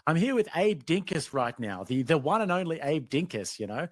I'm here with Abe Dinkus right now, the one and only Abe Dinkus, you know.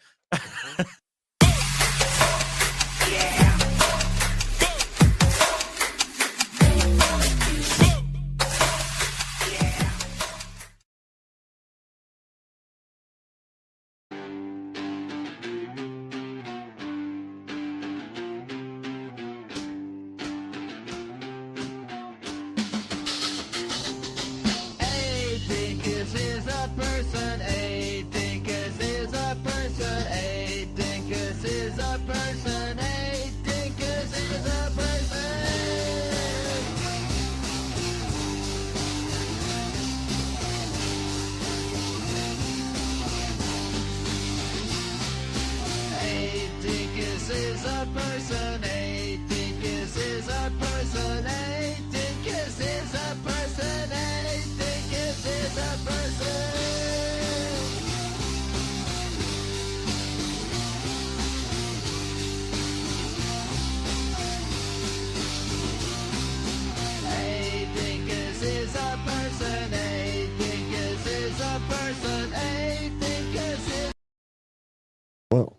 Well,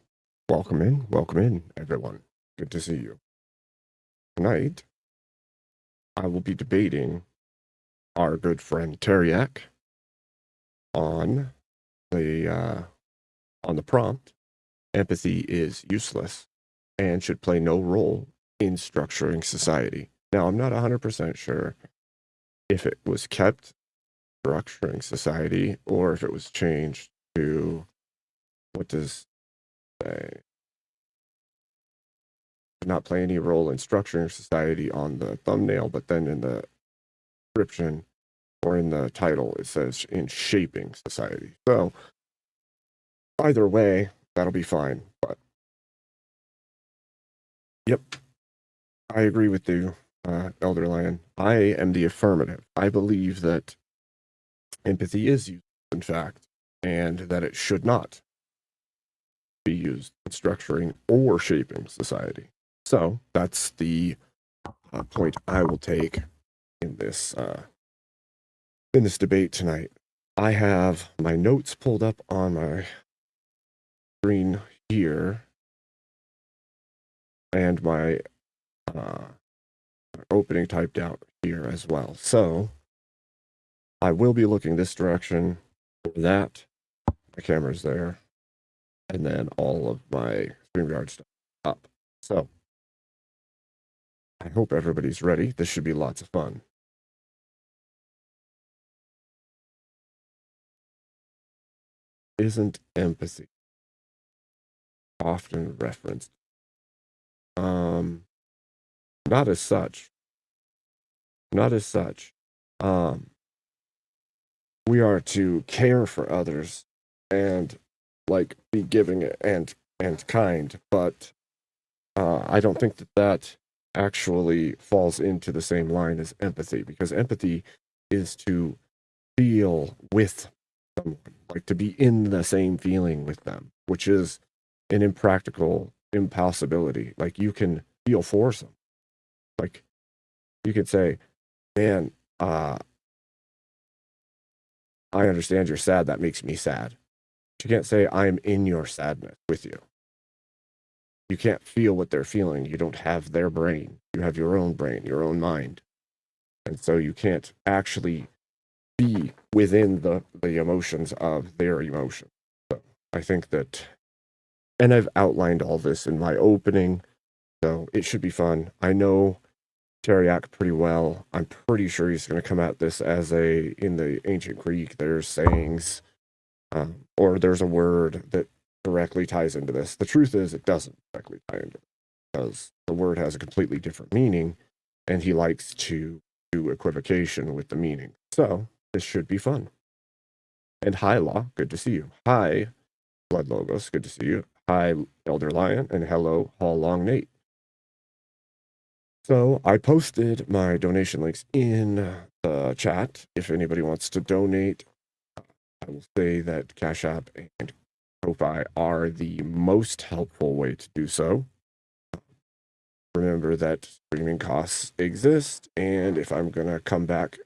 welcome in, everyone. Good to see you. Tonight, I will be debating our good friend Tareyak on the prompt. Empathy is useless and should play no role in structuring society. Now, I'm not 100% sure if it was kept structuring society or if it was changed to, what does say, not play any role in structuring society on the thumbnail, but then in the description or in the title it says in shaping society. So either way, that'll be fine. But yep, I agree with you, Elder Lion. I am the affirmative. I believe that empathy is used, in fact, and that it should not be used in structuring or shaping society. So that's the point I will take in this debate tonight. I have my notes pulled up on my screen here, and my opening typed out here as well. So I will be looking this direction for that. My camera's there, and then all of my StreamYard stuff up. So I hope everybody's ready. This should be lots of fun. Isn't empathy often referenced? Not as such. Not as such. We are to care for others and like be giving and kind, but I don't think that actually falls into the same line as empathy, because empathy is to feel with someone, like to be in the same feeling with them, which is an impractical impossibility. Like you can feel for some, like you could say, man, I understand you're sad, that makes me sad. But you can't say I'm in your sadness with you. You can't feel what they're feeling. You don't have their brain. You have your own brain, your own mind. And so you can't actually be within the emotions of their emotion. So I think that, and I've outlined all this in my opening, so it should be fun. I know Tareyak pretty well. I'm pretty sure he's going to come at this as in the ancient Greek, there's sayings, or there's a word that directly ties into this. The truth is, it doesn't directly tie into it, because the word has a completely different meaning, and he likes to do equivocation with the meaning. So this should be fun. And hi, Law, good to see you. Hi, Blood Logos, good to see you. Hi, Elder Lion, and hello, Hall Long Nate. So I posted my donation links in the chat. If anybody wants to donate, I will say that Cash App and Ko-Fi are the most helpful way to do so. Remember that streaming costs exist, and if I'm going to come back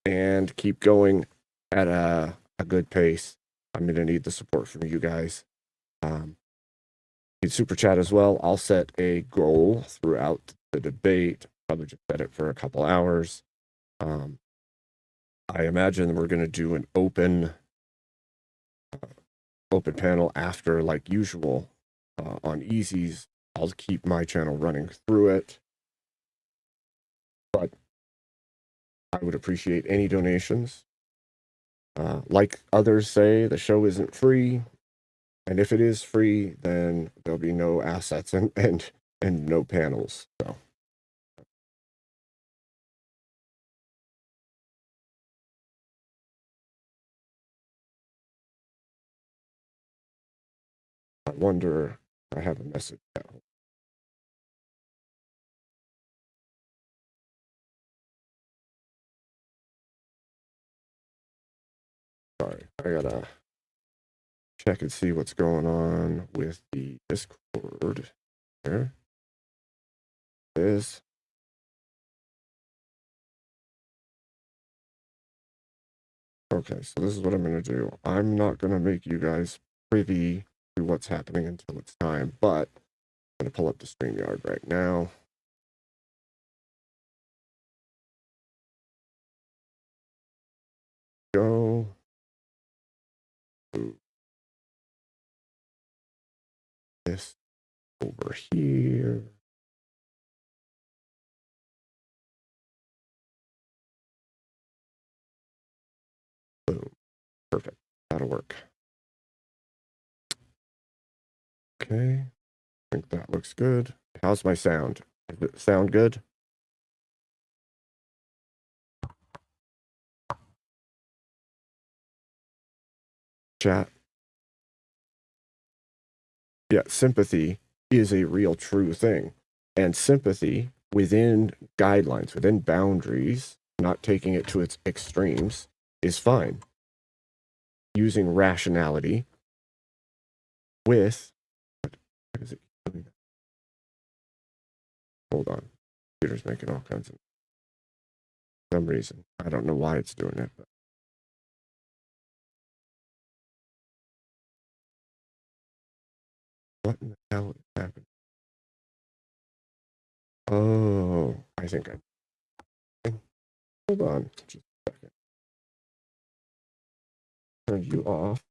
and keep going at a a good pace. I'm going to need the support from you guys. Need super chat as well. I'll set a goal throughout the debate. Probably just set it for a couple hours. I imagine we're going to do an open panel after, like usual, on easies. I'll keep my channel running through it, but I would appreciate any donations. Like others say, the show isn't free, and if it is free, then there'll be no assets and no panels. So. I wonder, I have a message now. Sorry, I gotta check and see what's going on with the Discord. There it is. Okay, so this is what I'm gonna do. I'm not gonna make you guys privy to what's happening until it's time, but I'm gonna pull up the StreamYard right now. Go. Move this over here. Boom. Perfect. That'll work. Okay. I think that looks good. How's my sound? Does it sound good? Chat. Yeah, sympathy is a real true thing. And sympathy within guidelines, within boundaries, not taking it to its extremes, is fine. Using rationality with, what is it doing? Hold on. Computer's making all kinds of some reason. I don't know why it's doing it, but what in the hell is happening? Oh, I think hold on just a second. Turn you off.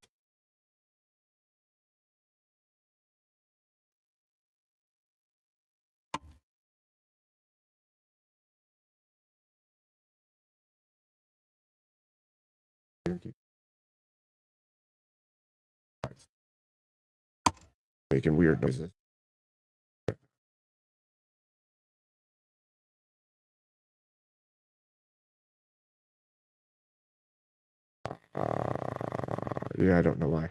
Making weird noises. Yeah, I don't know why.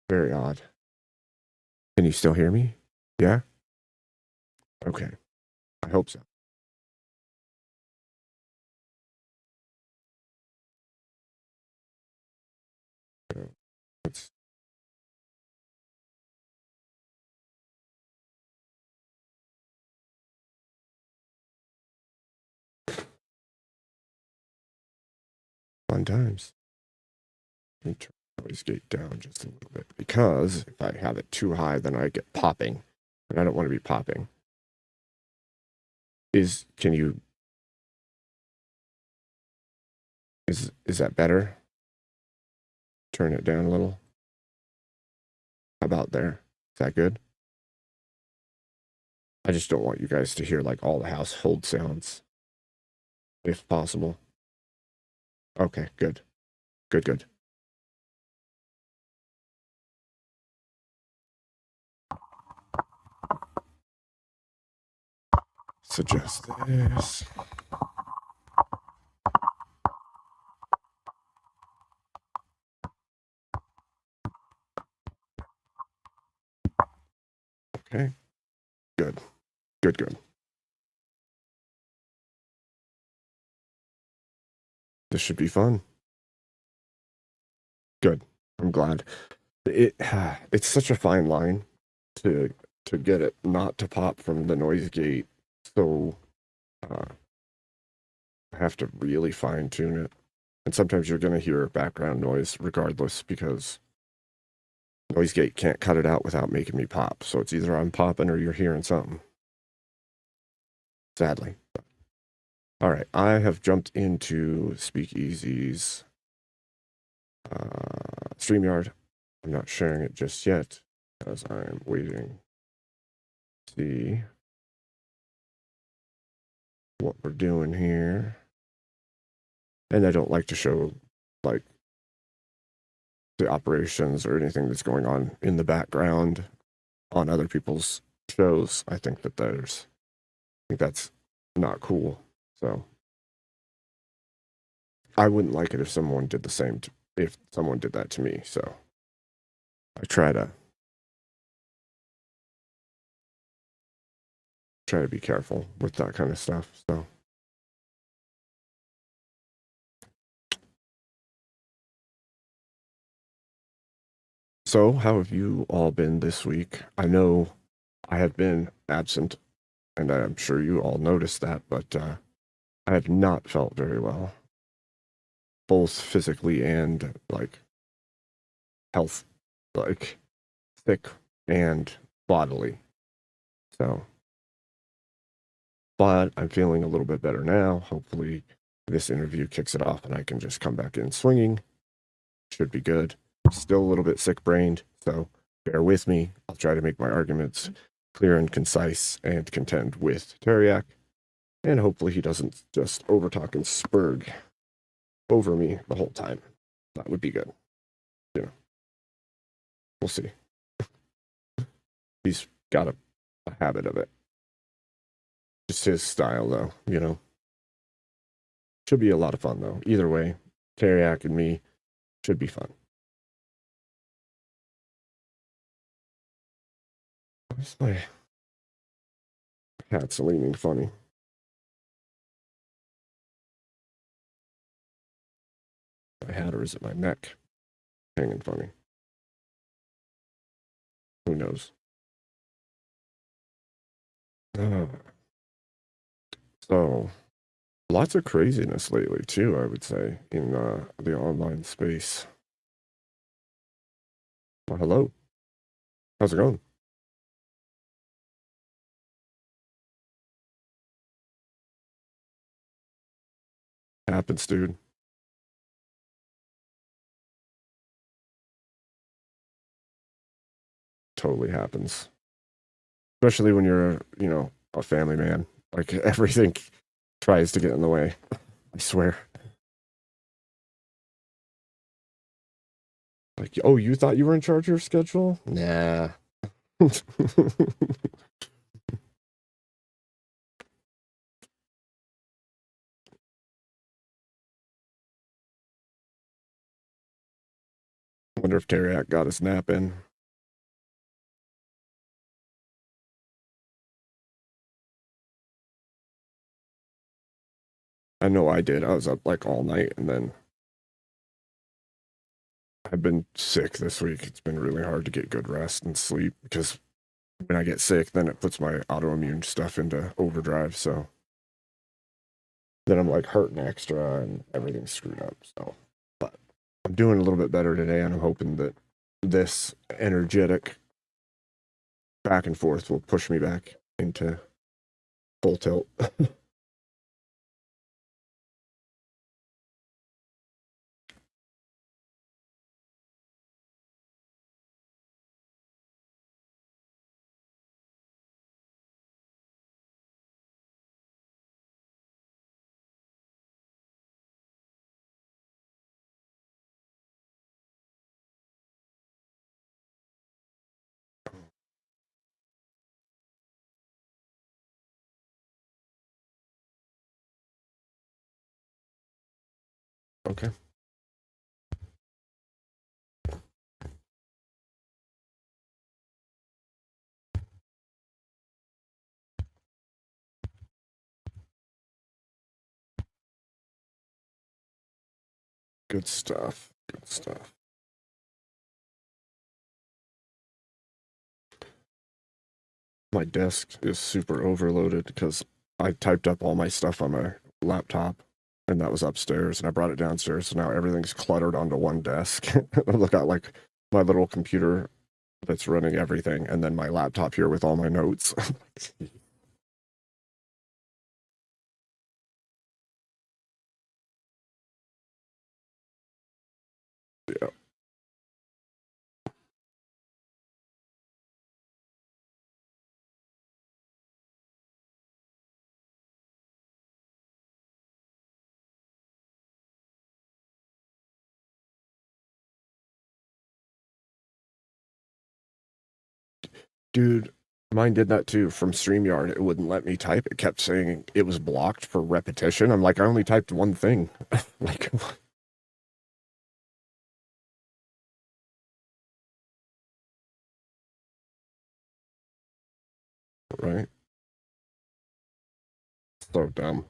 Very odd. Can you still hear me? Yeah? Okay. I hope so. It's fun times. Let me turn the noise gate down just a little bit, because if I have it too high, then I get popping, and I don't want to be popping. Can you, is that better? Turn it down a little. How about there? Is that good? I just don't want you guys to hear like all the household sounds, if possible. Okay, good. Good. Suggest this. Okay. Good. This should be fun. Good. I'm glad. It's such a fine line to get it not to pop from the noise gate. So I have to really fine tune it. And sometimes you're going to hear background noise regardless because noise gate can't cut it out without making me pop. So it's either I'm popping or you're hearing something. Sadly. All right, I have jumped into Speakeasy's StreamYard. I'm not sharing it just yet because I'm waiting to see what we're doing here. And I don't like to show like the operations or anything that's going on in the background on other people's shows. I think that's not cool. So I wouldn't like it if someone did the same if someone did that to me. So I try to be careful with that kind of stuff. So how have you all been this week? I know I have been absent, and I'm sure you all noticed that, but I have not felt very well, both physically and like health, like sick and bodily. So, but I'm feeling a little bit better now. Hopefully, this interview kicks it off and I can just come back in swinging. Should be good. Still a little bit sick brained, so bear with me. I'll try to make my arguments clear and concise and contend with Tareyak. And hopefully he doesn't just overtalk and spurg over me the whole time. That would be good. You know, we'll see. He's got a habit of it. Just his style, though, you know. Should be a lot of fun, though. Either way, Tareyak and me should be fun. Where's my cat's leaning funny? My hat, or is it my neck hanging funny? Who knows? So, lots of craziness lately, too, I would say, in the online space. Well, hello. How's it going? Happens, dude. Totally happens. Especially when you're, you know, a family man. Like, everything tries to get in the way. I swear. Like, oh, you thought you were in charge of your schedule? Nah. Wonder if Tareyak got his nap in. I know I did. I was up like all night, and then I've been sick this week. It's been really hard to get good rest and sleep because when I get sick, then it puts my autoimmune stuff into overdrive. So then I'm like hurting extra and everything's screwed up. So, but I'm doing a little bit better today, and I'm hoping that this energetic back and forth will push me back into full tilt. Okay. Good stuff. Good stuff. My desk is super overloaded because I typed up all my stuff on my laptop and that was upstairs, and I brought it downstairs, so now everything's cluttered onto one desk. I've got like my little computer that's running everything, and then my laptop here with all my notes. Yeah. Dude, mine did that too from StreamYard. It wouldn't let me type. It kept saying it was blocked for repetition. I'm like, I only typed one thing. Like, right? So dumb.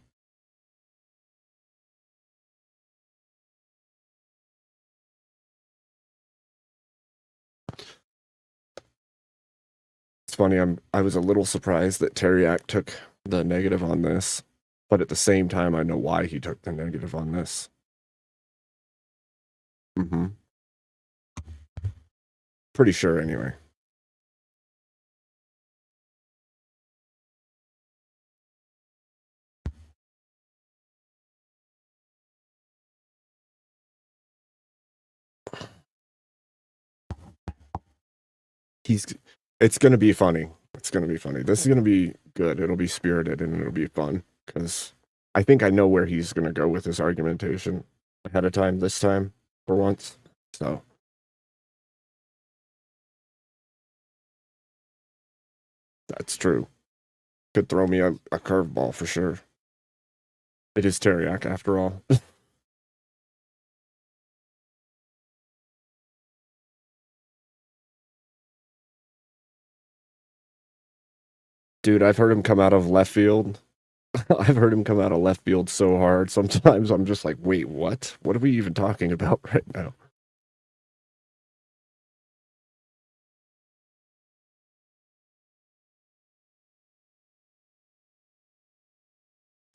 It's funny. I was a little surprised that Tareyak took the negative on this, but at the same time, I know why he took the negative on this. Mm-hmm. Pretty sure, anyway. He's. It's gonna be funny. It's gonna be funny. This is gonna be good. It'll be spirited and it'll be fun because I think I know where he's gonna go with his argumentation ahead of time. This time, for once. So that's true. Could throw me a curveball for sure. It is Tareyak after all. Dude, I've heard him come out of left field. I've heard him come out of left field so hard. Sometimes I'm just like, wait, what? What are we even talking about right now?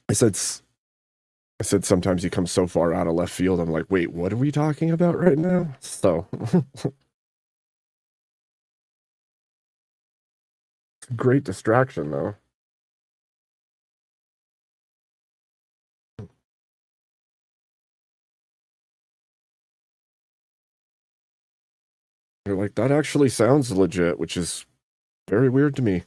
I said I said sometimes he comes so far out of left field. I'm like, wait, what are we talking about right now? So great distraction though. You're like, that actually sounds legit, which is very weird to me.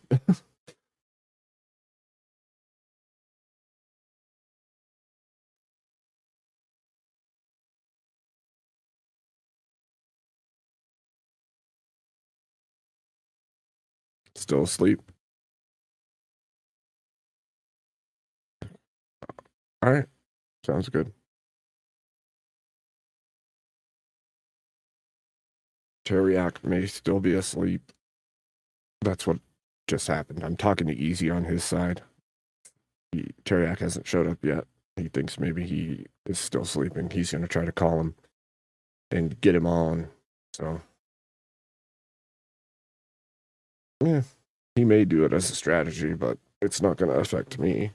Still asleep. All right. Sounds good. Tareyak may still be asleep. That's what just happened. I'm talking to Easy on his side. Tareyak hasn't showed up yet. He thinks maybe he is still sleeping. He's going to try to call him and get him on. So, yeah, he may do it as a strategy, but it's not going to affect me.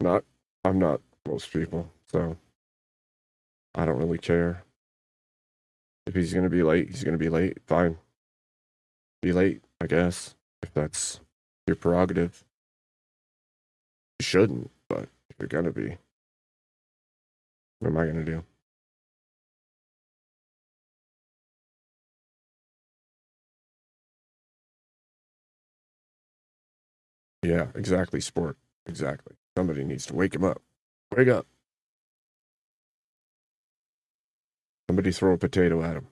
I'm not most people, so I don't really care. If he's going to be late, he's going to be late. Fine. Be late, I guess, if that's your prerogative. You shouldn't, but if you're going to be, what am I going to do? Yeah, exactly, sport. Exactly. Somebody needs to wake him up. Wake up. Somebody throw a potato at him.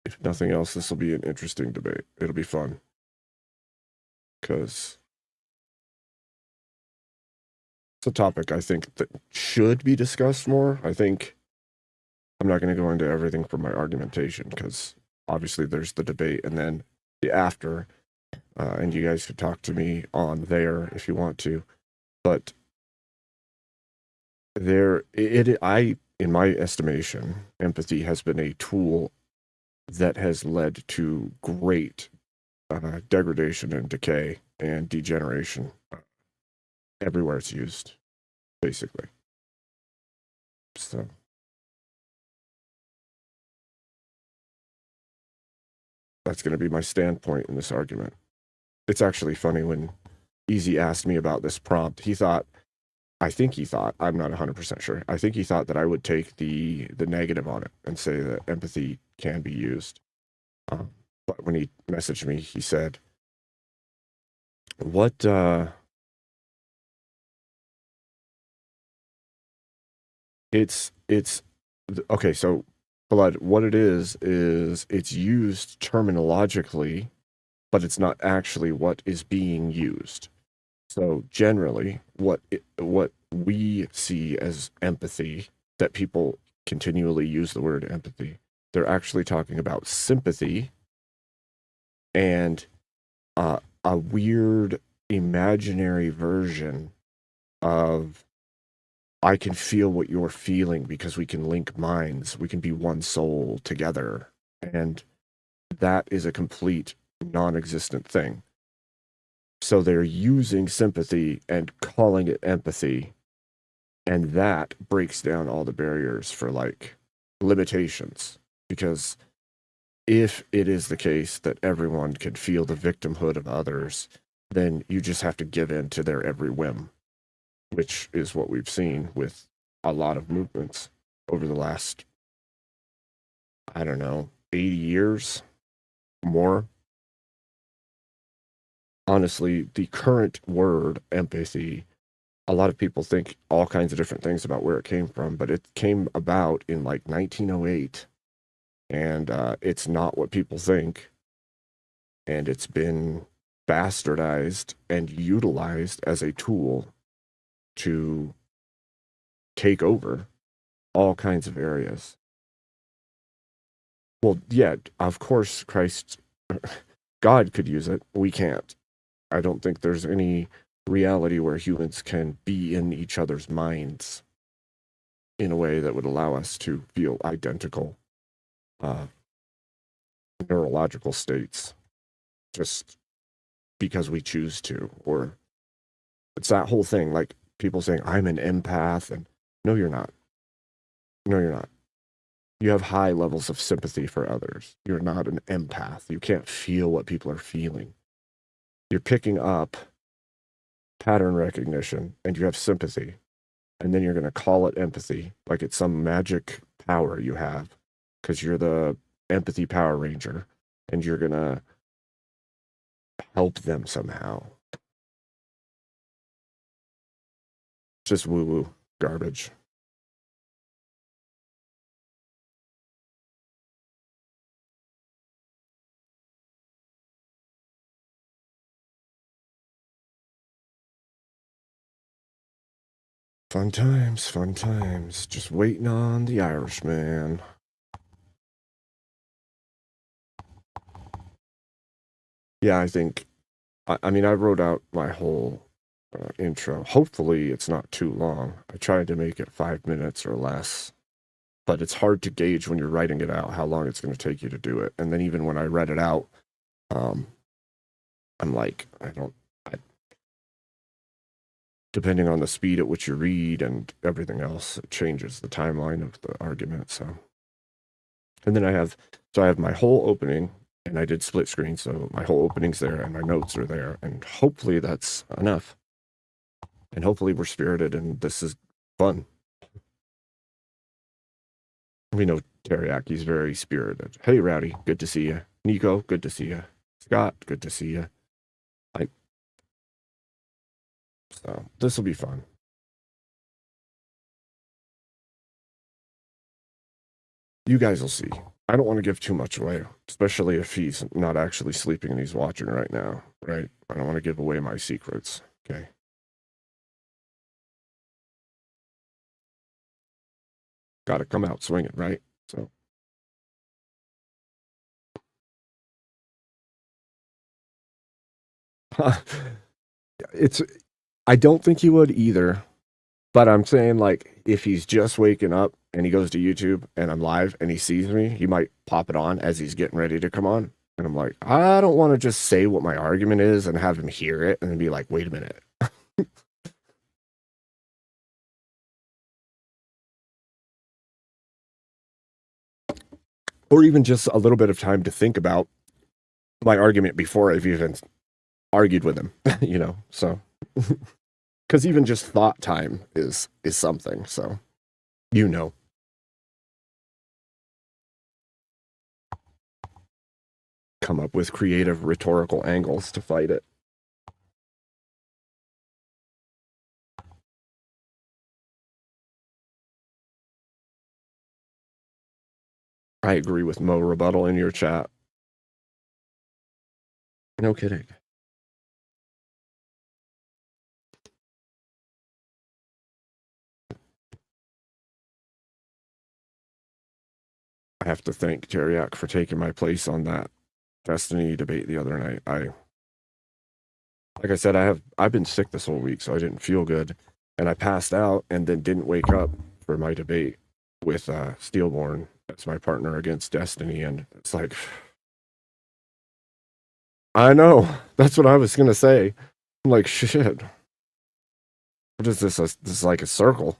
If nothing else, this will be an interesting debate. It'll be fun. Because it's a topic I think that should be discussed more. I think I'm not going to go into everything from my argumentation because obviously there's the debate and then the after. And you guys could talk to me on there if you want to. But I in my estimation, empathy has been a tool that has led to great degradation and decay and degeneration everywhere it's used, basically. So that's going to be my standpoint in this argument. It's actually funny when Easy asked me about this prompt. I think he thought, I'm not 100% sure. I think he thought that I would take the negative on it and say that empathy can be used. But when he messaged me, he said, what, it's, okay, so Blood, what it is it's used terminologically, but it's not actually what is being used. So generally, what we see as empathy, that people continually use the word empathy, they're actually talking about sympathy and a weird imaginary version of I can feel what you're feeling because we can link minds, we can be one soul together, and that is a complete non-existent thing. So they're using sympathy and calling it empathy, and that breaks down all the barriers for like limitations, because if it is the case that everyone can feel the victimhood of others, then you just have to give in to their every whim, which is what we've seen with a lot of movements over the last, I don't know, 80 years, more. Honestly, the current word empathy, a lot of people think all kinds of different things about where it came from, but it came about in like 1908, and it's not what people think, and it's been bastardized and utilized as a tool to take over all kinds of areas. Well, yeah, of course, God could use it. We can't. I don't think there's any reality where humans can be in each other's minds in a way that would allow us to feel identical neurological states just because we choose to. Or it's that whole thing, like people saying, I'm an empath, and no, you're not. No, you're not. You have high levels of sympathy for others. You're not an empath. You can't feel what people are feeling. You're picking up pattern recognition and you have sympathy. And then you're going to call it empathy, like it's some magic power you have because you're the empathy Power Ranger and you're going to help them somehow. Just woo-woo garbage. Fun times, fun times. Just waiting on the Irishman. Yeah, I think, I mean, I wrote out my whole intro. Hopefully it's not too long. I tried to make it 5 minutes or less, but it's hard to gauge when you're writing it out how long it's going to take you to do it. And then even when I read it out, I'm like, depending on the speed at which you read and everything else, it changes the timeline of the argument. So, and then I have my whole opening, and I did split screen, so my whole opening's there and my notes are there, and hopefully that's enough. And hopefully we're spirited and this is fun. We know Tareyak, he's very spirited. Hey, Rowdy, good to see you. Nico, good to see you. Scott, good to see you. So this will be fun. You guys will see. I don't want to give too much away, especially if he's not actually sleeping and he's watching right now, right? I don't want to give away my secrets, okay? Got to come out swinging, right? So. I don't think he would either, but I'm saying, like, if he's just waking up and he goes to YouTube and I'm live and he sees me, he might pop it on as he's getting ready to come on. And I'm like, I don't want to just say what my argument is and have him hear it and then be like, wait a minute. Or even just a little bit of time to think about my argument before I've even argued with him, you know, so. Because even just thought time is something, so, you know. Come up with creative rhetorical angles to fight it. I agree with Mo Rebuttal in your chat. No kidding. I have to thank Tareyak for taking my place on that Destiny debate the other night. Like I said, I've been sick this whole week, so I didn't feel good, and I passed out and then didn't wake up for my debate with Steelborn. That's my partner against Destiny, and it's like, I know, that's what I was gonna say. I'm like, shit. What is this? This is like a circle.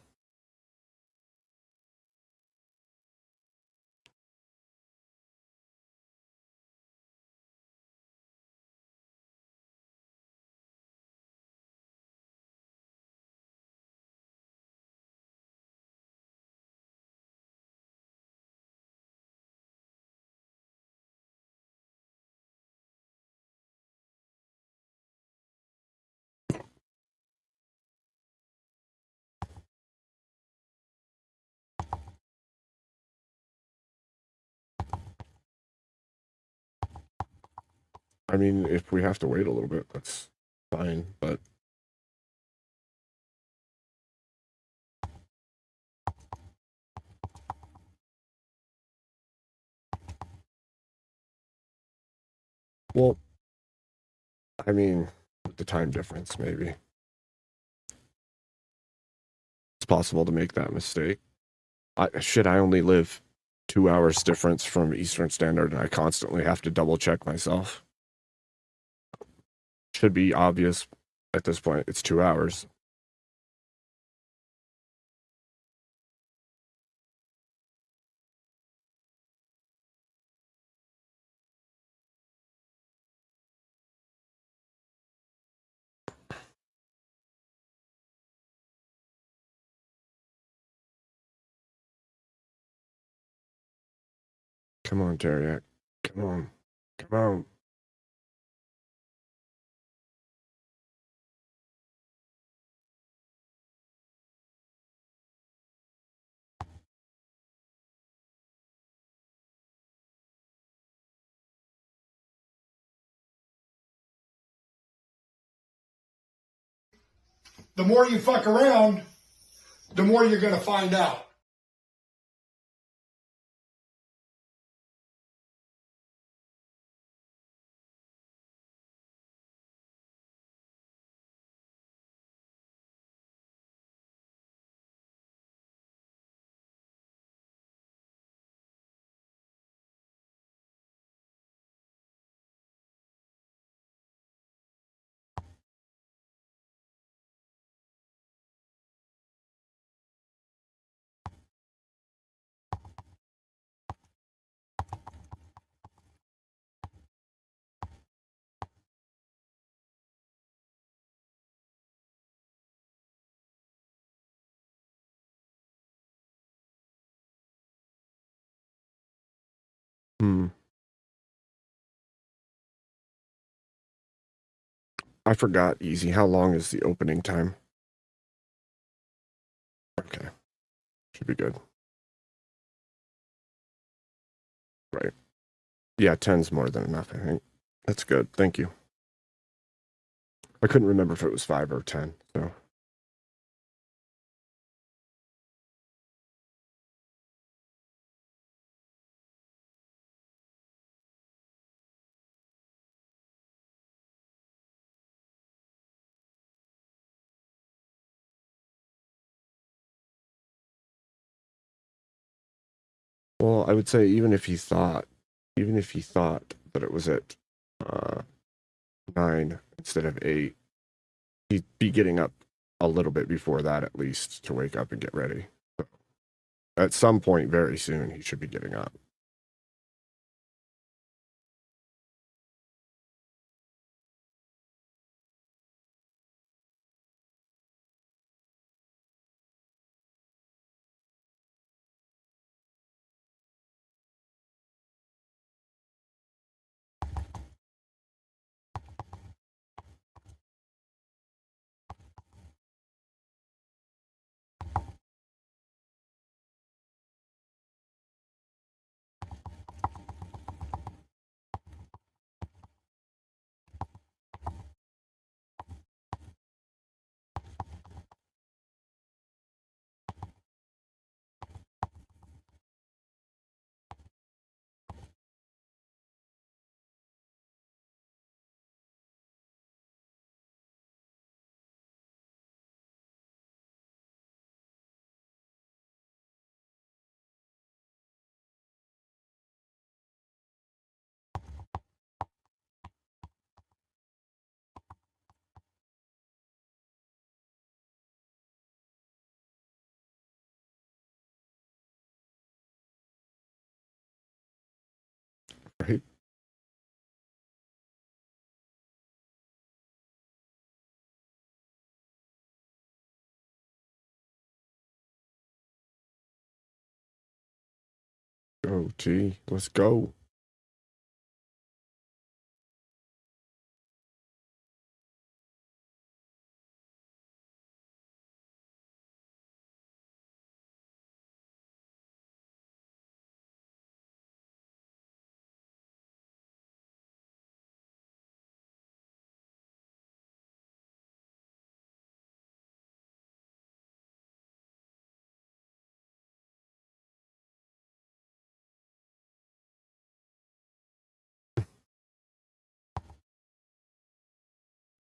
I mean, if we have to wait a little bit, that's fine, but well, I mean, the time difference, maybe. It's possible to make that mistake. I only live 2 hours difference from Eastern Standard, and I constantly have to double check myself. Should be obvious at this point. It's 2 hours. Come on, Tareyak. Come on. Come on. The more you fuck around, the more you're going to find out. I forgot, Easy. How long is the opening time? Okay. Should be good. Right. Yeah, 10's more than enough, I think. That's good. Thank you. I couldn't remember if it was 5 or 10, so. Well, I would say even if he thought that it was at uh, 9 instead of 8, he'd be getting up a little bit before that at least to wake up and get ready. So at some point very soon, he should be getting up. Right? Go, T. Let's go.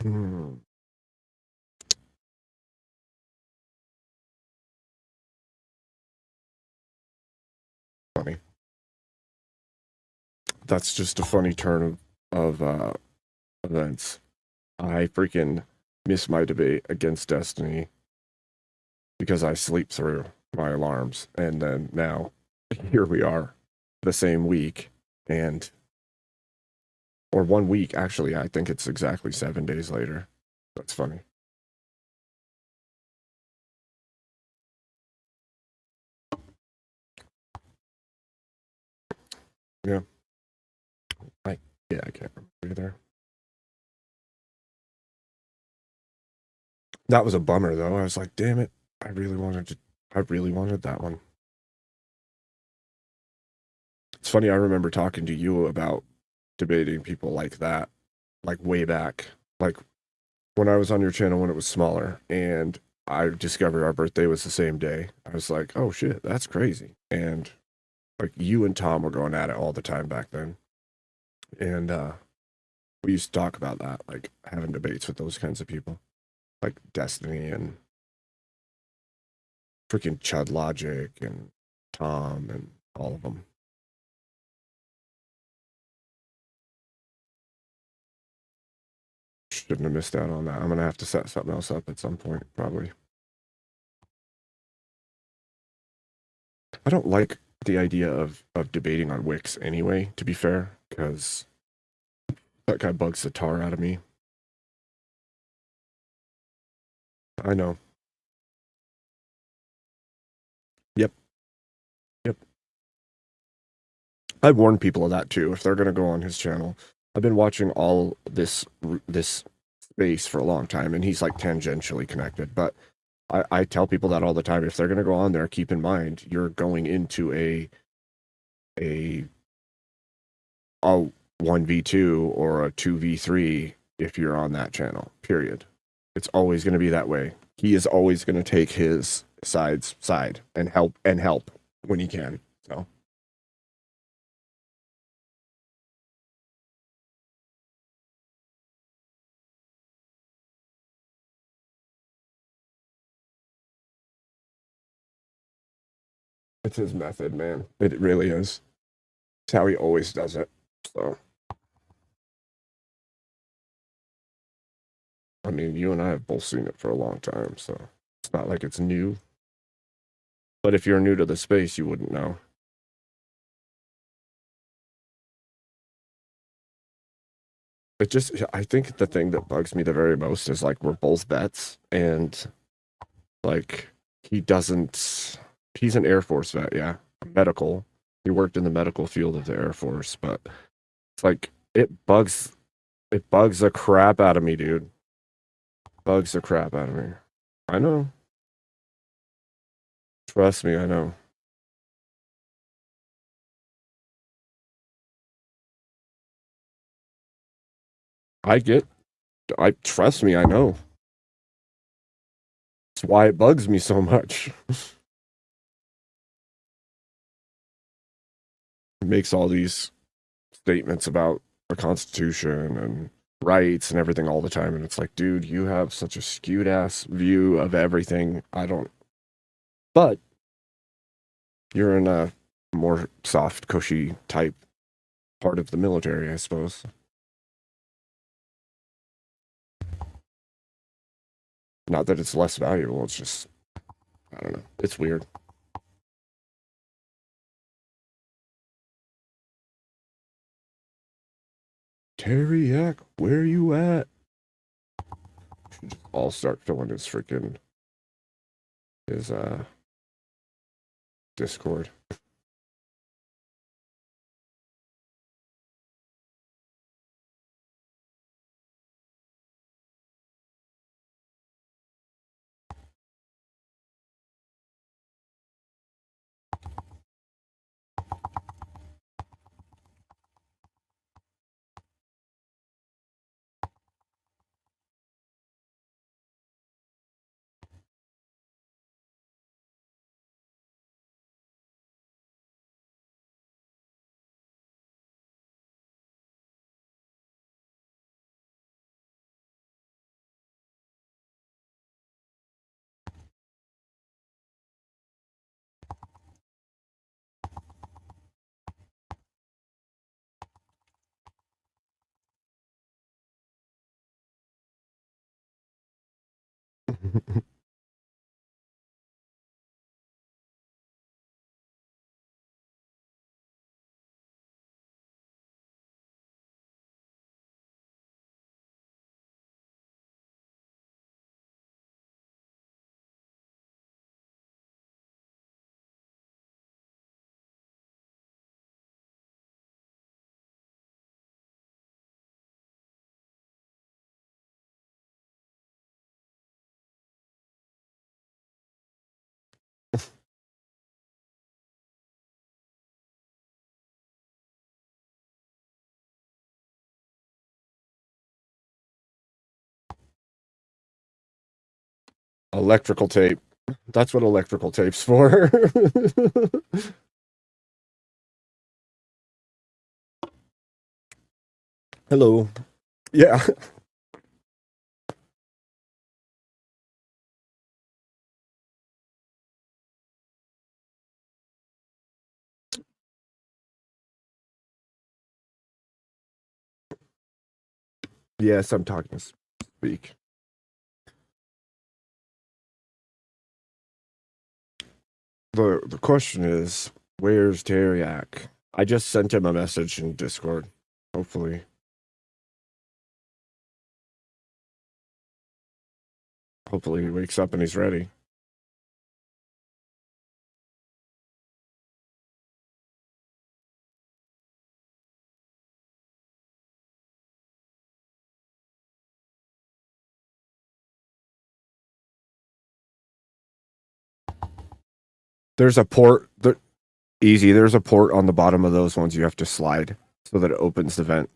Hmm. Funny. That's just a funny turn of events. I freaking missed my debate against Destiny because I sleep through my alarms. And then now, here we are, the same week, or 1 week, actually. I think it's exactly 7 days later. That's funny. Yeah. I can't remember either. That was a bummer, though. I was like, damn it. I really wanted that one. It's funny, I remember talking to you about debating people like that, like way back, like when I was on your channel when it was smaller, and I discovered our birthday was the same day. I was like, oh shit, that's crazy. And like you and Tom were going at it all the time back then. And we used to talk about that, like having debates with those kinds of people, like Destiny and freaking Chud Logic and Tom and all of them. Shouldn't have missed out on that. I'm gonna have to set something else up at some point, probably. I don't like the idea of debating on Wix anyway, to be fair, because that guy bugs the tar out of me. I know. Yep. Yep. I've warned people of that too. If they're gonna go on his channel, I've been watching all this space for a long time, and he's like tangentially connected. But I tell people that all the time. If they're gonna go on there, keep in mind you're going into a 1v2 or a 2v3 if you're on that channel. Period. It's always going to be that way. He is always going to take his side and help when he can. So It's his method, man. It really is. It's how he always does it. So, I mean, you and I have both seen it for a long time, so it's not like it's new. But if you're new to the space, you wouldn't know. It just, I think the thing that bugs me the very most is like we're both vets, and like he's an Air Force vet, yeah, medical. He worked in the medical field of the Air Force, but it's like it bugs the crap out of me, dude. Bugs the crap out of me. I know. Trust me, I know. I trust me, I know. That's why it bugs me so much. It makes all these statements about the Constitution and rights and everything all the time, and it's like, dude, you have such a skewed ass view of everything. I don't. But you're in a more soft, cushy type part of the military, I suppose. Not that it's less valuable. It's just, I don't know. It's weird. Tareyak, where you at? Should just all start filling his Discord. Electrical tape. That's what electrical tape's for. Hello. Yeah. Yes, I'm talking to speak. The question is, where's Tareyak? I just sent him a message in Discord. Hopefully. Hopefully he wakes up and he's ready. There's a port. Easy. There's a port on the bottom of those ones you have to slide so that it opens the vent.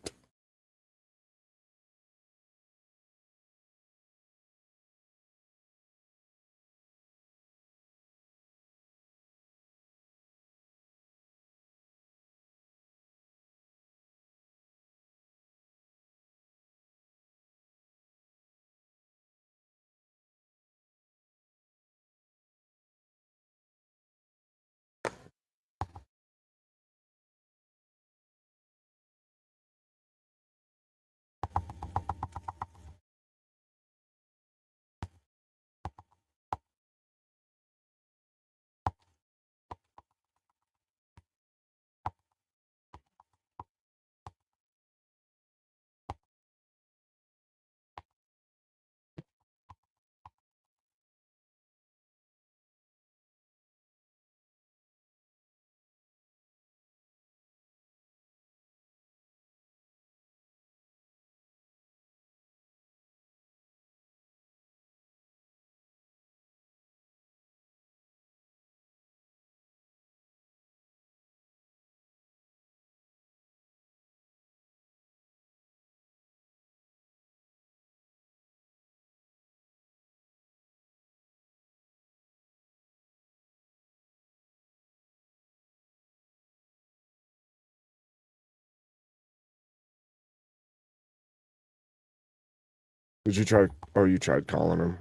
Did you try? Oh, you tried calling him.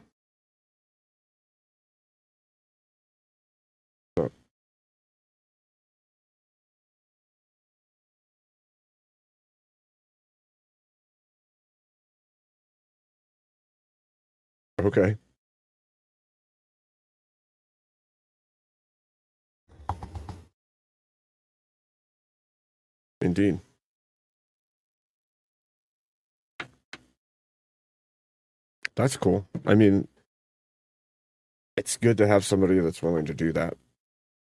So, okay. Indeed. That's cool. I mean, it's good to have somebody that's willing to do that.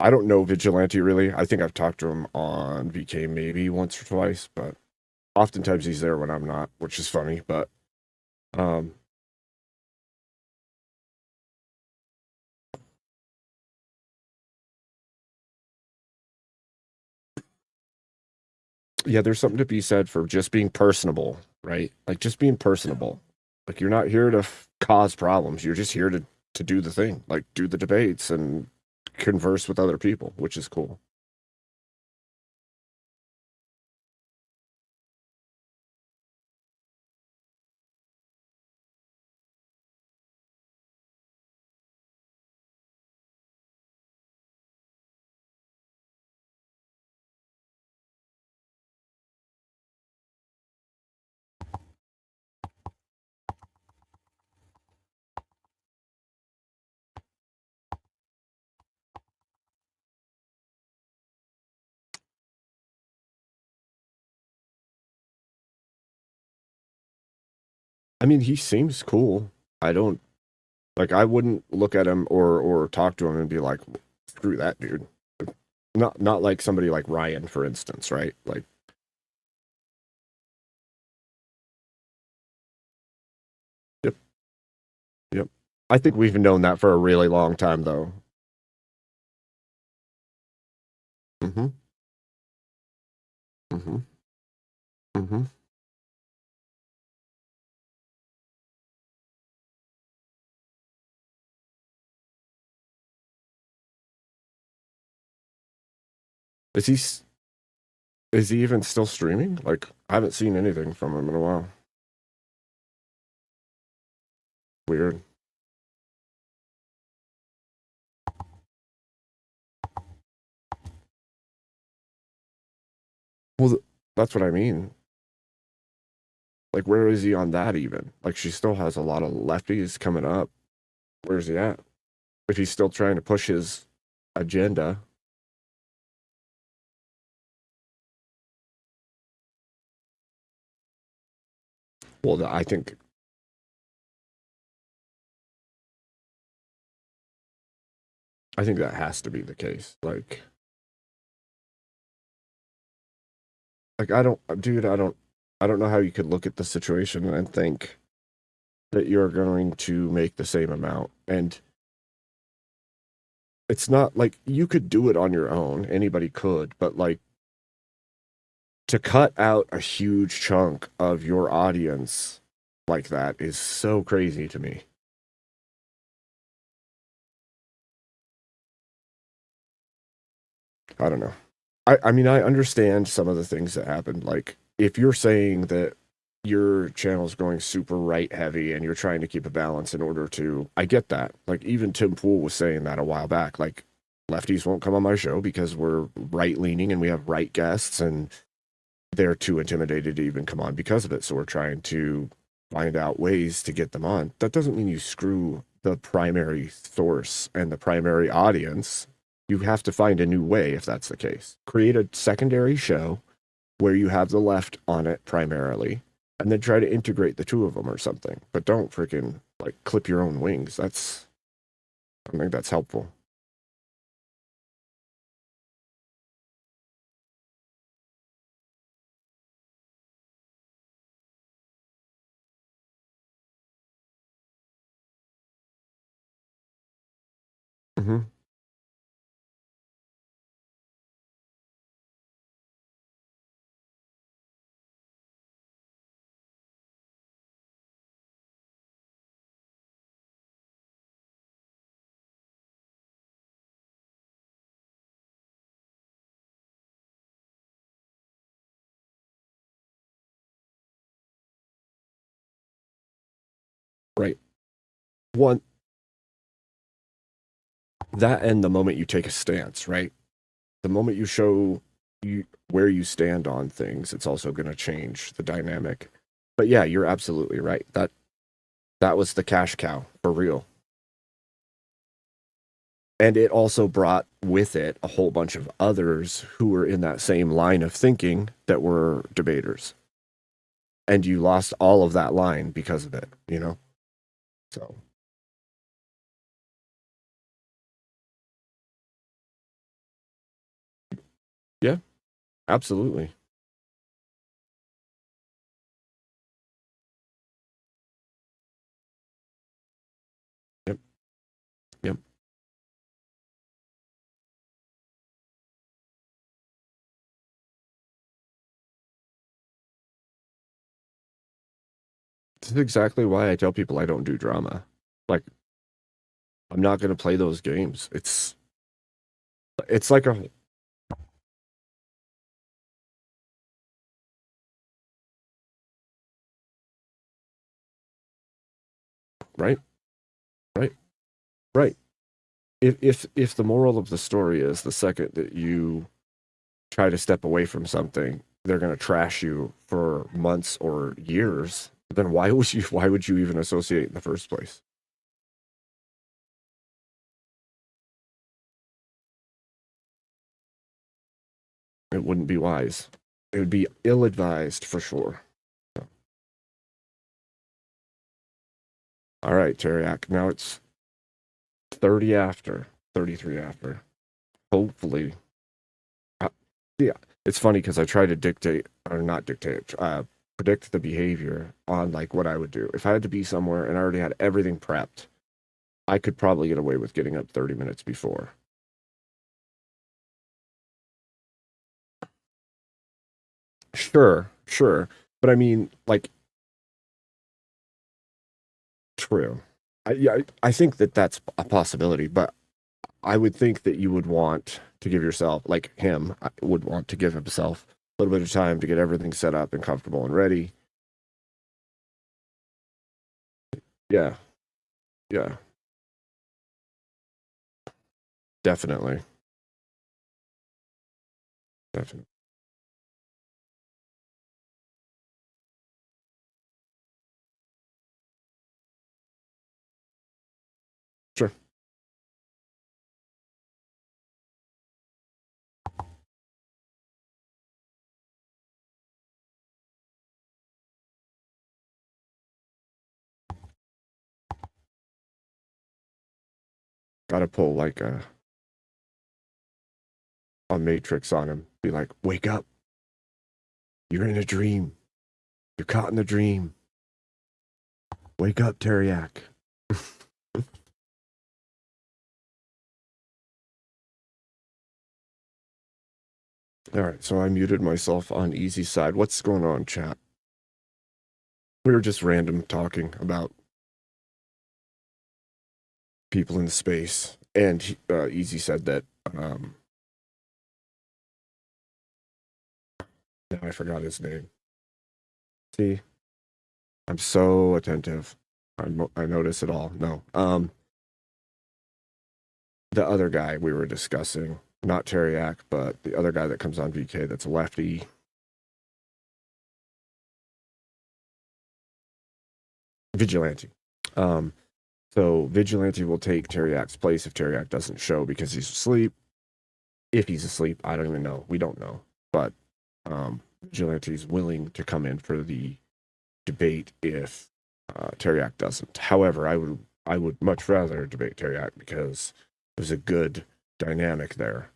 I don't know Vigilante really. I think I've talked to him on VK maybe once or twice, but oftentimes he's there when I'm not, which is funny. But um, yeah, there's something to be said for just being personable, right? Like just being personable. Like you're not here to cause problems. You're just here to do the thing, like do the debates and converse with other people, which is cool. I mean, he seems cool. I don't like I wouldn't look at him or talk to him and be like, screw that dude. Not like somebody like Ryan, for instance, right? Like, yep, yep. I think we've known that for a really long time, though. Mm-hmm. Mm-hmm. Mm-hmm. Is he is he even still streaming? Like, I haven't seen anything from him in a while. Weird. Well, that's what I mean. Like, where is he on that even? Like, she still has a lot of lefties coming up. Where's he at? If he's still trying to push his agenda. Well, I think that has to be the case. Like I don't, dude, I don't know how you could look at the situation and think that you're going to make the same amount. And it's not like you could do it on your own. Anybody could, but like to cut out a huge chunk of your audience like that is so crazy to me. I don't know. I mean, I understand some of the things that happened. Like, if you're saying that your channel is going super right heavy and you're trying to keep a balance in order to, I get that. Like, even Tim Pool was saying that a while back. Like, lefties won't come on my show because we're right leaning and we have right guests and they're too intimidated to even come on because of it. So we're trying to find out ways to get them on. That doesn't mean you screw the primary source and the primary audience. You have to find a new way if that's the case. Create a secondary show where you have the left on it primarily and then try to integrate the two of them or something. But don't freaking like clip your own wings. I don't think that's helpful. Mm-hmm. Right. One, that and the moment you take a stance, right? The moment you show where you stand on things, it's also going to change the dynamic. But yeah, you're absolutely right. That was the cash cow for real. And it also brought with it a whole bunch of others who were in that same line of thinking that were debaters. And you lost all of that line because of it, you know? So. Yeah, absolutely. Yep. Yep. This is exactly why I tell people I don't do drama. Like, I'm not going to play those games. It's like a right, right, right. If the moral of the story is the second that you try to step away from something, they're going to trash you for months or years, then why would you even associate in the first place? It wouldn't be wise. It would be ill-advised for sure. So. All right, Tareyak. Now it's 30 after, 33 after. Hopefully. Yeah, it's funny because I try to dictate, or not dictate, predict the behavior on like what I would do. If I had to be somewhere and I already had everything prepped, I could probably get away with getting up 30 minutes before. Sure. But I mean, like, true. I think that that's a possibility, but I would think that you would want to give yourself, like him, would want to give himself a little bit of time to get everything set up and comfortable and ready. Yeah, yeah, definitely. Definitely. Sure. Gotta pull like a matrix on him. Be like, wake up. You're in a dream. You're caught in the dream. Wake up, Tareyak. All right, so I muted myself on easy side. What's going on, chat? We were just random talking about people in space, and Easy said that. Now I forgot his name. See, I'm so attentive. I notice it all. No, the other guy we were discussing, not Tareyak, but the other guy that comes on VK that's a lefty. Vigilante. So Vigilante will take Tareyak's place if Tareyak doesn't show because he's asleep. If he's asleep, I don't even know. We don't know. But Vigilante is willing to come in for the debate if Tareyak doesn't. However, I would much rather debate Tareyak because there's a good dynamic there.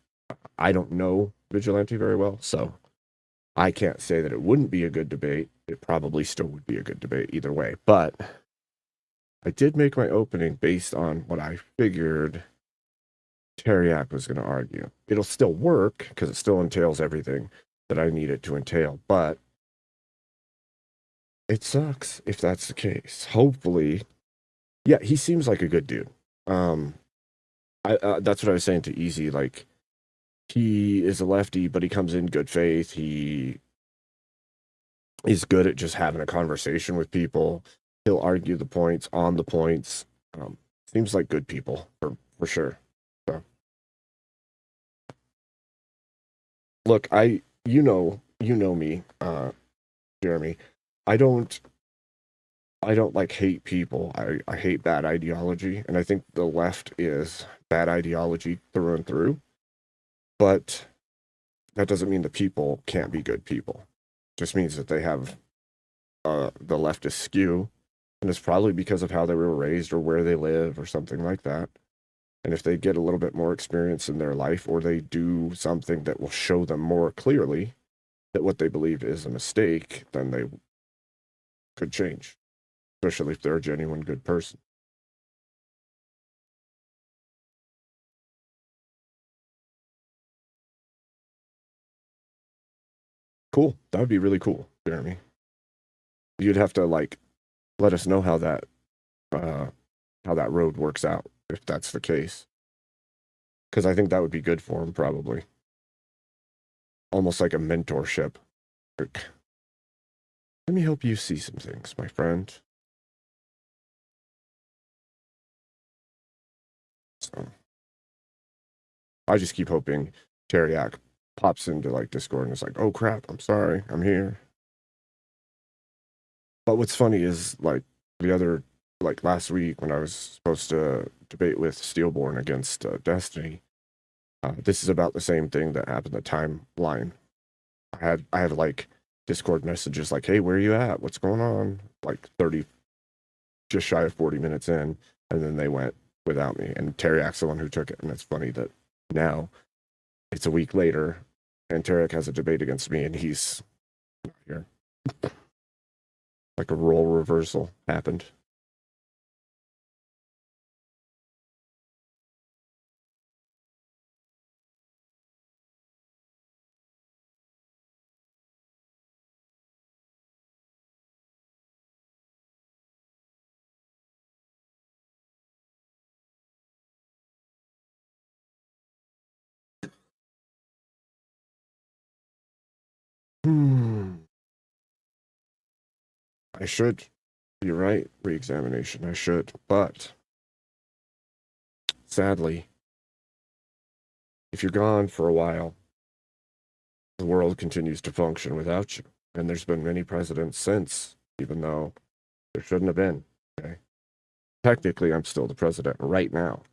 I don't know Vigilante very well, so I can't say that it wouldn't be a good debate. It probably still would be a good debate either way. But I did make my opening based on what I figured Tareyak was going to argue. It'll still work because it still entails everything that I need it to entail, but it sucks if that's the case. Hopefully, yeah, he seems like a good dude. That's what I was saying to Easy. Like, he is a lefty, but he comes in good faith. He's good at just having a conversation with people. He'll argue the points on the points. Seems like good people for sure. So, look, you know me, Jeremy. I don't like hate people. I hate bad ideology, and I think the left is bad ideology through and through. But that doesn't mean the people can't be good people. It just means that they have the leftist skew, and it's probably because of how they were raised or where they live or something like that. And if they get a little bit more experience in their life, or they do something that will show them more clearly that what they believe is a mistake, then they could change, especially if they're a genuine good person. Cool. That would be really cool, Jeremy. You'd have to let us know how that road works out if that's the case, because I think that would be good for him, probably. Almost like a mentorship. Let me help you see some things, my friend. So I just keep hoping Tareyak pops into Discord and is like, oh crap, I'm sorry, I'm here. But what's funny is the other last week when I was supposed to debate with Steelborn against Destiny, this is about the same thing that happened. The timeline. I have Discord messages hey, where are you at? What's going on? 30, just shy of 40 minutes in, and then they went without me. And Tareyak's the one who took it. And it's funny that now it's a week later, and Tareyak has a debate against me, and he's not here. A role reversal happened. I should. You're right. Re-examination. I should. But sadly, if you're gone for a while, the world continues to function without you. And there's been many presidents since, even though there shouldn't have been. Okay. Technically, I'm still the president right now.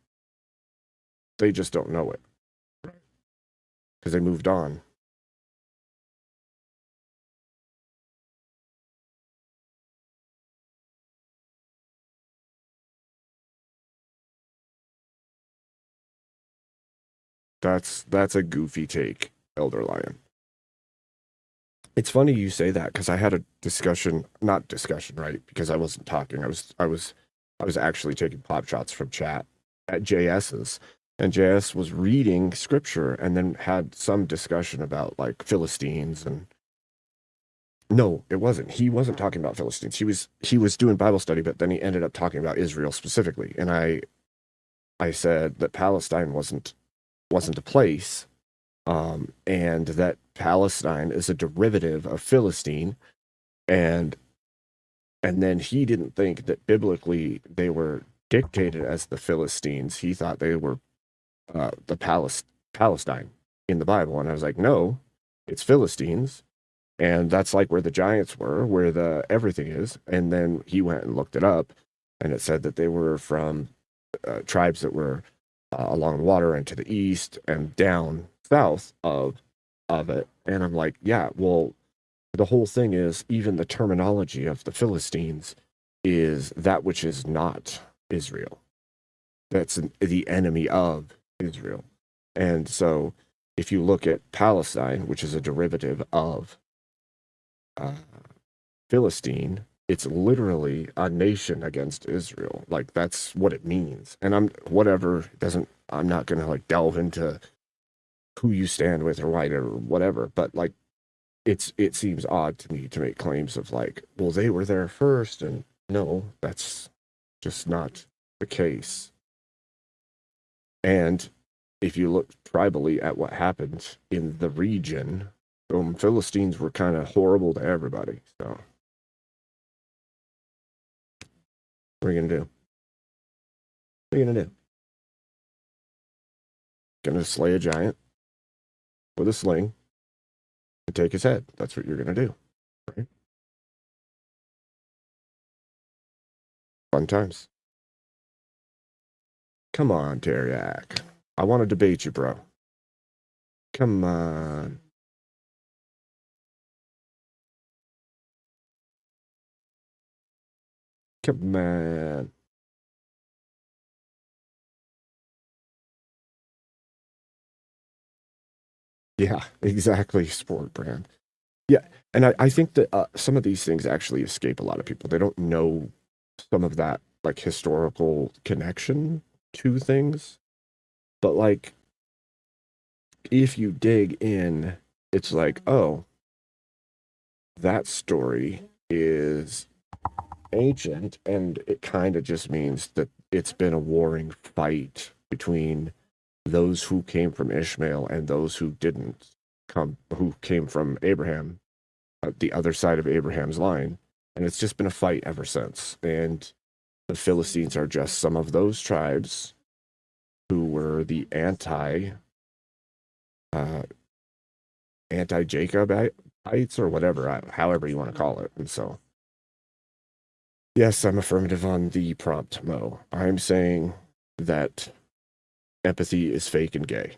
They just don't know it. Because they moved on. That's a goofy take, Elder Lion. It's funny you say that, because I had a not discussion, right? Because I wasn't talking. I was actually taking pop shots from chat at JS's, and JS was reading scripture and then had some discussion about Philistines. And no, it wasn't. He wasn't talking about Philistines. He was doing Bible study, but then he ended up talking about Israel specifically. And I said that Palestine wasn't a place, and that Palestine is a derivative of Philistine, and then he didn't think that biblically they were dictated as the Philistines. He thought they were the Palestine in the Bible, and I was like, no, it's Philistines, and that's where the giants were, where the everything is. And then he went and looked it up, and it said that they were from tribes that were along the water and to the east and down south of it. And I'm like, yeah, well, the whole thing is, even the terminology of the Philistines is that which is not Israel. That's the enemy of Israel. And so if you look at Palestine, which is a derivative of Philistine, it's literally a nation against Israel. That's what it means. And I'm not going to delve into who you stand with or why or whatever, but it seems odd to me to make claims of well, they were there first, and no, that's just not the case. And if you look tribally at what happened in the region, Philistines were kind of horrible to everybody. So What are you gonna do? What are you gonna do? Gonna slay a giant with a sling and take his head. That's what you're gonna do, right? Fun times. Come on, Tareyak. I want to debate you, bro. Come on. Come on. Yeah, exactly. Sport brand. Yeah, and I think that some of these things actually escape a lot of people. They don't know some of that like historical connection to things. But like if you dig in, it's like, oh, that story is ancient, and it kind of just means that it's been a warring fight between those who came from Ishmael and those who didn't come, who came from Abraham, the other side of Abraham's line. And it's just been a fight ever since. And the Philistines are just some of those tribes who were the anti-Jacobites or whatever, however you want to call it. And so, yes, I'm affirmative on the prompt, Mo. I'm saying that empathy is fake and gay.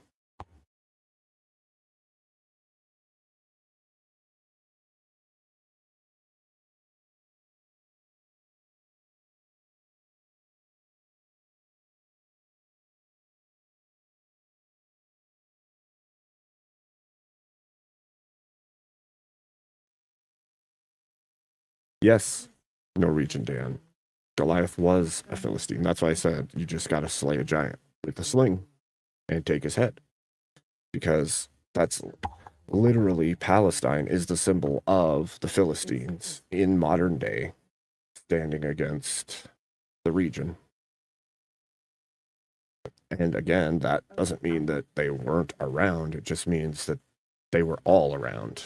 Yes, Norwegian Dan. Goliath was a Philistine. That's why I said you just got to slay a giant with a sling and take his head. Because that's literally Palestine is the symbol of the Philistines in modern day, standing against the region. And again, that doesn't mean that they weren't around. It just means that they were all around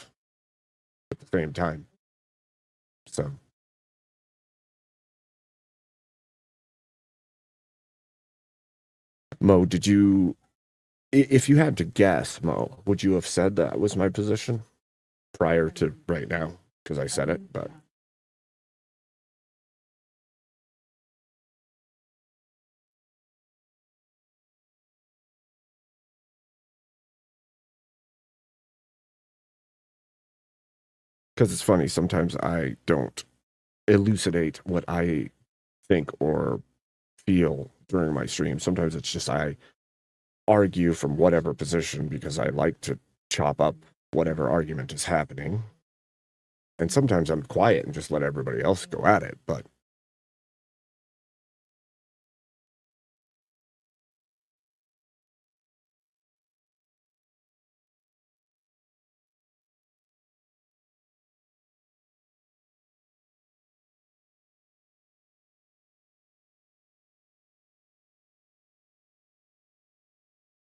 at the same time. So, Mo, did you, if you had to guess, Mo, would you have said that was my position prior to right now? Because I said it, but. Because it's funny, sometimes I don't elucidate what I think or feel during my stream. Sometimes it's just I argue from whatever position because I like to chop up whatever argument is happening. And sometimes I'm quiet and just let everybody else go at it. But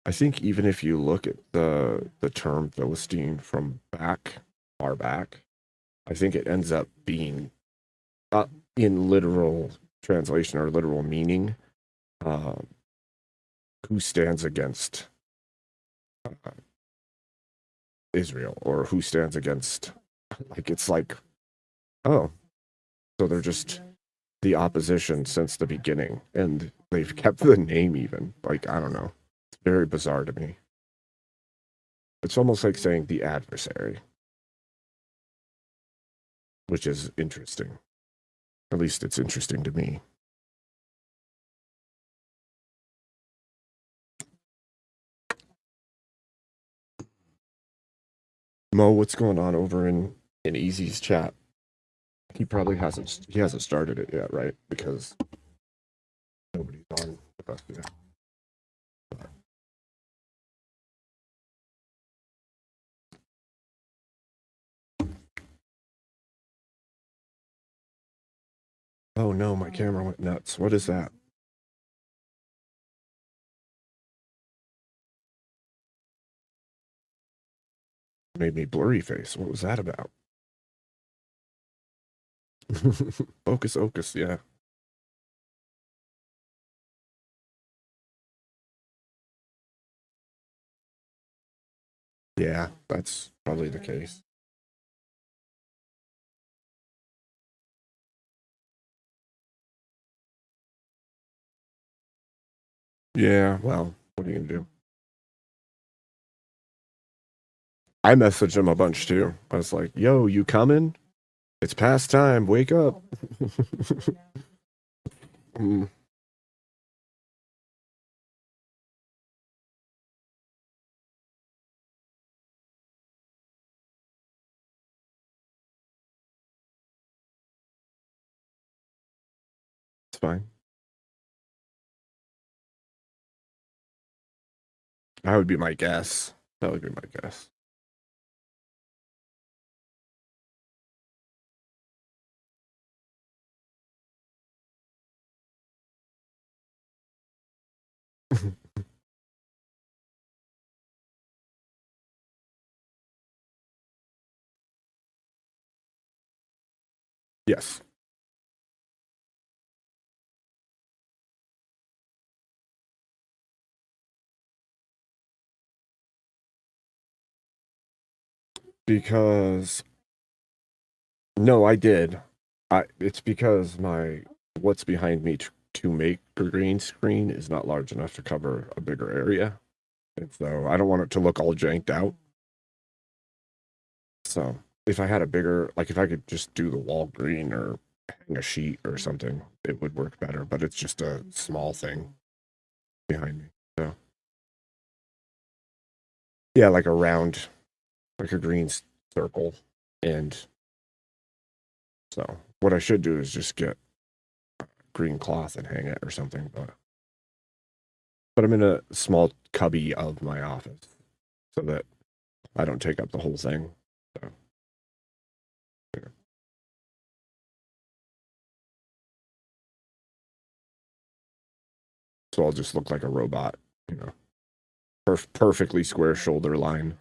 I think even if you look at the term Philistine from far back, I think it ends up being in literal translation or literal meaning, uh, who stands against Israel or who stands against, like, it's like, oh, so they're just the opposition since the beginning, and they've kept the name even. Like, I don't know. It's very bizarre to me. It's almost like saying the adversary, which is interesting. At least it's interesting to me. Mo, what's going on over in Easy's chat? He probably hasn't started it yet, right? Because nobody's on with us yet. But oh no, my camera went nuts. What is that? Made me blurry face. What was that about? Focus, Ocus, yeah. Yeah, that's probably the case. Yeah, well, what are you gonna do? I messaged him a bunch too. I was like, yo, you coming? It's past time. Wake up. Mm, it's fine. That would be my guess. That would be my guess. Yes. Because no, I did. It's because my what's behind me to make a green screen is not large enough to cover a bigger area. And so I don't want it to look all janked out. So if I had a bigger, like if I could just do the wall green or hang a sheet or something, it would work better. But it's just a small thing behind me. So yeah, like a round, like a green circle. And so what I should do is just get green cloth and hang it or something. But I'm in a small cubby of my office so that I don't take up the whole thing. So, yeah. So I'll just look like a robot, you know, perfectly square shoulder line.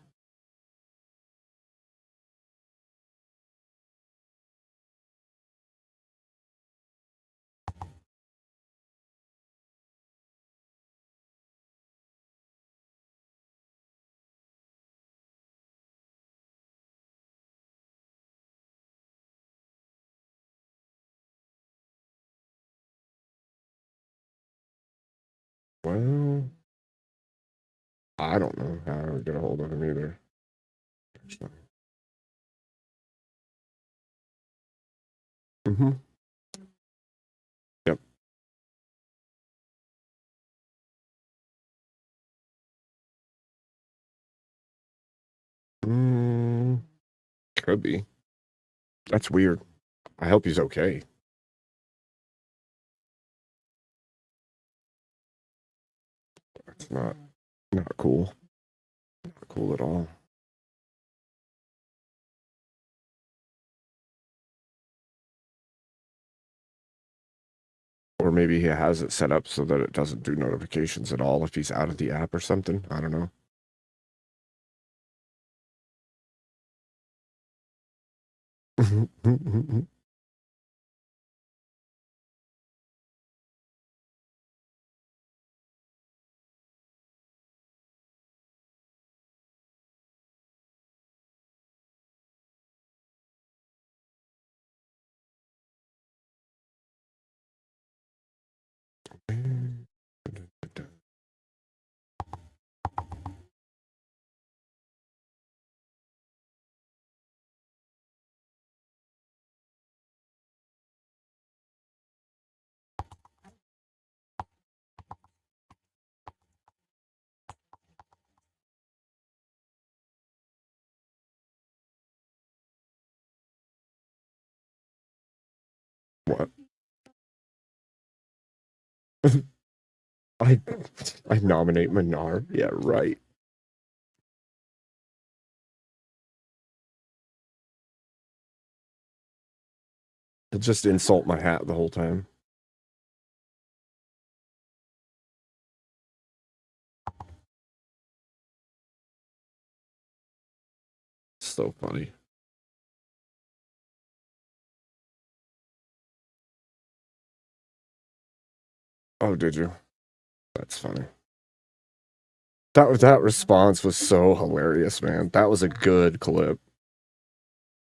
Well, I don't know how to get a hold of him either. So. Mm-hmm. Yep. Mm, could be. That's weird. I hope he's okay. That's not cool. Not cool at all. Or maybe he has it set up so that it doesn't do notifications at all if he's out of the app or something. I don't know. What? I I nominate Menard. Yeah, right. He'll just insult my hat the whole time. So funny. Oh, did you? That's funny. That response was so hilarious, man. That was a good clip.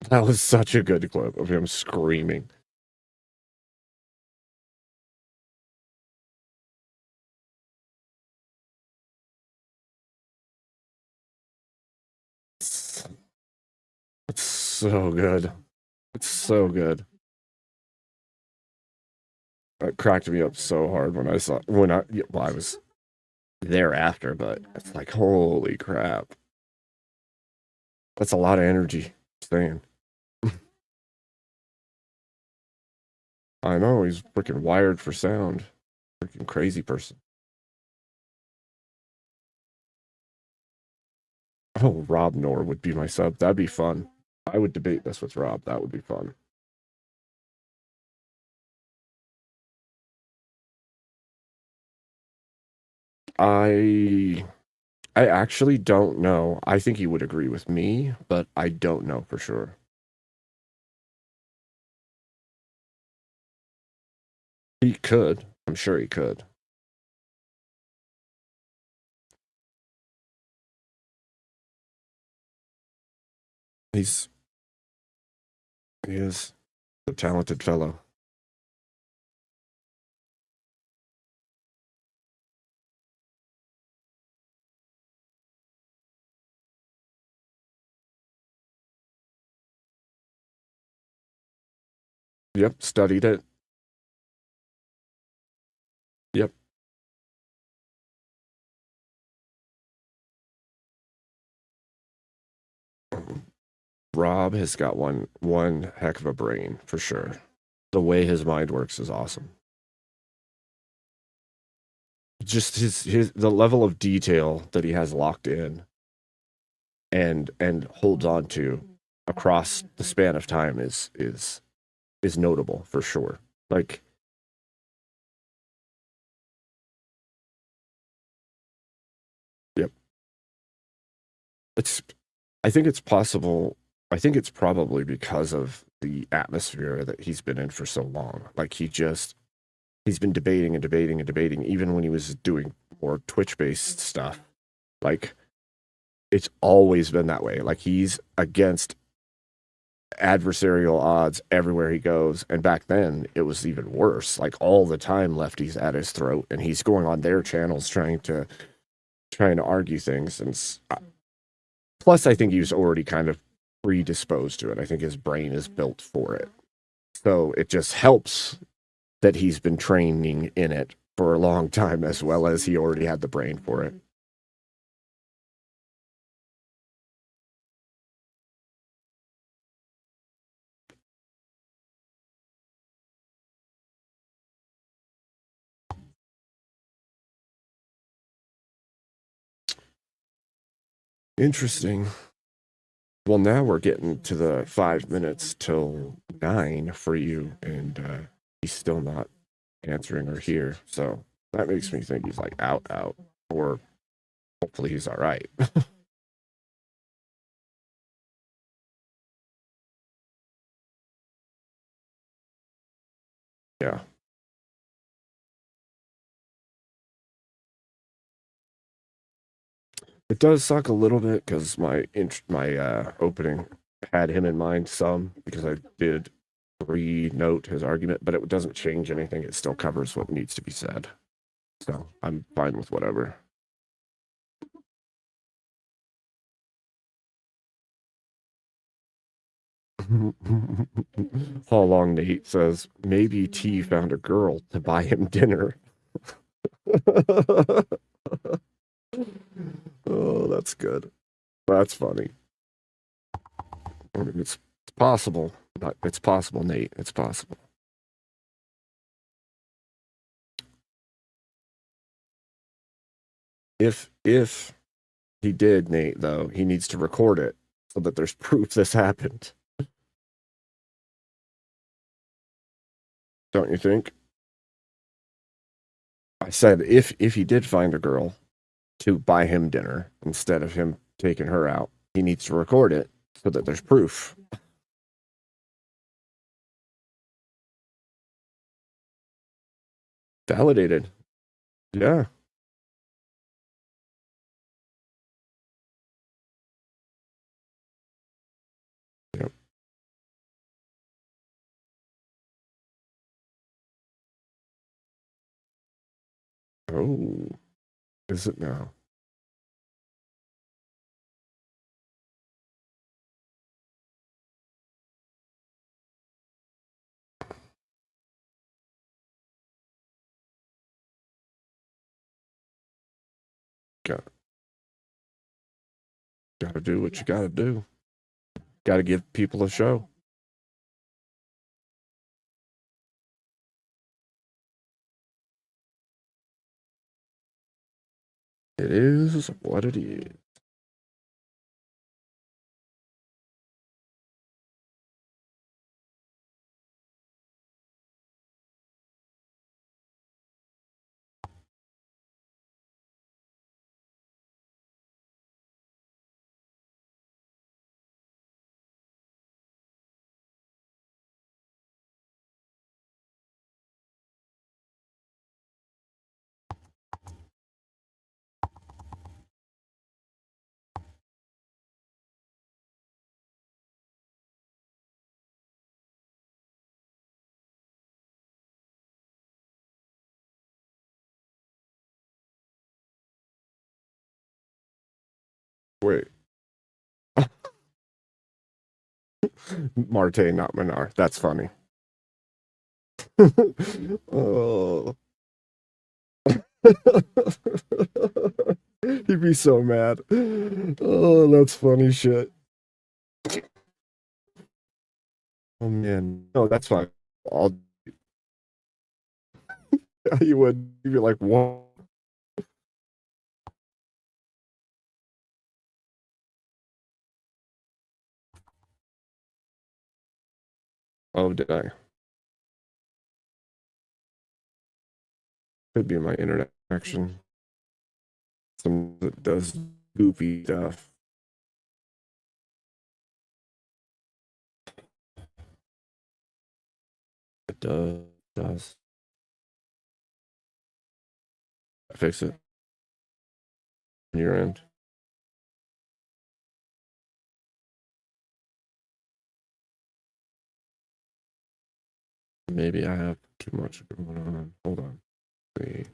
That was such a good clip of him screaming. It's so good. It's so good. It cracked me up so hard when I was thereafter, but it's like, holy crap. That's a lot of energy. Saying. I know, he's freaking wired for sound. Freaking crazy person. Oh, Rob Nor would be my sub. That'd be fun. I would debate this with Rob. That would be fun. I actually don't know. I think he would agree with me, but I don't know for sure. He could. I'm sure he could. He is a talented fellow. Yep, studied it. Yep. Rob has got one heck of a brain for sure. The way his mind works is awesome. Just the level of detail that he has locked in and holds on to across the span of time is notable for sure. Like, yep. I think it's possible. I think it's probably because of the atmosphere that he's been in for so long. Like, he's been debating and debating and debating, even when he was doing more Twitch-based stuff. Like, it's always been that way. Like, he's against adversarial odds everywhere he goes. And back then, it was even worse. Like, all the time, lefties at his throat, and he's going on their channels trying to argue things. And plus, I think he was already kind of predisposed to it. I think his brain is built for it. So it just helps that he's been training in it for a long time, as well as he already had the brain for it. Interesting. Well, now we're getting to the 5 minutes till 9 for you, and he's still not answering or here. So that makes me think he's like out, or hopefully he's all right. Yeah. It does suck a little bit because my opening had him in mind some, because I did re-note his argument, but it doesn't change anything. It still covers what needs to be said. So I'm fine with whatever. How long Nate says, maybe T found a girl to buy him dinner. Oh, that's good. That's funny. I mean, it's possible. It's possible, Nate. It's possible. If he did, Nate, though, he needs to record it so that there's proof this happened. Don't you think? I said if he did find a girl to buy him dinner instead of him taking her out, he needs to record it so that there's proof. Validated. Yeah. Oh, is it now? Gotta do what you gotta do. Gotta give people a show. It is what it is. Wait. Marte, not Minar. That's funny. Oh. He'd be so mad. Oh, that's funny shit. Oh man. No, that's fine. I'll you would you'd be like, what? Oh, did I? Could be my internet connection. Some that does goofy stuff. It does. Fix it on your end. Maybe I have too much going on. Hold on. See.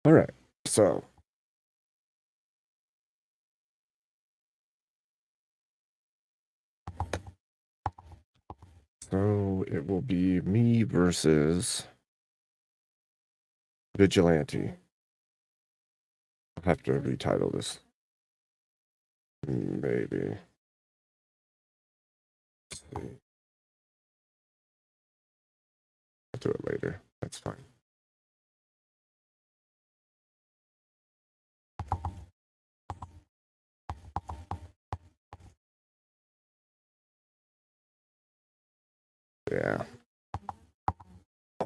All right. So it will be me versus Vigilante. I'll have to retitle this. Maybe. Let's see. I'll do it later. That's fine. Yeah.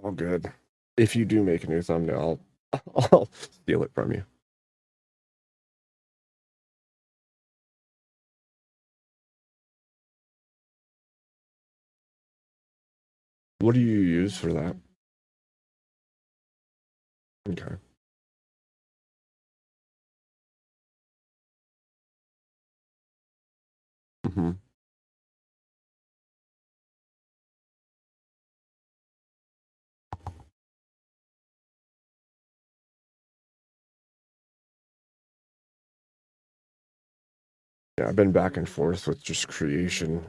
All good. If you do make a new thumbnail, I'll steal it from you. What do you use for that? Okay. Mm-hmm. Yeah, I've been back and forth with just creation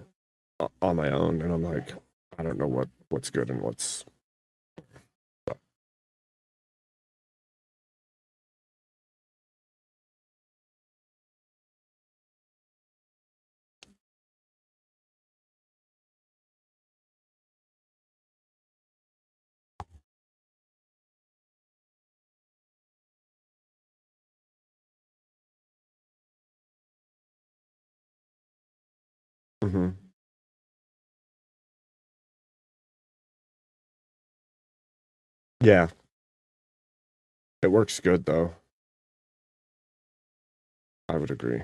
on my own, and I'm like, I don't know what's good and what's. Mm-hmm. Yeah. It works good though. I would agree.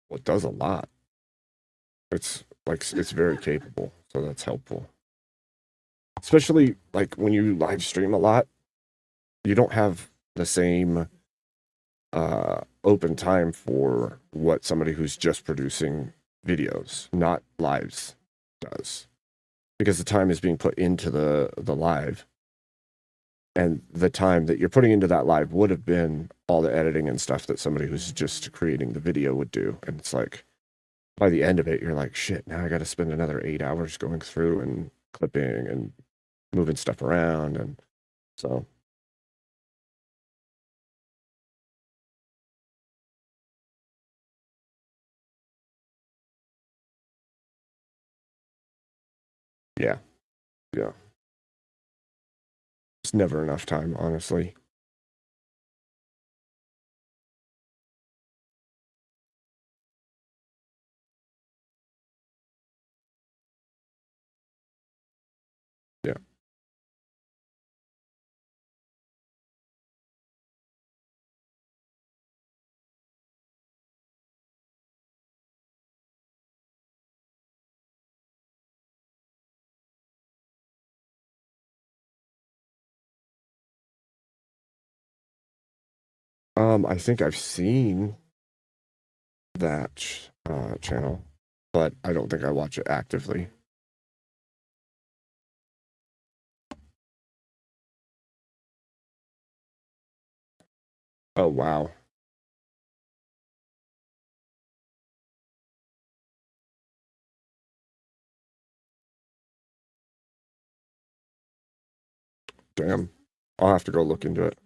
Well, it does a lot. It's like it's very capable, so that's helpful. Especially like when you live stream a lot, you don't have the same open time for what somebody who's just producing videos, not lives, does. Because the time is being put into the live. And the time that you're putting into that live would have been all the editing and stuff that somebody who's just creating the video would do. And it's like, by the end of it, you're like, shit, now I got to spend another 8 hours going through and clipping and moving stuff around. And so, yeah, yeah. It's never enough time, honestly. Yeah. I think I've seen that channel, but I don't think I watch it actively. Oh, wow. Damn. I'll have to go look into it.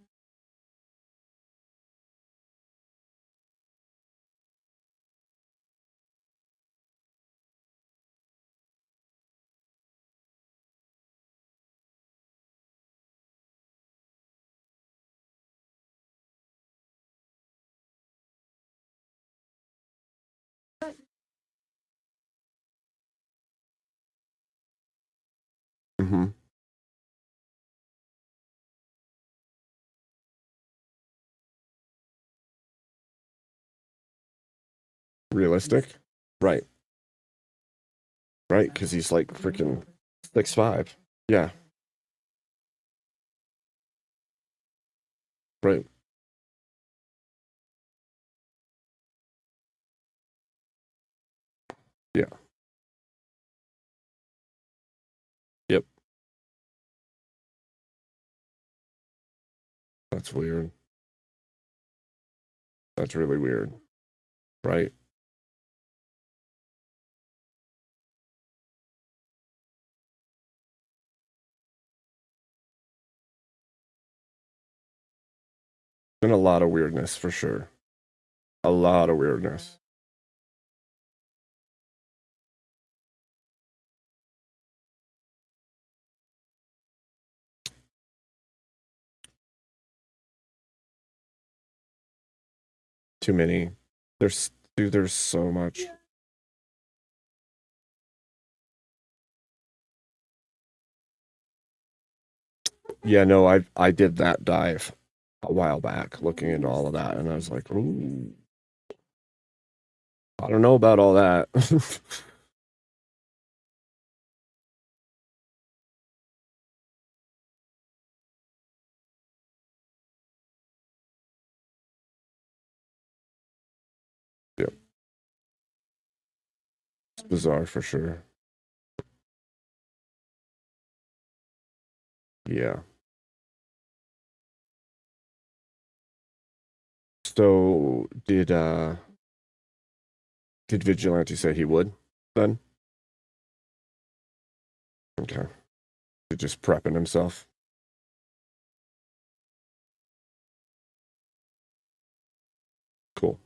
Mm-hmm. Realistic? Right. Right, because he's like freaking 6'5". Yeah. Right. Yeah. Yep. That's weird. That's really weird. Right. Been a lot of weirdness for sure. A lot of weirdness. Too many. There's so much. Yeah, no, I did that dive a while back, looking into all of that, and I was like, ooh, I don't know about all that. Yep. It's bizarre for sure. Yeah. So did Vigilante say he would then? Okay. He's just prepping himself. Cool.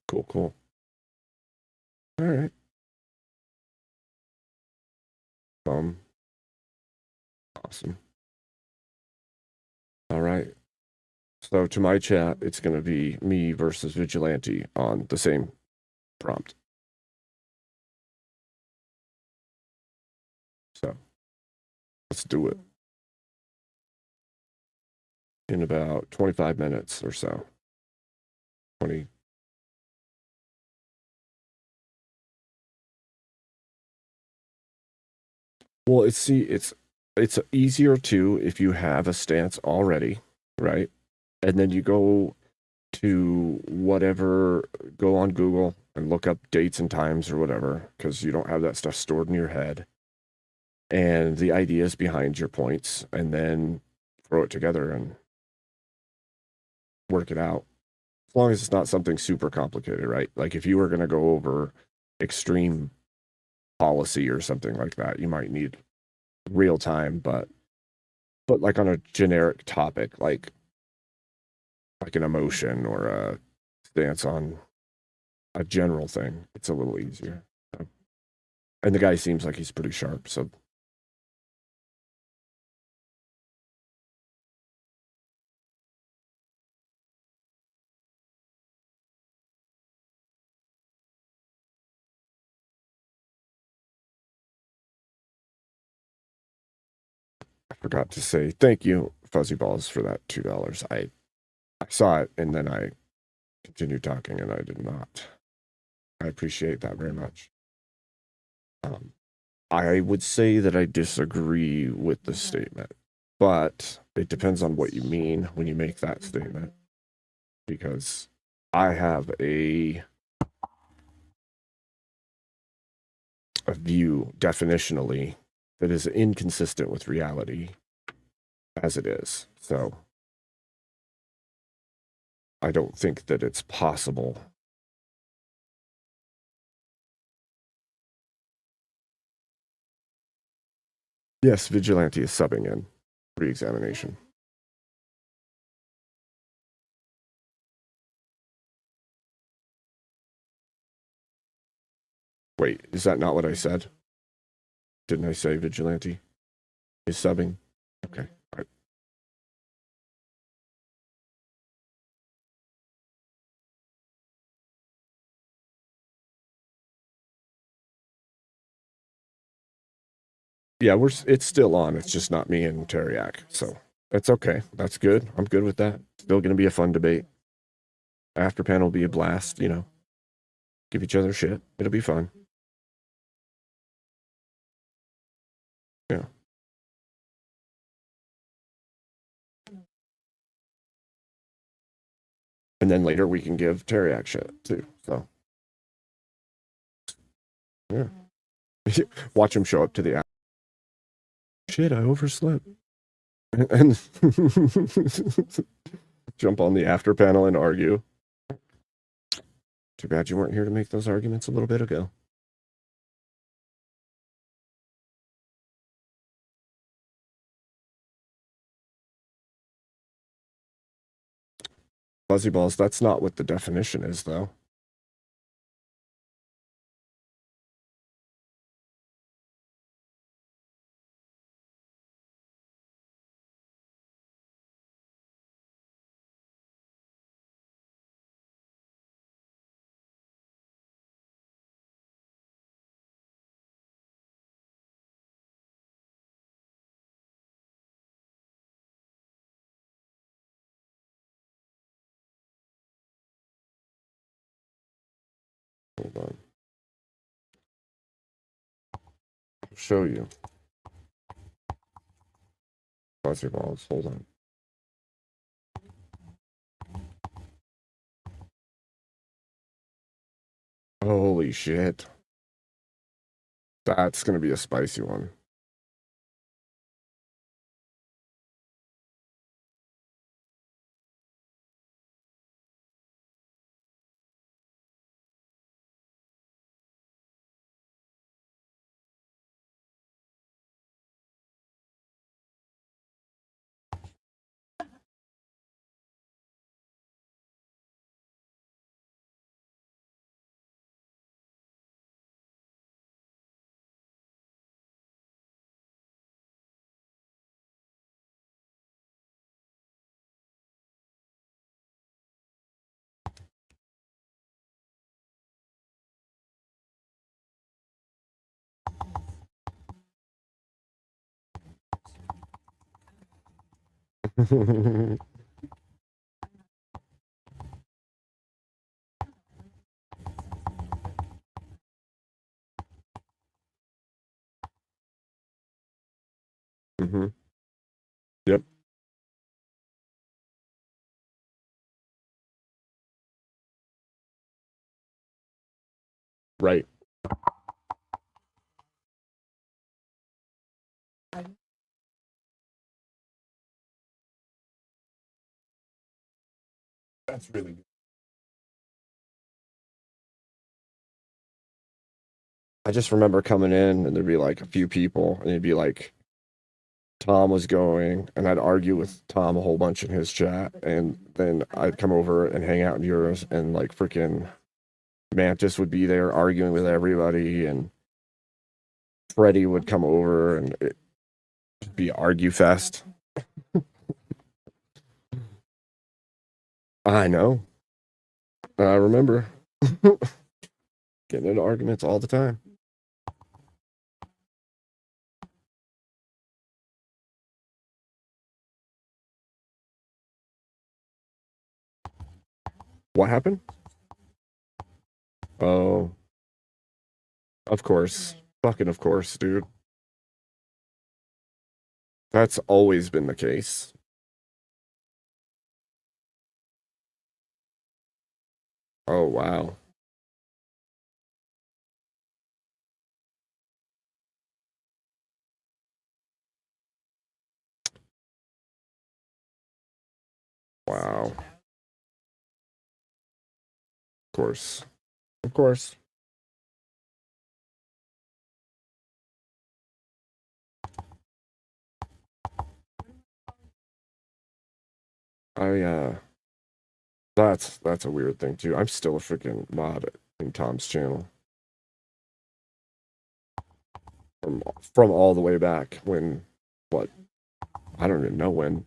Cool, cool. All right. Awesome. All right. So to my chat, it's going to be me versus Vigilante on the same prompt. Let's do it. In about 25 minutes or so. 20. Well, it's easier too if you have a stance already, right? And then you go to go on Google and look up dates and times or whatever, because you don't have that stuff stored in your head. And the ideas behind your points, and then throw it together and work it out. As long as it's not something super complicated, right? Like if you were going to go over extreme policy or something like that, you might need real time, but like on a generic topic, like an emotion or a stance on a general thing, it's a little easier. So. And the guy seems like he's pretty sharp, so. I forgot to say thank you, Fuzzy Balls, for that $2. I saw it and then I continued talking and I did not. I appreciate that very much. I would say that I disagree with the statement, but it depends on what you mean when you make that statement. Because I have a view definitionally that is inconsistent with reality as it is. So I don't think that it's possible. Yes, Vigilante is subbing in re-examination. Wait, is that not what I said? Didn't I say Vigilante is subbing? Okay. All right. Yeah, it's still on. It's just not me and Tareyak. So that's okay. That's good. I'm good with that. Still going to be a fun debate. After panel will be a blast, give each other shit. It'll be fun. Yeah. And then later we can give Tareyak shit too. So yeah. Watch him show up to the shit, I overslept. And jump on the after panel and argue. Too bad you weren't here to make those arguments a little bit ago. Fuzzy balls, that's not what the definition is, though. Hold on. I'll show you. Fuzzy balls, hold on. Holy shit. That's going to be a spicy one. Mm-hmm. Yep. Right. That's really good. I just remember coming in and there'd be like a few people and it'd be like Tom was going and I'd argue with Tom a whole bunch in his chat and then I'd come over and hang out in yours and like freaking Mantis would be there arguing with everybody and Freddie would come over and it'd be argue fest. I know. I remember getting into arguments all the time. What happened? Oh, of course. Fucking of course, dude. That's always been the case. Oh, wow. Wow. Of course. Of course. I that's a weird thing too. I'm still a freaking mod in Tom's channel. From all the way back when what? I don't even know when.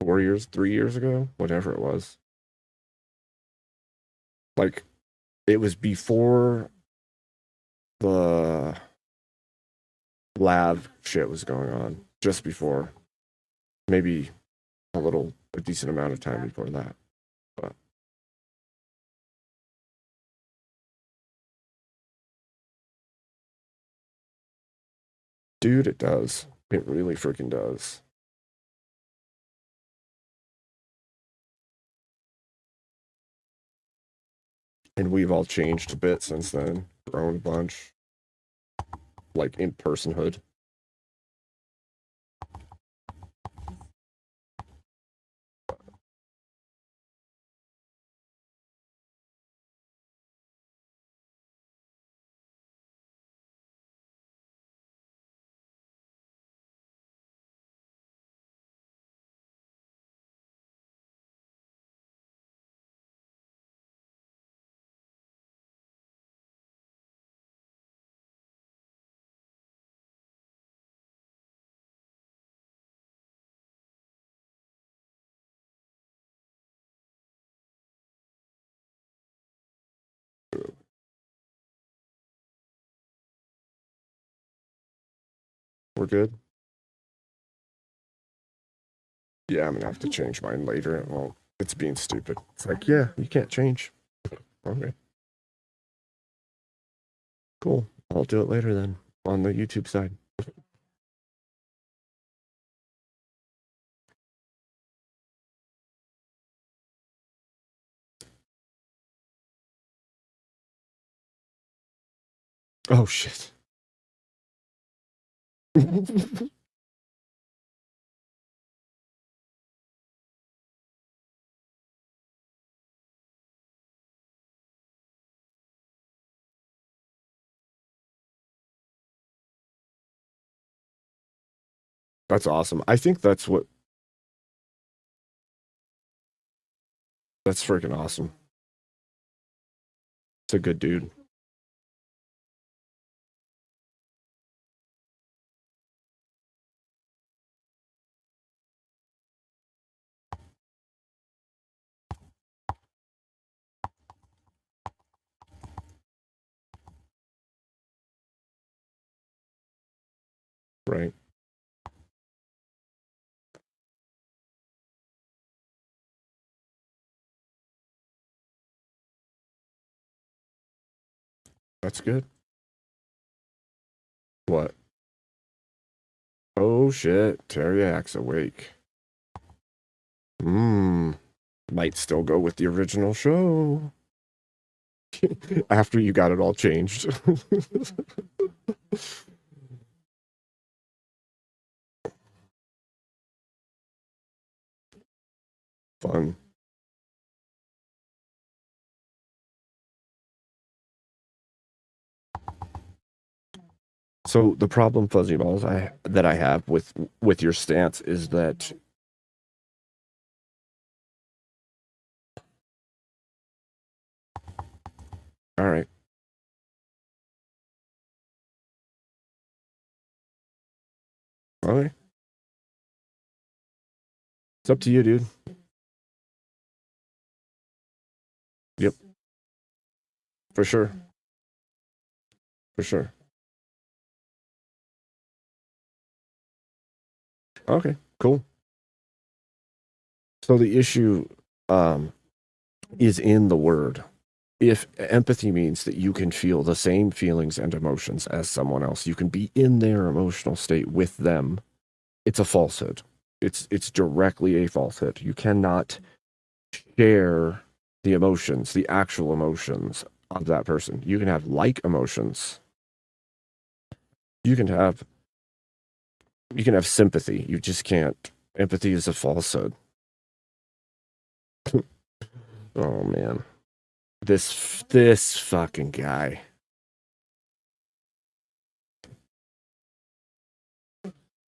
4 years, 3 years ago, whatever it was. Like it was before the lab shit was going on. Just before. Maybe a decent amount of time before that. But dude, it does. It really freaking does. And we've all changed a bit since then. Grown a bunch. Like in personhood. We're good. Yeah, I'm gonna have to change mine later. Well, it's being stupid. It's like, yeah, you can't change. Okay. Cool. I'll do it later then on the YouTube side. Oh shit. That's awesome. I think that's freaking awesome. It's a good dude. Right. That's good. What? Oh shit, Taryak's awake. Might still go with the original show. After you got it all changed. Fun. So the problem, Fuzzy Balls, that I have with your stance is that all right. Okay. It's up to you, dude. Yep. For sure. For sure. Okay, cool. So the issue is in the word. If empathy means that you can feel the same feelings and emotions as someone else, you can be in their emotional state with them, it's a falsehood. It's directly a falsehood. You cannot share the emotions, the actual emotions of that person. You can have like emotions. You can have sympathy. You just can't. Empathy is a falsehood. Oh man. This fucking guy.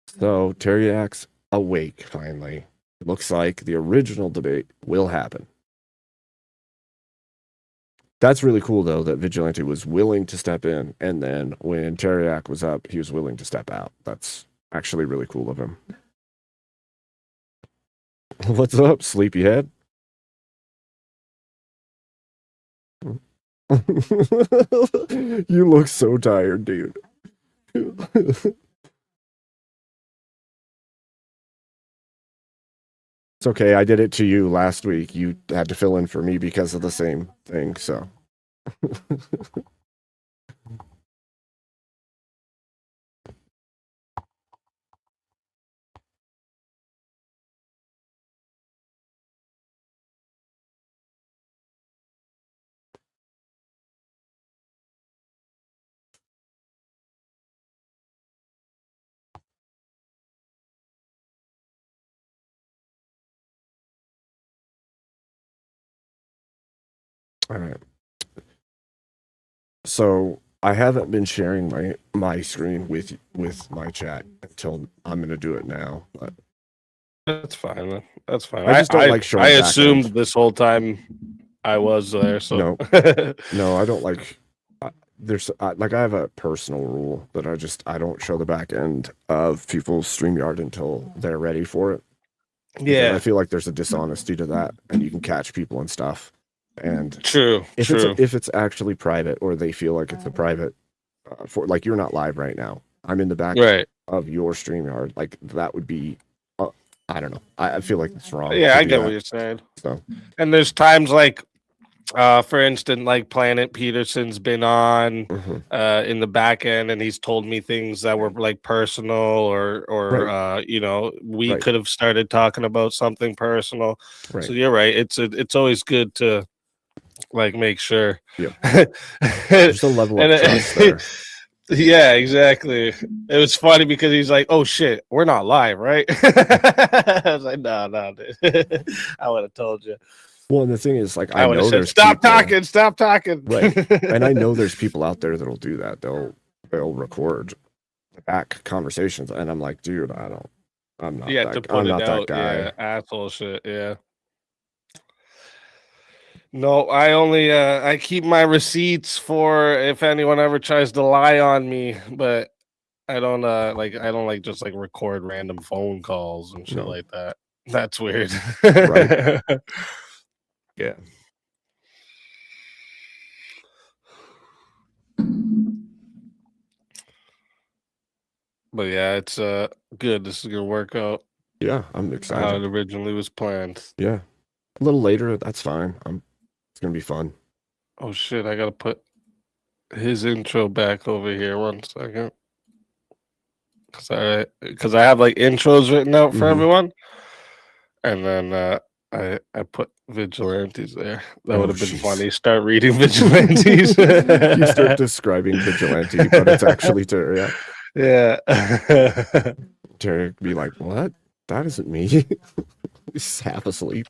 So Taryak's awake finally. Looks like the original debate will happen. That's really cool though that Vigilante was willing to step in, and then when Tareyak was up, he was willing to step out. That's actually really cool of him. What's up, sleepyhead? You look so tired, dude. It's okay. I did it to you last week. You had to fill in for me because of the same thing, so. All right. So I haven't been sharing my screen with my chat until I'm going to do it now. But that's fine. Man. That's fine. I just don't like showing. I assumed this whole time I was there. So no, I don't like. There's like I have a personal rule that I don't show the back end of people's StreamYard until they're ready for it. Yeah, I feel like there's a dishonesty to that, and you can catch people and stuff. And true. If it's actually private, or they feel like it's a private, for like you're not live right now. I'm in the back of your StreamYard. Like that would be, I don't know. I feel like it's wrong. Yeah, I get what you're saying. So, and there's times like, for instance, like Planet Peterson's been on in the back end, and he's told me things that were like personal, or you know, we could have started talking about something personal. Right. So you're right. It's always good to like make sure. Yeah. There's a level of trust there. Yeah, exactly. It was funny because he's like, "Oh shit, we're not live, right?" I was like, "No, dude. I would have told you." Well, and the thing is, like, I know said, there's stop talking. Right. And I know there's people out there that'll do that. They'll record back conversations, and I'm like, dude, I'm not that guy. Yeah, asshole shit. Yeah. No, I only I keep my receipts for if anyone ever tries to lie on me, but I don't just like record random phone calls and shit like that. That's weird. Right. Yeah. But yeah, it's good. This is gonna work out. Yeah, I'm excited. How it originally was planned. Yeah. A little later, that's fine. It's gonna be fun. Oh shit, I gotta put his intro back over here. 1 second. Because I have like intros written out for everyone. And then I put vigilantes there. That would have been funny. Start reading vigilantes. You start describing vigilante, but it's actually Tareyak. Yeah. Tareyak be like, what? That isn't me. He's half asleep.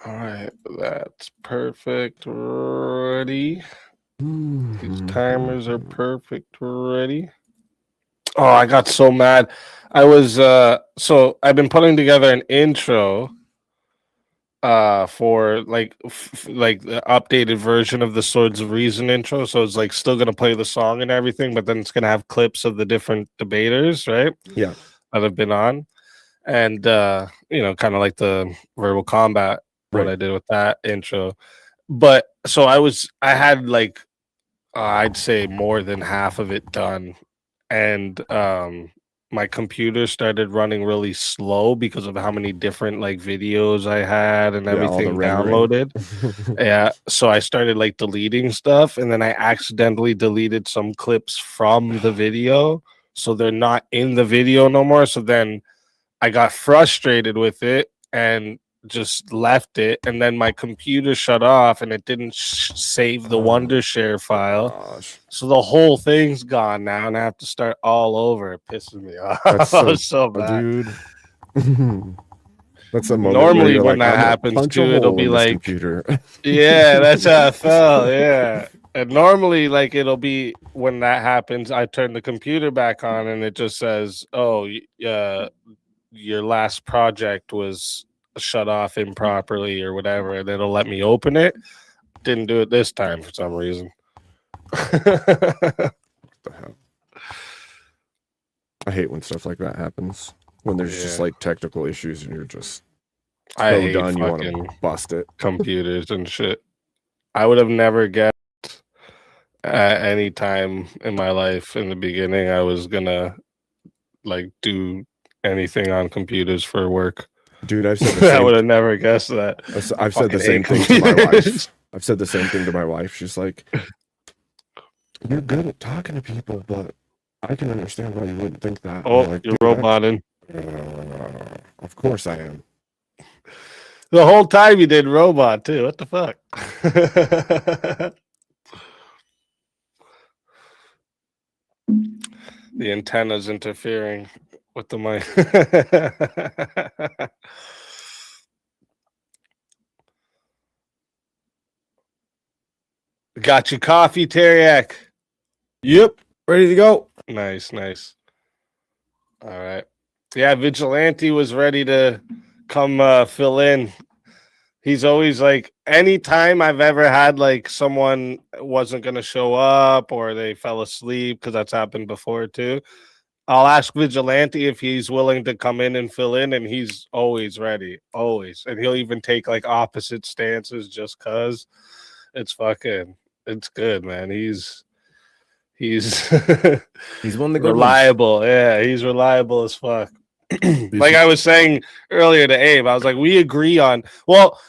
All right, that's perfect. Ready. These timers are perfect. Ready. Oh, I got so mad. I was so I've been putting together an intro for like the updated version of the Swords of Reason intro. So it's like still gonna play the song and everything, but then it's gonna have clips of the different debaters, right? Yeah. That have been on. And you know, kind of like the verbal combat, what I did with that intro. But so I had like I'd say more than half of it done. And my computer started running really slow because of how many different like videos I had and everything downloaded. Yeah, so I started like deleting stuff, and then I accidentally deleted some clips from the video, so they're not in the video no more. So then I got frustrated with it and just left it, and then my computer shut off and it didn't save the Wondershare file. Gosh. So the whole thing's gone now, and I have to start all over. It pisses me off. That's so bad, dude. That's a moment normally when when like, that happens too, it'll be like computer. yeah, that's how I felt. Yeah. And normally, like, it'll be when that happens, I turn the computer back on and it just says, oh, your last project was shut off improperly or whatever, and it'll let me open it. Didn't do it this time for some reason. The hell? I hate when stuff like that happens. When there's just like technical issues and you're just I so hate done, you want fucking to bust it. computers and shit. I would have never guessed at any time in my life in the beginning I was gonna like do anything on computers for work. Dude, I've said the same. I would have never guessed that. I've said the same thing to my wife. I've said the same thing to my wife. She's like, "You're good at talking to people, but I can understand why you wouldn't think that." Oh, like, you're roboting. Of course I am. The whole time you did robot too. What the fuck? The antenna's interfering with the mic. Got your coffee, Tareyak? Yep, ready to go. Nice. All right. Yeah, Vigilante was ready to come fill in. He's always like, anytime I've ever had like someone wasn't going to show up or they fell asleep, because that's happened before too, I'll ask Vigilante if he's willing to come in and fill in, and he's always ready, always. And he'll even take like opposite stances just because it's good, man. He's He's one of the good reliable. Ones. Yeah, he's reliable as fuck. Like I was saying earlier to Abe, I was like, we agree on, well,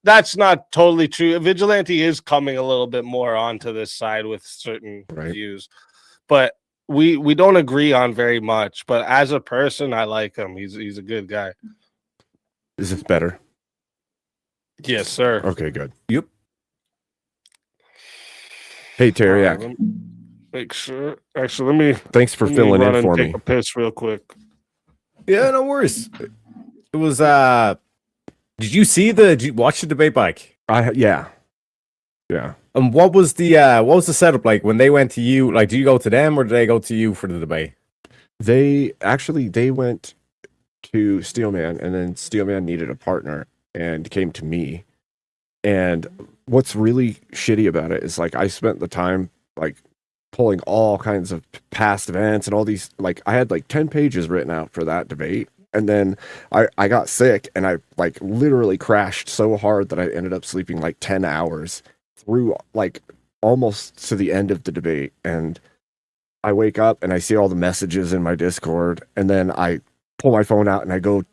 that's not totally true. Vigilante is coming a little bit more onto this side with certain views, but we don't agree on very much. But as a person, I like him. He's a good guy. Is this better? Yes, sir. Okay, good. Yep. Hey, Tareyak. Make sure. Actually, let me. Thanks for filling in for me. Take a piss real quick. Yeah, no worries. It was did you watch the debate bike? Yeah. And what was the setup like when they went to you? Like, do you go to them or do they go to you for the debate? They went to Steelman, and then Steelman needed a partner and came to me. And what's really shitty about it is like I spent the time like pulling all kinds of past events and all these, like I had like 10 pages written out for that debate. And then I got sick and I like literally crashed so hard that I ended up sleeping like 10 hours through like almost to the end of the debate. And I wake up and I see all the messages in my Discord, and then I pull my phone out and I go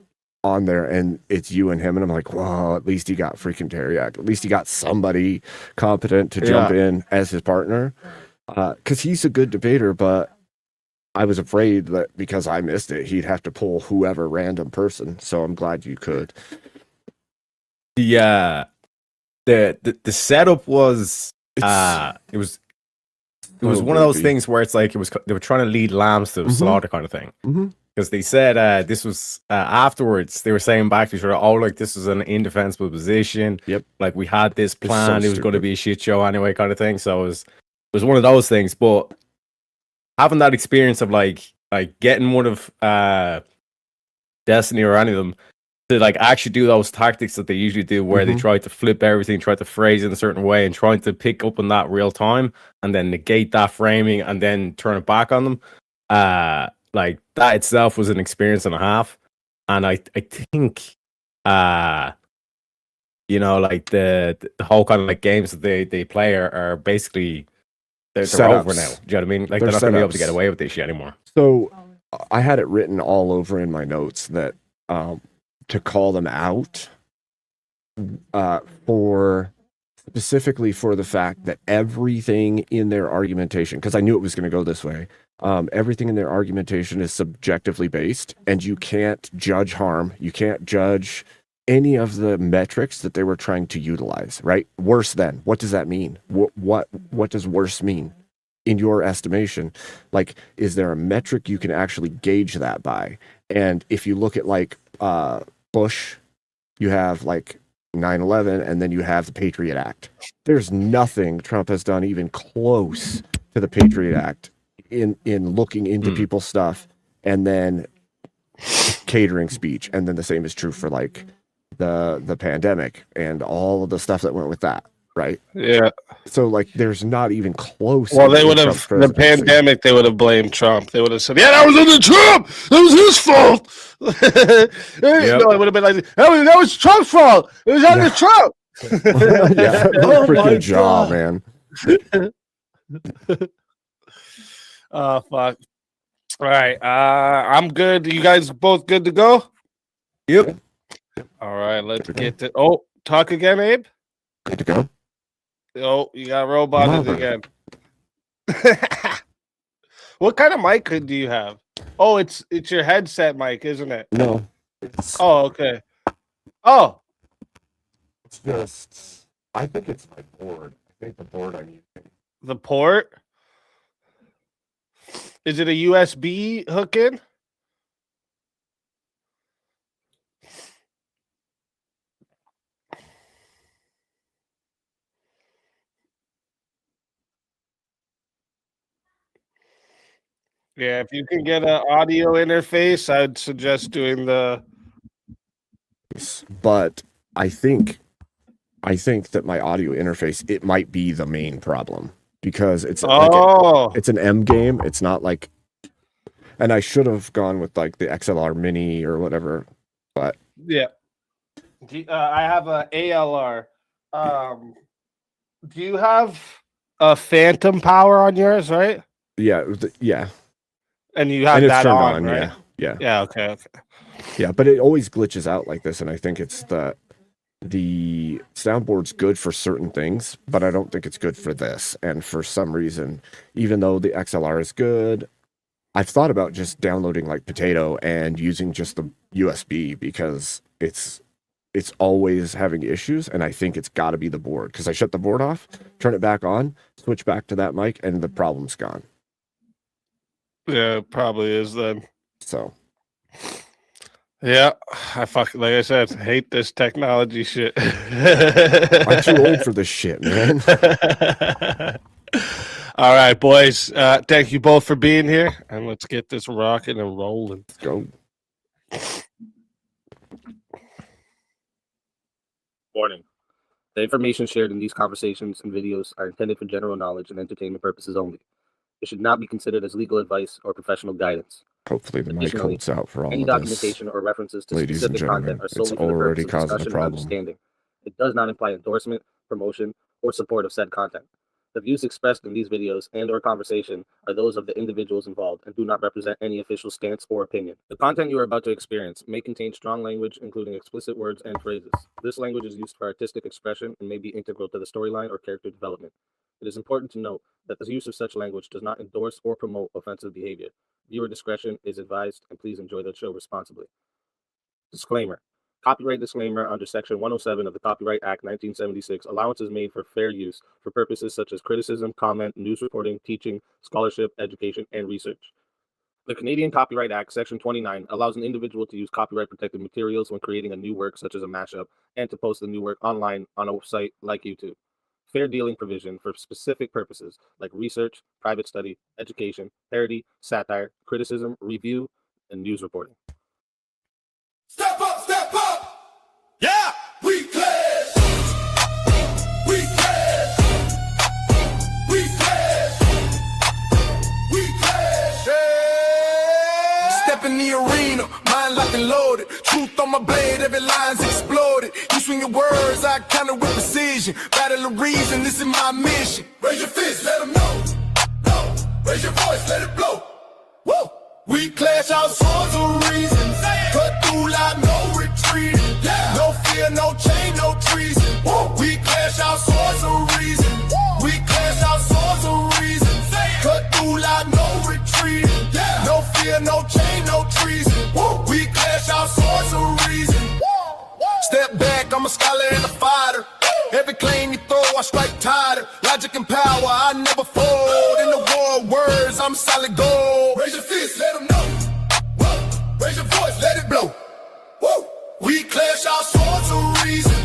on there and it's you and him, and I'm like, well, at least he got freaking Tareyak. At least he got somebody competent to jump in as his partner. Because he's a good debater, but I was afraid that because I missed it, he'd have to pull whoever random person. So I'm glad you could. The setup was it was one of those things where it's like they were trying to lead lambs to slaughter kind of thing. Because they said this was afterwards they were saying back to each other, oh, like this was an indefensible position. Yep. Like we had this plan, so it was going to be a shit show anyway, kind of thing. So it was one of those things. But having that experience of like getting one of Destiny or any of them to like actually do those tactics that they usually do, where they try to flip everything, try to phrase it in a certain way, and trying to pick up on that real time, and then negate that framing, and then turn it back on them. Like that itself was an experience and a half, and I think, you know, like the whole kind of like games that they play are basically they're over now. Do you know what I mean? Like they're not going to be able to get away with this shit anymore. So I had it written all over in my notes that to call them out for specifically for the fact that everything in their argumentation, because I knew it was going to go this way, everything in their argumentation is subjectively based, and you can't judge harm. You can't judge any of the metrics that they were trying to utilize, right? Worse than, what does that mean? What does worse mean in your estimation? Like, is there a metric you can actually gauge that by? And if you look at like Bush, you have like 9/11, and then you have the Patriot Act. There's nothing Trump has done even close to the Patriot Act in looking into people's stuff and then catering speech. And then the same is true for like the pandemic and all of the stuff that went with that, right? Yeah. So like there's not even close. Well, they would have the pandemic. They would have blamed Trump. They would have said, "Yeah, that was under Trump. That was his fault." No, it would have been like, "That was Trump's fault. It was under Trump." Yeah, Oh freaking my jaw, God. man. Oh fuck! All right, I'm good. You guys both good to go? Yep. All right, let's get to. Oh, talk again, Abe. Good to go. Oh, you got roboted again. What kind of mic do you have? Oh, it's your headset mic, isn't it? No. Oh, okay. Oh, It's just, I think it's my board. I think the board I'm using. the port. Is it a USB hook in? Yeah, if you can get an audio interface, I'd suggest doing the. But I think that my audio interface, it might be the main problem because it's it's an M game. It's not like, and I should have gone with like the XLR Mini or whatever, but yeah. I have a ALR. Do you have a phantom power on yours, right? yeah, yeah. And you have And it's that turned on, right? yeah, yeah. Yeah, okay. Yeah, but it always glitches out like this, and I think it's the soundboard's good for certain things, but I don't think it's good for this. And for some reason, even though the XLR is good, I've thought about just downloading like Potato and using just the USB because it's always having issues, and I think it's got to be the board because I shut the board off, turn it back on, switch back to that mic, and the problem's gone. Yeah, it probably is then. So. Yeah, like I said, hate this technology shit. I'm too old for this shit, man. All right, boys. Thank you both for being here, and let's get this rocking and rolling. Let's go. Warning. The information shared in these conversations and videos are intended for general knowledge and entertainment purposes only. It should not be considered as legal advice or professional guidance. Hopefully the mic Additionally, holds out for all any of this. documentation or references to Ladies and specific content gentlemen, are it's solely for the already purpose of causing a discussion and problem. understanding. It does not imply endorsement, promotion, or support of said content. The views expressed in these videos and/or conversation are those of the individuals involved and do not represent any official stance or opinion. The content you are about to experience may contain strong language, including explicit words and phrases. This language is used for artistic expression and may be integral to the storyline or character development. It is important to note that the use of such language does not endorse or promote offensive behavior. Viewer discretion is advised, and please enjoy the show responsibly. Disclaimer. Copyright disclaimer under Section 107 of the Copyright Act 1976. Allowance is made for fair use for purposes such as criticism, comment, news reporting, teaching, scholarship, education, and research. The Canadian Copyright Act, Section 29, allows an individual to use copyright-protected materials when creating a new work, such as a mashup, and to post the new work online on a site like YouTube. Fair dealing provision for specific purposes like research, private study, education, parody, satire, criticism, review, and news reporting. Step up, step up. Yeah, we pledge. We pledge. We pledge. We pledge. Yeah. Step in the arena, mind locked and loaded. Truth on my blade, every line's exploded. You swing your words, I counter with precision. Battle of reason, this is my mission. Raise your fist, let them know. No. Raise your voice, let it blow. Whoa. We clash our swords of reason. Cut through like no retreat. Yeah. No fear, no chain, no treason. Whoa. We clash our swords of reason. Whoa. We clash our swords of reason. Cut through like no retreat. Yeah. No fear, no chain, no treason. Whoa. We clash our swords of reason. Whoa. Step back, I'm a scholar and a fighter. Every claim you throw, I strike tighter. Logic and power, I never fold. In the war of words, I'm solid gold. Raise your fist, let them know. Whoa. Raise your voice, let it blow. Whoa. We clash our swords of reason.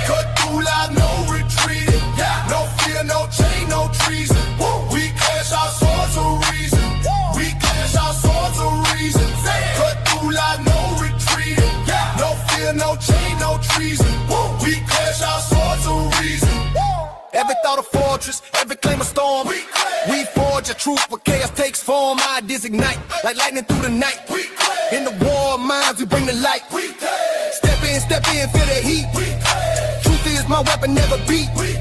Cut through like no retreat. Yeah. No fear, no chain, no treason. Whoa. We clash our swords of reason. Whoa. We clash our swords of reason. Cut through like no retreat. Yeah. No fear, no chain, no treason. Whoa. We clash our swords of reason. Every thought a fortress, every claim a storm. We forge a truth where chaos takes form. Ideas ignite like lightning through the night. In the war of minds, we bring the light. Step in, feel the heat. Truth is my weapon, never beat. Raise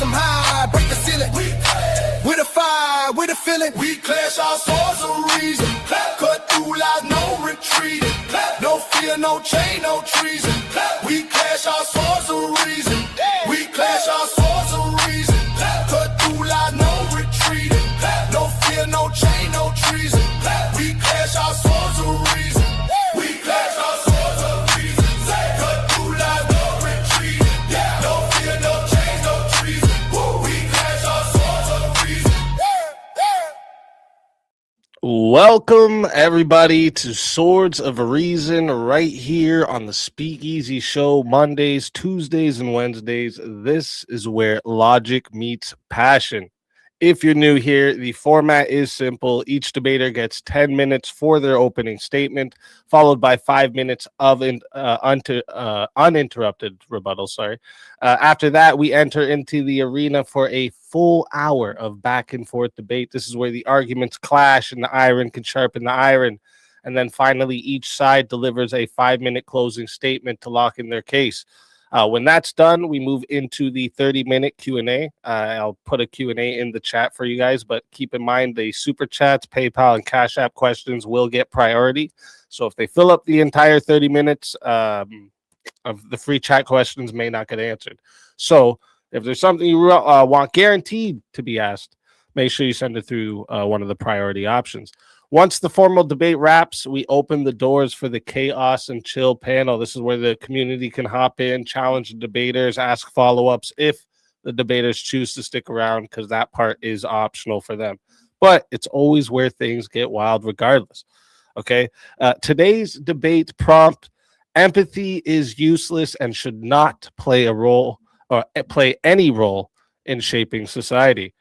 them high, break the ceiling. With a fire, with a feeling. We clash our swords of reason. Cut through like no retreat. No fear, no chain, no treason. We clash our swords of reason. We clash our swords of reason. Cut through like no retreat. No fear, no chain, no treason. We clash our swords of reason. We clash our swords of reason. Cut through like no retreat. No fear, no chain, no treason. We clash our swords of reason. Welcome, everybody, to Swords of Reason right here on the Speakeasy Show, Mondays, Tuesdays, and Wednesdays. This is where logic meets passion. If you're new here, the format is simple. Each debater gets 10 minutes for their opening statement, followed by 5 minutes of uninterrupted rebuttal. After that, we enter into the arena for a full hour of back and forth debate. This is where the arguments clash and the iron can sharpen the iron. And then finally, each side delivers a 5-minute closing statement to lock in their case. When that's done, we move into the 30-minute Q&A. I'll put a Q&A in the chat for you guys, but keep in mind the Super Chats, PayPal, and Cash App questions will get priority. So if they fill up the entire 30 minutes, of the free chat questions may not get answered. So if there's something you want guaranteed to be asked, make sure you send it through one of the priority options. Once the formal debate wraps, we open the doors for the chaos and chill panel. This is where the community can hop in, challenge the debaters, ask follow-ups if the debaters choose to stick around, because that part is optional for them. But it's always where things get wild regardless. Okay. Today's debate prompt: empathy is useless and should not play a role or play any role in shaping society.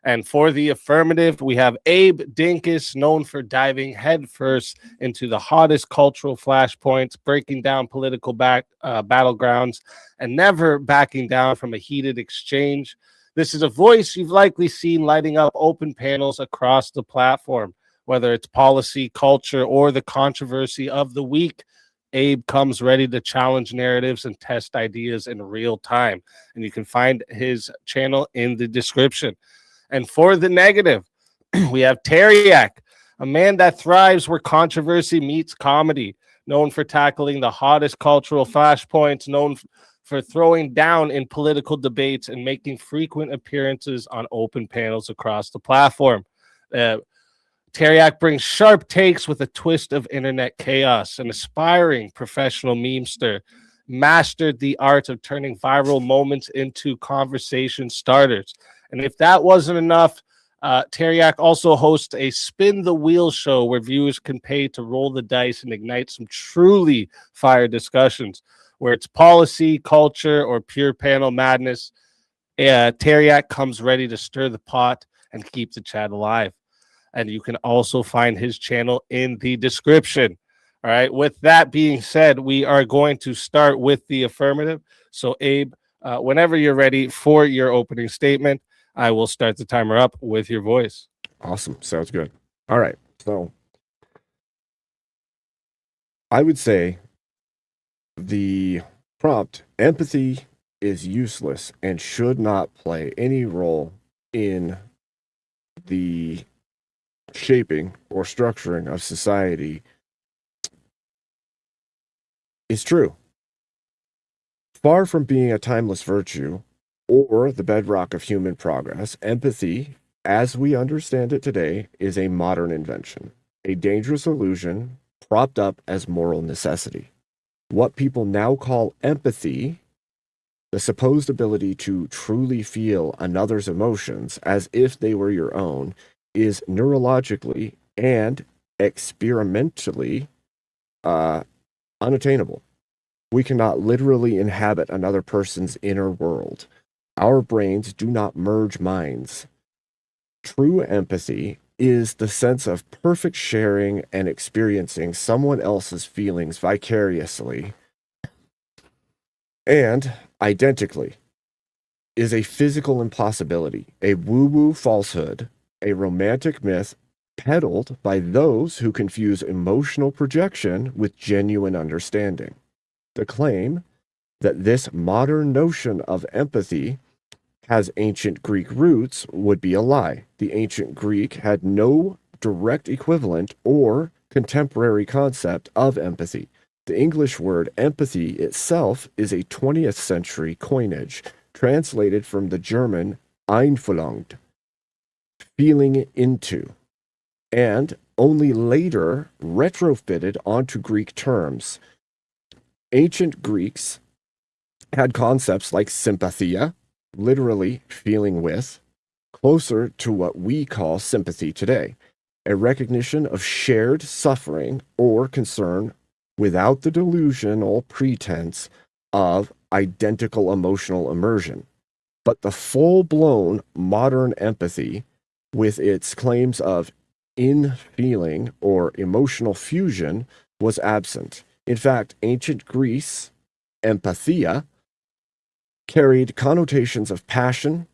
And for the affirmative, we have Abe Dinkus, known for diving headfirst into the hottest cultural flashpoints, breaking down political battlegrounds, and never backing down from a heated exchange. This is a voice you've likely seen lighting up open panels across the platform, whether it's policy, culture, or the controversy of the week. Abe comes ready to challenge narratives and test ideas in real time. And you can find his channel in the description. And for the negative, we have Tareyak, a man that thrives where controversy meets comedy, known for tackling the hottest cultural flashpoints, known for throwing down in political debates and making frequent appearances on open panels across the platform. Tareyak brings sharp takes with a twist of internet chaos. An aspiring professional memester, mastered the art of turning viral moments into conversation starters. And if that wasn't enough, Tareyak also hosts a spin the wheel show where viewers can pay to roll the dice and ignite some truly fire discussions, where it's policy, culture, or pure panel madness. Tareyak comes ready to stir the pot and keep the chat alive. And you can also find his channel in the description. All right. With that being said, we are going to start with the affirmative. So, Abe, whenever you're ready for your opening statement, I will start the timer up with your voice. Awesome. Sounds good. All right. So I would say the prompt, empathy is useless and should not play any role in the shaping or structuring of society, is true. Far from being a timeless virtue or the bedrock of human progress, empathy, as we understand it today, is a modern invention, a dangerous illusion propped up as moral necessity. What people now call empathy, the supposed ability to truly feel another's emotions as if they were your own, is neurologically and experimentally unattainable. We cannot literally inhabit another person's inner world. Our brains do not merge minds. True empathy is the sense of perfect sharing and experiencing someone else's feelings vicariously and identically, is a physical impossibility, a woo-woo falsehood, a romantic myth peddled by those who confuse emotional projection with genuine understanding. The claim that this modern notion of empathy has ancient Greek roots would be a lie. The ancient Greek had no direct equivalent or contemporary concept of empathy. The English word empathy itself is a 20th century coinage, translated from the German Einfühlung, feeling into, and only later retrofitted onto Greek terms. Ancient Greeks had concepts like sympathia, literally feeling with, closer to what we call sympathy today, a recognition of shared suffering or concern without the delusional pretense of identical emotional immersion. But the full-blown modern empathy, with its claims of in-feeling or emotional fusion, was absent. In fact, ancient Greece, empathia, carried connotations of passion,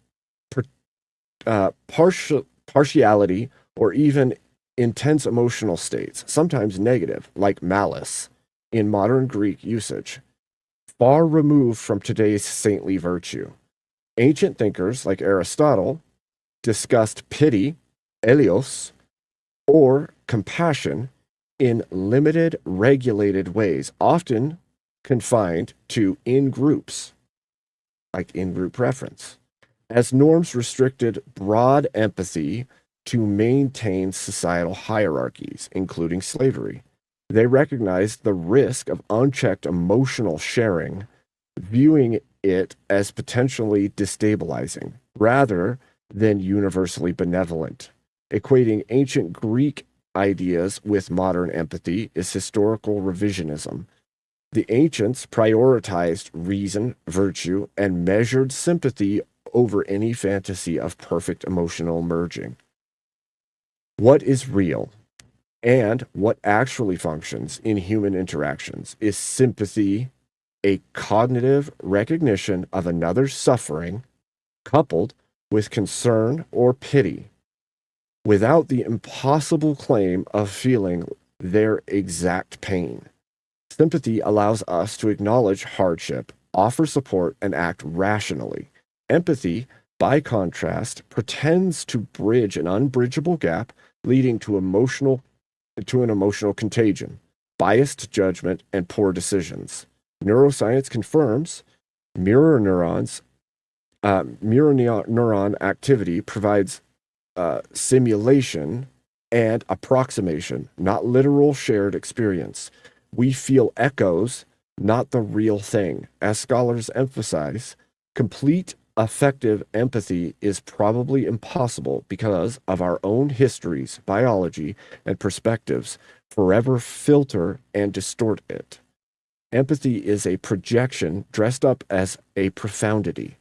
partiality, or even intense emotional states, sometimes negative, like malice, in modern Greek usage, far removed from today's saintly virtue. Ancient thinkers like Aristotle discussed pity, eleos, or compassion in limited, regulated ways, often confined to in-groups, like in-group preference, as norms restricted broad empathy to maintain societal hierarchies, including slavery. They recognized the risk of unchecked emotional sharing, viewing it as potentially destabilizing, rather than universally benevolent. Equating ancient Greek ideas with modern empathy is historical revisionism. The ancients prioritized reason, virtue, and measured sympathy over any fantasy of perfect emotional merging. What is real and what actually functions in human interactions? Is sympathy a cognitive recognition of another's suffering coupled with concern or pity, without the impossible claim of feeling their exact pain? Sympathy allows us to acknowledge hardship, offer support, and act rationally. Empathy, by contrast, pretends to bridge an unbridgeable gap, leading to an emotional contagion, biased judgment, and poor decisions. Neuroscience confirms mirror neuron activity provides simulation and approximation, not literal shared experience. We feel echoes, not the real thing. As scholars emphasize, complete effective empathy is probably impossible because of our own histories, biology, and perspectives forever filter and distort it. Empathy is a projection dressed up as a profundity,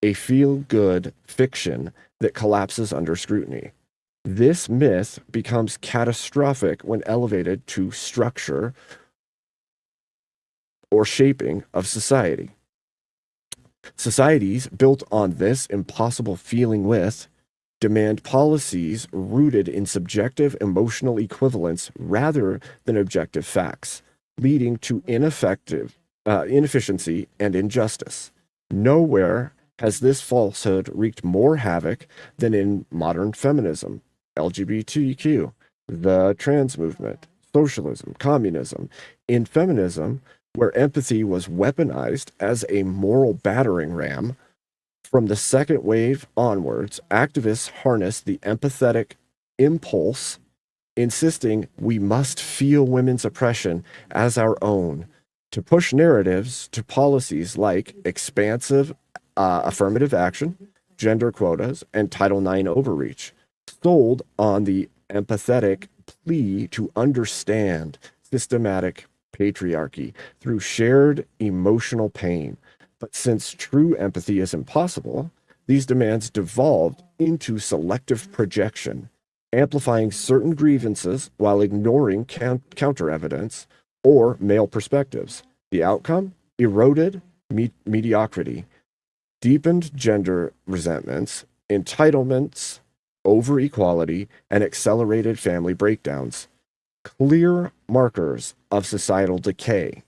a feel-good fiction that collapses under scrutiny. This myth becomes catastrophic when elevated to structure or shaping of society. Societies built on this impossible feeling with demand policies rooted in subjective emotional equivalence rather than objective facts, leading to inefficiency and injustice. Nowhere has this falsehood wreaked more havoc than in modern feminism, LGBTQ, the trans movement, socialism, communism. In feminism, where empathy was weaponized as a moral battering ram, from the second wave onwards, activists harnessed the empathetic impulse, insisting we must feel women's oppression as our own, to push narratives to policies like expansive affirmative action, gender quotas, and Title IX overreach, sold on the empathetic plea to understand systematic patriarchy through shared emotional pain. But since true empathy is impossible, these demands devolved into selective projection, amplifying certain grievances while ignoring counter evidence or male perspectives. The outcome? Eroded mediocrity, deepened gender resentments, entitlements, over equality, and accelerated family breakdowns. Clear markers of societal decay.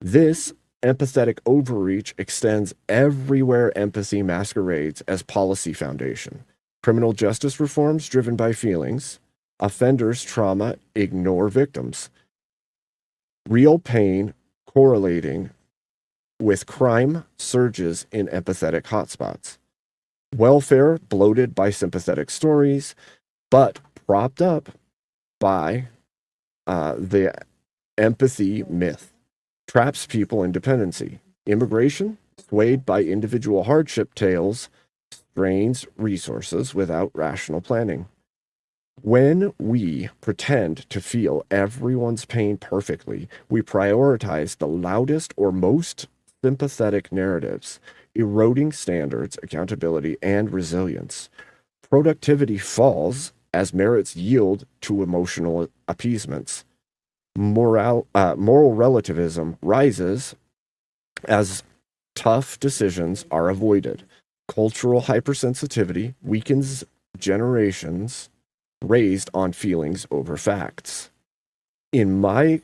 This empathetic overreach extends everywhere empathy masquerades as policy foundation. Criminal justice reforms driven by feelings. Offenders' trauma ignore victims. Real pain correlating with crime surges in empathetic hotspots. Welfare bloated by sympathetic stories, but propped up by the empathy myth. Traps people in dependency. Immigration, swayed by individual hardship tales, strains resources without rational planning. When we pretend to feel everyone's pain perfectly, we prioritize the loudest or most sympathetic narratives, eroding standards, accountability, and resilience. Productivity falls as merits yield to emotional appeasements. Moral relativism rises as tough decisions are avoided. Cultural hypersensitivity weakens generations raised on feelings over facts. In my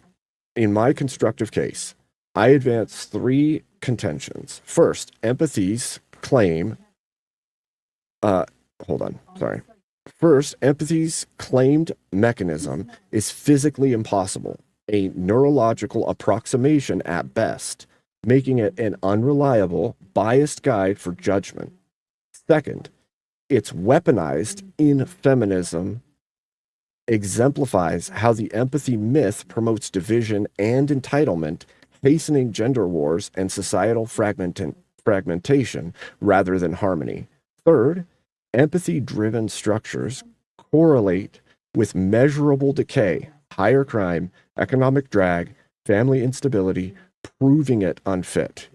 constructive case, I advance three contentions. First, empathy's claim. First, empathy's claimed mechanism is physically impossible, a neurological approximation at best, making it an unreliable, biased guide for judgment. Second, its weaponized in feminism exemplifies how the empathy myth promotes division and entitlement, hastening gender wars and societal fragmentation rather than harmony. Third, empathy-driven structures correlate with measurable decay, higher crime, economic drag, family instability, proving it unfit,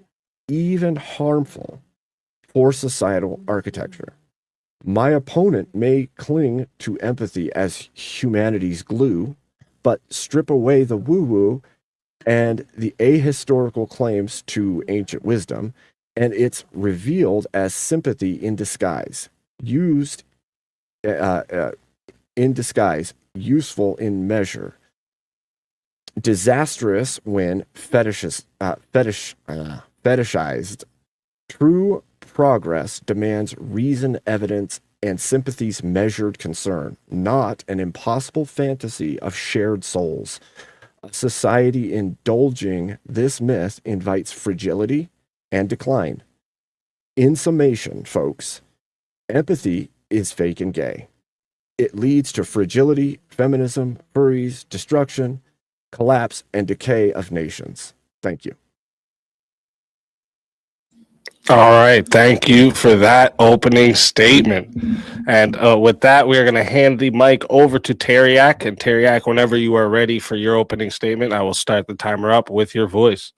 even harmful for societal architecture. My opponent may cling to empathy as humanity's glue, but strip away the woo-woo and the ahistorical claims to ancient wisdom, and it's revealed as sympathy in disguise, used in disguise, useful in measure. disastrous when fetishized. True progress demands reason, evidence, and sympathy's measured concern, not an impossible fantasy of shared souls. A society indulging this myth invites fragility and decline. In summation, folks, empathy is fake and gay. It leads to fragility, feminism, furries, destruction, collapse, and decay of nations. Thank you. All right, thank you for that opening statement. And with that, we're going to hand the mic over to Tareyak. And Tareyak, whenever you are ready for your opening statement, I will start the timer up with your voice.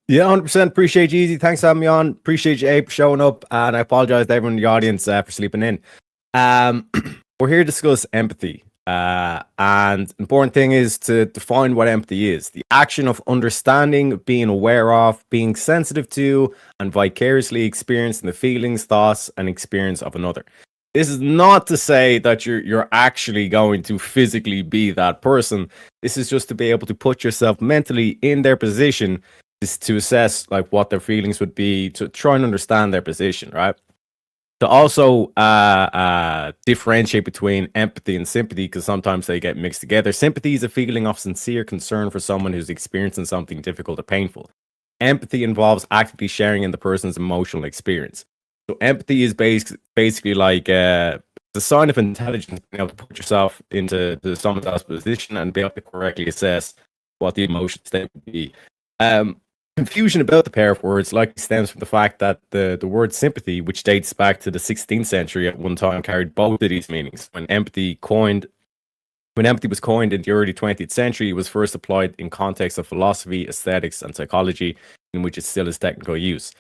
Yeah, 100%. Appreciate you, Easy. Thanks for having me on. Appreciate you, Abe, for showing up. And I apologize to everyone in the audience for sleeping in. We're here to discuss empathy. And important thing is to define what empathy is. The action of understanding, being aware of, being sensitive to, and vicariously experiencing the feelings, thoughts, and experience of another. This is not to say that you're actually going to physically be that person. This is just to be able to put yourself mentally in their position to assess like what their feelings would be, to try and understand their position, right? To also differentiate between empathy and sympathy, because sometimes they get mixed together. Sympathy is a feeling of sincere concern for someone who's experiencing something difficult or painful. Empathy involves actively sharing in the person's emotional experience. So empathy is basically like the sign of intelligence, being able to put yourself into someone else's position and be able to correctly assess what the emotion state would be. Confusion about the pair of words likely stems from the fact that the word sympathy, which dates back to the 16th century, at one time carried both of these meanings. When empathy was coined in the early 20th century, it was first applied in context of philosophy, aesthetics, and psychology, in which it still is technical use.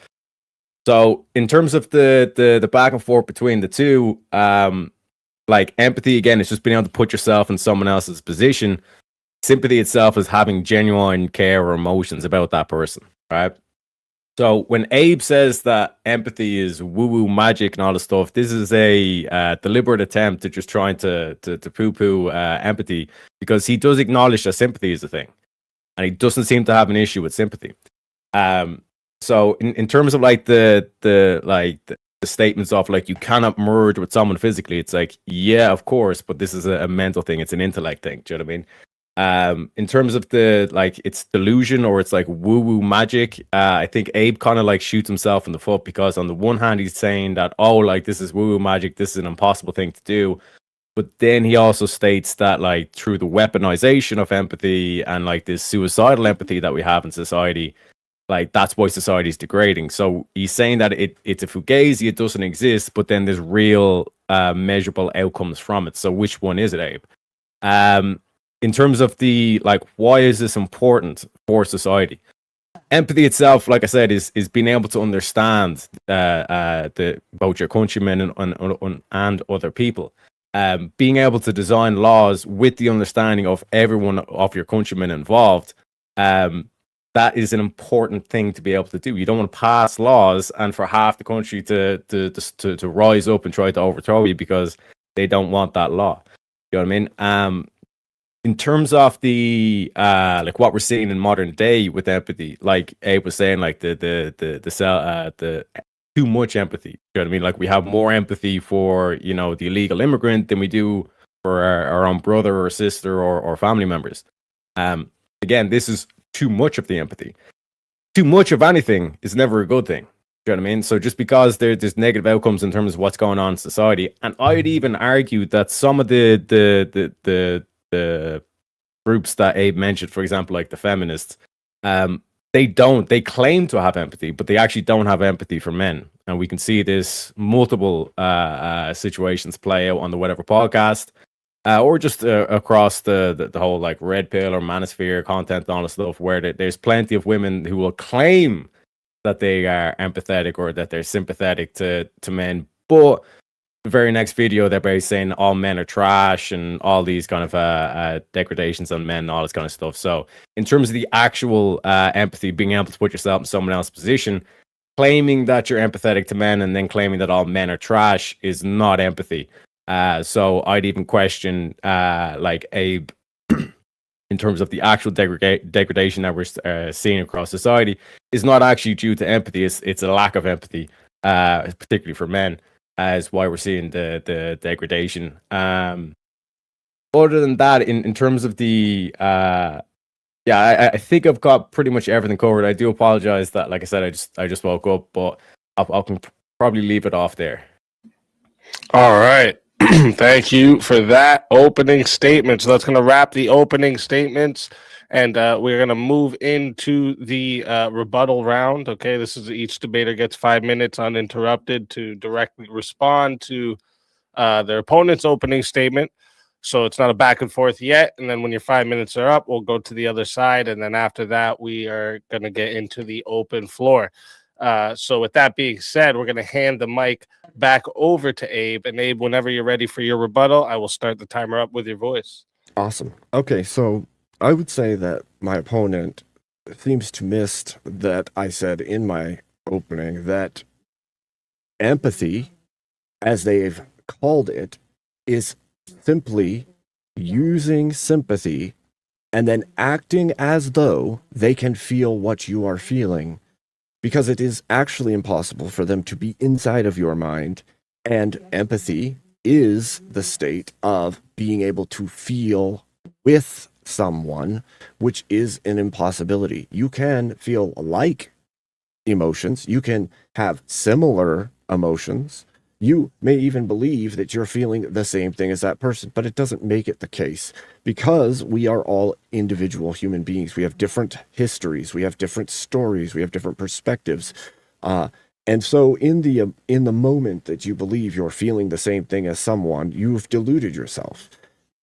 So, in terms of the back and forth between the two, like empathy again is just being able to put yourself in someone else's position. Sympathy itself is having genuine care or emotions about that person, right? So when Abe says that empathy is woo-woo magic and all this stuff, this is a deliberate attempt to just trying to poo-poo empathy, because he does acknowledge that sympathy is a thing, and he doesn't seem to have an issue with sympathy. So in terms of like the statements of like you cannot merge with someone physically, it's like, yeah, of course, but this is a mental thing, it's an intellect thing. Do you know what I mean? In terms of the like it's delusion or it's like woo-woo magic, I think Abe kind of like shoots himself in the foot, because on the one hand he's saying that, oh, like this is woo-woo magic, this is an impossible thing to do, but then he also states that like through the weaponization of empathy and like this suicidal empathy that we have in society, like that's why society is degrading. So he's saying that it's a fugazi, it doesn't exist, but then there's real measurable outcomes from it. So which one is it, Abe? In terms of the like, why is this important for society? Empathy itself, like I said, is being able to understand both your countrymen and other people. Being able to design laws with the understanding of everyone of your countrymen involved. That is an important thing to be able to do. You don't want to pass laws and for half the country to rise up and try to overthrow you because they don't want that law. You know what I mean? In terms of the like what we're seeing in modern day with empathy, like Abe was saying, like the too much empathy. You know what I mean? Like we have more empathy for, you know, the illegal immigrant than we do for our own brother or sister or family members. Again, this is too much of the empathy. Too much of anything is never a good thing. You know what I mean? So just because there's negative outcomes in terms of what's going on in society, and I'd even argue that some of the groups that Abe mentioned, for example, like the feminists, they claim to have empathy, but they actually don't have empathy for men. And we can see this multiple situations play out on the Whatever podcast, or just across the whole like red pill or manosphere content and all this stuff, where there's plenty of women who will claim that they are empathetic or that they're sympathetic to men, but the very next video they're basically saying all men are trash and all these kind of degradations on men and all this kind of stuff. So in terms of the actual empathy, being able to put yourself in someone else's position, claiming that you're empathetic to men and then claiming that all men are trash is not empathy. So I'd even question like Abe in terms of the actual degradation that we're seeing across society is not actually due to empathy. It's a lack of empathy, particularly for men, as why we're seeing the degradation. Other than that, in terms of the I think I've got pretty much everything covered. I do apologize that, like I said, I just woke up, but I can probably leave it off there. All right. Thank you for that opening statement. So that's going to wrap the opening statements, and we're going to move into the rebuttal round. Okay, this is each debater gets 5 minutes uninterrupted to directly respond to their opponent's opening statement. So it's not a back and forth yet. And then when your 5 minutes are up, we'll go to the other side. And then after that, we are going to get into the open floor. So with that being said, we're going to hand the mic back over to Abe. And Abe, whenever you're ready for your rebuttal, I will start the timer up with your voice. Awesome. Okay, so I would say that my opponent seems to miss that I said in my opening that empathy, as they've called it, is simply using sympathy and then acting as though they can feel what you are feeling, because it is actually impossible for them to be inside of your mind. And empathy is the state of being able to feel with someone, which is an impossibility. You can feel like emotions, you can have similar emotions. You may even believe that you're feeling the same thing as that person, but it doesn't make it the case, because we are all individual human beings. We have different histories, we have different stories, we have different perspectives. And so in the moment that you believe you're feeling the same thing as someone, you've deluded yourself.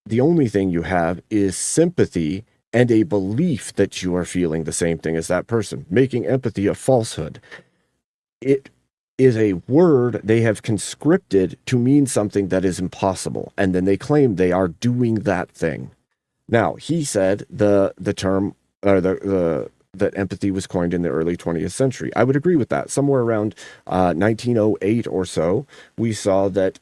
The only thing you have is sympathy and a belief that you are feeling the same thing as that person, making empathy a falsehood. It is a word they have conscripted to mean something that is impossible, and then they claim they are doing that thing. Now, he said the term, that empathy was coined in the early 20th century. I would agree with that. Somewhere around 1908 or so, we saw that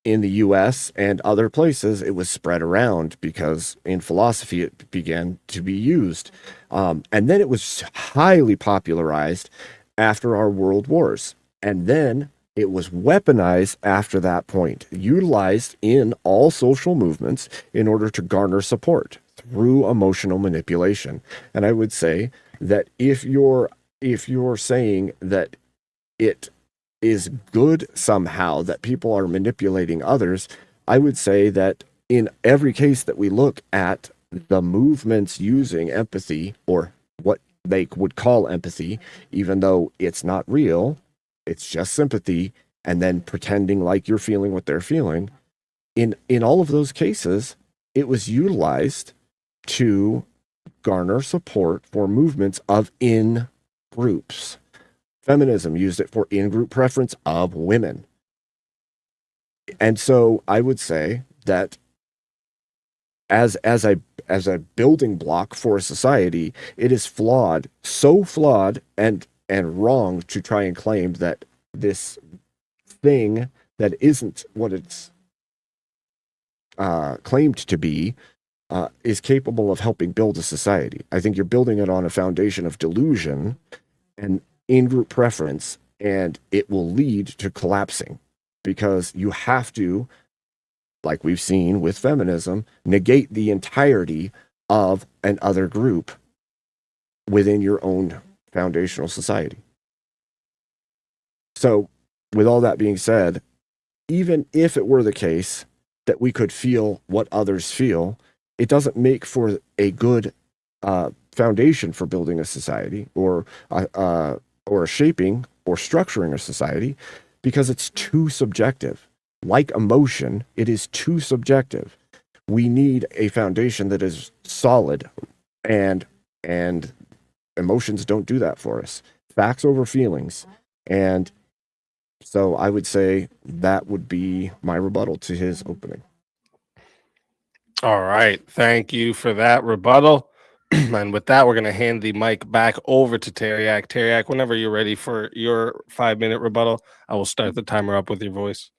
in the US and other places, it was spread around because in philosophy it began to be used. And then it was highly popularized after our world wars. And then it was weaponized after that point, utilized in all social movements in order to garner support through emotional manipulation. And I would say that if you're saying that it is good somehow that people are manipulating others, I would say that in every case that we look at the movements using empathy, or what they would call empathy, even though it's not real, it's just sympathy, and then pretending like you're feeling what they're feeling. In all of those cases, it was utilized to garner support for movements of in-groups. Feminism used it for in-group preference of women. And so I would say that as a building block for a society, it is flawed, so flawed and wrong to try and claim that this thing that isn't what it's claimed to be is capable of helping build a society. I think you're building it on a foundation of delusion and in-group preference, and it will lead to collapsing, because you have to, like we've seen with feminism, negate the entirety of an other group within your own foundational society. So, with all that being said, even if it were the case that we could feel what others feel, it doesn't make for a good foundation for building a society, or shaping or structuring a society, because it's too subjective. Like emotion, it is too subjective. We need a foundation that is solid, and emotions don't do that for us. Facts over feelings. And so I would say that would be my rebuttal to his opening. All right. Thank you for that rebuttal. And with that, we're going to hand the mic back over to Tareyak. Tareyak, whenever you're ready for your 5-minute rebuttal, I will start the timer up with your voice.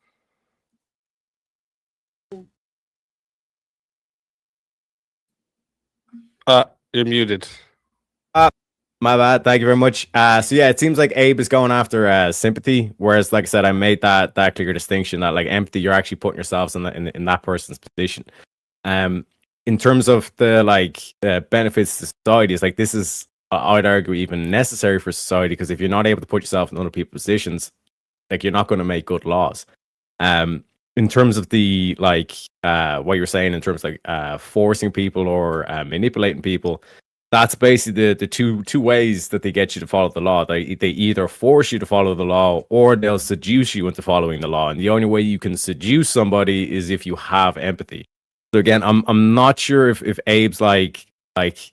You're muted. My bad. Thank you very much. So yeah, it seems like Abe is going after sympathy, whereas, like I said, I made that clear distinction that like empathy, you're actually putting yourselves in that person's position. In terms of the benefits to society, it's like this is I'd argue even necessary for society, because if you're not able to put yourself in other people's positions, like you're not going to make good laws. In terms of the what you're saying in terms of forcing people or manipulating people, that's basically the two ways that they get you to follow the law. They either force you to follow the law, or they'll seduce you into following the law. And the only way you can seduce somebody is if you have empathy. So again, I'm not sure if Abe's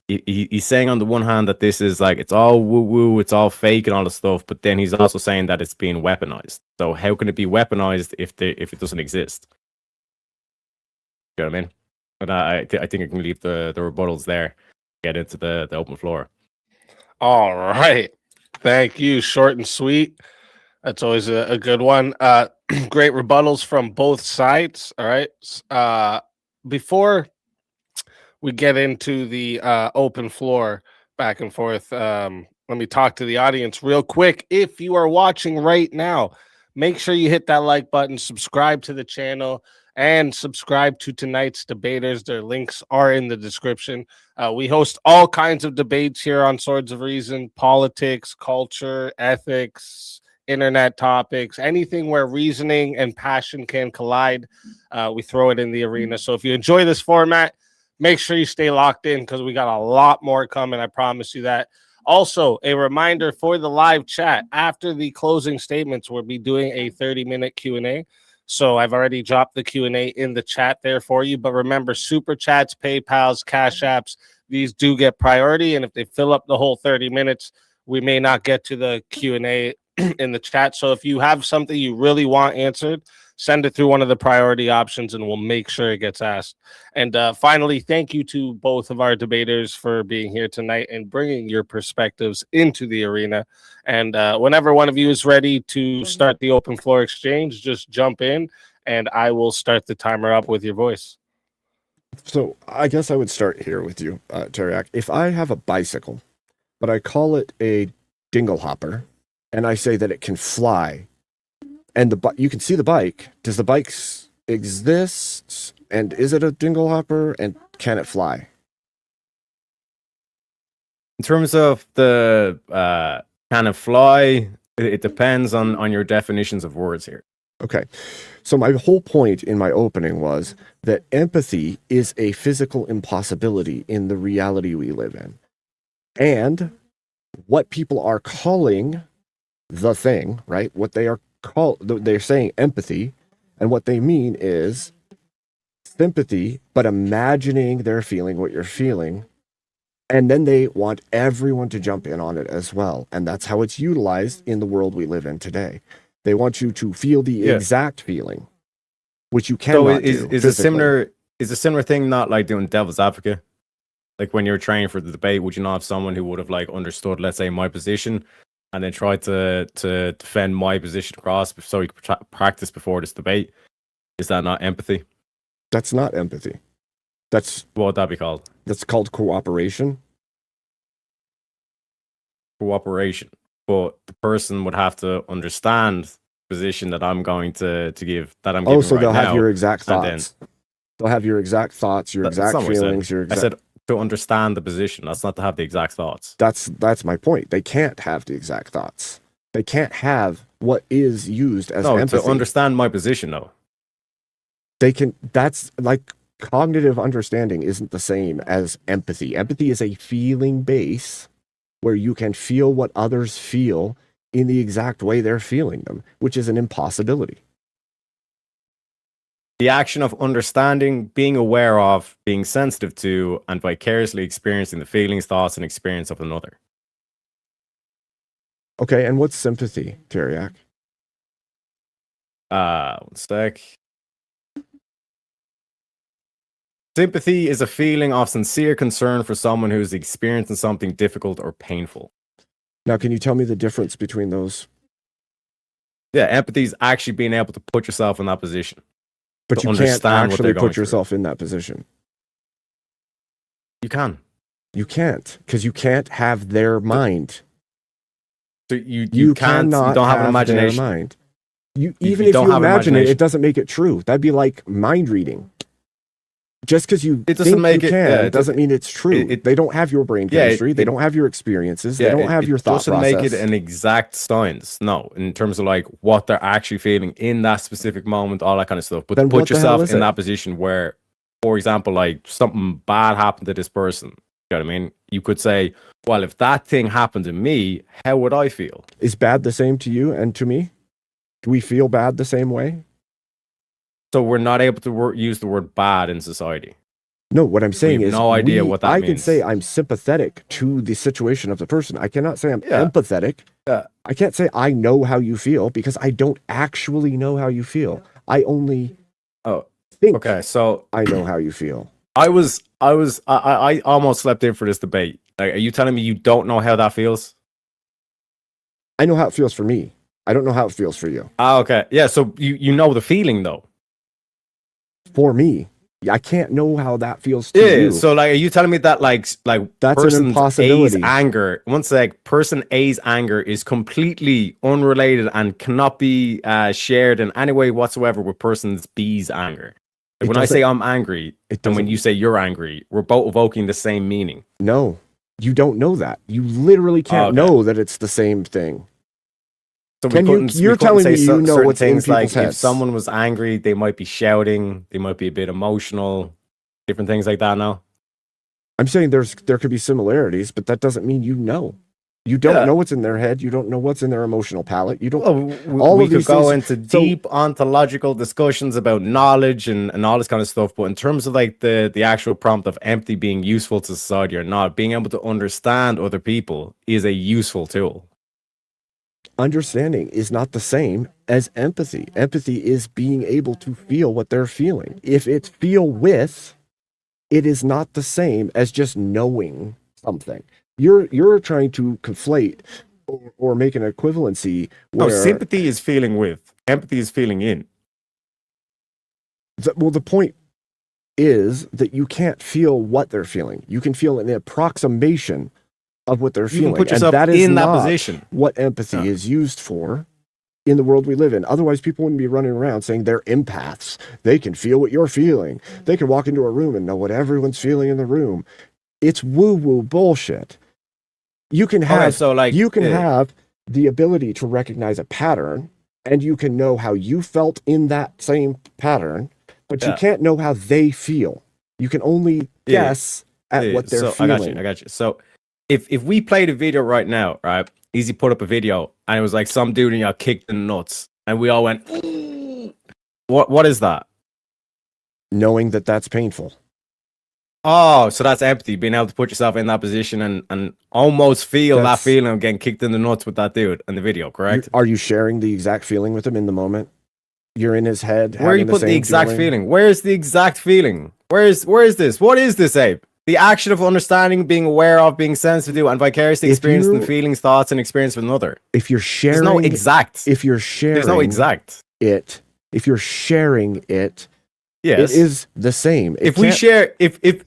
he's saying on the one hand that this is like it's all woo woo, it's all fake and all the stuff, but then he's also saying that it's being weaponized. So how can it be weaponized if it doesn't exist? You know what I mean? But I think I can leave the rebuttals there. Get into the open floor. All right. Thank you. Short and sweet. That's always a good one. Great rebuttals from both sides. All right. Before we get into the open floor back and forth, let me talk to the audience real quick. If you are watching right now, make sure you hit that like button, subscribe to the channel, and subscribe to tonight's debaters. Their links are in the description. We host all kinds of debates here on Swords of Reason: politics, culture, ethics, internet topics, anything where reasoning and passion can collide. We throw it in the arena. So if you enjoy this format, make sure you stay locked in, because we got a lot more coming. I promise you that. Also, a reminder for the live chat: after the closing statements, we'll be doing a 30-minute Q&A. So I've already dropped the Q&A in the chat there for you. But remember, super chats, PayPals, Cash Apps, these do get priority. And if they fill up the whole 30 minutes, we may not get to the Q&A in the chat. So if you have something you really want answered, send it through one of the priority options and we'll make sure it gets asked. And finally, thank you to both of our debaters for being here tonight and bringing your perspectives into the arena. And whenever one of you is ready to start the open floor exchange, just jump in and I will start the timer up with your voice. So I guess I would start here with you, Tareyak. If I have a bicycle, but I call it a dingle hopper, and I say that it can fly, and you can see the bike. Does the bike exist? And is it a dingle hopper? And can it fly? In terms of the kind of fly, it depends on your definitions of words here. Okay. So my whole point in my opening was that empathy is a physical impossibility in the reality we live in. And what people are calling the thing, right? What they are they're saying empathy, and what they mean is sympathy, but imagining they're feeling what you're feeling, and then they want everyone to jump in on it as well. And that's how it's utilized in the world we live in today. They want you to feel the exact feeling, which you cannot do. Is a similar thing not like doing devil's advocate? Like when you're training for the debate, would you not have someone who would have like understood, let's say, my position, and then try to defend my position across so you could practice before this debate? Is that not empathy? That's not empathy. What would that be called? That's called cooperation. Cooperation. But the person would have to understand the position that I'm going to give, that I'm giving so right they'll now, have your exact thoughts. They'll have your exact thoughts, your exact feelings. I said to understand the position. That's not to have the exact thoughts. That's my point. They can't have the exact thoughts. They can't have what is used as empathy. To understand my position, though. They can. That's like cognitive understanding isn't the same as empathy. Empathy is a feeling base where you can feel what others feel in the exact way they're feeling them, which is an impossibility. The action of understanding, being aware of, being sensitive to, and vicariously experiencing the feelings, thoughts, and experience of another. Okay, and what's sympathy, Tareyak? 1 sec. Sympathy is a feeling of sincere concern for someone who is experiencing something difficult or painful. Now, can you tell me the difference between those? Yeah, empathy is actually being able to put yourself in that position. But you can't actually put yourself in that position. You can. You can't, because you can't have their mind. So you can't. You cannot don't have an their imagination. mind. Even you if don't you have imagine it, imagination. it doesn't make it true. That'd be like mind reading. Just because you It doesn't think make you it- can yeah, it doesn't mean it's true. They don't have your brain Yeah, chemistry. They don't have your experiences. They don't have your thought doesn't process. make it an exact science, no, in terms of like what they're actually feeling in that specific moment, all that kind of stuff. But Then to what put the hell yourself is in it? that position where, for example, like something bad happened to this person, you know what I mean? You could say, well, if that thing happened to me, how would I feel? Is bad the same to you and to me? Do we feel bad the same way? So we're not able to use the word bad in society. No, what I'm saying have is no idea what that I can means. say I'm sympathetic to the situation of the person. I cannot say I'm Yeah. empathetic. Yeah. I can't say I know how you feel because I don't actually know how you feel. I only think Okay, so I know how you feel. I almost slept in for this debate. Like, are you telling me you don't know how that feels? I know how it feels for me. I don't know how it feels for you. Ah, okay. Yeah, so you know the feeling though. For me, I can't know how that feels to Yeah. you. So like, are you telling me that like That's an person A's impossibility. anger? One sec. Person A's anger is completely unrelated and cannot be shared in any way whatsoever with person B's anger. Like, when I say I'm angry, and when you say you're angry, we're both evoking the same meaning. No, you don't know that. You literally can't know that it's the same thing. So You're telling me you know what's in things like people's heads. if someone was angry, they might be shouting, they might be a bit emotional, different things like that. Now, I'm saying there could be similarities, but that doesn't mean you know. You don't know what's in their head. You don't know what's in their emotional palette. You don't. we could go into deep ontological discussions about knowledge and all this kind of stuff. But in terms of like the actual prompt of empathy being useful to society or not, being able to understand other people is a useful tool. Understanding is not the same as empathy. Empathy is being able to feel what they're feeling. If it's feel with, it is not the same as just knowing something. You're trying to conflate or make an equivalency where No, sympathy is feeling with, empathy is feeling in. The point is that you can't feel what they're feeling. You can feel an approximation of what they're You feeling. can put yourself and that is in that not position. what empathy is used for in the world we live in. Otherwise, people wouldn't be running around saying they're empaths. They can feel what you're feeling. They can walk into a room and know what everyone's feeling in the room. It's woo-woo bullshit. You can have have the ability to recognize a pattern, and you can know how you felt in that same pattern, but you can't know how they feel. You can only guess at what they're feeling. I got you. So if we played a video right now, right? Easy put up a video, and it was like some dude and y'all kicked in the nuts, and we all went, ooh. What is that? Knowing that that's painful. Oh, so that's empathy, being able to put yourself in that position and almost feel that feeling of getting kicked in the nuts with that dude in the video, correct? Are you sharing the exact feeling with him in the moment? You're in his head. Where are you putting the exact feeling? Where is the exact feeling? Where is this? What is this, Abe? The action of understanding, being aware of, being sensitive to, and vicariously experiencing the feelings, thoughts, and experience with another. If you're sharing, there's no exact. If you're sharing, there's no exact. If you're sharing it, yes, it is the same. If we share,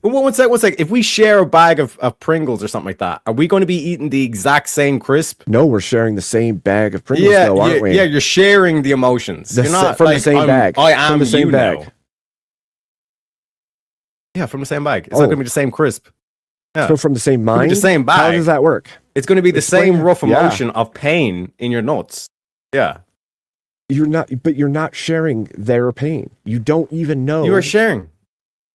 one sec, if we share a bag of Pringles or something like that, are we going to be eating the exact same crisp? No, we're sharing the same bag of Pringles, though, aren't we? Yeah, you're sharing the emotions. You're not from the same bag. I am from the same bag. Now. Yeah, from the same bag. It's not going to be the same crisp. Yeah. So from the same mind? The same bag. How does that work? It's going to be the same rough emotion of pain in your nuts. Yeah. You're not sharing their pain. You don't even know. You are sharing.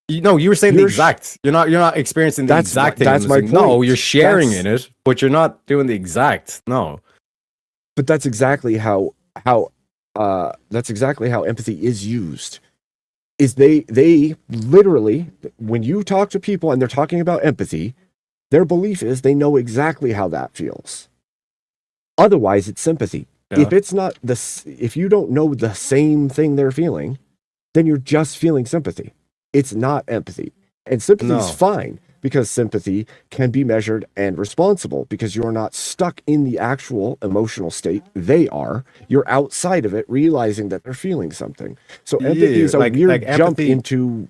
You were saying the exact. You're not experiencing the exact thing. That's my point. No, you're sharing in it, but you're not doing the exact. No. But that's exactly how empathy is used. Is they literally, when you talk to people and they're talking about empathy, their belief is they know exactly how that feels. Otherwise, it's sympathy. Yeah. If you don't know the same thing they're feeling, then you're just feeling sympathy. It's not empathy. And sympathy is fine because sympathy can be measured and responsible because you're not stuck in the actual emotional state they are. You're outside of it, realizing that they're feeling something. So empathy is a weird jump into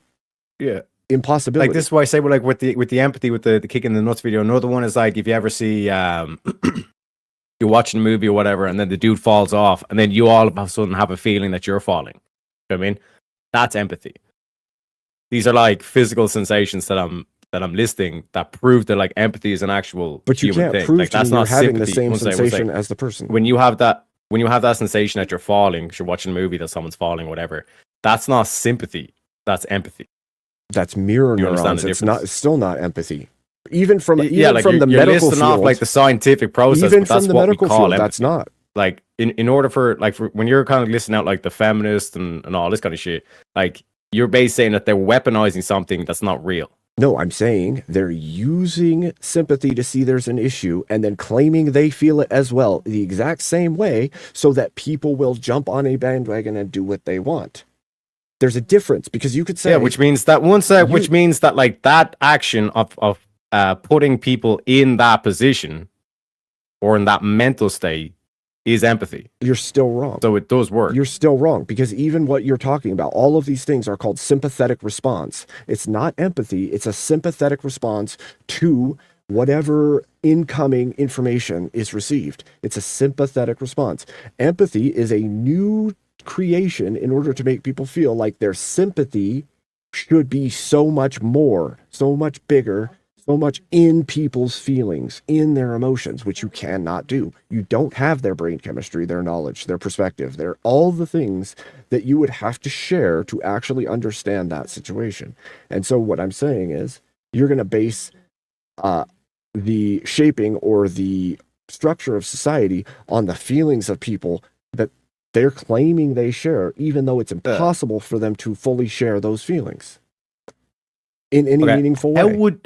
impossibility. Like this is why I say, well, like with the empathy, with the kick in the nuts video. Another one is like if you ever see you're watching a movie or whatever, and then the dude falls off, and then you all of a sudden have a feeling that you're falling. You know what I mean? That's empathy. These are like physical sensations that I'm listing that prove that like empathy is an actual but you human can't thing. prove Like to me that's you're not having sympathy. the same One second. sensation as the person. When you have that sensation that you're falling, 'cause you're watching a movie that someone's falling, whatever, that's not sympathy. That's empathy. That's mirror You understand neurons. the It's not. difference? It's still not empathy. Even from Like the you're medical listing field, off like the scientific process, even but that's from the what medical we call field, empathy. that's not. Like in order for when you're kind of listing out like the feminist and all this kind of shit, like you're basically saying that they're weaponizing something that's not real. No, I'm saying they're using sympathy to see there's an issue and then claiming they feel it as well, the exact same way, so that people will jump on a bandwagon and do what they want. There's a difference because you could say, Yeah, which means that which means that like that action of putting people in that position or in that mental state is empathy. you're still wrong. So it does work. You're still wrong because even what you're talking about, all of these things are called sympathetic response. It's not empathy. It's a sympathetic response to whatever incoming information is received. It's a sympathetic response. Empathy is a new creation in order to make people feel like their sympathy should be so much more, so much bigger, so much in people's feelings, in their emotions, which you cannot do. You don't have their brain chemistry, their knowledge, their perspective. They're all the things that you would have to share to actually understand that situation. And so what I'm saying is you're going to base the shaping or the structure of society on the feelings of people that they're claiming they share, even though it's impossible for them to fully share those feelings in any meaningful way.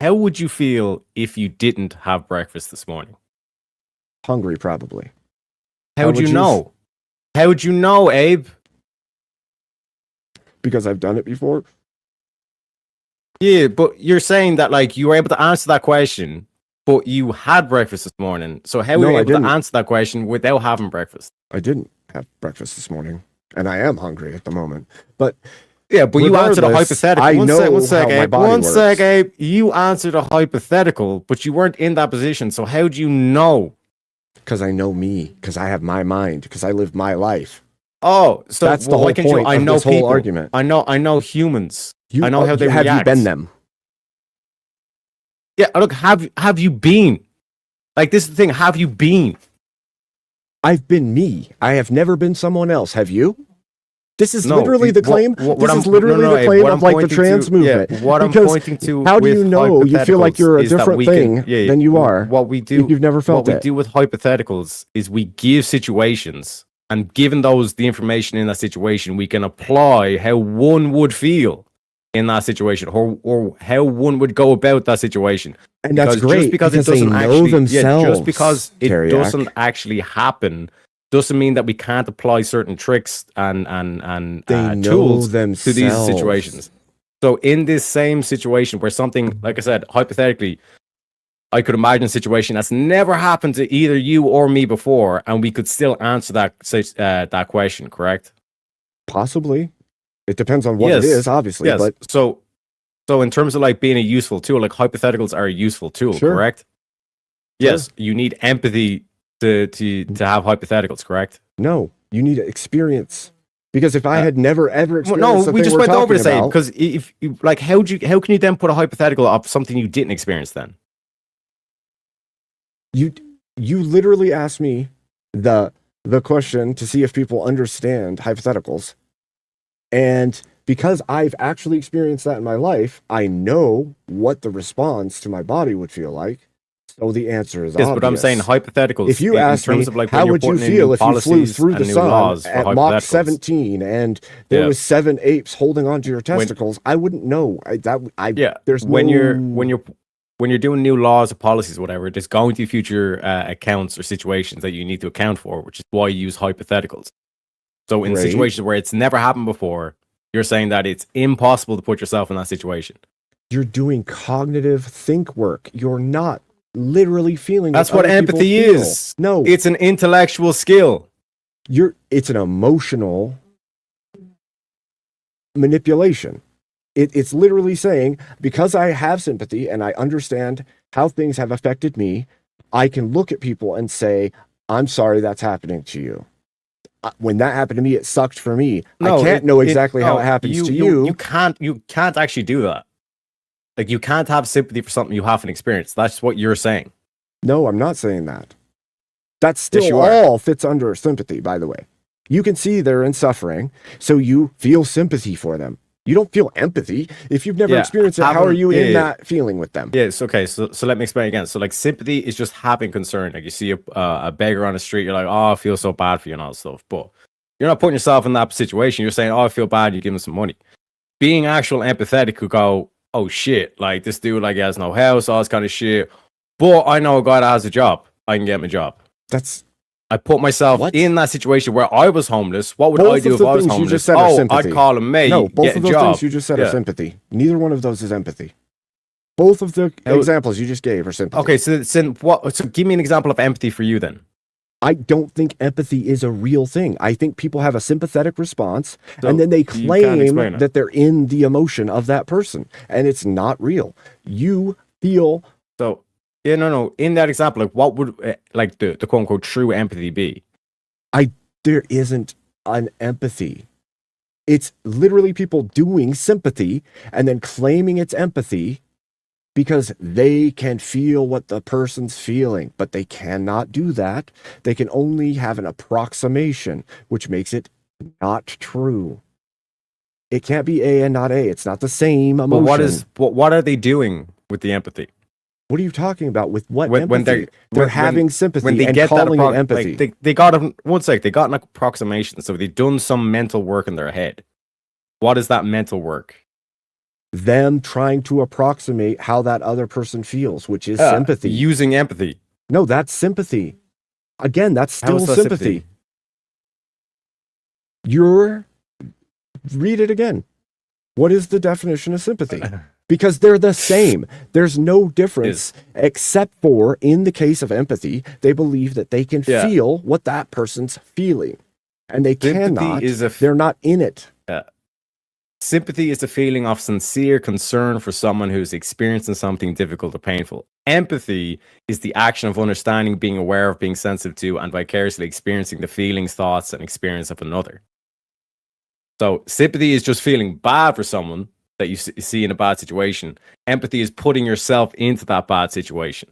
How would you feel if you didn't have breakfast this morning? Hungry, probably. How would you know? How would you know, Abe? Because I've done it before. Yeah, but you're saying that like you were able to answer that question, but you had breakfast this morning. So how were you able to answer that question without having breakfast? I didn't have breakfast this morning, and I am hungry at the moment. But yeah, but you answered a hypothetical. I know how my body works. Abe. You answered a hypothetical, but you weren't in that position. So how do you know? Because I know me. Because I have my mind. Because I live my life. Oh, so that's the whole point I of know this people. whole argument. I know humans. I know how they have react. You been them? Yeah, look, have you been? Like, this is the thing, have you been? I've been me. I have never been someone else. Have you? This is literally the claim. This is literally the claim of like the trans movement. Yeah, what I'm pointing to. How do you know you feel like you're a different thing than you are? What we do, you've never felt what we do with hypotheticals is we give situations, and given the information in that situation, we can apply how one would feel in that situation, or how one would go about that situation. And that's great just because it doesn't actually, just because it doesn't actually happen, doesn't mean that we can't apply certain tricks and tools to these situations. So in this same situation where something, like I said, hypothetically, I could imagine a situation that's never happened to either you or me before, and we could still answer that question, correct? Possibly. It depends on what it is, obviously. Yes. But so in terms of like being a useful tool, like hypotheticals are a useful tool, correct? Sure. Yes, you need empathy to have hypotheticals, correct? No, you need experience. Because if I had never ever experienced we just went over the same. Because if like, how can you then put a hypothetical of something you didn't experience then? You literally asked me the question to see if people understand hypotheticals. And because I've actually experienced that in my life, I know what the response to my body would feel like. So the answer is obvious. But I'm saying hypotheticals. If you ask me, of like how would you feel if you flew through the sun at Mach 17 and there was 7 apes holding onto your testicles? I wouldn't know. There's when you're doing new laws or policies, or whatever, there's going to be future accounts or situations that you need to account for, which is why you use hypotheticals. So in situations where it's never happened before, you're saying that it's impossible to put yourself in that situation. You're doing cognitive think work. You're not literally feeling. That's what empathy is. No, it's an intellectual skill. It's an emotional manipulation. It's literally saying, because I have sympathy and I understand how things have affected me, I can look at people and say, I'm sorry that's happening to you. When that happened to me, it sucked for me. I can't know exactly how it happens to you. You can't actually do that. Like, you can't have sympathy for something you haven't experienced. That's what you're saying. No, I'm not saying that. That still Yes, you are. all fits under sympathy, by the way. You can see they're in suffering, so you feel sympathy for them. You don't feel empathy. If you've never experienced it, how are you in that feeling with them? Yes, okay. So let me explain again. So, like, sympathy is just having concern. Like, you see a beggar on the street, you're like, oh, I feel so bad for you and all that stuff. But you're not putting yourself in that situation. You're saying, oh, I feel bad. You give him some money. Being actual empathetic could go, oh shit, like this dude, like, he has no house, all this kind of shit. But I know a guy that has a job. I can get him a job. I put myself in that situation where I was homeless. What would I do if I was homeless? I'd call him mate. No, both get of a those job. things you just said are sympathy. Neither one of those is empathy. Both of the examples you just gave are sympathy. Okay, so give me an example of empathy for you then. I don't think empathy is a real thing. I think people have a sympathetic response, and then they claim that they're in the emotion of that person, and it's not real. You feel... So, yeah, no. In that example, like, what would like the quote unquote true empathy be? There isn't an empathy. It's literally people doing sympathy and then claiming it's empathy because they can feel what the person's feeling, but they cannot do that. They can only have an approximation, which makes it not true. It can't be A and not A. It's not the same emotion. But what are they doing with the empathy? What are you talking about? With what empathy? They're having sympathy when they and get calling that it empathy. Like, they got they got an approximation, so they've done some mental work in their head. What is that mental work? Them trying to approximate how that other person feels, which is sympathy. Using empathy. No, that's sympathy. Again, that's still sympathy. Read it again. What is the definition of sympathy? Because they're the same. There's no difference except for, in the case of empathy, they believe that they can feel what that person's feeling. And they cannot. They're not in it. Sympathy is the feeling of sincere concern for someone who's experiencing something difficult or painful. Empathy is the action of understanding, being aware of, being sensitive to, and vicariously experiencing the feelings, thoughts, and experience of another. So sympathy is just feeling bad for someone that you see in a bad situation. Empathy is putting yourself into that bad situation.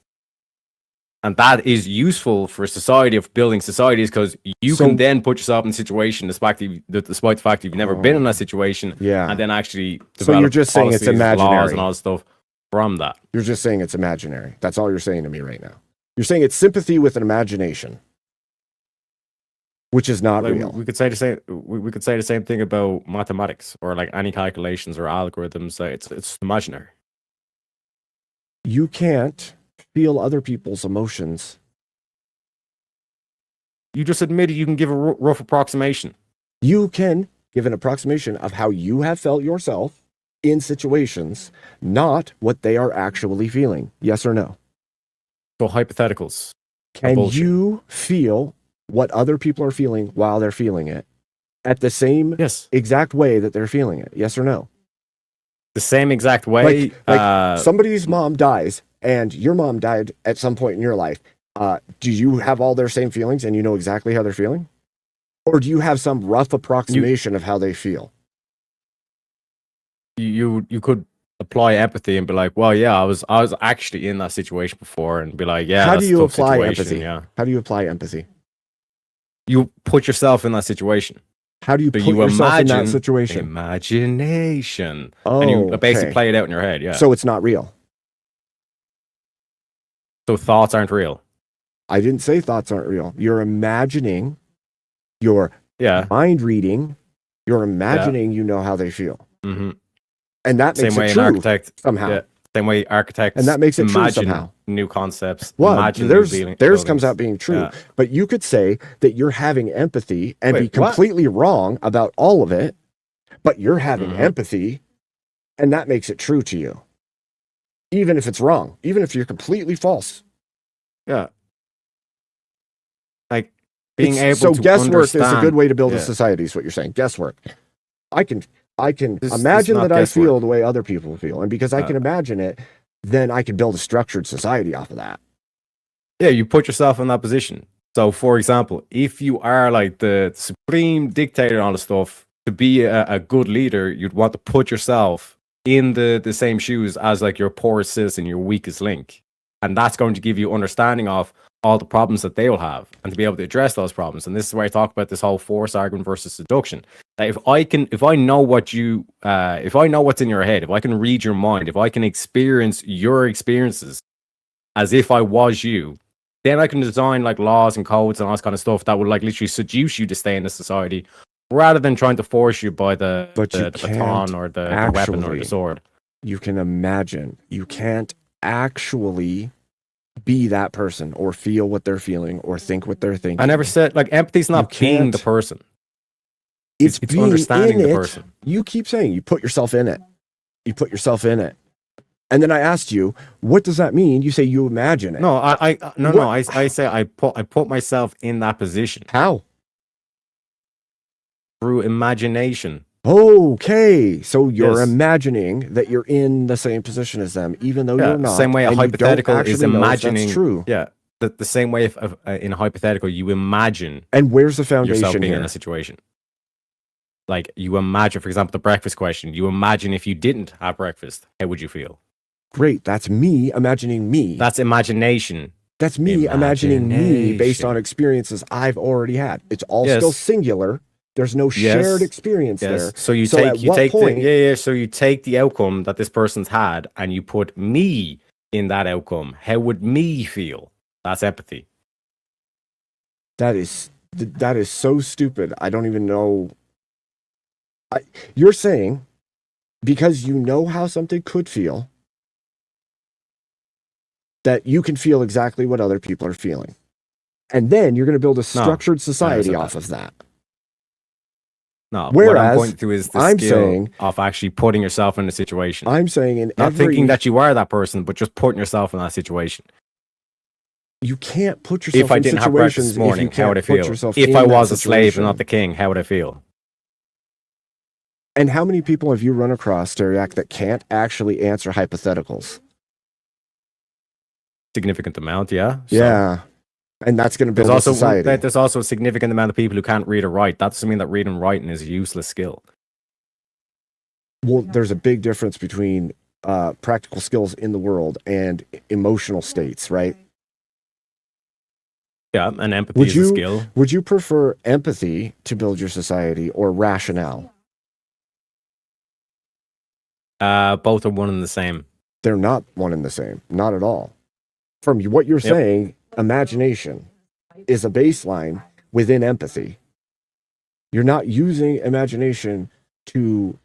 And that is useful for a society, of building societies, because you can then put yourself in a situation, despite the fact that you've never been in that situation, and then actually develop. So you're just saying it's imaginary and all this stuff from that. You're just saying it's imaginary. That's all you're saying to me right now. You're saying it's sympathy with an imagination, which is not real. We could say the same. We could say the same thing about mathematics or like any calculations or algorithms. It's imaginary. You can't feel other people's emotions. You just admitted you can give a rough approximation. You can give an approximation of how you have felt yourself in situations, not what they are actually feeling. Yes or no? So hypotheticals. Can you feel what other people are feeling while they're feeling it at the same exact way that they're feeling it? Yes or no? The same exact way. Like somebody's mom dies and your mom died at some point in your life. Do you have all their same feelings and you know exactly how they're feeling? Or do you have some rough approximation of how they feel? You could apply empathy and be like, well, yeah, I was actually in that situation before, and be like, yeah, how that's do you a tough apply situation, empathy? Yeah. How do you apply empathy? You put yourself in that situation. How do you put yourself in that situation? Imagination. Oh, and you basically play it out in your head, yeah. So it's not real. So thoughts aren't real. I didn't say thoughts aren't real. You're imagining, you're mind reading, you're imagining you know how they feel. Mm-hmm. And that makes it true somehow. Yeah. Same way architects and that makes it true somehow. New concepts. Well, imagine theirs comes out being true. Yeah. But you could say that you're having empathy and be completely wrong about all of it, but you're having empathy, and that makes it true to you. Even if it's wrong, even if you're completely false. Yeah. Like being able to guesswork understand. is a good way to build a society, is what you're saying. Guesswork. I can This is imagine not that I guesswork. feel the way other people feel. And because I can imagine it, then I can build a structured society off of that. Yeah, you put yourself in that position. So, for example, if you are like the supreme dictator and all the stuff, to be a good leader, you'd want to put yourself in the same shoes as like your poorest citizen, your weakest link. And that's going to give you understanding of all the problems that they will have and to be able to address those problems. And this is where I talk about this whole force argument versus seduction. That if I know what you, if I know what's in your head, if I can read your mind, if I can experience your experiences as if I was you, then I can design like laws and codes and all this kind of stuff that would like literally seduce you to stay in the society rather than trying to force you by the baton or the weapon or the sword. You can imagine. You can't actually be that person or feel what they're feeling or think what they're thinking. I never said like empathy's not being the person. It's being understanding in the it. person. You keep saying you put yourself in it. You put yourself in it. And then I asked you, what does that mean? You say you imagine it. No, I say I put myself in that position. How? Through imagination. Okay, so you're Yes. imagining that you're in the same position as them, even though you're not. Same way a and you don't hypothetical is actually know if that's imagining. true. Yeah, the same way in a hypothetical you imagine And where's the yourself foundation being in here? a situation. Like you imagine, for example, the breakfast question. You imagine if you didn't have breakfast, how would you feel? Great, that's me imagining me. That's imagination. That's me imagining me based on Imagination. experiences I've already had. It's all Yes. still singular. There's no shared experience there. So you So take at you what take point- so you take the outcome that this person's had and you put me in that outcome. How would me feel? That's empathy. That is so stupid. I don't even know. You're saying because you know how something could feel, that you can feel exactly what other people are feeling. And then you're going to build a structured society said off that. of that. No, what Whereas, I'm pointing to is the I'm skill saying- of actually putting yourself in a situation. I'm saying in Not every... thinking that you are that person, but just putting yourself in that situation. You can't put yourself If I in didn't have breakfast situations this morning, if you how would I can't put feel? yourself If in I that was a slave situation. and not the king, how would I feel? And how many people have you run across, Tareyak, that can't actually answer hypotheticals? Significant amount, yeah. So Yeah. And that's going to There's build a also society. there's also a significant amount of people who can't read or write. That doesn't mean that reading and writing is a useless skill. Well, there's a big difference between practical skills in the world and emotional states, right? Yeah, and empathy Would is you- a skill. Would you prefer empathy to build your society or rationale? Both are one and the same. They're not one and the same. Not at all. From what you're Yep. saying, imagination is a baseline within empathy. You're not using imagination to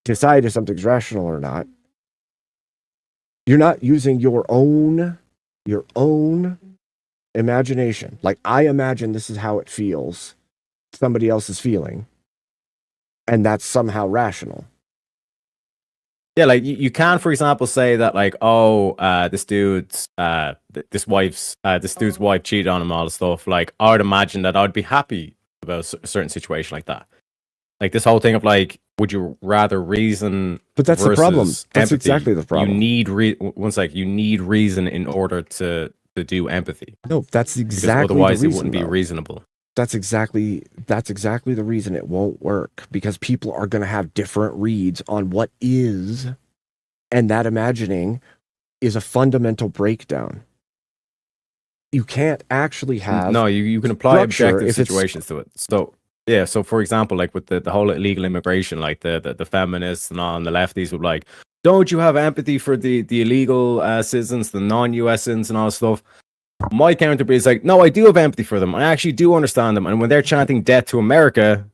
decide if something's rational or not. You're not using your own imagination. Like, I imagine this is how it feels, somebody else is feeling, and that's somehow rational. Yeah, like you can, for example, say that like, oh, this dude's this dude's wife cheated on him, all this stuff. Like, I would imagine that I'd be happy about a certain situation like that. Like this whole thing of like, would you rather reason? But that's the problem. versus That's empathy? exactly the problem. You need you need reason in order to do empathy. No, that's Because exactly otherwise the it reason, wouldn't be though. reasonable. That's exactly the reason it won't work, because people are going to have different reads on what is, and that imagining is a fundamental breakdown. You can't actually have No, you can apply structure objective if it's- situations to it. So yeah, so for example, like with the whole illegal immigration, like the feminists and all, and the lefties would like, don't you have empathy for the illegal citizens, the non-US citizens and all this stuff? My counter is like, no, I do have empathy for them. I actually do understand them. And when they're chanting death to America,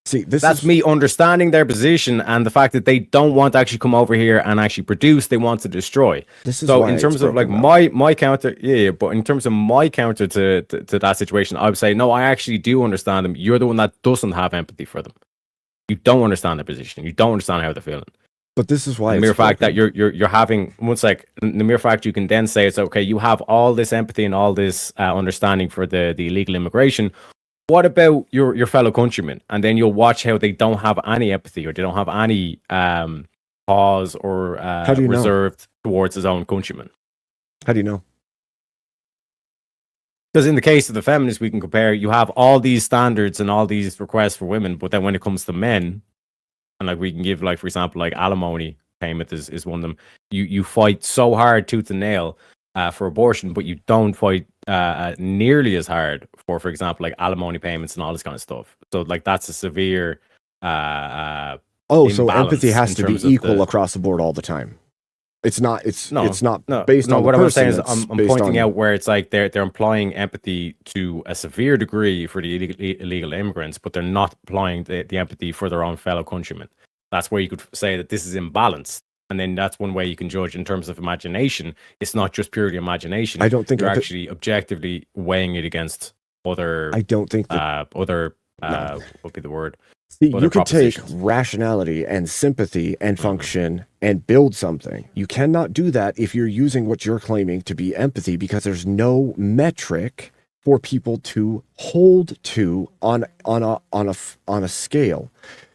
see that's me understanding their position and the fact that they don't want to actually come over here and actually produce, they want to destroy. This is So why in it's terms of like broken up. my counter, but in terms of my counter to that situation, I would say, no, I actually do understand them. You're the one that doesn't have empathy for them. You don't understand their position. You don't understand how they're feeling. But this is why The it's mere fact that broken. you're having once like the mere fact you can then say it's okay, you have all this empathy and all this understanding for the illegal immigration. what about your fellow countrymen? And then you'll watch how they don't have any empathy, or they don't have any pause or How do you know? reserved towards his own countrymen. How do you know? Because in the case of the feminists, we can compare. You have all these standards and all these requests for women, but then when it comes to men, and like we can give, like for example, like alimony payment is one of them. You fight so hard tooth and nail for abortion, but you don't fight nearly as hard for example, like alimony payments and all this kind of stuff. So like that's a severe. So imbalance empathy has in to be terms of equal the- across the board all the time. It's not. It's No, not No, based no. on What the I'm person. saying is, it's I'm based pointing on- out where it's like they're implying empathy to a severe degree for the illegal immigrants, but they're not applying the empathy for their own fellow countrymen. That's where you could say that this is imbalanced, and then that's one way you can judge in terms of imagination. It's not just purely imagination. I don't think you're empath- actually objectively weighing it against other. I don't think that. Other. No. What would be the word? See, other you could take propositions. rationality and sympathy and function and build something. You cannot do that if you're using what you're claiming to be empathy, because there's no metric for people to hold to on a scale.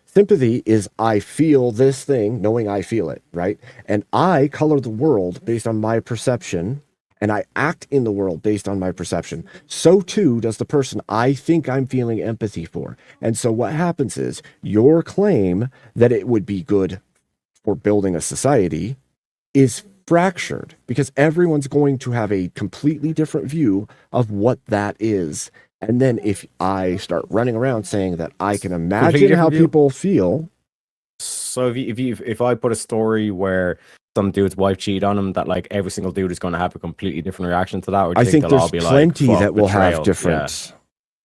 Sympathy is I feel this thing knowing I feel it, right? And I color the world based on my perception, and I act in the world based on my perception. So too does the person I think I'm feeling empathy for. And so what happens is your claim that it would be good for building a society is fractured, because everyone's going to have a completely different view of what that is. And then if I start running around saying that I can imagine different how view. people feel, So if I put a story where some dude's wife cheated on him, that like every single dude is going to have a completely different reaction to that, or do I you think they'll all there's be plenty like, that will have betrayal? different. Yeah.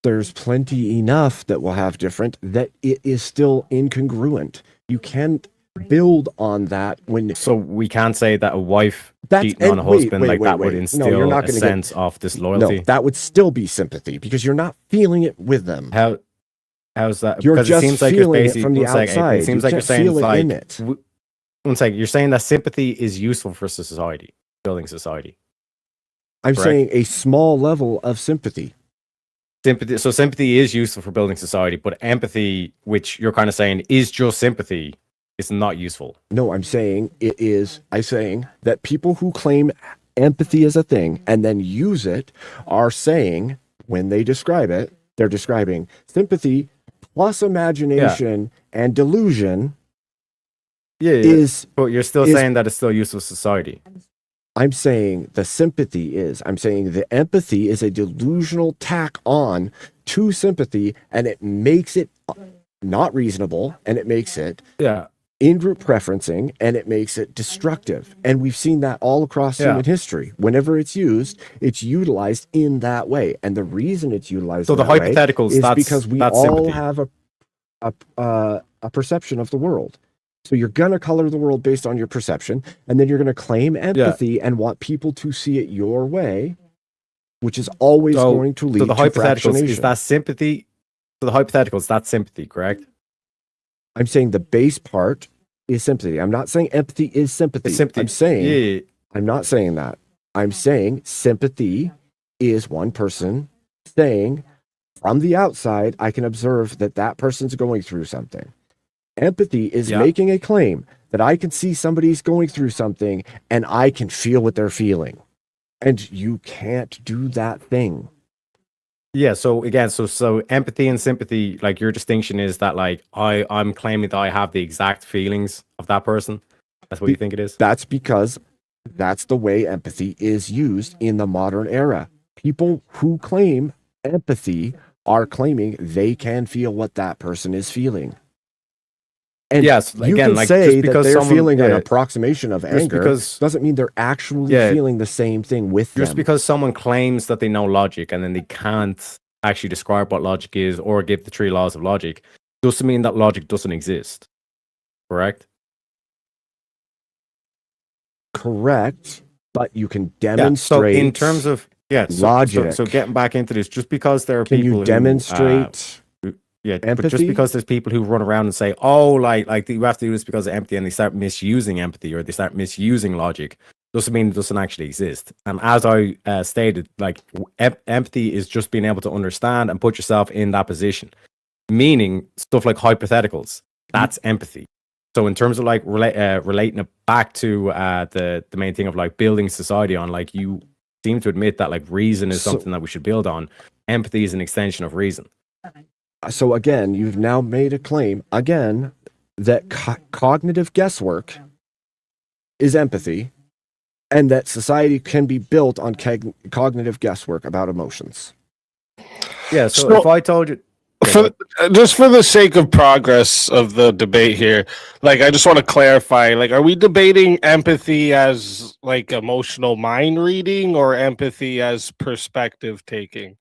There's plenty enough that will have different, that it is still incongruent. You can't build on that when So we can't say that a wife that's cheating on a husband wait, like that would wait. instill No, you're not a gonna sense of disloyalty. No, that would still be sympathy, because you're not feeling it with them. How's that? You're Because just it seems like you're feeling it basically from the one sec, outside. It seems You like you're can't saying feel it's it like in it. one second. You're saying that sympathy is useful for society, building society. I'm correct. saying a small level of sympathy. Sympathy is useful for building society, but empathy, which you're kind of saying is just sympathy, is not useful. No, I'm saying it is. I'm saying that people who claim empathy as a thing and then use it are saying, when they describe it, they're describing sympathy plus imagination and delusion is. But you're still is- saying that it's still useful for society. I'm saying the sympathy is. I'm saying the empathy is a delusional tack on to sympathy, and it makes it not reasonable, and it makes it Yeah. in-group preferencing, and it makes it destructive. And we've seen that all across Yeah. human history. Whenever it's used, it's utilized in that way. And the reason it's utilized So in the that way hypotheticals, is that's because we that's all sympathy. have a perception of the world. So you're going to color the world based on your perception, and then you're going to claim empathy and want people to see it your way, which is always going to lead So the to hypotheticals is fractionation. that sympathy. So the hypotheticals, that's sympathy, correct? I'm saying the base part is sympathy. I'm not saying empathy is sympathy. Sympathy. I'm saying Yeah. I'm not saying that. I'm saying sympathy is one person saying from the outside, I can observe that that person's going through something. Empathy is Yeah. making a claim that I can see somebody's going through something and I can feel what they're feeling. And you can't do that thing. Yeah, so again, so empathy and sympathy, like your distinction is that like I'm claiming that I have the exact feelings of that person. That's what you think it is? That's because that's the way empathy is used in the modern era. People who claim empathy are claiming they can feel what that person is feeling. And Yes, you again, can like, say just that because they're someone- feeling an yeah, approximation of just anger because- doesn't mean they're actually Yeah. feeling the same thing with Just them. because someone claims that they know logic and then they can't actually describe what logic is or give the three laws of logic doesn't mean that logic doesn't exist. Correct? Correct, but you can Yeah. demonstrate. So in terms of logic. So getting back into this, just because there are can people you demonstrate? but just empathy? because there's people who run around and say, "Oh, like you have to do this because of empathy," and they start misusing empathy or they start misusing logic, doesn't mean it doesn't actually exist. And as I stated, like empathy is just being able to understand and put yourself in that position. Meaning stuff like hypotheticals. That's empathy. So in terms of like relating it back to the main thing of like building society on, like you seem to admit that like reason is something that we should build on. Empathy is an extension of reason. So again, you've now made a claim again that cognitive guesswork is empathy, and that society can be built on cognitive guesswork about emotions. Yeah. So if I told you. Just for the sake of progress of the debate here, like I just want to clarify, like are we debating empathy as like emotional mind reading or empathy as perspective taking?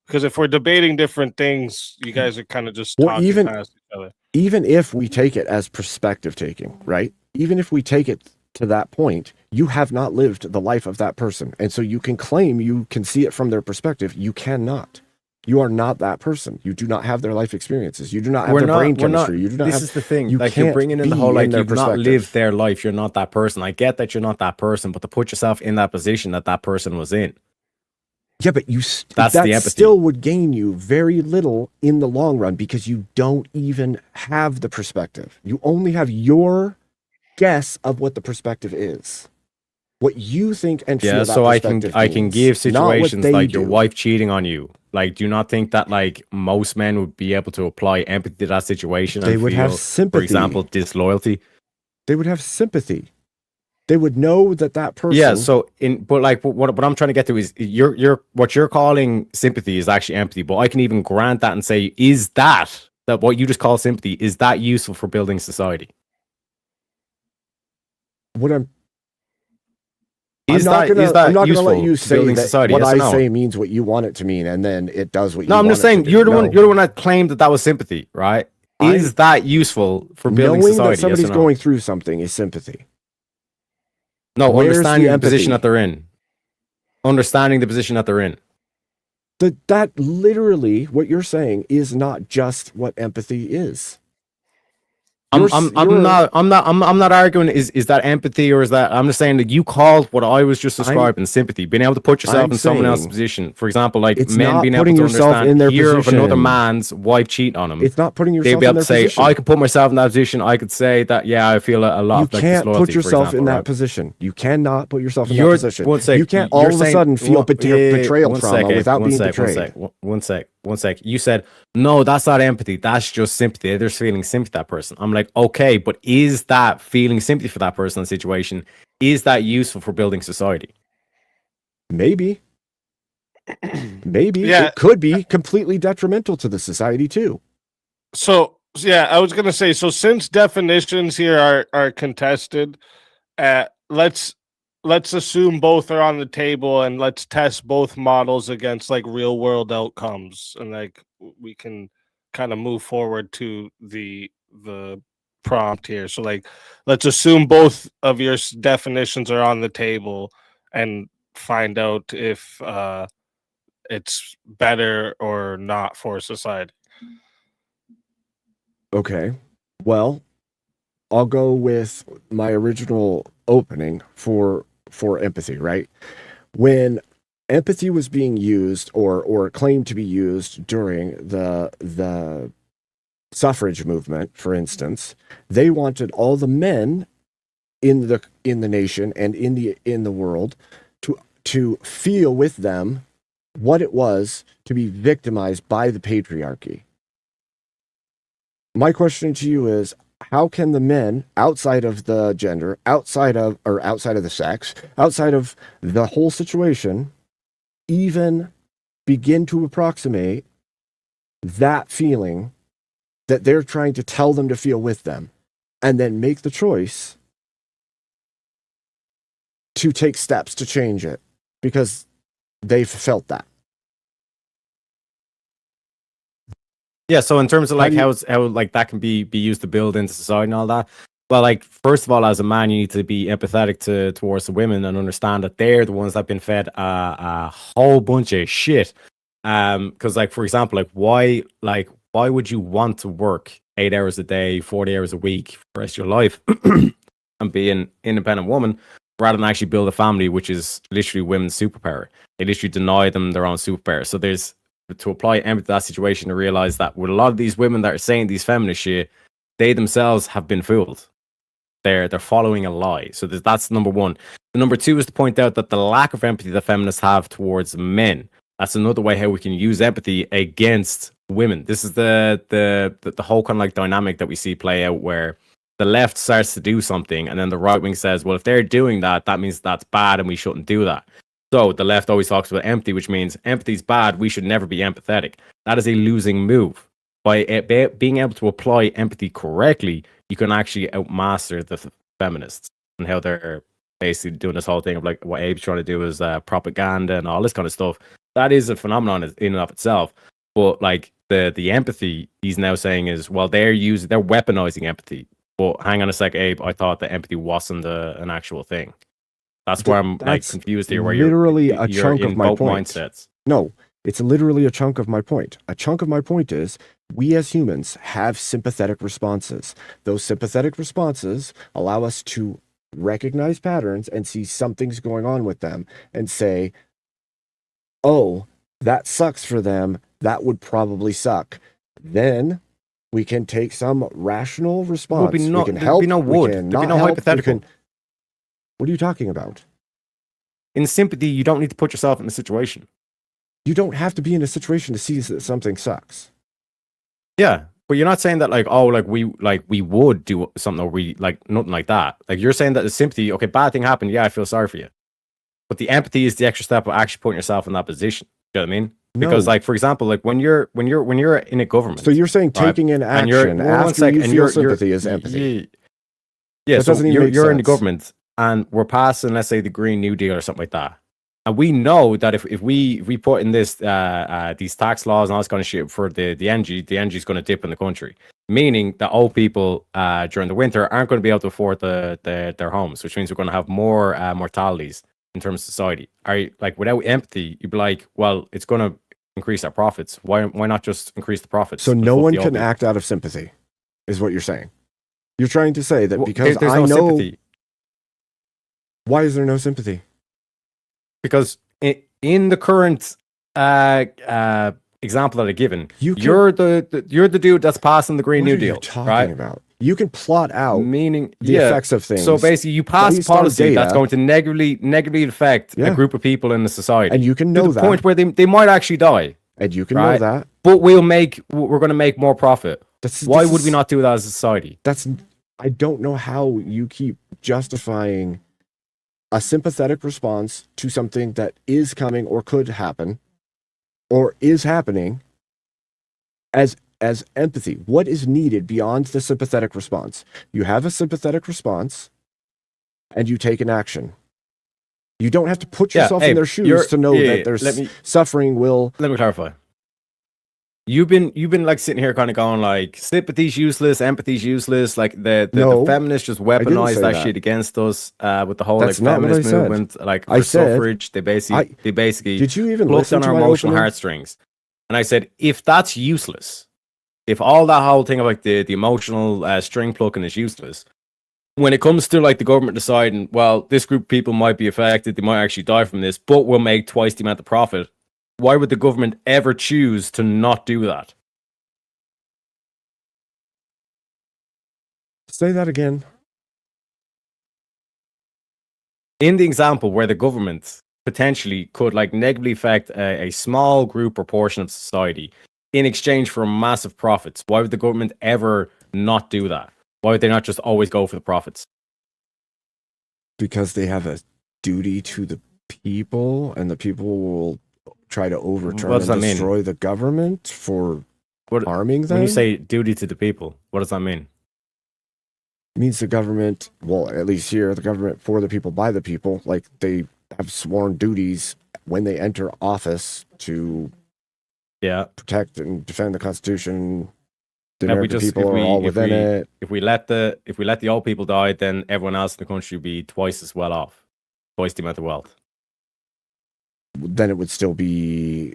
Because if we're debating different things, you guys are kind of just talking past each other. Even if we take it as perspective taking, right? Even if we take it to that point, you have not lived the life of that person. And so you can claim you can see it from their perspective. You cannot. You are not that person. You do not have their life experiences. You do not have their brain chemistry. You do not. This is the thing. Like you're bringing in the whole like you've not lived their life. You're not that person. I get that you're not that person, but to put yourself in that position that person was in. Yeah, but that's the empathy. Still would gain you very little in the long run because you don't even have the perspective. You only have your guess of what the perspective is. What you think and feel. Yeah, so I can give situations like your wife cheating on you. Like, do you not think that like most men would be able to apply empathy to that situation? They would have sympathy. For example, disloyalty. They would have sympathy. They would know that person. Yeah. So what I'm trying to get to is what you're calling sympathy is actually empathy. But I can even grant that and say, is that what you just call sympathy, is that useful for building society? I'm not going to let you say that society, what I say means what you want it to mean, and then it does what you want. No, I'm just saying you're the one that claimed that was sympathy, right? Is that useful for building society? Knowing that somebody's going through something is sympathy. No, understanding the position that they're in. Understanding the position that they're in. That literally, what you're saying is not just what empathy is. I'm not arguing is that empathy or is that, I'm just saying that you called what I was just describing sympathy, being able to put yourself in someone else's position. For example, like men being able to understand in their fear of another man's wife cheating on him. It's not putting yourself. They'd be able to say, position. I could put myself in that position. I could say that, yeah, I feel a lot. You can't put yourself in that position. You cannot put yourself in that position. You can't all of a sudden feel betrayal trauma without being betrayed. One sec. You said, no, that's not empathy. That's just sympathy. They're just feeling sympathy for that person. I'm like, okay, but is that feeling sympathy for that person and situation, is that useful for building society? Maybe. Yeah. It could be completely detrimental to the society too. So, yeah, I was going to say, so since definitions here are contested, let's assume both are on the table and let's test both models against like real world outcomes, and like we can kind of move forward to the prompt here. So like let's assume both of your definitions are on the table and find out if it's better or not for society. Okay. Well, I'll go with my original opening for empathy, right? When empathy was being used or claimed to be used during the suffrage movement, for instance, they wanted all the men in the nation and in the world to feel with them what it was to be victimized by the patriarchy. My question to you is, how can the men outside of the gender, outside of the sex, outside of the whole situation, even begin to approximate that feeling that they're trying to tell them to feel with them, and then make the choice to take steps to change it because they've felt that? Yeah, so in terms of like how like that can be used to build into society and all that, well, like first of all, as a man, you need to be empathetic towards the women and understand that they're the ones that have been fed a whole bunch of shit. Because like for example, why would you want to work 8 hours a day, 40 hours a week for the rest of your life and be an independent woman rather than actually build a family, which is literally women's superpower. They literally deny them their own superpower. So there's to apply empathy to that situation to realize that with a lot of these women that are saying these feminist shit, they themselves have been fooled. They're following a lie. So that's number one. The number two is to point out that the lack of empathy that feminists have towards men. That's another way how we can use empathy against women. This is the whole kind of like dynamic that we see play out where the left starts to do something and then the right wing says, well, if they're doing that, that means that's bad and we shouldn't do that. So the left always talks about empathy, which means empathy's bad. We should never be empathetic. That is a losing move. By being able to apply empathy correctly, you can actually outmaster the feminists and how they're basically doing this whole thing of like what Abe's trying to do is propaganda and all this kind of stuff. That is a phenomenon in and of itself. But like the empathy he's now saying is, well, they're weaponizing empathy. But hang on a sec, Abe. I thought that empathy wasn't an actual thing. That's where I'm like confused here. Where literally you're a chunk of my point. Mindsets. No, it's literally a chunk of my point. A chunk of my point is we as humans have sympathetic responses. Those sympathetic responses allow us to recognize patterns and see something's going on with them and say, oh, that sucks for them. That would probably suck. Then we can take some rational response. We can help. There'd be no would. There'd be no hypothetical. What are you talking about? In sympathy, you don't need to put yourself in the situation. You don't have to be in a situation to see that something sucks. Yeah, but you're not saying that like, oh, like we would do something or we like nothing like that. Like you're saying that the sympathy, okay, bad thing happened. Yeah, I feel sorry for you. But the empathy is the extra step of actually putting yourself in that position. You know what I mean? Because like, for example, like when you're in a government. So you're saying taking an action after you feel sympathy is empathy. Yeah, so you're in the government and we're passing, let's say, the Green New Deal or something like that. And we know that if we put in this these tax laws and all this kind of shit for the energy is going to dip in the country, meaning that old people during the winter aren't going to be able to afford their homes, which means we're going to have more mortalities in terms of society. Are you, like, without empathy, you'd be like, well, it's going to increase our profits. Why not just increase the profits? So no one can act out of sympathy, is what you're saying. You're trying to say that because there's I no know sympathy. Why is there no sympathy? Because in the current example that I've given, you're the dude that's passing the Green New Deal. What are you talking about? You can plot out the effects of things. So basically, you pass a policy that's going to negatively affect a group of people in the society, and you can know to the point where they might actually die, and you can know that. But we're going to make more profit. Why would we not do that as a society? I don't know how you keep justifying a sympathetic response to something that is coming or could happen or is happening as empathy. What is needed beyond the sympathetic response? You have a sympathetic response and you take an action. You don't have to put yourself in their shoes to know that there's suffering will. Let me clarify. You've been like sitting here kind of going like sympathy's useless, empathy's useless, like the feminists just weaponize that shit against us with the whole like feminist movement, like for suffrage. They basically did you even plucked on our emotional heartstrings. And I said, if that's useless, if all that whole thing of like the emotional string plucking is useless, when it comes to like the government deciding, well, this group of people might be affected, they might actually die from this, but we'll make twice the amount of profit. Why would the government ever choose to not do that? Say that again. In the example where the government potentially could like negatively affect a small group or portion of society in exchange for massive profits, why would the government ever not do that? Why would they not just always go for the profits? Because they have a duty to the people, and the people will try to overturn and destroy the government for harming them. When you say duty to the people, what does that mean? It means the government, well, at least here, the government for the people, by the people, like they have sworn duties when they enter office to protect and defend the Constitution. The American people are all within it. If we let the old people die, then everyone else in the country would be twice as well off, twice the amount of wealth. Then it would still be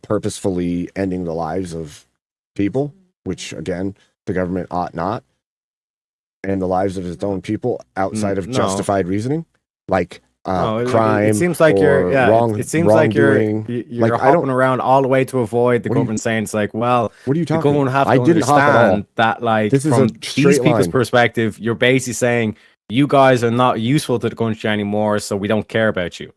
purposefully ending the lives of people, which again, the government ought not. and the lives of his own people outside of No. justified reasoning, like No, crime. It seems like you're wrong. It seems like you're wrongdoing. you're Like, I hopping don't. around all the way to avoid the What do you- government saying it's like, well, What are you the talking? government have to I didn't hop at all. understand that, like, This is a from straight these people's line. perspective, you're basically saying you guys are not useful to the country anymore, so we don't care about you.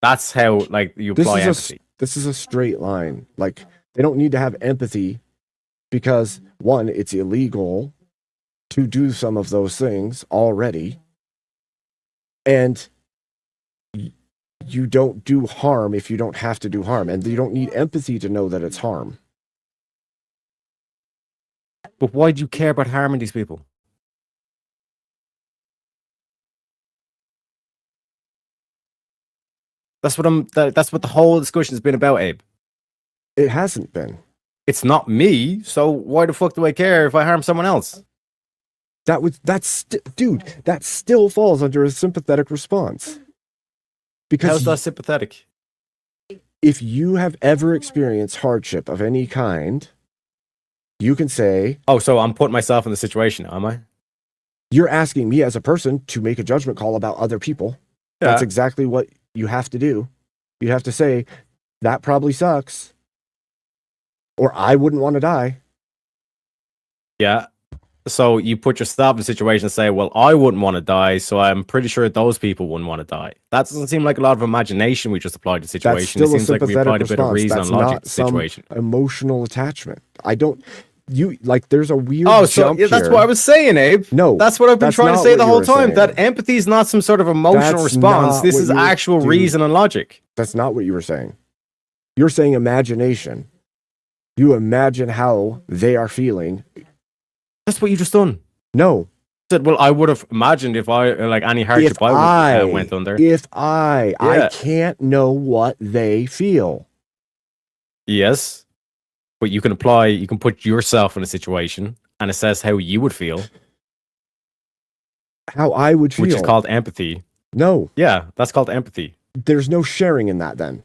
That's how, like, you apply empathy. This is a straight line. Like, they don't need to have empathy because, one, it's illegal to do some of those things already, and you don't do harm if you don't have to do harm, and you don't need empathy to know that it's harm. But why do you care about harming these people? That's what the whole discussion has been about, Abe. It hasn't been. It's not me, so why the fuck do I care if I harm someone else? Dude, that still falls under a sympathetic response. Because How's that sympathetic? if you have ever experienced hardship of any kind, you can say, Oh, so I'm putting myself in the situation, am I? you're asking me as a person to make a judgment call about other people. Yeah. That's exactly what you have to do. You have to say, that probably sucks. Or I wouldn't want to die. Yeah. So you put yourself in a situation and say, well, I wouldn't want to die, so I'm pretty sure those people wouldn't want to die. That doesn't seem like a lot of imagination we just applied to the situation. It still a seems like we sympathetic applied a bit of response. reason That's and logic not to the some situation. emotional attachment. There's a weird That's jump what here. I was saying, Abe. No, That's what I've been that's trying to not say what the you whole were time. saying. That empathy is not some sort of emotional That's response. not This what is you were- actual dude. reason and logic. That's not what you were saying. You're saying imagination. You imagine how they are feeling. That's what you just done. No. Said, well, I would have imagined if I, like, any hardship I would went under. I Yeah. can't know what they feel. Yes. But you can put yourself in a situation and assess how you would feel, How I would feel. which is called empathy. No, Yeah, that's called empathy. there's no sharing in that then.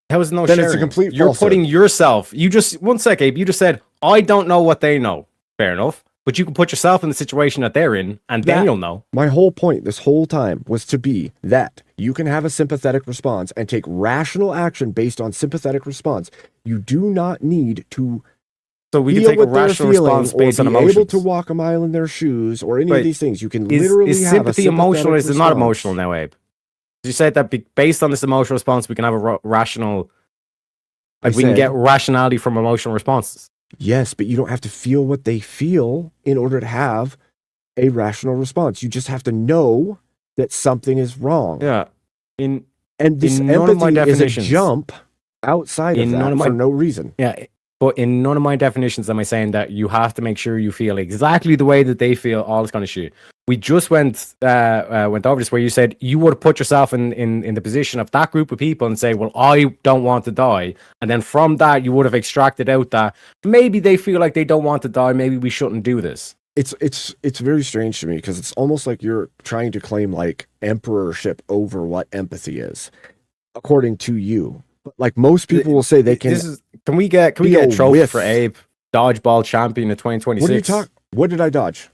How is no Then sharing? it's a complete You're falsehood. putting yourself. You just one sec, Abe. You just said I don't know what they know. Fair enough. But you can put yourself in the situation that they're in, and then That- you'll know. My whole point this whole time was to be that you can have a sympathetic response and take rational action based on sympathetic response. You do not need to So we can feel take a what they're rational feeling response based or on be able emotions. to walk a mile in their shoes or any Wait, of these things. You can Is literally have sympathy a emotional or is it not sympathetic emotional response. now, Abe? You said that based on this emotional response, we can have a rational. Like we can said- get rationality from emotional responses. Yes, but you don't have to feel what they feel in order to have a rational response. You just have to know that something is wrong. Yeah. And this in none of my empathy is a definitions- jump outside of in that none of for my- no reason. Yeah. But in none of my definitions am I saying that you have to make sure you feel exactly the way that they feel, all this kind of shit. We just went over this where you said you would put yourself in the position of that group of people and say, well, I don't want to die. And then from that, you would have extracted out that maybe they feel like they don't want to die. Maybe we shouldn't do this. It's very strange to me because it's almost like you're trying to claim like emperorship over what empathy is, according to you. But like most people will say they can. Can we get a deal trophy with- for Abe, dodgeball champion of 2026? What are you talking? What did I dodge?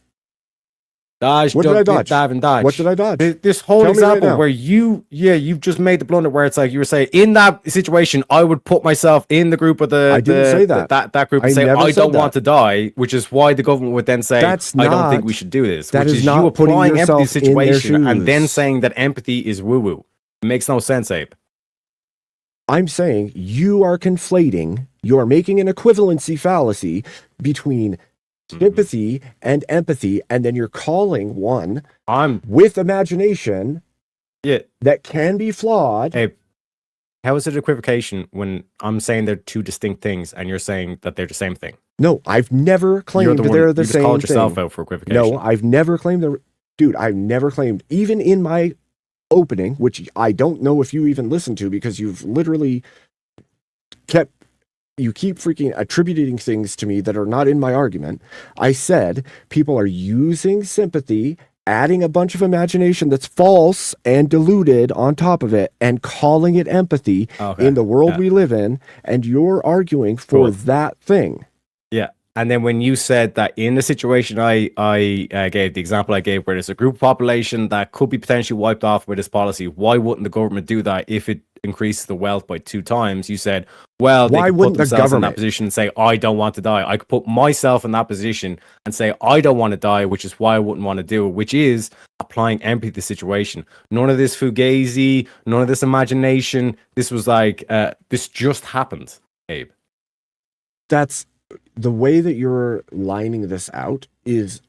Dodge, What did I dodge? dive and dodge. What did I dodge? This whole Tell me right example now. where you've just made the blunder where it's like you were saying in that situation, I would put myself in the group of I didn't say that. that group and I say never I said don't want that. to die, which is why the government would then say That's I don't think not- we should do this. that Which is is not you putting applying empathy to the yourself in their situation and then shoes. saying that empathy is woo woo. It makes no sense, Abe. I'm saying you are conflating. You are making an equivalency fallacy between sympathy and empathy, and then you're calling one I'm with imagination yeah. that can be flawed. Abe, how is it equivocation when I'm saying they're two distinct things and you're saying that they're the same thing? No, I've never You're claimed the one they're the you just same called yourself thing. out for equivocation. No, I've never claimed they're. Dude, I've never claimed, even in my opening, which I don't know if you even listened to because you've literally you keep freaking attributing things to me that are not in my argument. I said people are using sympathy, adding a bunch of imagination that's false and diluted on top of it, and calling it empathy Okay. in the world Yeah. we live in, and you're arguing for Cool. that thing. Yeah. And then when you said that in the situation I gave, the example I gave, where there's a group of population that could be potentially wiped off with this policy, why wouldn't the government do that if it increases the wealth by 2 times? You said, well, they Why could put wouldn't the themselves in that government? position and say, I don't want to die. I could put myself in that position and say, I don't want to die, which is why I wouldn't want to do it, which is applying empathy to the situation. None of this fugazi, none of this imagination. This was like, this just happened, Abe. That's the way that you're lining this out is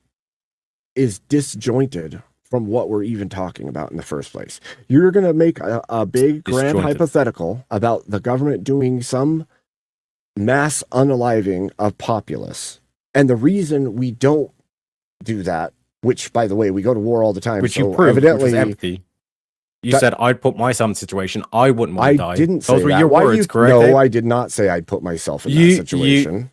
disjointed from what we're even talking about in the first place. You're going to make a big grand Disjointed. hypothetical about the government doing some mass unaliving of populace. And the reason we don't do that, which by the way, we go to war all the time. Which so you proved, evidently, which was empathy. You that- said, I'd put myself in a situation I wouldn't want I to die. didn't say Those were that. your Why do words, you- correct? No, Abe? I did not say I'd put myself in You- that situation.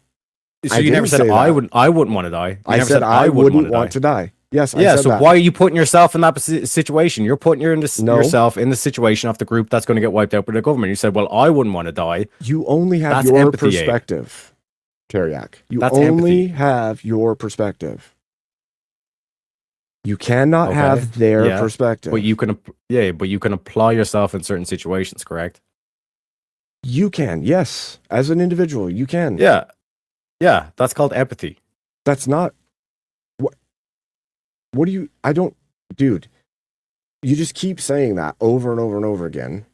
So I you never didn't said say I that. wouldn't want to die. You I never said I wouldn't want die. to die. Yes, I Yeah, said so that. why are you putting yourself in that situation? You're putting No. yourself in the situation of the group that's going to get wiped out by the government. You said, well, I wouldn't want to die. You only have That's your empathy, Abe. perspective, Tareyak. You That's only empathy. have your perspective. You cannot Okay. have their Yeah, perspective. But you can apply yourself in certain situations, correct? You can, yes. As an individual, you can. Yeah. Yeah, that's called empathy. That's not what do you I don't dude. You just keep saying that over and over and over again,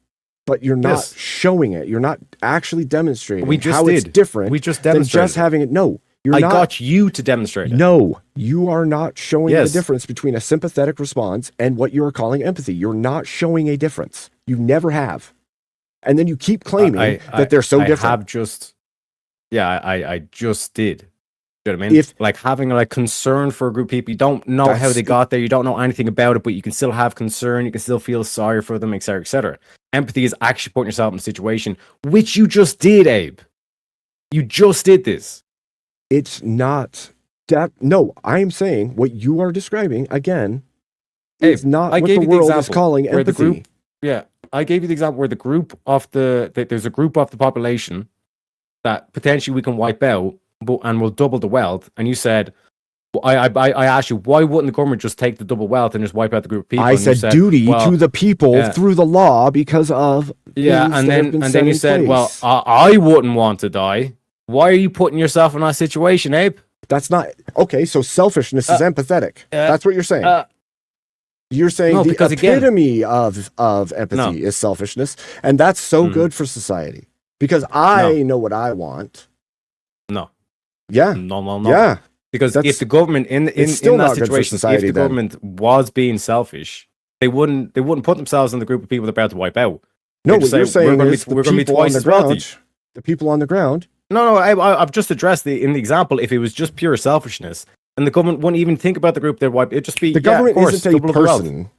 but you're not Yes. showing it. You're not actually demonstrating We just how it's did. different We just than demonstrated. just having it. No, you're I not. got you to demonstrate it. No, you are not showing Yes. the difference between a sympathetic response and what you are calling empathy. You're not showing a difference. You never have. And then you keep claiming that they're so different. I have just, I just did. You know what I mean? If- like having like concern for a group of people, you don't know how That's- they got there, you don't know anything about it, but you can still have concern, you can still feel sorry for them, etc., etc. Empathy is actually putting yourself in a situation, which you just did, Abe. You just did this. It's not that. No, I am saying what you are describing again Abe, is not I what gave the you the world is example calling where the empathy. group- Yeah, I gave you the example where the group of there's a group of the population that potentially we can wipe out, and we'll double the wealth. And you said, I asked you, why wouldn't the government just take the double wealth and just wipe out the group of people? I And you said duty well, to the people yeah. through the law because of yeah, things and that have then been and set then you in said, well, place. I wouldn't want to die. Why are you putting yourself in that situation, Abe? That's not okay. So selfishness is empathetic. That's what you're saying. You're saying no, the because again- epitome of empathy No. is selfishness, and that's so Mhm. good for society because I know what I want. No, Yeah, no. yeah. Because That's- if the government in it's still that not good for situation, society if the then. government was being selfish, they wouldn't put themselves in the group of people they're about to wipe out. No, They'd what say, you're saying we're gonna is be- the we're gonna be people on twice the as wealthy. ground. The people on the ground. No, I've just addressed in the example. If it was just pure selfishness, and the government wouldn't even think about the group they'd wipe, it'd just be The government of course, isn't a double up the wealth. person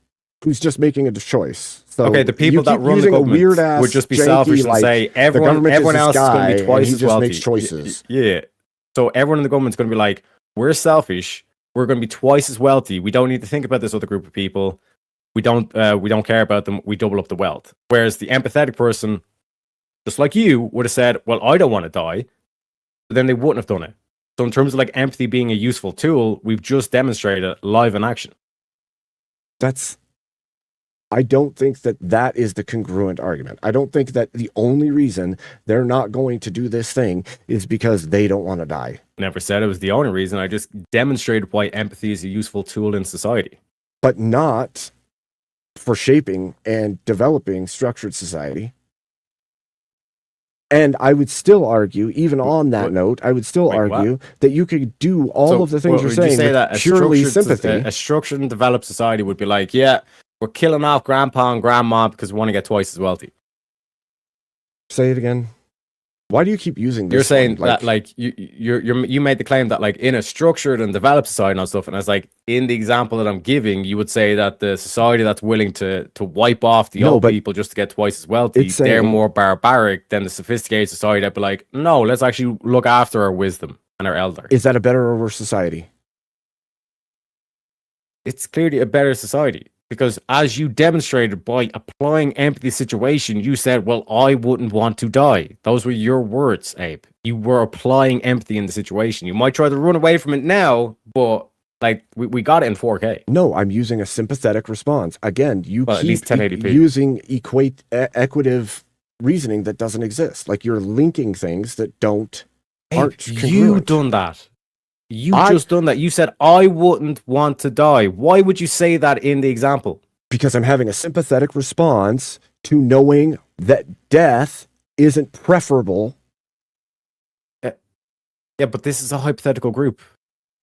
who's just making a choice. So Okay, the people you that keep run the using a government weird-ass, would just be janky, selfish and like, say the everyone government is else this is going guy to be and twice he as just wealthy. makes choices. Yeah. So everyone in the government's going to be like, we're selfish. We're going to be twice as wealthy. We don't need to think about this other group of people. We don't care about them. We double up the wealth. Whereas the empathetic person, just like you, would have said, well, I don't want to die. But then they wouldn't have done it. So in terms of like empathy being a useful tool, we've just demonstrated it live in action. I don't think that is the congruent argument. I don't think that the only reason they're not going to do this thing is because they don't want to die. Never said it was the only reason. I just demonstrated why empathy is a useful tool in society. But not for shaping and developing structured society. And I would still argue, even on that note, I would still Wait, what? argue that you could do all of the things well, you're would you saying say with that purely sympathy. A structured and developed society would be like, yeah, we're killing off grandpa and grandma because we want to get twice as wealthy. Say it again. Why do you keep using this? You're saying one? that like you made the claim that like in a structured and developed society and all stuff, and I was like, in the example that I'm giving, you would say that the society that's willing to wipe off the No, old but people just to get twice as wealthy, it's they're saying- more barbaric than the sophisticated society that'd be like, no, let's actually look after our wisdom and our elder. Is that a better or worse society? It's clearly a better society Because as you demonstrated by applying empathy to the situation, you said, well, I wouldn't want to die. Those were your words, Abe. You were applying empathy in the situation. You might try to run away from it now, but like we got it in 4K. No, I'm using a sympathetic response. Again, you Well, at keep least 1080p. using equitative reasoning that doesn't exist. Like you're linking things that aren't You congruent. done that. You just done that. You said, I wouldn't want to die. Why would you say that in the example? Because I'm having a sympathetic response to knowing that death isn't preferable. Yeah, but this is a hypothetical group.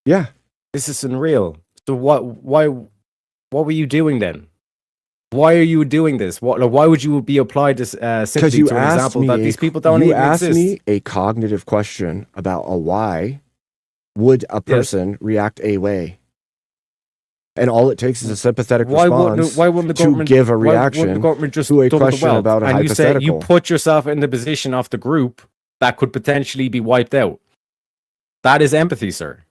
Yeah. This isn't real. So what were you doing then? Why are you doing this? Why would you be applied this Because sympathy you to an asked example me that these people don't you even asked exist? me a cognitive question about a why would a person react a way. And all it takes is a sympathetic response why wouldn't the to government give a why wouldn't reaction the government just to a double the question wealth? about a and you say you hypothetical. put yourself in the position of the group that could potentially be wiped out. That is empathy, sir.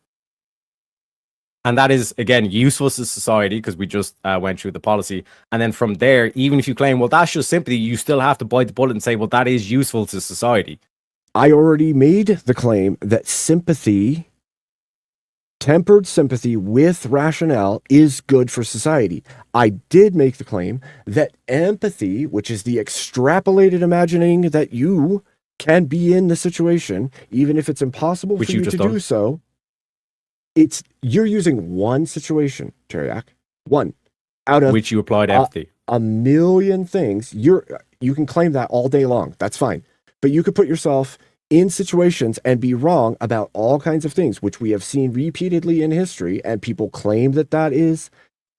And that is, again, useful to society because we just went through the policy. And then from there, even if you claim, well, that's just sympathy, you still have to bite the bullet and say, well, that is useful to society. I already made the claim that sympathy, tempered sympathy with rationale, is good for society. I did make the claim that empathy, which is the extrapolated imagining that you can be in the situation, even if it's impossible Which for you you just to done. do so, you're using one situation, Tareyak, one out of Which you applied empathy. a million things. You can claim that all day long. That's fine. But you could put yourself in situations and be wrong about all kinds of things, which we have seen repeatedly in history, and people claim that is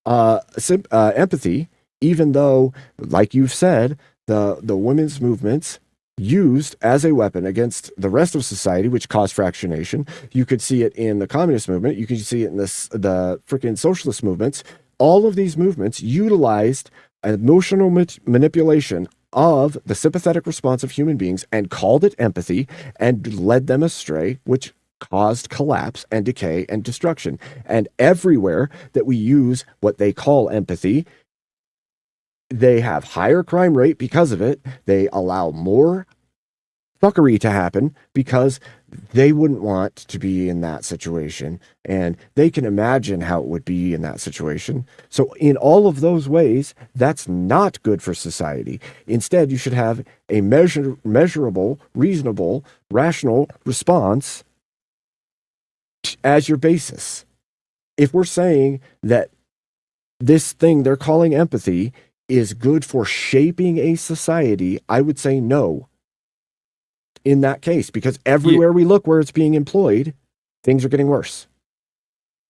empathy, even though, like you've said, the women's movements used as a weapon against the rest of society, which caused fractionation. You could see it in the communist movement. You could see it in the freaking socialist movements. All of these movements utilized emotional manipulation of the sympathetic response of human beings and called it empathy and led them astray, which caused collapse and decay and destruction. And everywhere that we use what they call empathy, they have higher crime rate because of it. They allow more fuckery to happen because they wouldn't want to be in that situation, and they can imagine how it would be in that situation. So in all of those ways, that's not good for society. Instead, you should have a measurable, reasonable, rational response as your basis. If we're saying that this thing they're calling empathy is good for shaping a society, I would say no in that case, because everywhere we look where it's being employed, things are getting worse.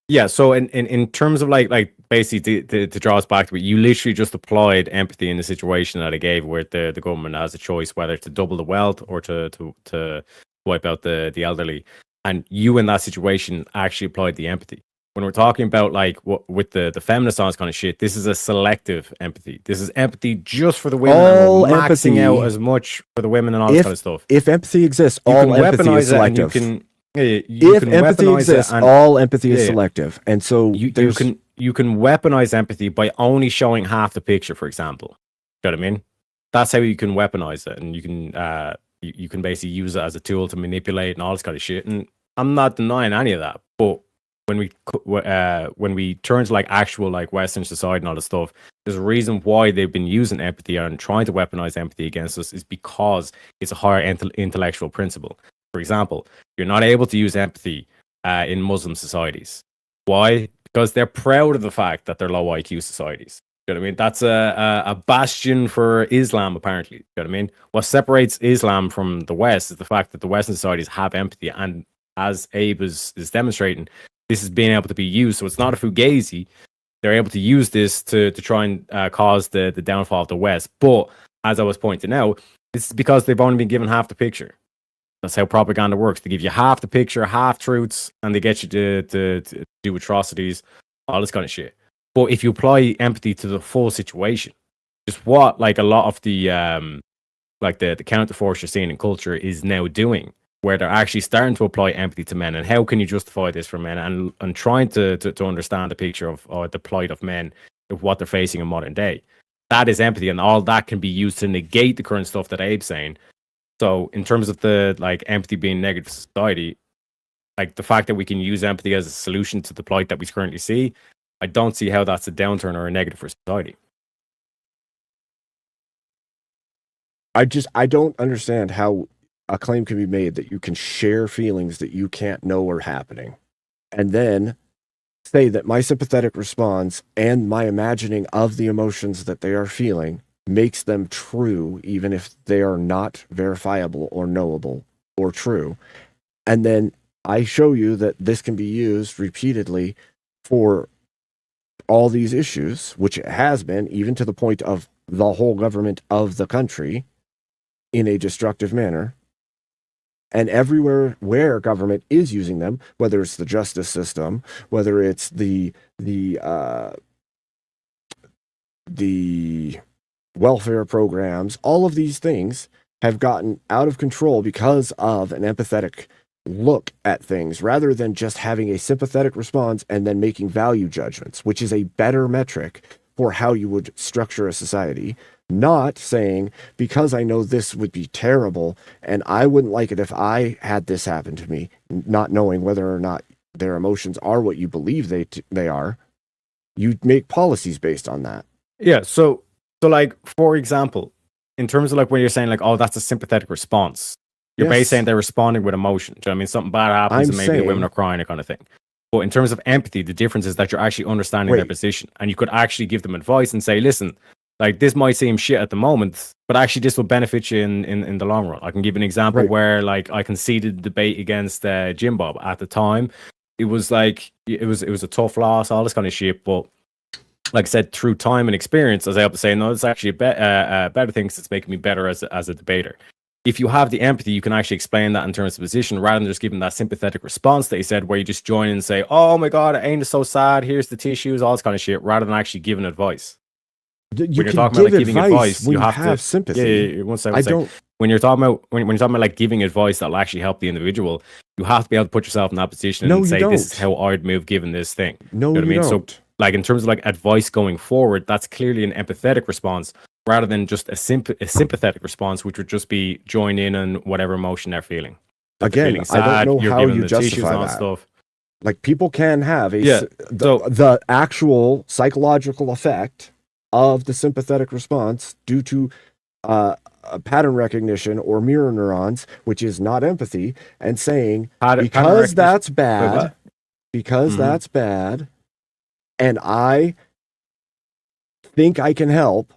Yeah, so in terms of like basically to draw us back to it, you literally just applied empathy in the situation that I gave, where the government has a choice whether to double the wealth or to wipe out the elderly, and you in that situation actually applied the empathy. When we're talking about like what with the feminist on this kind of shit, this is a selective empathy. This is empathy just for the women, All and we're maxing empathy, out as much for the women and all this kind of stuff. If empathy exists, You all can empathy is weaponize it, and you selective. can If empathy exists, all empathy is yeah. selective. And so you can weaponize empathy by only showing half the picture, for example. You know what I mean? That's how you can weaponize it, and you can you can basically use it as a tool to manipulate and all this kind of shit. And I'm not denying any of that, but when we turn to like actual like Western society and all this stuff, there's a reason why they've been using empathy and trying to weaponize empathy against us is because it's a higher intellectual principle. For example, you're not able to use empathy in Muslim societies. Why? Because they're proud of the fact that they're low IQ societies. You know what I mean? That's a bastion for Islam, apparently. You know what I mean? What separates Islam from the West is the fact that the Western societies have empathy. And as Abe is demonstrating, this is being able to be used. So it's not a fugazi. They're able to use this to try and cause the downfall of the West. But as I was pointing out, it's because they've only been given half the picture. That's how propaganda works. They give you half the picture, half truths, and they get you to do atrocities, all this kind of shit. But if you apply empathy to the full situation, just what like a lot of the like the counterforce you're seeing in culture is now doing, where they're actually starting to apply empathy to men. And how can you justify this for men? And trying to understand the picture of the plight of men of what they're facing in modern day. That is empathy, and all that can be used to negate the current stuff that Abe's saying. So in terms of the like empathy being negative for society, like the fact that we can use empathy as a solution to the plight that we currently see, I don't see how that's a downturn or a negative for society. I don't understand how a claim can be made that you can share feelings that you can't know are happening, and then say that my sympathetic response and my imagining of the emotions that they are feeling makes them true, even if they are not verifiable or knowable or true. And then I show you that this can be used repeatedly for all these issues, which it has been, even to the point of the whole government of the country, in a destructive manner. And everywhere where government is using them, whether it's the justice system, whether it's the welfare programs, all of these things have gotten out of control because of an empathetic look at things, rather than just having a sympathetic response and then making value judgments, which is a better metric for how you would structure a society. Not saying, because I know this would be terrible and I wouldn't like it if I had this happen to me, not knowing whether or not their emotions are what you believe they are. You make policies based on that. Yeah. So like, for example, in terms of like when you're saying like, oh, that's a sympathetic response, you're Yes. basically saying they're responding with emotion. Do you know what I mean? Something bad happens I'm and maybe the women saying- are crying, that kind of thing. But in terms of empathy, the difference is that you're actually understanding their Wait. position, and you could actually give them advice and say, listen, like this might seem shit at the moment, but actually this will benefit you in the long run. I can give an example Right. where like I conceded the debate against Jim Bob at the time. It was like, it was a tough loss, all this kind of shit. But like I said, through time and experience, I was able to say, no, it's actually a better thing because it's making me better as a debater. If you have the empathy, you can actually explain that in terms of position rather than just giving that sympathetic response that you said, where you just join in and say, oh my God, ain't it so sad? Here's the tissues, all this kind of shit, rather than actually giving advice. You When you're can talking about give like giving advice advice, when you have to sympathy. Yeah, one second. I don't. When you're talking about when you're talking about like giving advice that'll actually help the individual, you have to be able to put yourself in that position No, and you say, this is don't. how I'd move given this thing. No, You know what I you mean? So don't. like in terms of like advice going forward, that's clearly an empathetic response rather than just a sympathetic response, which would just be join in on whatever emotion they're feeling. If they're Again, feeling I don't know you're how giving you the tissues justify and all that. stuff. Like, people can have Yeah, so- the actual psychological effect of the sympathetic response due to pattern recognition or mirror neurons, which is not empathy, and saying, Pattern because recognition- that's Wait, bad, what? because Mhm. that's bad, and I think I can help,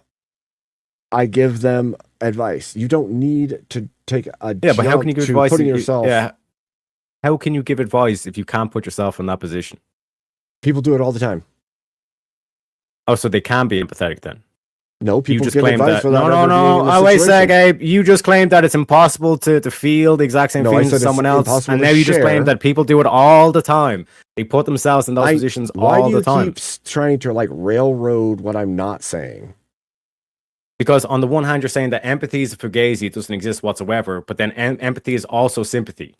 I give them advice. You don't need to take a Yeah, but how can you jump give to advice? putting if you- yourself. Yeah. How can you give advice if you can't put yourself in that position? People do it all the time. Oh, so they can be empathetic then? No, You people just give claimed advice that. without ever being No. in the Oh, wait a sec, situation. Abe. You just claimed that it's impossible to feel the exact same No, I feelings said as it's someone else, impossible and to now you just share. claim that people do it all the time. They put themselves in those positions Why all do you the time. keep trying to like railroad what I'm not saying? Because on the one hand, you're saying that empathy is a fugazi; it doesn't exist whatsoever. But then empathy is also sympathy.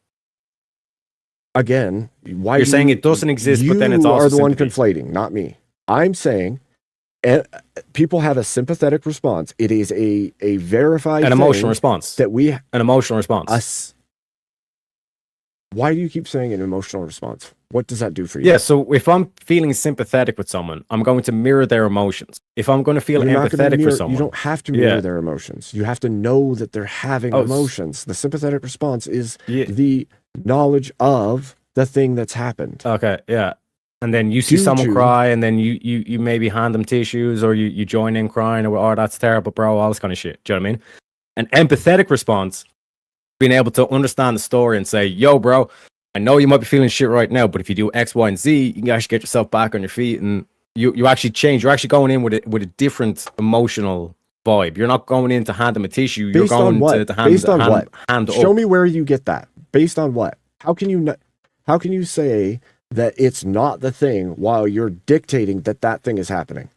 Again, why You're do saying you- it doesn't exist, but then it's you also are the one sympathy. conflating, not me. I'm saying people have a sympathetic response. It is a verified An thing emotional response. that we An emotional response. us. Why do you keep saying an emotional response? What does that do for you? Yeah, so if I'm feeling sympathetic with someone, I'm going to mirror their emotions. If I'm going to feel You're not gonna empathetic mirror, for someone, you don't have to mirror Yeah. their emotions. You have to know that they're having Oh, emotions. The sympathetic response is Yeah. the knowledge of the thing that's happened. Okay, yeah. And then you see Due someone to- cry, and then you maybe hand them tissues, or you join in crying, or oh, that's terrible, bro, all this kind of shit. Do you know what I mean? An empathetic response, being able to understand the story and say, yo, bro, I know you might be feeling shit right now, but if you do X, Y, and Z, you can actually get yourself back on your feet, and you actually change. You're actually going in with a different emotional vibe. You're not going in to hand them a tissue. You're Based on going what? to hand Based on what? hand Show up. me where you get that. Based on what? How can you say that it's not the thing while you're dictating that thing is happening?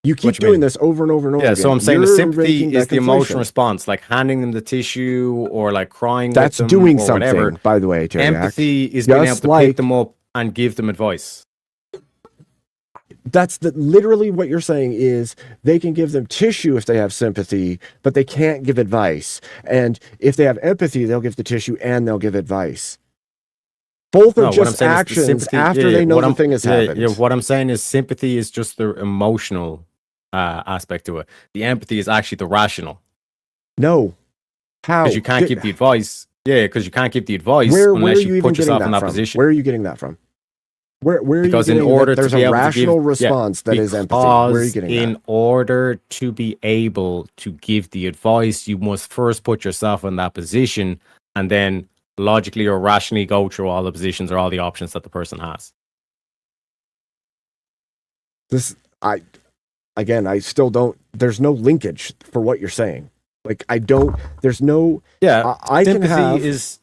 You keep What you doing mean? this over and over and over Yeah, again. so I'm saying the You're sympathy making is that the emotional conflation. response, like handing them the tissue or like crying That's with them doing or something, whatever. by the way, Tareyak. Empathy is being able Just to like- pick them up and give them advice. That's literally what you're saying is they can give them tissue if they have sympathy, but they can't give advice. And if they have empathy, they'll give the tissue and they'll give advice. Both are No, what I'm just saying is the actions sympathy- after they know the thing has happened. Yeah, what I'm saying is sympathy is just the emotional aspect to it. The empathy is actually the rational. No. How? Because you can't give the advice. Yeah, because you can't give the advice where are unless you you even put getting yourself that in that from? position. Where are you getting that from? Where are Because you in getting order that there's to be a able to rational give, response that is empathy? Where are you getting in that? order to be able to give the advice, you must first put yourself in that position and then logically or rationally go through all the positions or all the options that the person has. I still don't, there's no linkage for what you're saying. Like, there's no, Yeah, I can sympathy have, is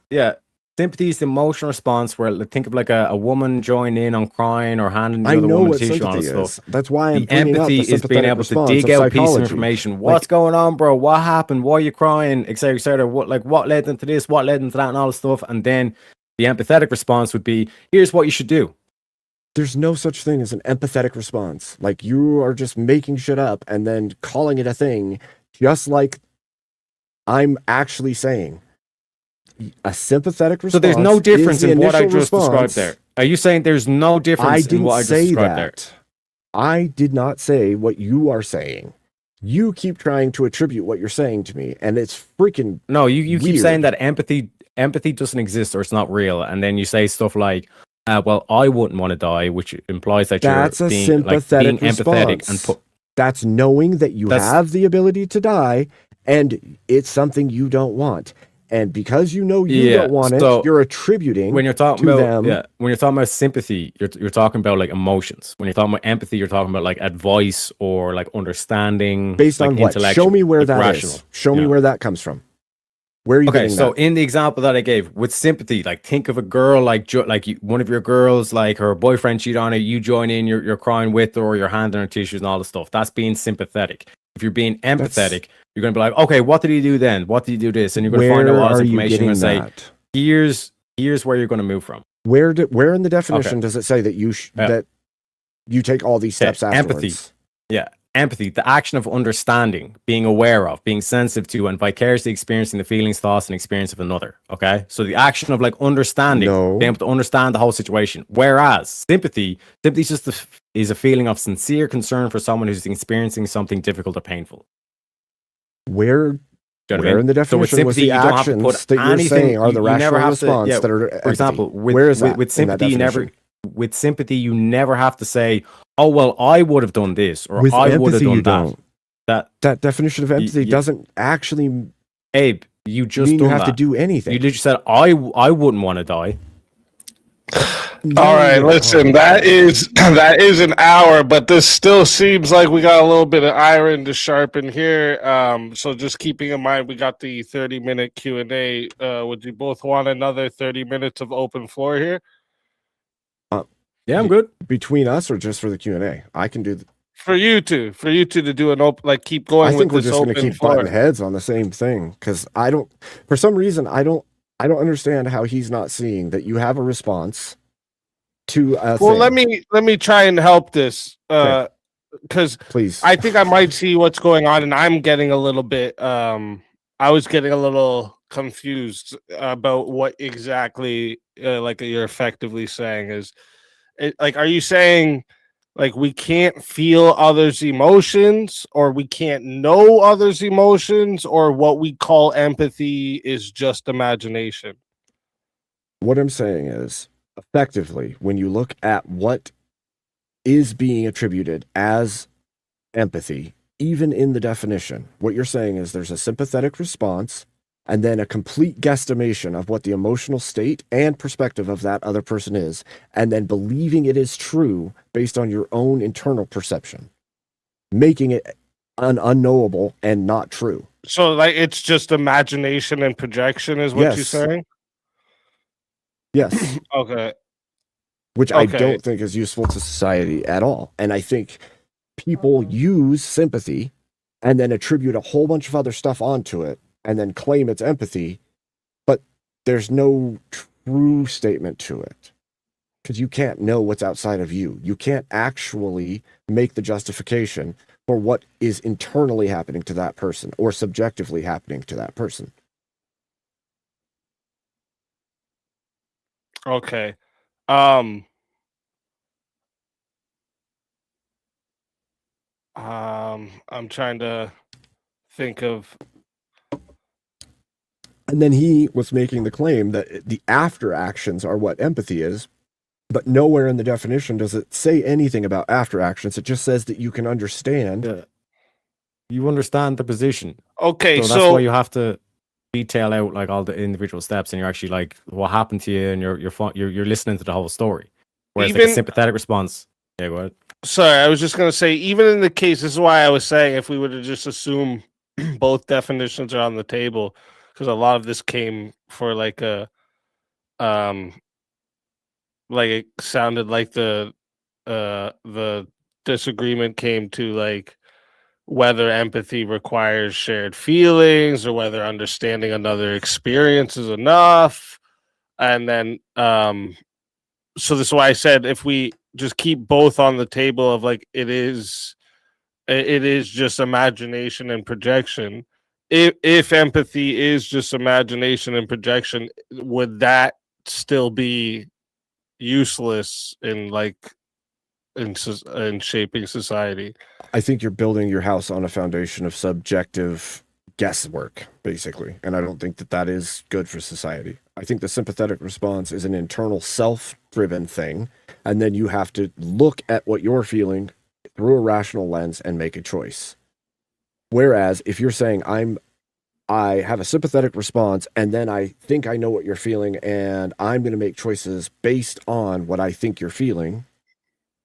sympathy is the emotional response where think of like a woman joining in on crying or handing the I other know woman what tissue on sympathy and is. stuff. That's why I'm The bringing up the empathy is being sympathetic able to response dig of out pieces of psychology. information. What's going on, bro? What happened? Why are you crying? Etc. Etc. What led into this? What led into that? And all this stuff. And then the empathetic response would be, "Here's what you should do." There's no such thing as an empathetic response. Like, you are just making shit up and then calling it a thing, just like I'm actually saying. A sympathetic response. So there's no difference is the in what I initial just described response. there. Are you saying there's no difference I in didn't what I just say described there? that. I did not say what you are saying. You keep trying to attribute what you're saying to me, and it's freaking No, you keep weird. saying that empathy doesn't exist or it's not real, and then you say stuff like, "Well, I wouldn't want to die," which implies that That's you're a being sympathetic empathetic response. and That's knowing that you have the ability to die, and it's something you don't want. And because you know you don't want it, you're attributing when you're talking to about them. when you're talking about sympathy, you're talking about like emotions. When you're talking about empathy, you're talking about like advice or like understanding. Based like on what? intellectual, Show me where like that rational. is. Show me Yeah. where that comes from. Where are you Okay, getting so that? in the example that I gave with sympathy, like think of a girl one of your girls, like her boyfriend cheated on her, you join in, you're crying with her, or you're handing her tissues and all the stuff. That's being sympathetic. If you're being empathetic, you're going to be like, okay, what did he do then? What did he do this? And you're going to find out all this information and say, here's where you're going to move from. Where in the definition does it say that that you take all these steps afterwards? Empathy. Yeah. Empathy, the action of understanding, being aware of, being sensitive to, and vicariously experiencing the feelings, thoughts, and experience of another. Okay, so the action of like understanding, being able to understand the whole situation. Whereas sympathy is just is a feeling of sincere concern for someone who's experiencing something difficult or painful. Where in the definition was the actions that you're saying are the rational response that are empathy? For example, where is that with sympathy? With sympathy, you never have to say, "Oh well, I would have done this," or with "I would have empathy, done that." That definition of empathy doesn't actually, Abe, you just mean done you have that. to do anything. You literally said, "I wouldn't want to die." All right, listen, that is an hour, but this still seems like we got a little bit of iron to sharpen here. So just keeping in mind, we got the 30-minute Q&A. Would you both want another 30 minutes of open floor here? Yeah, I'm good. Between us or just for the Q&A? I can do for you two to do an open, like keep going. I think with we're just going to keep butting heads on the same thing because for some reason I don't understand how he's not seeing that you have a response to a thing. Let me try and help this because please, I think I might see what's going on, and I'm getting a little bit I was getting a little confused about what exactly like you're effectively saying is like, are you saying like we can't feel others' emotions, or we can't know others' emotions, or what we call empathy is just imagination? What I'm saying is, effectively, when you look at what is being attributed as empathy, even in the definition, what you're saying is there's a sympathetic response and then a complete guesstimation of what the emotional state and perspective of that other person is, and then believing it is true based on your own internal perception, making it unknowable and not true. So like it's just imagination and projection is what you're saying? Yes. Okay. Which I don't think is useful to society at all. And I think people use sympathy and then attribute a whole bunch of other stuff onto it and then claim it's empathy, but there's no true statement to it. because you can't know what's outside of you. You can't actually make the justification for what is internally happening to that person or subjectively happening to that person. Okay. I'm trying to think of. And then he was making the claim that the after actions are what empathy is, but nowhere in the definition does it say anything about after actions. It just says that you can understand. Yeah. You understand the position. Okay, So that's why you have to detail out like all the individual steps, and you're actually like what happened to you, and you're listening to the whole story. Whereas like a sympathetic response. Yeah, go ahead. Sorry, I was just gonna say, even in the case, this is why I was saying if we would have just assumed both definitions are on the table, because a lot of this came for like a like it sounded like the disagreement came to like whether empathy requires shared feelings or whether understanding another experience is enough. And then so this is why I said if we just keep both on the table of like it is just imagination and projection. If empathy is just imagination and projection, would that still be useless in like in shaping society? I think you're building your house on a foundation of subjective guesswork, basically. And I don't think that that is good for society. I think the sympathetic response is an internal self-driven thing. And then you have to look at what you're feeling through a rational lens and make a choice. Whereas if you're saying I have a sympathetic response and then I think I know what you're feeling and I'm going to make choices based on what I think you're feeling,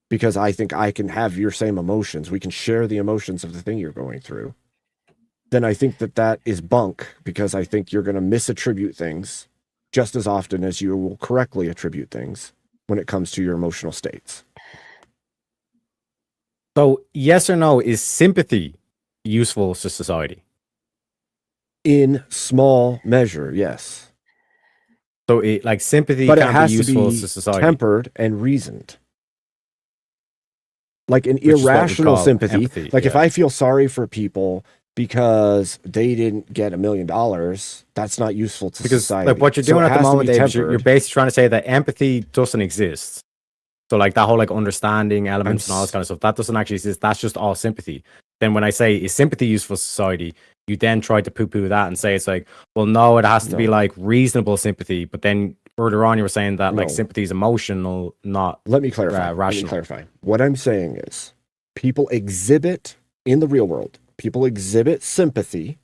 because I think I can have your same emotions. We can share the emotions of the thing you're going through. Then I think that that is bunk, because I think you're going to misattribute things just as often as you will correctly attribute things when it comes to your emotional states. So yes or no, is sympathy useful to society? In small measure, yes. So it like sympathy but it can has be useful to be to society. tempered and reasoned. Like an Which is what we irrational call sympathy. empathy, Like if yeah. I feel sorry for people because they didn't get $1 million, that's not useful to Because society. like what you're So doing it at the has to moment, be Dave, is you're tempered. basically trying to say that empathy doesn't exist. So like that whole like understanding elements and all this kind of stuff, that doesn't actually exist. That's just all sympathy. Then when I say is sympathy useful to society, you then try to poo-poo that and say it's like, well, no, it has to be No. like reasonable sympathy. But then further on, you were saying that like No. sympathy is emotional, not Let me clarify. rational. What I'm saying is people exhibit in the real world, people exhibit sympathy,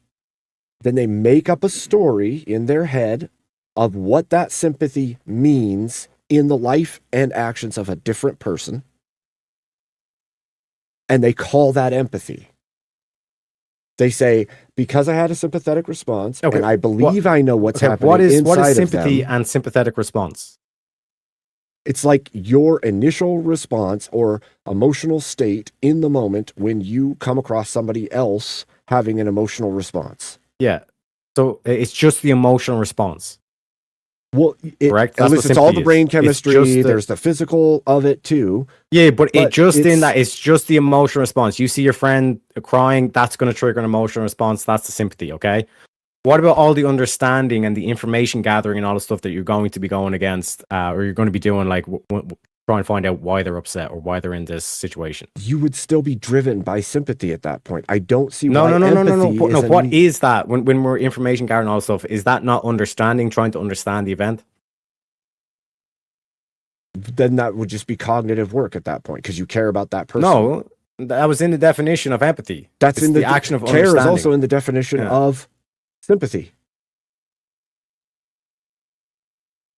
then they make up a story in their head of what that sympathy means in the life and actions of a different person. And they call that empathy. They say, because I had a sympathetic response, Okay, and I believe I know what's happening what is inside sympathy of them. and sympathetic response? It's like your initial response or emotional state in the moment when you come across somebody else having an emotional response. Yeah. So it's just the emotional response. Well, Correct? That's what it's all the sympathy brain is. It's chemistry. just the- There's the physical of it too. Yeah, but it just in it's- that it's just the emotional response. You see your friend crying, that's going to trigger an emotional response. That's the sympathy, okay? What about all the understanding and the information gathering and all the stuff that you're going to be going against, or you're going to be doing, like try and find out why they're upset or why they're in this situation? You would still be driven by sympathy at that point. I don't see No. why empathy What is that when we're information gathering all this stuff? Is that not understanding, trying to understand the event? Then that would just be cognitive work at that point because you care about that person. No, that was in the definition of empathy. That's It's in the action of care is understanding. also in the definition Yeah. of sympathy.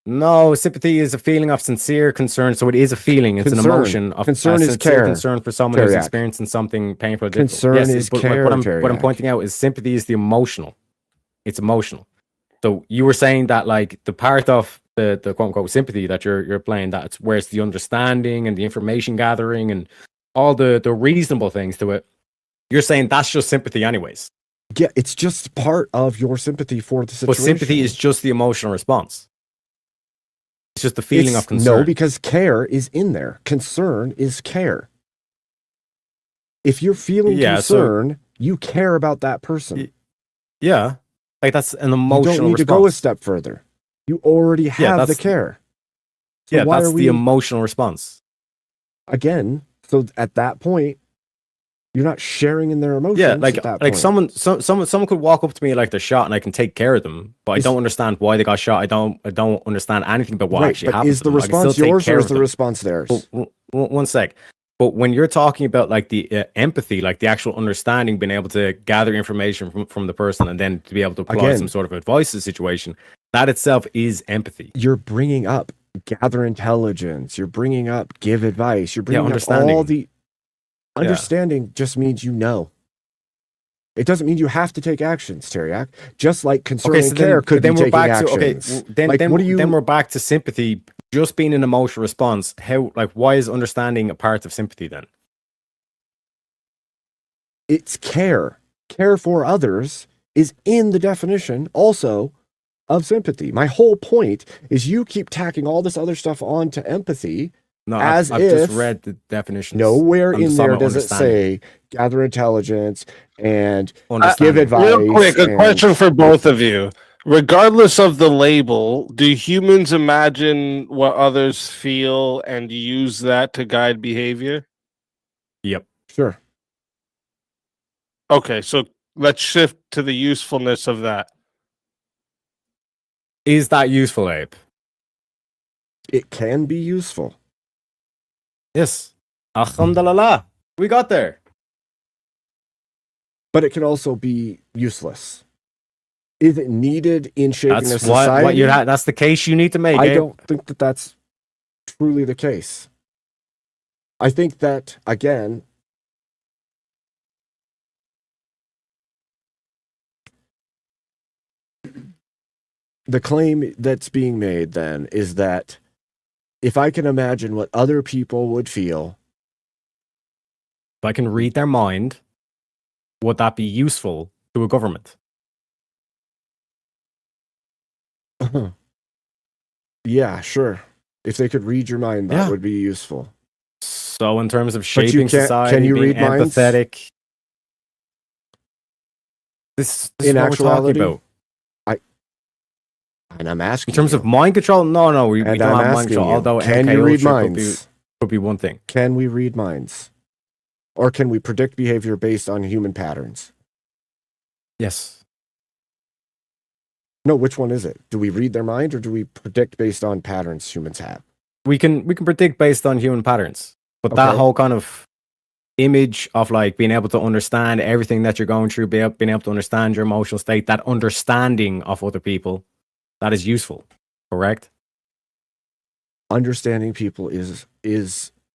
No, sympathy is a feeling of sincere concern. So it is a feeling. It's Concern. an emotion of Concern is sincere care. concern for someone who's Tareyak. experiencing something painful. Or difficult. Concern Yes, is but care, what I'm Tareyak. pointing out is sympathy is the emotional. It's emotional. So you were saying that like the part of the quote unquote sympathy that you're playing, that's where it's the understanding and the information gathering and all the reasonable things to it. You're saying that's just sympathy anyways. Yeah, it's just part of your sympathy for the situation. But sympathy is just the emotional response. It's just the feeling of No, concern. because care is in there. Concern is care. If you're feeling Yeah, so- concern, you care about that person. Yeah, like that's an You emotional don't need response. to go a step further. You already have the that's- care. So Yeah, why that's are the we emotional response. again? So at that point, you're not sharing in their emotions. Yeah, at that like point. someone could walk up to me like they're shot and I can take care of them, but I Is- don't understand why they got shot. I don't understand anything about what right, actually but happened. is to the them. I can still response take yours care or of is the them. response theirs? One sec. But when you're talking about like the empathy, like the actual understanding, being able to gather information from the person and then to be able to apply Again- some sort of advice to the situation, that itself is empathy. You're bringing up gather intelligence. You're bringing up give advice. You're bringing up understanding. all the understanding. Just means you know. It doesn't mean you have to take actions, Tareyak. Just like concern and care could be taking actions. Then we're back to sympathy. Just being an emotional response. How, like, why is understanding a part of sympathy then? It's care. Care for others is in the definition also of sympathy. My whole point is you keep tacking all this other stuff onto empathy. No, As I've just if read the definitions. Nowhere I'm in just talking there about does it understanding. say gather intelligence and give Understanding. advice. Real quick, a and- question for both of you. Regardless of the label, do humans imagine what others feel and use that to guide behavior? Yep. Sure. Okay, so let's shift to the usefulness of that. Is that useful, Abe? It can be useful. Yes. Alhamdulillah. We got there. But it can also be useless. Is it needed in shaping a That's society? what you that's the case you need to make. I Abe. don't think that that's truly the case. I think that, again, the claim that's being made then is that if I can imagine what other people would feel, If I can read their mind, would that be useful to a government? yeah, sure. If they could read your mind, that Yeah. would be useful. So, in terms of you shaping can't- society, can you being read minds? empathetic, this In is what actuality, we're talking about. And I'm asking In terms you, of mind control, no, we and don't I'm have mind asking control. you, Although can MK you read Ultra minds? could be one thing. Can we read minds? Or can we predict behavior based on human patterns? Yes. No, which one is it? Do we read their mind or do we predict based on patterns humans have? We can predict based on human patterns, but that Okay. whole kind of image of like being able to understand everything that you're going through, being able to understand your emotional state, that understanding of other people, that is useful, correct? Understanding people is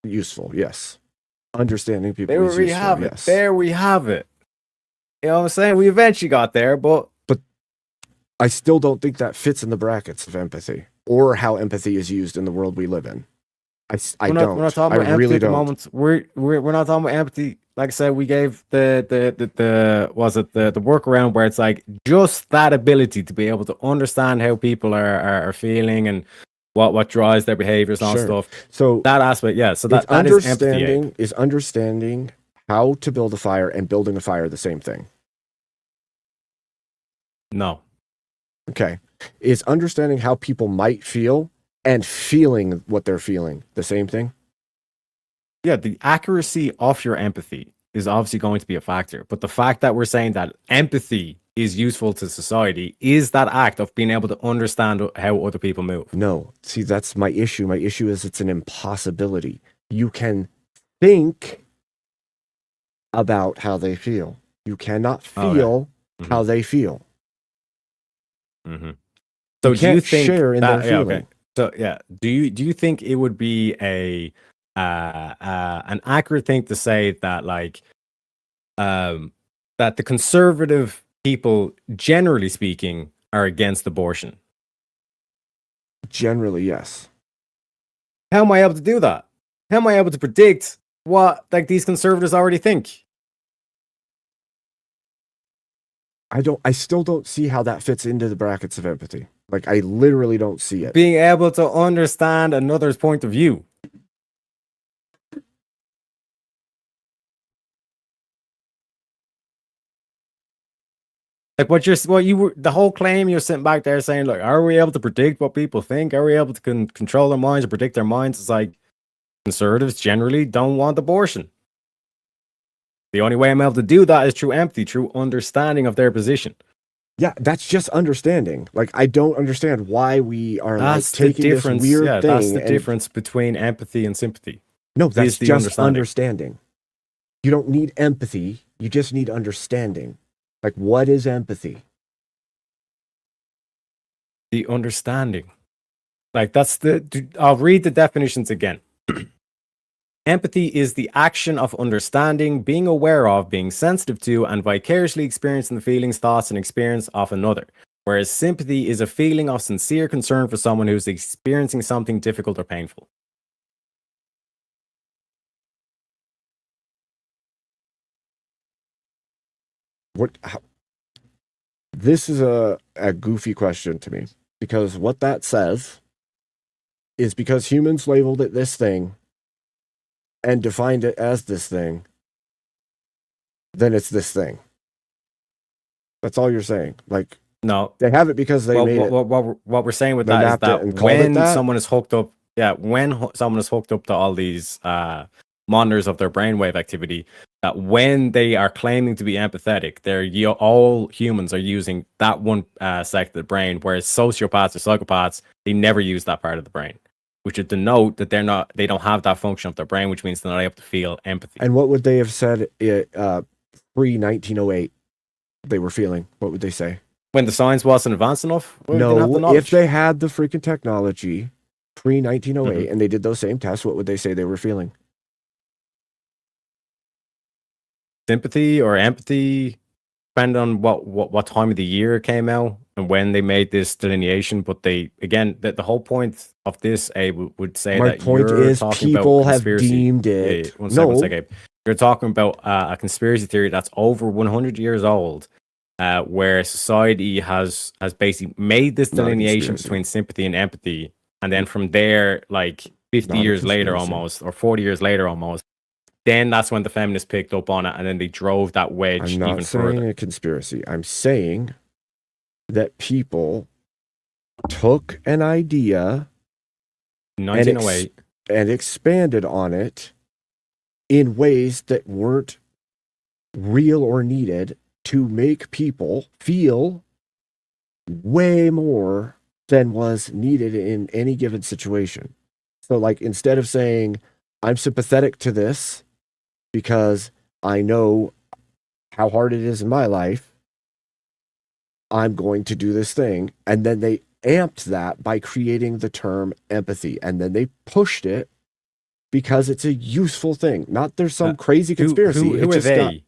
useful, yes. Understanding people There is we useful, have it. yes. There we have it. You know what I'm saying? We eventually got there, but I still don't think that fits in the brackets of empathy or how empathy is used in the world we live in. I we're don't. not talking about I empathy really at the don't. moment. We're not talking about empathy. Like I said, we gave the workaround where it's like just that ability to be able to understand how people are feeling and what drives their behaviors and all Sure. stuff. So That aspect, yeah. So it's that is empathy. Abe. is understanding how to build a fire and building a fire the same thing. No. Okay. Is understanding how people might feel and feeling what they're feeling the same thing? Yeah, the accuracy of your empathy is obviously going to be a factor. But the fact that we're saying that empathy is useful to society is that act of being able to understand how other people move. No. See, that's my issue. My issue is it's an impossibility. You can think about how they feel. You cannot Okay. feel Mhm. how they feel. Mm-hmm. So You do you can't think share in that, their feeling. So yeah, do you think it would be an accurate thing to say that like that the conservative people, generally speaking, are against abortion? Generally, yes. How am I able to do that? How am I able to predict what like these conservatives already think? I still don't see how that fits into the brackets of empathy. Like, I literally don't see it. Being able to understand another's point of view. Like the whole claim you're sitting back there saying, like, are we able to predict what people think? Are we able to control their minds or predict their minds? It's like conservatives generally don't want abortion. The only way I'm able to do that is through empathy, through understanding of their position. Yeah, that's just understanding. Like, I don't understand why we are That's like taking the this difference. weird Yeah, thing. that's the and- difference between empathy and sympathy. No, that's the just understanding. understanding. You don't need empathy. You just need understanding. Like, what is empathy? The understanding. Like, I'll read the definitions again. Empathy is the action of understanding, being aware of, being sensitive to, and vicariously experiencing the feelings, thoughts, and experience of another. Whereas sympathy is a feeling of sincere concern for someone who's experiencing something difficult or painful. This is a goofy question to me, because what that says is because humans labeled it this thing and defined it as this thing, then it's this thing. That's all you're saying. Like, No, they have it because they made it. what we're saying with They that is mapped it that and called it when that? someone is hooked up, someone is hooked up to all these monitors of their brainwave activity, that when they are claiming to be empathetic, all humans are using that one sect of the brain, whereas sociopaths or psychopaths, they never use that part of the brain, which would denote that they don't have that function of their brain, which means they're not able to feel empathy. And what would they have said pre-1908 they were feeling? What would they say? When the science wasn't advanced enough? Well, they didn't have the No, knowledge. if they had the freaking technology pre-1908 Mhm. and they did those same tests, what would they say they were feeling? Sympathy or empathy, depending on what time of the year it came out and when they made this delineation. But the whole point of this, Abe, would say My that point you're is talking people about have conspiracy. deemed Yeah, it. one second, No, Abe. You're talking about a conspiracy theory that's over 100 years old, where society has basically made this Not a delineation conspiracy. between sympathy and empathy, and then from there, like 50 Not a years later, conspiracy. almost, or 40 years later, almost. Then that's when the feminists picked up on it, and then they drove that wedge I'm not even saying further. a conspiracy. I'm saying that people took an idea 1908. and expanded on it in ways that weren't real or needed to make people feel way more than was needed in any given situation. So, like, instead of saying, I'm sympathetic to this because I know how hard it is in my life, I'm going to do this thing. And then they amped that by creating the term empathy. And then they pushed it because it's a useful thing. Not there's some crazy conspiracy. Who It are just they?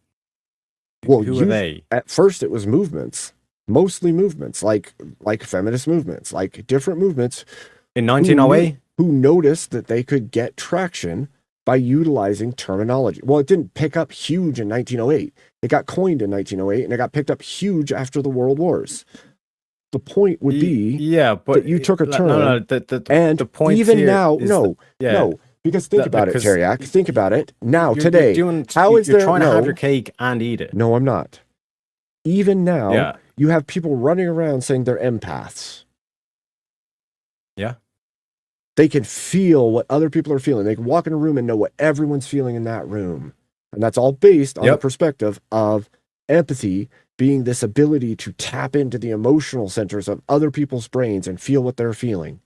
Well, who are they? At first, it was movements, mostly movements, like feminist movements, like different movements In 1908? who noticed that they could get traction by utilizing terminology. Well, it didn't pick up huge in 1908. It got coined in 1908, and it got picked up huge after the World Wars. The point would be but that you took a term, and the point even here now, is no, that- no, because think about it, because Tareyak. Think about it now, you're today. How is you're there trying to no? have your cake and eat it? No, I'm not. Even now, Yeah. you have people running around saying they're empaths. Yeah. They can feel what other people are feeling. They can walk in a room and know what everyone's feeling in that room. And that's all based on the perspective of empathy being this ability to tap into the emotional centers of other people's brains and feel what they're feeling.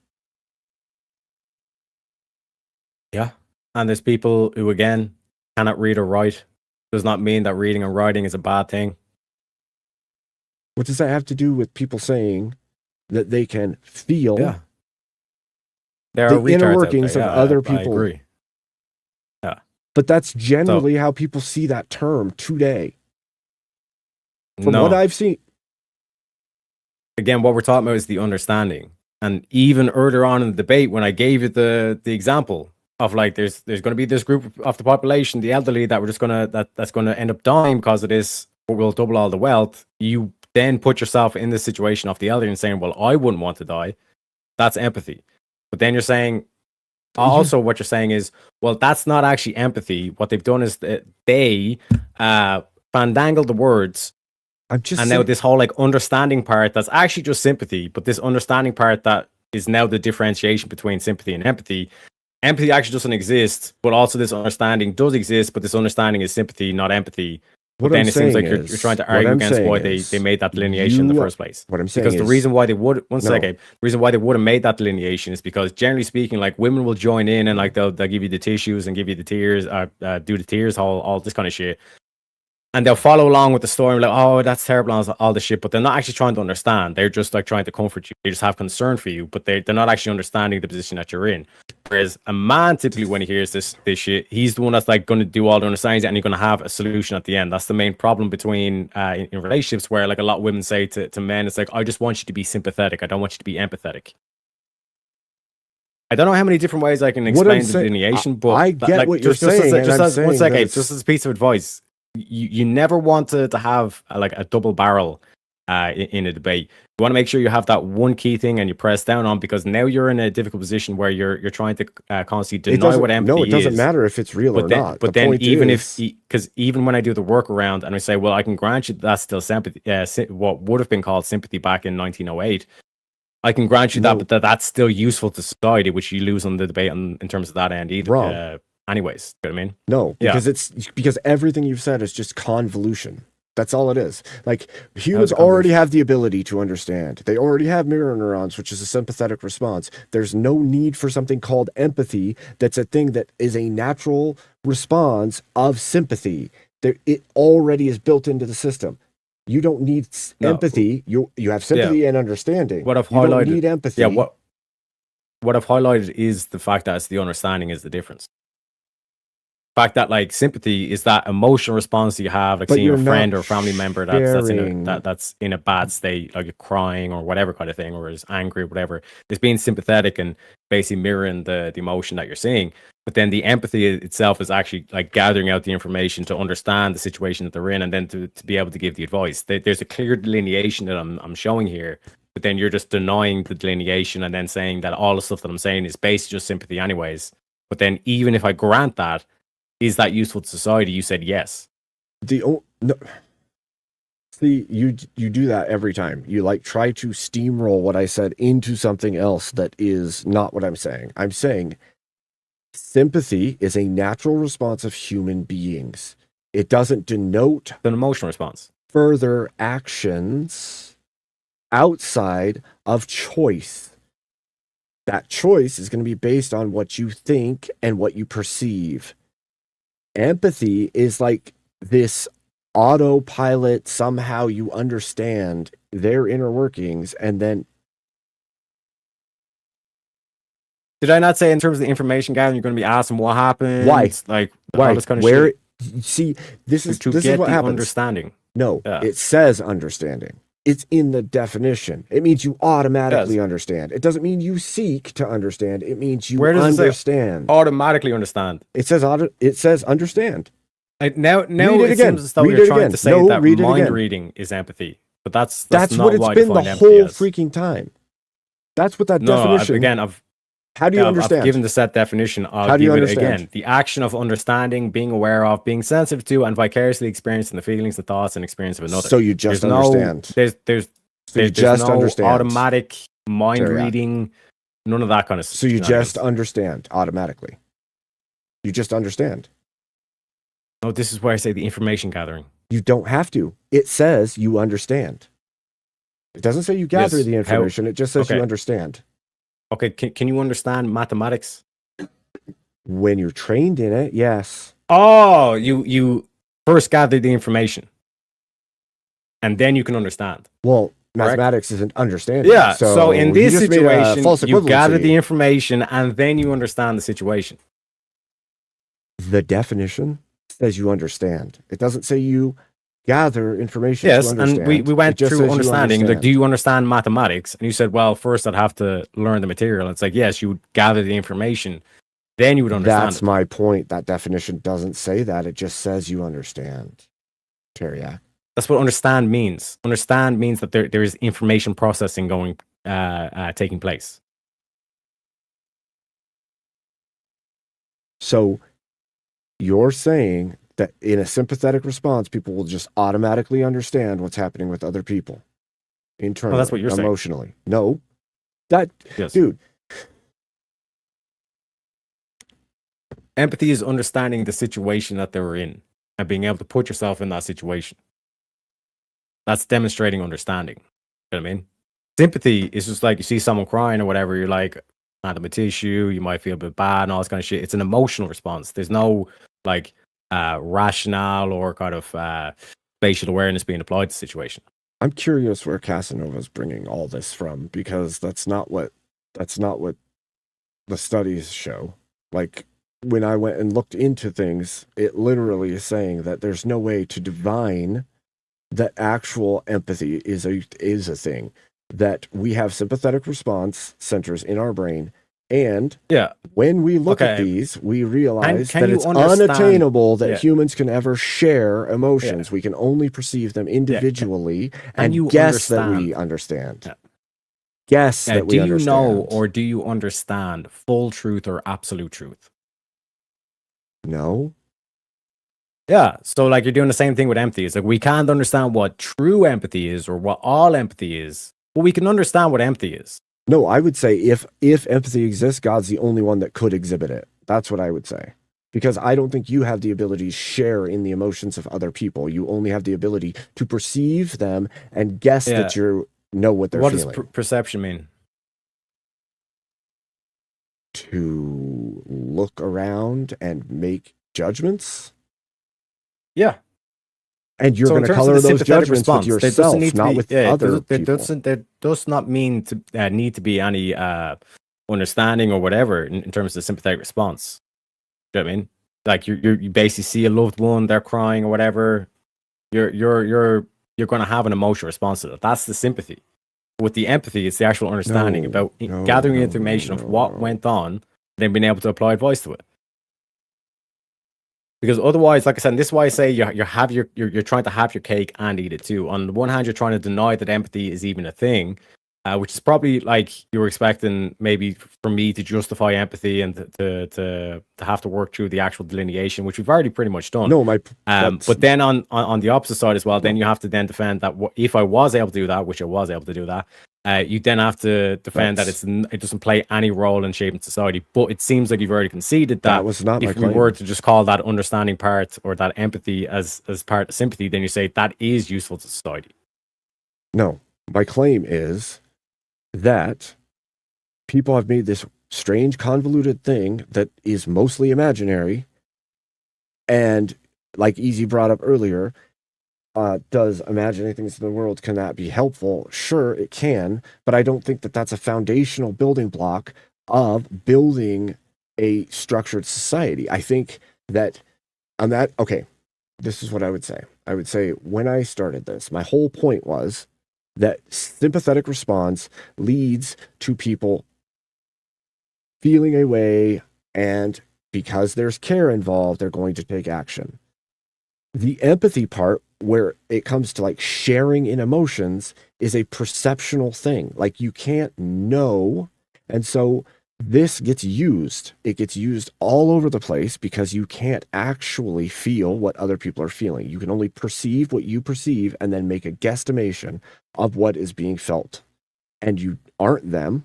Yeah. And there's people who, again, cannot read or write. Does not mean that reading and writing is a bad thing. What does that have to do with people saying that they can feel Yeah. There the are retards inner out workings there. of Yeah, other I people? agree. But that's generally how people see that term today. From No. what I've seen. Again, what we're talking about is the understanding. And even earlier on in the debate, when I gave you the example of, like, there's going to be this group of the population, the elderly, that we're just gonna that's going to end up dying because of this, but we'll double all the wealth. You then put yourself in the situation of the elder and saying, well, I wouldn't want to die. That's empathy. But then you're saying, also what you're saying is, well, that's not actually empathy. What they've done is that they fandangle the words. I'm just and now this whole like understanding part, that's actually just sympathy. But this understanding part that is now the differentiation between sympathy and empathy. Empathy actually doesn't exist, but also this understanding does exist, but this understanding is sympathy, not empathy. What then I'm it seems like saying you're trying to argue against why they made that delineation in the first place. What I'm saying because is, the reason why they would the reason why they would have made that delineation is because generally speaking, like women will join in and like they'll give you the tissues and give you the tears, do the tears, all this kind of shit. And they'll follow along with the story and be like, oh, that's terrible, all this shit. But they're not actually trying to understand. They're just like trying to comfort you. They just have concern for you, but they're not actually understanding the position that you're in. Whereas a man, typically, when he hears this shit, he's the one that's like going to do all the understanding and he's going to have a solution at the end. That's the main problem between in relationships, where like a lot of women say to men, it's like, I just want you to be sympathetic. I don't want you to be empathetic. I don't know how many different ways I can explain the delineation, but I get what you're saying. Just one second, just as a piece of advice. You never want to have like a double barrel in a debate. You want to make sure you have that one key thing and you press down on, because now you're in a difficult position where you're trying to constantly deny what empathy is. No, it doesn't matter if it's real or not. But then even because even when I do the workaround and I say, well, I can grant you that's still sympathy, what would have been called sympathy back in 1908. I can grant you that, but that's still useful to society, which you lose on the debate in terms of that end either. Wrong. Anyways, you know what I mean? No, because because everything you've said is just convolution. That's all it is. Like, humans already have the ability to understand. They already have mirror neurons, which is a sympathetic response. There's no need for something called empathy. That's a thing that is a natural response of sympathy. It already is built into the system. You don't need empathy. You have sympathy and understanding. What I've you highlighted, don't need empathy. Yeah, what I've highlighted is the fact that it's the understanding is the difference. Fact that like sympathy is that emotional response you have, like seeing a friend or a family member that's in a bad state, like you're crying or whatever kind of thing, or is angry or whatever. It's being sympathetic and basically mirroring the emotion that you're seeing. But then the empathy itself is actually like gathering out the information to understand the situation that they're in, and then to be able to give the advice. There's a clear delineation that I'm showing here, but then you're just denying the delineation and then saying that all the stuff that I'm saying is basically just sympathy anyways. But then even if I grant that, is that useful to society? You said yes. No. See, you do that every time. You like try to steamroll what I said into something else that is not what I'm saying. I'm saying sympathy is a natural response of human beings. It doesn't denote an emotional response. Further actions outside of choice. That choice is going to be based on what you think and what you perceive. Empathy is like this autopilot. Somehow you understand their inner workings, and then did I not say in terms of the information gathering, you're going to be asking what happened? Why? Like why? All this kind of shit. See, this is what happens. Understanding. No, it says understanding. It's in the definition. It means you automatically understand. It doesn't mean you seek to understand. It means you understand. Automatically understand. It says understand. Now it seems as though you're trying to say that mind reading is empathy. But that's not what it's been the whole freaking time. That's what that definition. Again, how do you understand? I've given the set definition. I'll give it again. The action of understanding, being aware of, being sensitive to, and vicariously experiencing the feelings, the thoughts, and experience of another. So you just understand. There's no automatic mind reading, none of that kind of stuff. So you just understand automatically. You just understand. No, this is where I say the information gathering. You don't have to. It says you understand. It doesn't say you gather the information. It just says you understand. Okay, can you understand mathematics? When you're trained in it, yes. Oh, you first gather the information, and then you can understand. Well, mathematics isn't understanding. Yeah, so in this situation, you gather the equivalency. information, and then you understand the situation. The definition says you understand. It doesn't say you gather information. Yes, to understand. and we went through understanding. Understand. Like, do you understand mathematics? And you said, well, first I'd have to learn the material. It's like, yes, you would gather the information, then you would understand. That's my point. That definition doesn't say that. It just says you understand. Tareyak. That's what understand means. Understand means that there is information processing taking place. So you're saying that in a sympathetic response, people will just automatically understand what's happening with other people internally, that's what you're saying. emotionally. No, that, Yes. dude, Empathy is understanding the situation that they're in and being able to put yourself in that situation. That's demonstrating understanding. You know what I mean? Sympathy is just like you see someone crying or whatever, you're like, hand them a tissue, you might feel a bit bad and all this kind of shit. It's an emotional response. There's no like rationale or kind of spatial awareness being applied to the situation. I'm curious where Casanova's bringing all this from, because that's not what the studies show. Like, when I went and looked into things, it literally is saying that there's no way to divine that actual empathy is a thing, that we have sympathetic response centers in our brain, and when we look at these, we realize that it's unattainable that humans can ever share emotions. We can only perceive them individually and guess that we understand. Guess that we understand. Do you know or do you understand full truth or absolute truth? No. Yeah, so like you're doing the same thing with empathy. It's like we can't understand what true empathy is or what all empathy is, but we can understand what empathy is. No, I would say if empathy exists, God's the only one that could exhibit it. That's what I would say. Because I don't think you have the ability to share in the emotions of other people. You only have the ability to perceive them and guess that you know what they're feeling. What does perception mean? To look around and make judgments. Yeah. And you're going to color those judgments with yourself, not with other people. There does not mean to need to be any understanding or whatever in terms of the sympathetic response. Do you know what I mean? Like you basically see a loved one, they're crying or whatever. You're going to have an emotional response to that. That's the sympathy. With the empathy, it's the actual understanding about gathering information of what went on, then being able to apply advice to it. Because otherwise, like I said, and this is why I say you're trying to have your cake and eat it too. On the one hand, you're trying to deny that empathy is even a thing, which is probably like you were expecting maybe for me to justify empathy and to have to work through the actual delineation, which we've already pretty much done. No, but then on the opposite side as well, then you have to then defend that if I was able to do that, which I was able to do that, you then have to defend that it doesn't play any role in shaping society. But it seems like you've already conceded that was not my if claim. we were to just call that understanding part or that empathy as part of sympathy, then you say that is useful to society. No, my claim is that people have made this strange, convoluted thing that is mostly imaginary. And like Easy brought up earlier, does imagining things in the world, can that be helpful? Sure, it can, but I don't think that that's a foundational building block of building a structured society. I think that this is what I would say. I would say when I started this, my whole point was that sympathetic response leads to people feeling a way, and because there's care involved, they're going to take action. The empathy part, where it comes to like sharing in emotions, is a perceptional thing. Like you can't know. And so this gets used. It gets used all over the place because you can't actually feel what other people are feeling. You can only perceive what you perceive and then make a guesstimation of what is being felt. And you aren't them,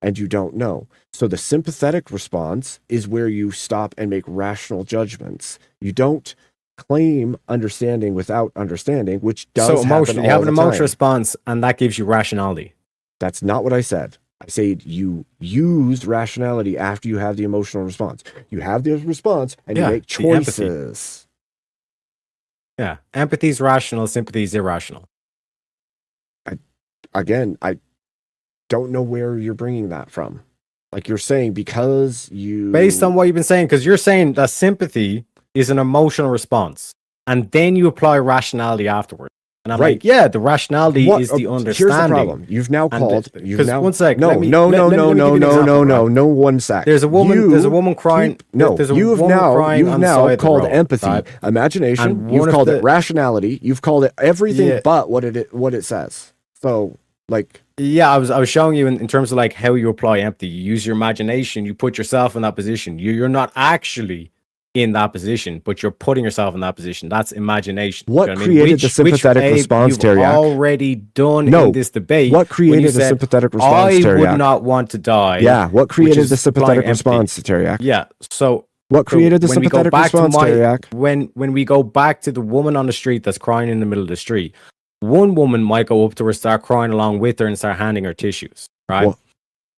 and you don't know. So the sympathetic response is where you stop and make rational judgments. You don't claim understanding without understanding, which does happen all you have an the emotional time. response, and that gives you rationality. That's not what I said. I said you used rationality after you have the emotional response. You have the response, and you make choices. Yeah, empathy is rational, sympathy is irrational. I don't know where you're bringing that from. Like you're saying, because you... Based on what you've been saying, because you're saying that sympathy is an emotional response, and then you apply rationality afterwards. And I'm Right. like, yeah, the rationality is the understanding. Here's the problem. You've now And called. the- You've 'cause now. one sec, No, let me- no, let- no, let me- no, let me no, give you an no, example, no, right? no. One sec. There's a woman crying. No, there's a you've woman now crying on the side of the called road, empathy, right? imagination. And You've one of called it the- rationality. You've called it everything Yeah. but what it says. So like, Yeah, I was showing you in terms of like how you apply empathy. You use your imagination. You put yourself in that position. You're not actually in that position, but you're putting yourself in that position. That's imagination. What You know created the sympathetic Abe, response, you've Tareyak? already done No. in this debate. What when you created the said, sympathetic response, I Tareyak? would not want to die. Yeah, what created is the sympathetic applying empathy. response, Tareyak? Yeah. So What created the when we go sympathetic back to response, Tareyak? when we go back to the woman on the street that's crying in the middle of the street, one woman might go up to her, start crying along with her, and start handing her tissues. Right. Well-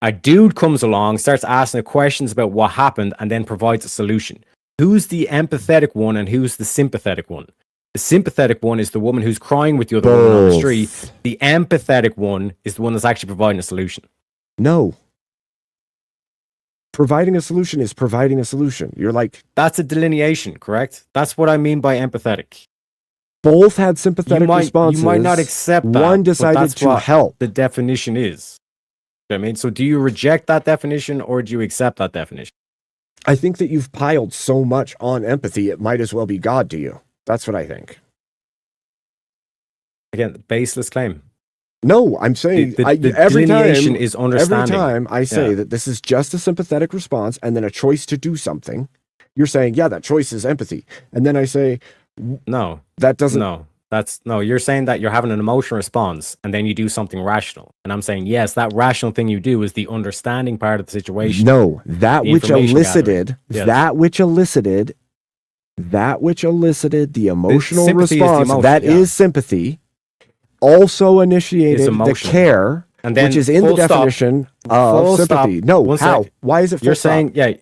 A dude comes along, starts asking her questions about what happened, and then provides a solution. Who's the empathetic one and who's the sympathetic one? The sympathetic one is the woman who's crying with the other woman on the street. The empathetic one is the one that's actually providing a solution. No. Providing a solution is providing a solution. You're like, That's a delineation, correct? That's what I mean by empathetic. both had sympathetic responses. You might not accept that. One but decided that's to what help. the definition is. You know what I mean, so do you reject that definition or do you accept that definition? I think that you've piled so much on empathy, it might as well be God to you. That's what I think. Again, baseless claim. No, I'm saying The every delineation time, is understanding. every time I say Yeah. that this is just a sympathetic response and then a choice to do something, you're saying, yeah, that choice is empathy. And then I say, No, that doesn't. no. You're saying that you're having an emotional response and then you do something rational. And I'm saying, yes, that rational thing you do is the understanding part of the situation. No, that The which information elicited, Yes. that which elicited the emotional sympathy is the response, emotion, that yeah. is sympathy, also initiated the emotional. care, And then which is in the full stop. definition Full of sympathy. stop. No, One how? sec. Why is it full You're stop? saying, yeah.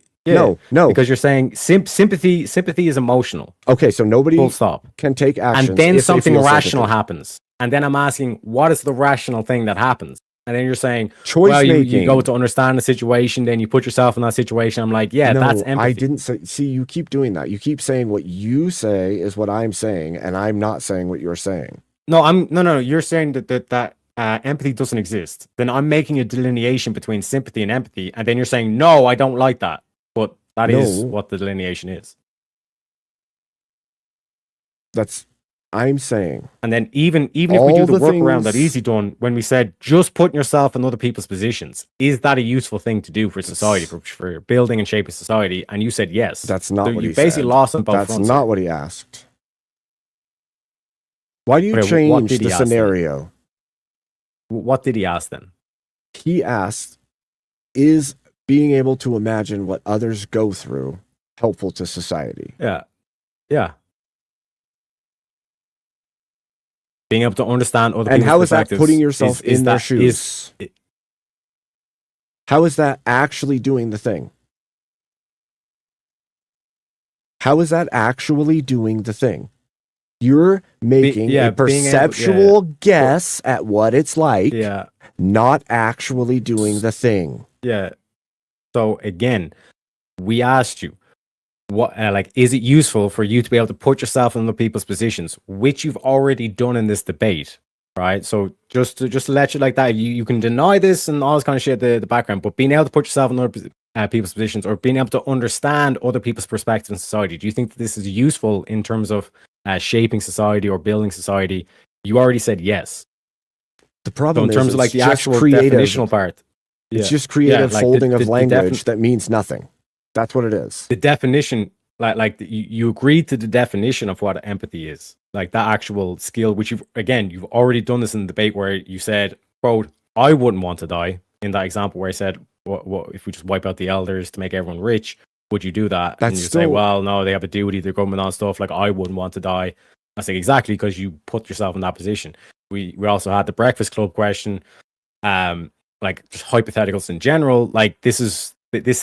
No. Because you're saying sympathy is emotional. Okay, so nobody Full stop. can take action. And then something rational happens. And then I'm asking, what is the rational thing that happens? And then you're saying, Choice well, you making. go to understand the situation, then you put yourself in that situation. I'm like, yeah, No, that's empathy. I didn't say. See, you keep doing that. You keep saying what you say is what I'm saying, and I'm not saying what you're saying. No. You're saying that empathy doesn't exist. Then I'm making a delineation between sympathy and empathy, and then you're saying, no, I don't like that. But that is No. what the delineation is. I'm saying. And then even if we All do the the workaround that things- Easy done, when we said just putting yourself in other people's positions, is that a useful thing to do for society, for building and shaping society? And you said yes. That's not So what you he basically said. lost on both That's fronts. not what he asked. Why do you Okay, what change did he the ask then? scenario? What did he ask then? He asked, is being able to imagine what others go through helpful to society? Yeah. Being able to understand other And people's how is that perspectives putting yourself in their that- shoes? How is that actually doing the thing? How is that actually doing the thing? You're making being a able- perceptual guess at what it's like, yeah. not actually doing the thing. Yeah. So again, we asked you, what is it useful for you to be able to put yourself in other people's positions, which you've already done in this debate, right? So just to let you like that, you can deny this and all this kind of shit, the background, but being able to put yourself in other people's positions or being able to understand other people's perspectives in society, do you think that this is useful in terms of shaping society or building society? You already said yes. The problem So in is terms of it's like the just actual creative. definitional part, It's just creative like folding of the language that means nothing. That's what it is. the definition, you agreed to the definition of what empathy is, like that actual skill, which you've already done this in the debate where you said, quote, I wouldn't want to die, in that example where I said, what if we just wipe out the elders to make everyone rich, would you do that? That's and you say, still- well, no, they have a duty, they're government on stuff, like I wouldn't want to die. I say exactly, because you put yourself in that position. We also had the Breakfast Club question, like just hypotheticals in general, like this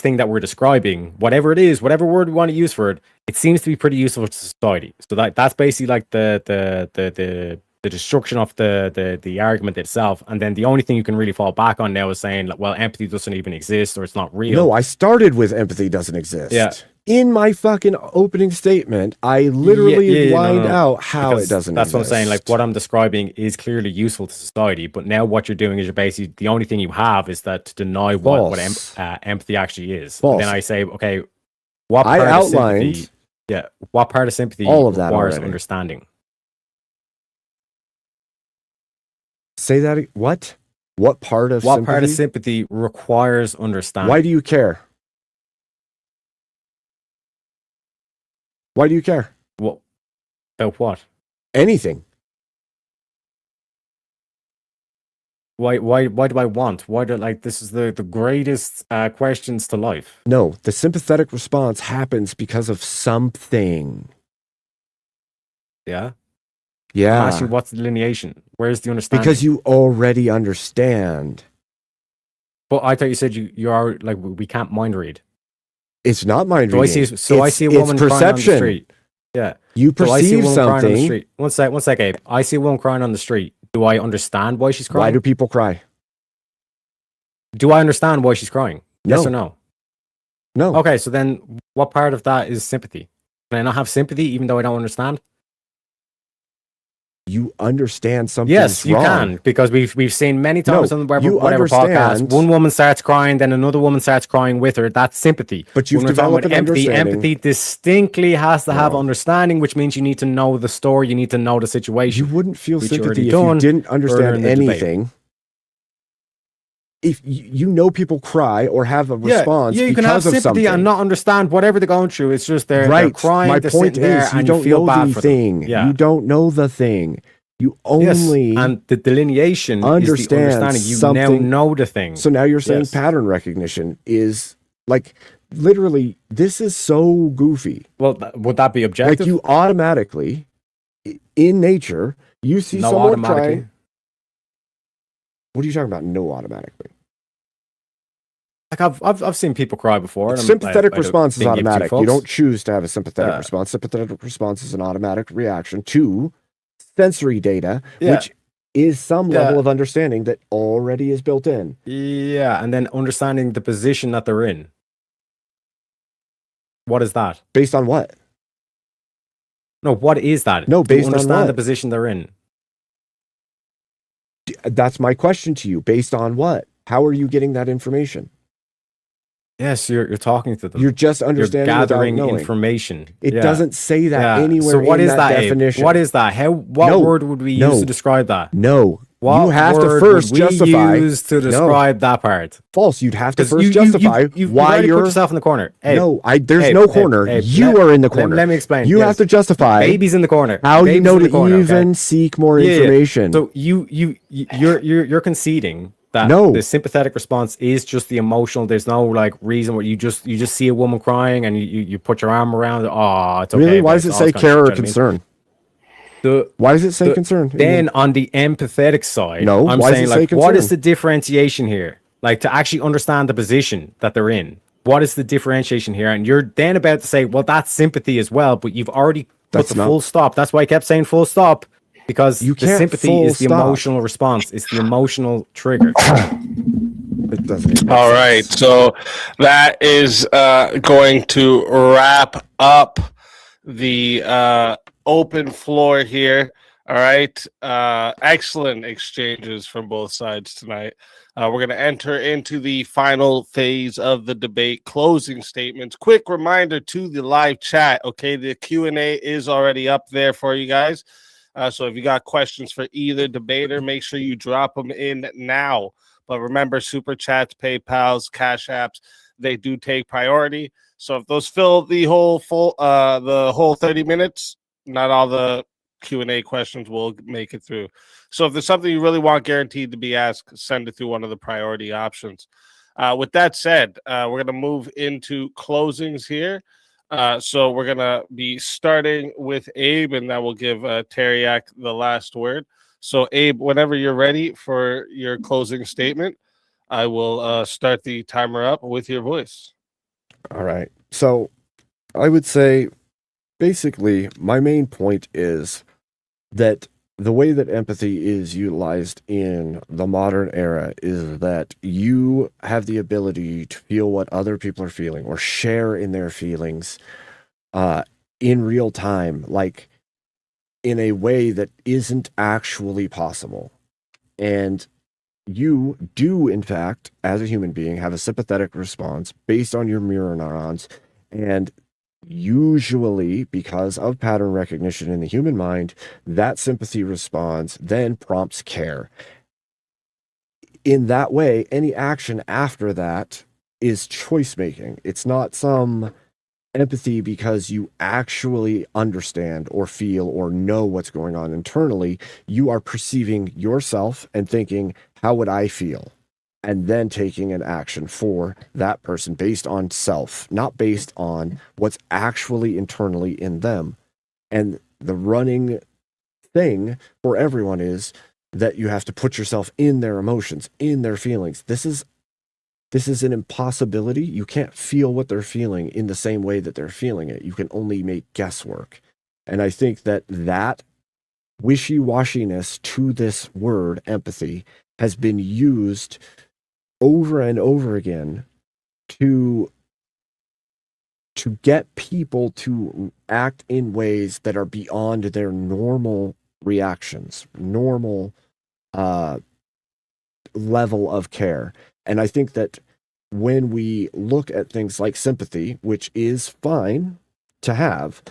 thing that we're describing, whatever it is, whatever word we want to use for it, it seems to be pretty useful to society. So that's basically like the destruction of the argument itself. And then the only thing you can really fall back on now is saying, well, empathy doesn't even exist or it's not real. No, I started with empathy doesn't exist. Yeah. In my fucking opening statement, I literally lined out how Because it doesn't That's what I'm saying. Like, exist. what I'm describing is clearly useful to society, but now what you're doing is you're basically, the only thing you have is that to deny what False. empathy actually is. False. And then I say, okay, what I part of outlined sympathy, what part of sympathy all of that requires already. understanding? Say that. What? What part of What sympathy? part of sympathy requires understanding? Why do you care? Why do you care? What about what? Anything. Why do I want? Why do, like, this is the greatest questions to life. No, the sympathetic response happens because of something. Yeah. I'm Yeah. asking, what's the delineation? Where's the understanding? Because you already understand. But I thought you said you are, like, we can't mind read. It's not mind So reading. I see a woman it's crying on the perception. street. Yeah. You So I see a perceive woman crying on the something. street. One sec, Abe. I see a woman crying on the street. Do I understand why she's Why crying? do people cry? Do I understand why she's crying? Yes No. or no? No. Okay, so then what part of that is sympathy? Can I not have sympathy even though I don't understand? You understand something's Yes, you wrong. can, because we've seen many times No, on the you whatever podcast, understand- one woman starts crying, then another woman starts crying with her. That's sympathy. But you've When we're talking developed about an understanding. Empathy distinctly has to have No. understanding, which means you need to know the story, you need to know the You situation. wouldn't feel Which you sympathy already if you done didn't earlier understand in the debate. anything. If you know people cry or have a response you can have because of sympathy something. and not understand whatever they're going through. It's just they're Right. crying, My they're point sitting there, is, you and don't feel know bad the for them. thing. Yeah. You don't know the thing. You only. Yes, and the delineation is the understand understanding. You now something- know the thing. So now you're saying Yes. pattern recognition is like literally. This is so goofy. Well, would that be objective? Like you automatically, in nature, you see no, someone automatically. crying. What are you talking about? No, automatically. Like I've seen people cry before. And Sympathetic I don't response is think you have two automatic. You faults. don't choose to have a sympathetic Yeah. response. Sympathetic response is an automatic reaction to sensory data, Yeah. which is some Yeah. level of understanding that already is built in. Yeah, and then understanding the position that they're in. What is that? Based on what? No, what is that? No, To based on understand what? the position they're in. That's my question to you. Based on what? How are you getting that information? Yes, you're talking to them. You're just You're understanding gathering without knowing. information. It Yeah. doesn't say that Yeah. anywhere So what in is that Abe? definition. What is that? What No. word would we No. use to describe that? No. What you have to word first would we justify. use to describe that part? False. You'd have to 'Cause first justify you've why already you're. put yourself in the corner. Abe, No, there's Abe, no Abe, corner. Abe, You are in the corner. Let me explain. You Yes. have to justify Baby's in the corner. how you Baby's know in the to corner, okay? even seek more Yeah, yeah. information. So you're conceding that No. the sympathetic response is just the emotional. There's no like reason where you just see a woman crying and you put your arm around it. Oh, it's okay. Really? Why but does it it's say all kind of care shit, or you know what I mean? concern? The Why does it say the- concern? Then on the empathetic side, No, I'm why does saying it say like, what is concern? the differentiation here? Like to actually understand the position that they're in. What is the differentiation here? And you're then about to say, well, that's sympathy as well, but you've already put That's the not- full stop. That's why I kept saying full stop, because You the can't sympathy full is the stop. emotional response. It's the emotional trigger. It doesn't even make All sense. right, so that is going to wrap up the open floor here. All right, excellent exchanges from both sides tonight. We're going to enter into the final phase of the debate, closing statements. Quick reminder to the live chat. Okay, the Q&A is already up there for you guys. So if you got questions for either debater, make sure you drop them in now. But remember, super chats, PayPals, Cash Apps, they do take priority. So if those fill the whole 30 minutes, not all the Q&A questions will make it through. So if there's something you really want guaranteed to be asked, send it through one of the priority options. With that said, we're going to move into closings here. So we're going to be starting with Abe, and that will give Tareyak the last word. So, Abe, whenever you're ready for your closing statement, I will start the timer up with your voice. All right. So I would say basically my main point is that the way that empathy is utilized in the modern era is that you have the ability to feel what other people are feeling or share in their feelings in real time, like in a way that isn't actually possible. And you do, in fact, as a human being, have a sympathetic response based on your mirror neurons. And usually, because of pattern recognition in the human mind, that sympathy response then prompts care. In that way, any action after that is choice making. It's not some empathy because you actually understand or feel or know what's going on internally. You are perceiving yourself and thinking, how would I feel? And then taking an action for that person based on self, not based on what's actually internally in them. And the running thing for everyone is that you have to put yourself in their emotions, in their feelings. This is an impossibility. You can't feel what they're feeling in the same way that they're feeling it. You can only make guesswork. And I think that wishy-washiness to this word, empathy, has been used over and over again to get people to act in ways that are beyond their normal reactions, normal level of care. And I think that when we look at things like sympathy, which is fine to have,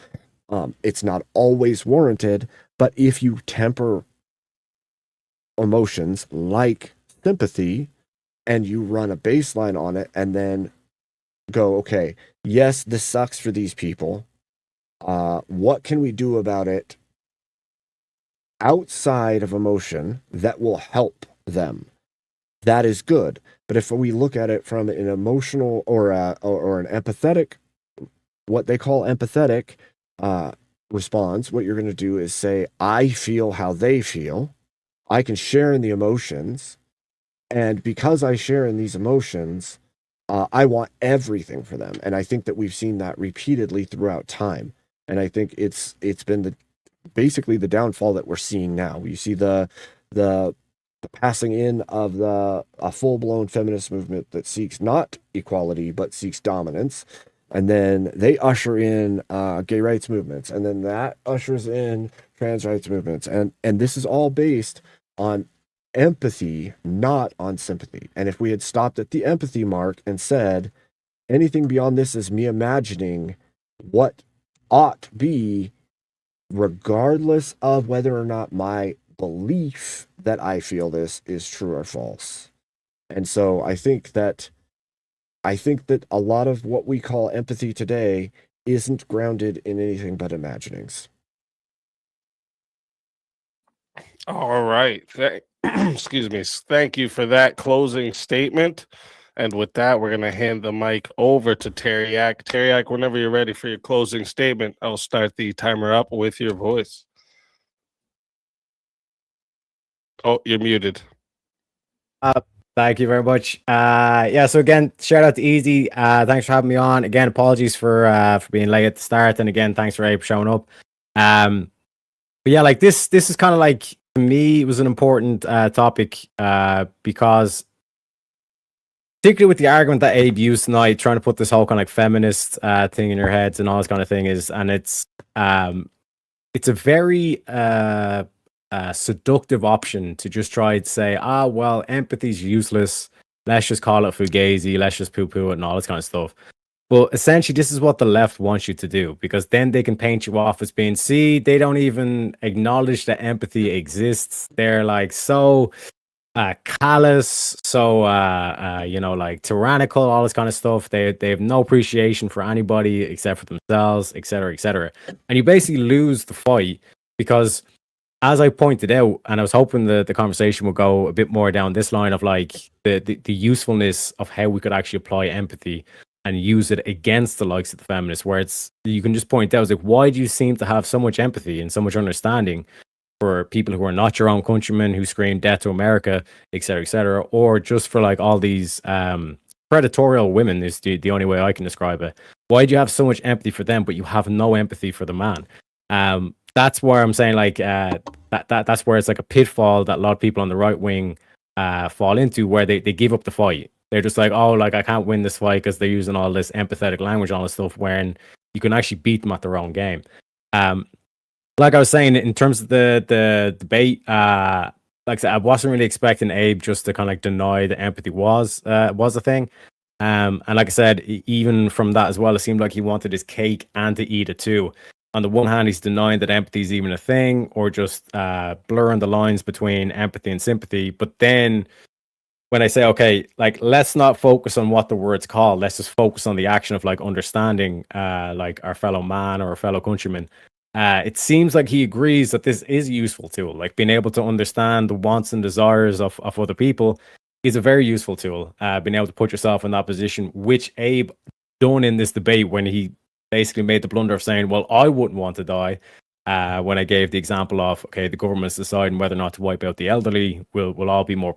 it's not always warranted, but if you temper emotions like sympathy and you run a baseline on it and then go, okay, yes, this sucks for these people. What can we do about it outside of emotion that will help them? That is good. But if we look at it from an emotional or an empathetic, what they call empathetic response, what you're going to do is say, I feel how they feel. I can share in the emotions. And because I share in these emotions, I want everything for them. And I think that we've seen that repeatedly throughout time. And I think it's been basically the downfall that we're seeing now. You see the passing in of a full-blown feminist movement that seeks not equality, but seeks dominance. And then they usher in gay rights movements. And then that ushers in trans rights movements. And this is all based on empathy, not on sympathy. And if we had stopped at the empathy mark and said, anything beyond this is me imagining what ought be, regardless of whether or not my belief that I feel this is true or false. And so I think that a lot of what we call empathy today isn't grounded in anything but imaginings. All right. Excuse me. Thank you for that closing statement. And with that, we're going to hand the mic over to Tareyak. Tareyak, whenever you're ready for your closing statement, I'll start the timer up with your voice. Oh, you're muted. Thank you very much. So again, shout out to Easy. Thanks for having me on. Again, apologies for being late at the start. And again, thanks for Abe showing up. But yeah, like this is kind of like, to me, it was an important topic because particularly with the argument that Abe used tonight, trying to put this whole kind of like feminist thing in your heads and all this kind of thing it's a very seductive option to just try to say, well, empathy's useless. Let's just call it fugazi. Let's just poo-poo it and all this kind of stuff. But essentially, this is what the left wants you to do, because then they can paint you off as being, see, they don't even acknowledge that empathy exists. They're like so callous, so like tyrannical, all this kind of stuff. They have no appreciation for anybody except for themselves, etc., etc. And you basically lose the fight because, as I pointed out, and I was hoping the conversation would go a bit more down this line of like the usefulness of how we could actually apply empathy and use it against the likes of the feminists, where you can just point out, it's like, why do you seem to have so much empathy and so much understanding for people who are not your own countrymen, who scream death to America, etc., etc., or just for like all these predatorial women is the only way I can describe it. Why do you have so much empathy for them, but you have no empathy for the man? That's where I'm saying, like, that's where it's like a pitfall that a lot of people on the right wing fall into, where they give up the fight. They're just like, oh, like I can't win this fight because they're using all this empathetic language, all this stuff, when you can actually beat them at their own game. Like I was saying, in terms of the debate, like I said, I wasn't really expecting Abe just to kind of like deny that empathy was a thing. And like I said, even from that as well, it seemed like he wanted his cake and to eat it too. On the one hand, he's denying that empathy is even a thing, or just blurring the lines between empathy and sympathy. But then when I say, okay, like let's not focus on what the words call, let's just focus on the action of like understanding like our fellow man or our fellow countryman. It seems like he agrees that this is a useful tool, like being able to understand the wants and desires of other people is a very useful tool. Being able to put yourself in that position, which Abe done in this debate when he basically made the blunder of saying, well, I wouldn't want to die. When I gave the example of, okay, the government's deciding whether or not to wipe out the elderly, we'll all be more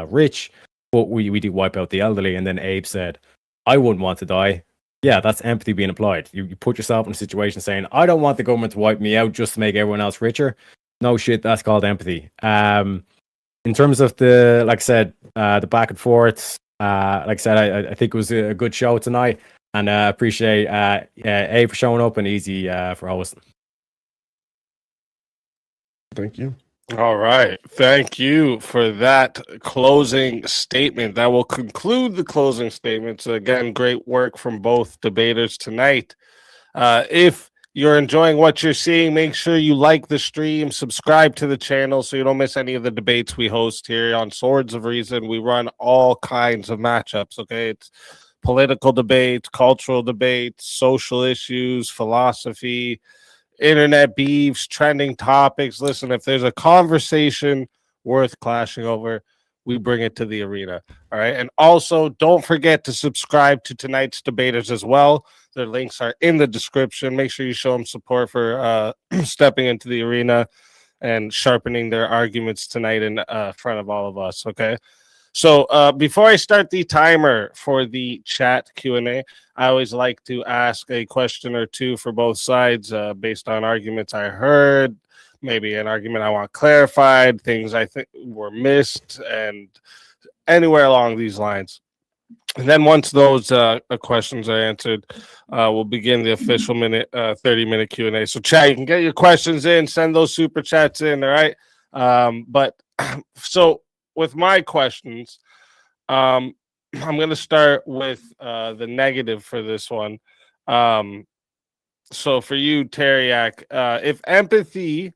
rich, but we do wipe out the elderly. And then Abe said, I wouldn't want to die. Yeah, that's empathy being applied. You put yourself in a situation saying, I don't want the government to wipe me out just to make everyone else richer. No shit, that's called empathy. In terms of the, like I said, the back and forth, like I said, I think it was a good show tonight, and appreciate Abe for showing up and Easy for hosting. Thank you. All right. Thank you for that closing statement. That will conclude the closing statements. Again, great work from both debaters tonight. If you're enjoying what you're seeing, make sure you like the stream, subscribe to the channel so you don't miss any of the debates we host here on Swords of Reason. We run all kinds of matchups, okay? It's political debates, cultural debates, social issues, philosophy, internet beefs, trending topics. Listen, if there's a conversation worth clashing over, we bring it to the arena. All right. And also, don't forget to subscribe to tonight's debaters as well. Their links are in the description. Make sure you show them support for stepping into the arena and sharpening their arguments tonight in front of all of us. Okay. So before I start the timer for the chat Q&A, I always like to ask a question or two for both sides based on arguments I heard, maybe an argument I want clarified, things I think were missed, and anywhere along these lines. And then once those questions are answered, we'll begin the official 30-minute Q&A. So chat, you can get your questions in, send those super chats in, all right? But so with my questions, I'm going to start with the negative for this one. So for you, Tareyak, if empathy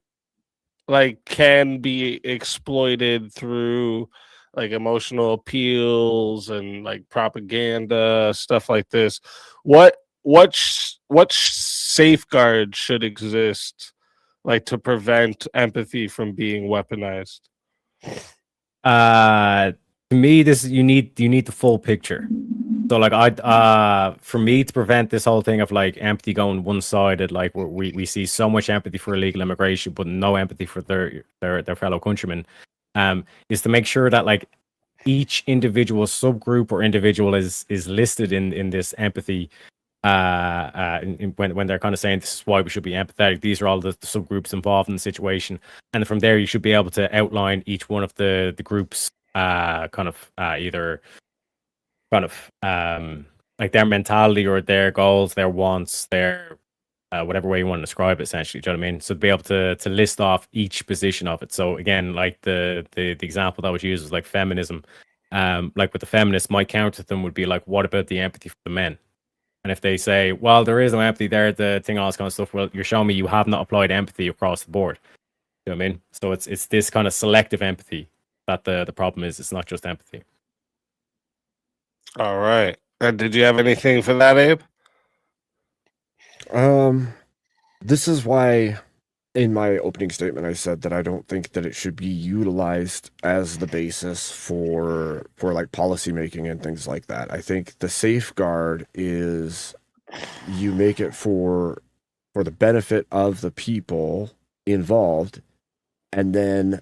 like can be exploited through like emotional appeals and like propaganda, stuff like this, what safeguard should exist like to prevent empathy from being weaponized? To me, this you need the full picture. So like for me to prevent this whole thing of like empathy going one-sided, like we see so much empathy for illegal immigration but no empathy for their fellow countrymen, is to make sure that like each individual subgroup or individual is listed in this empathy when they're kind of saying this is why we should be empathetic, these are all the subgroups involved in the situation, and from there you should be able to outline each one of the groups either like their mentality or their goals, their wants, their whatever way you want to describe it, essentially. Do you know what I mean? So to be able to list off each position of it. So again, like the example that was used was like feminism. Like with the feminists, my counter to them would be like, what about the empathy for the men? And if they say, well, there is no empathy there, the thing, all this kind of stuff, well, you're showing me you have not applied empathy across the board. You know what I mean? So it's this kind of selective empathy that the problem is. It's not just empathy. All right. And did you have anything for that, Abe? This is why in my opening statement I said that I don't think that it should be utilized as the basis for like policy making and things like that. I think the safeguard is you make it for the benefit of the people involved, and then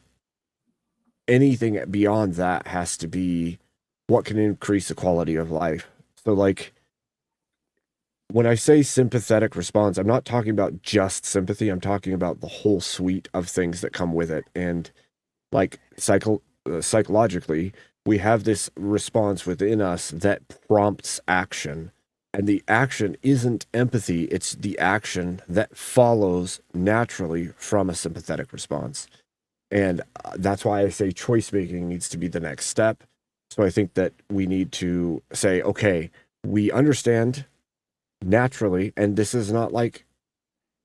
anything beyond that has to be what can increase the quality of life. So like when I say sympathetic response, I'm not talking about just sympathy. I'm talking about the whole suite of things that come with it. And like psychologically, we have this response within us that prompts action. And the action isn't empathy, it's the action that follows naturally from a sympathetic response. And that's why I say choice making needs to be the next step. So I think that we need to say, okay, we understand naturally, and this is not like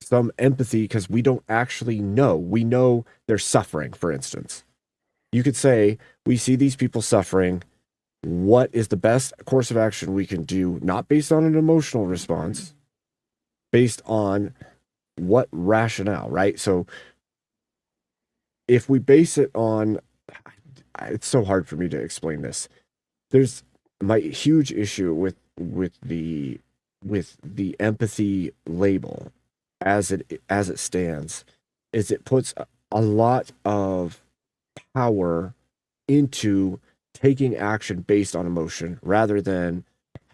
some empathy because we don't actually know. We know they're suffering, for instance. You could say, we see these people suffering. What is the best course of action we can do, not based on an emotional response, based on what rationale, right? So if we base it on, it's so hard for me to explain this. There's my huge issue with the empathy label as it stands is it puts a lot of power into taking action based on emotion rather than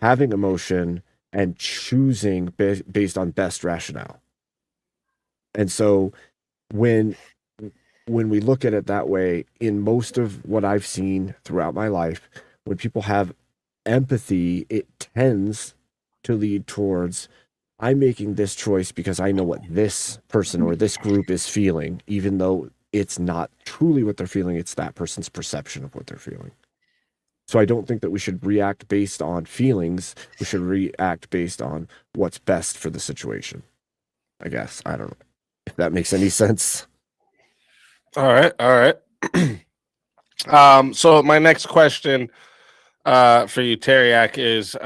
having emotion and choosing based on best rationale. And so when we look at it that way, in most of what I've seen throughout my life, when people have empathy, it tends to lead towards, I'm making this choice because I know what this person or this group is feeling, even though it's not truly what they're feeling, it's that person's perception of what they're feeling. So I don't think that we should react based on feelings. We should react based on what's best for the situation. I guess. I don't know if that makes any sense. All right. So my next question for you, Tareyak, is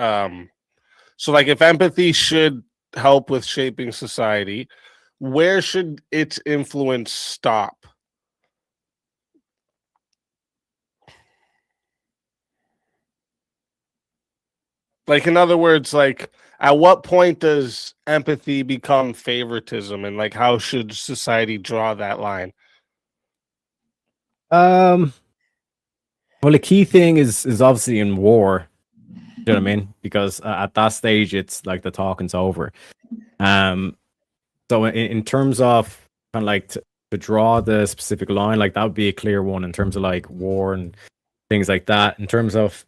so like if empathy should help with shaping society, where should its influence stop? Like, in other words, like at what point does empathy become favoritism, and like how should society draw that line? Well, the key thing is obviously in war. You know what I mean? Because at that stage, it's like the talking's over. So in terms of kind of like to draw the specific line, like that would be a clear one in terms of like war and things like that. In terms of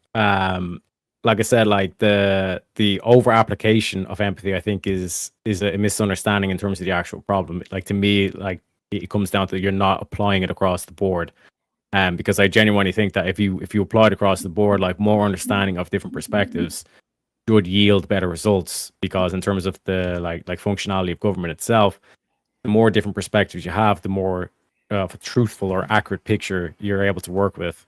like I said, like the over application of empathy, I think is a misunderstanding in terms of the actual problem. Like to me, like it comes down to you're not applying it across the board. Because I genuinely think that if you apply it across the board, like more understanding of different perspectives should yield better results. Because in terms of the like functionality of government itself, the more different perspectives you have, the more of a truthful or accurate picture you're able to work with.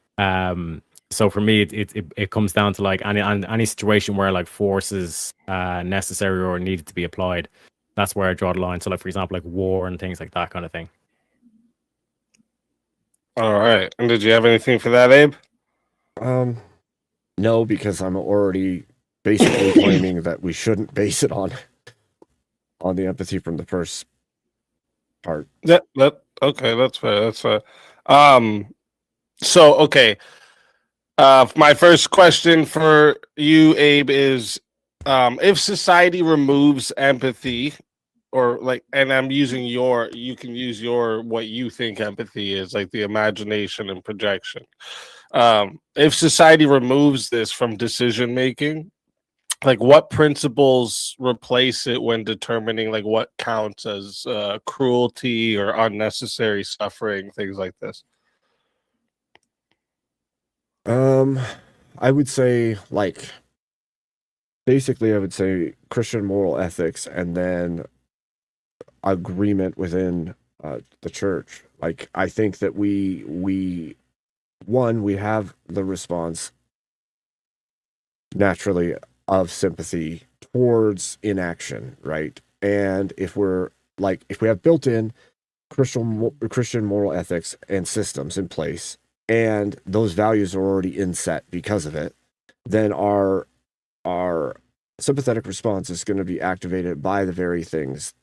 So for me, it comes down to like any situation where like force is necessary or needed to be applied. That's where I draw the line. So like for example, like war and things like that kind of thing. All right. And did you have anything for that, Abe? No, because I'm already basically claiming that we shouldn't base it on the empathy from the first part. Okay, that's fair. That's fair. So okay. My first question for you, Abe, is if society removes empathy, or like, and I'm using you can use what you think empathy is, like the imagination and projection. If society removes this from decision making, like what principles replace it when determining like what counts as cruelty or unnecessary suffering, things like this? I would say basically I would say Christian moral ethics and then agreement within the church. Like I think that we have the response naturally of sympathy towards inaction, right? And if we have built-in Christian moral ethics and systems in place, and those values are already inset because of it, then our sympathetic response is going to be activated by the very things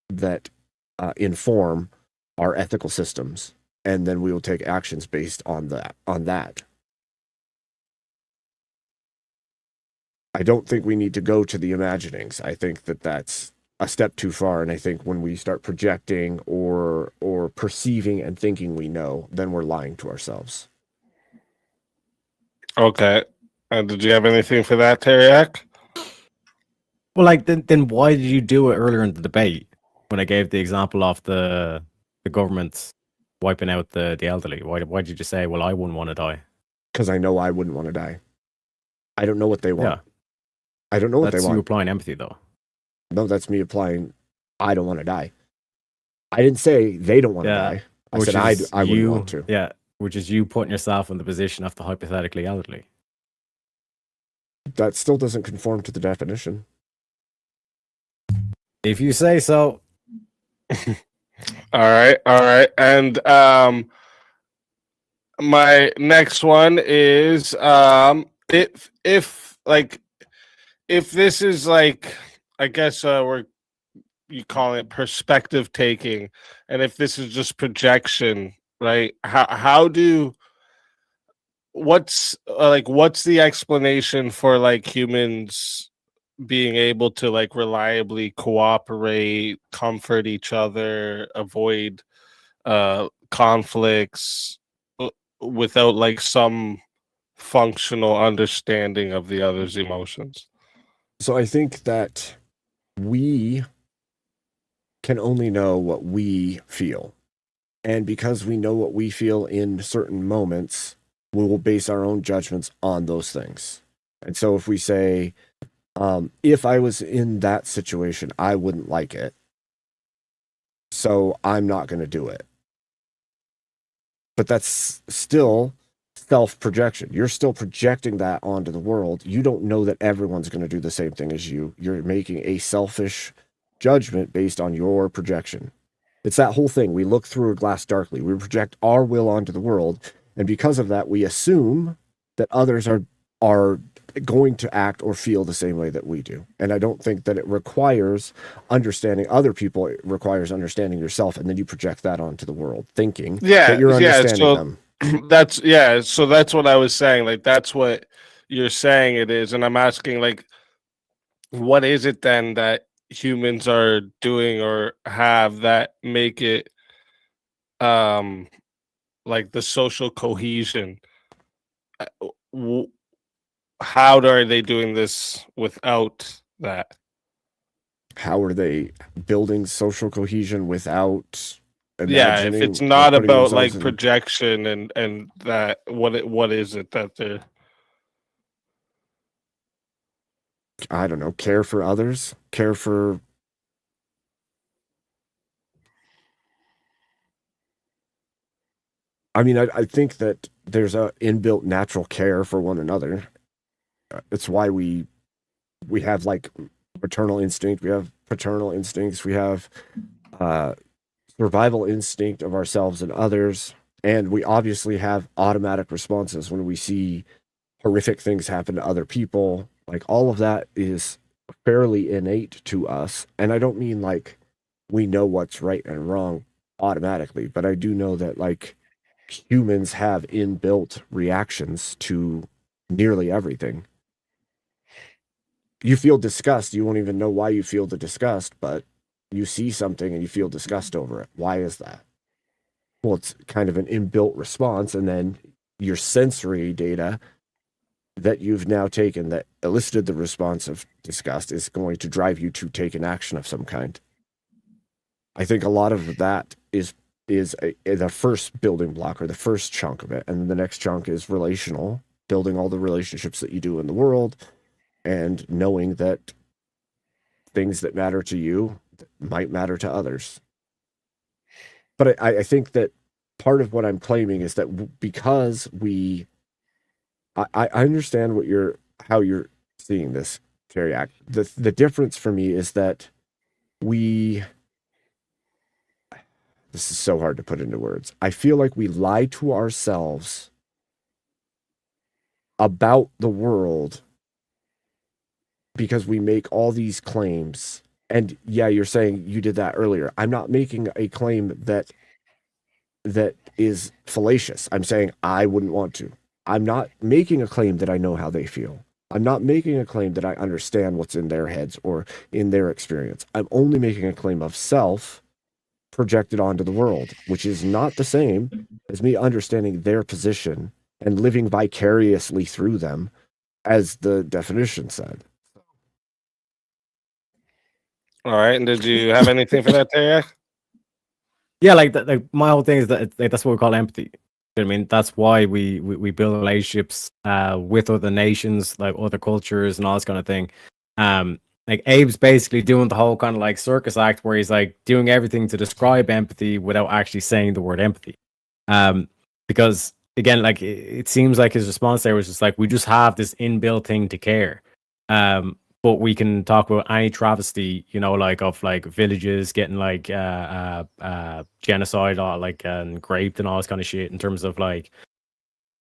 that inform our ethical systems, and then we will take actions based on that. I don't think we need to go to the imaginings. I think that that's a step too far. And I think when we start projecting or perceiving and thinking we know, then we're lying to ourselves. Okay. Did you have anything for that, Tareyak? Well, like then why did you do it earlier in the debate when I gave the example of the government wiping out the elderly? Why did you just say, well, I wouldn't want to die? Because I know I wouldn't want to die. I don't know what they want. Yeah. I don't know what That's they you want. applying empathy, though. No, that's me applying. I don't want to die. I didn't say they don't want to Yeah. die. I said I wouldn't want to. Yeah, which is you putting yourself in the position of the hypothetically elderly. That still doesn't conform to the definition. If you say so. All right. And my next one is if this is like, I guess you call it perspective taking, and if this is just projection, right? What's the explanation for like humans being able to like reliably cooperate, comfort each other, avoid conflicts without like some functional understanding of the other's emotions? So I think that we can only know what we feel. And because we know what we feel in certain moments, we will base our own judgments on those things. And so if we say, if I was in that situation, I wouldn't like it, so I'm not going to do it. But that's still self-projection. You're still projecting that onto the world. You don't know that everyone's going to do the same thing as you. You're making a selfish judgment based on your projection. It's that whole thing. We look through a glass darkly. We project our will onto the world. And because of that, we assume that others are going to act or feel the same way that we do. And I don't think that it requires understanding other people. It requires understanding yourself. And then you project that onto the world, thinking that you're understanding them. So that's what I was saying. Like, that's what you're saying it is. And I'm asking, like, what is it then that humans are doing or have that make it like the social cohesion? How are they doing this without that? How are they building social cohesion without If it's not about like projection and that, what is it that they're, I don't know, care for others, care for I mean, I think that there's a inbuilt natural care for one another. It's why we have like maternal instinct, we have paternal instincts, we have survival instinct of ourselves and others, and we obviously have automatic responses when we see horrific things happen to other people. Like, all of that is fairly innate to us. And I don't mean like we know what's right and wrong automatically, but I do know that like humans have inbuilt reactions to nearly everything. You feel disgust, you won't even know why you feel the disgust, but you see something and you feel disgust over it. Why is that? Well, it's kind of an inbuilt response, and then your sensory data that you've now taken that elicited the response of disgust is going to drive you to take an action of some kind. I think a lot of that is the first building block or the first chunk of it. And the next chunk is relational, building all the relationships that you do in the world and knowing that things that matter to you might matter to others. But I think that part of what I'm claiming is that because I understand how you're seeing this, Tareyak. The difference for me is that this is so hard to put into words. I feel like we lie to ourselves about the world because we make all these claims. And yeah, you're saying you did that earlier. I'm not making a claim that is fallacious. I'm saying I wouldn't want to. I'm not making a claim that I know how they feel. I'm not making a claim that I understand what's in their heads or in their experience. I'm only making a claim of self projected onto the world, which is not the same as me understanding their position and living vicariously through them, as the definition said. All right. And did you have anything for that, Tareyak? Yeah, like my whole thing is that that's what we call empathy. I mean, that's why we build relationships with other nations, like other cultures and all this kind of thing. Like Abe's basically doing the whole kind of like circus act where he's like doing everything to describe empathy without actually saying the word empathy. Because again, like it seems like his response there was just like, we just have this inbuilt thing to care. But we can talk about any travesty, you know, like of like villages getting like genocide or like and raped and all this kind of shit in terms of like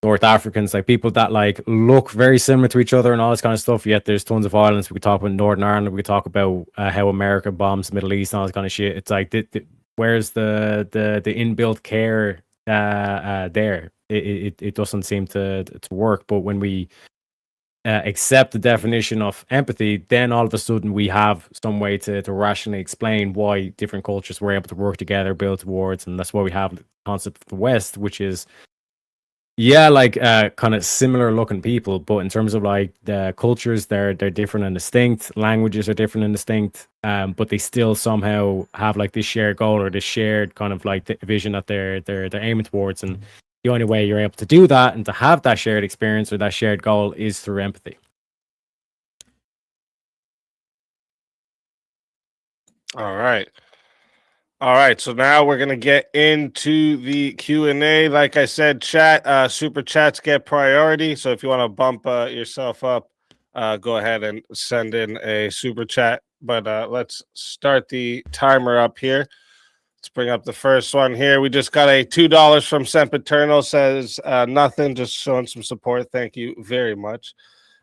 North Africans, like people that like look very similar to each other and all this kind of stuff. Yet there's tons of violence. We could talk about Northern Ireland. We could talk about how America bombs the Middle East and all this kind of shit. It's like, where's the inbuilt care there? It doesn't seem to work. But when we accept the definition of empathy, then all of a sudden we have some way to rationally explain why different cultures were able to work together, build towards, and that's why we have the concept of the West, which is like kind of similar looking people, but in terms of like the cultures, they're different and distinct. Languages are different and distinct, but they still somehow have like this shared goal or this shared kind of like the vision that they're aiming towards. And the only way you're able to do that and to have that shared experience or that shared goal is through empathy. All right. All right, so now we're gonna get into the Q&A. Like I said, chat, super chats get priority. So if you want to bump yourself up, go ahead and send in a super chat. But let's start the timer up here. Let's bring up the first one here. We just got a $2 from Sempiternal. Says nothing, just showing some support. Thank you very much.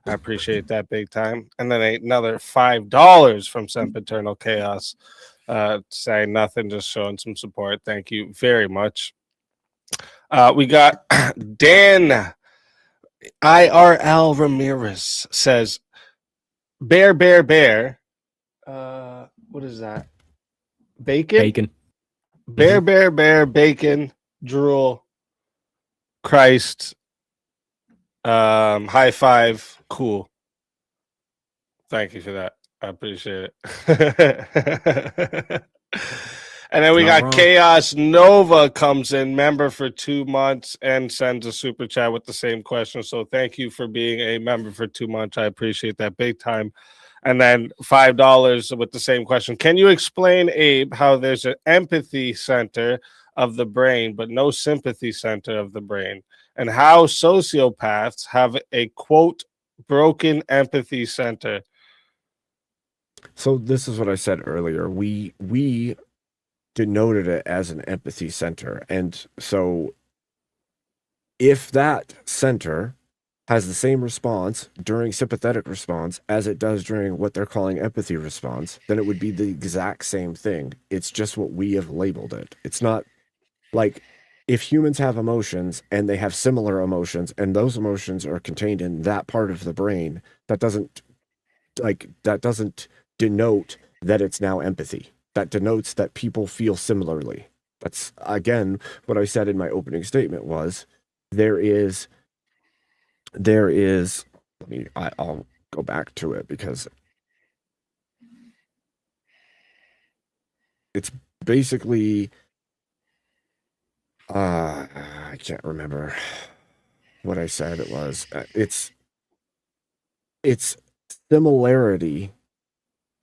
I appreciate that big time. And then another $5 from Sempiternal Chaos. Saying nothing, just showing some support. Thank you very much. We got Dan IRL Ramirez says bear. What is that? Bacon. Bear, bacon, drool, Christ, high five, cool. Thank you for that. I appreciate it. And then we got Chaos Nova comes in, member for 2 months, and sends a super chat with the same question. So thank you for being a member for 2 months. I appreciate that big time. And then $5 with the same question. Can you explain, Abe, how there's an empathy center of the brain, but no sympathy center of the brain? And how sociopaths have a, quote, broken empathy center? So this is what I said earlier. We denoted it as an empathy center. And so if that center has the same response during sympathetic response as it does during what they're calling empathy response, then it would be the exact same thing. It's just what we have labeled it. It's not like if humans have emotions and they have similar emotions and those emotions are contained in that part of the brain, that doesn't denote that it's now empathy. That denotes that people feel similarly. That's, again, what I said in my opening statement was I'll go back to it because it's basically, I can't remember what I said it was. It's similarity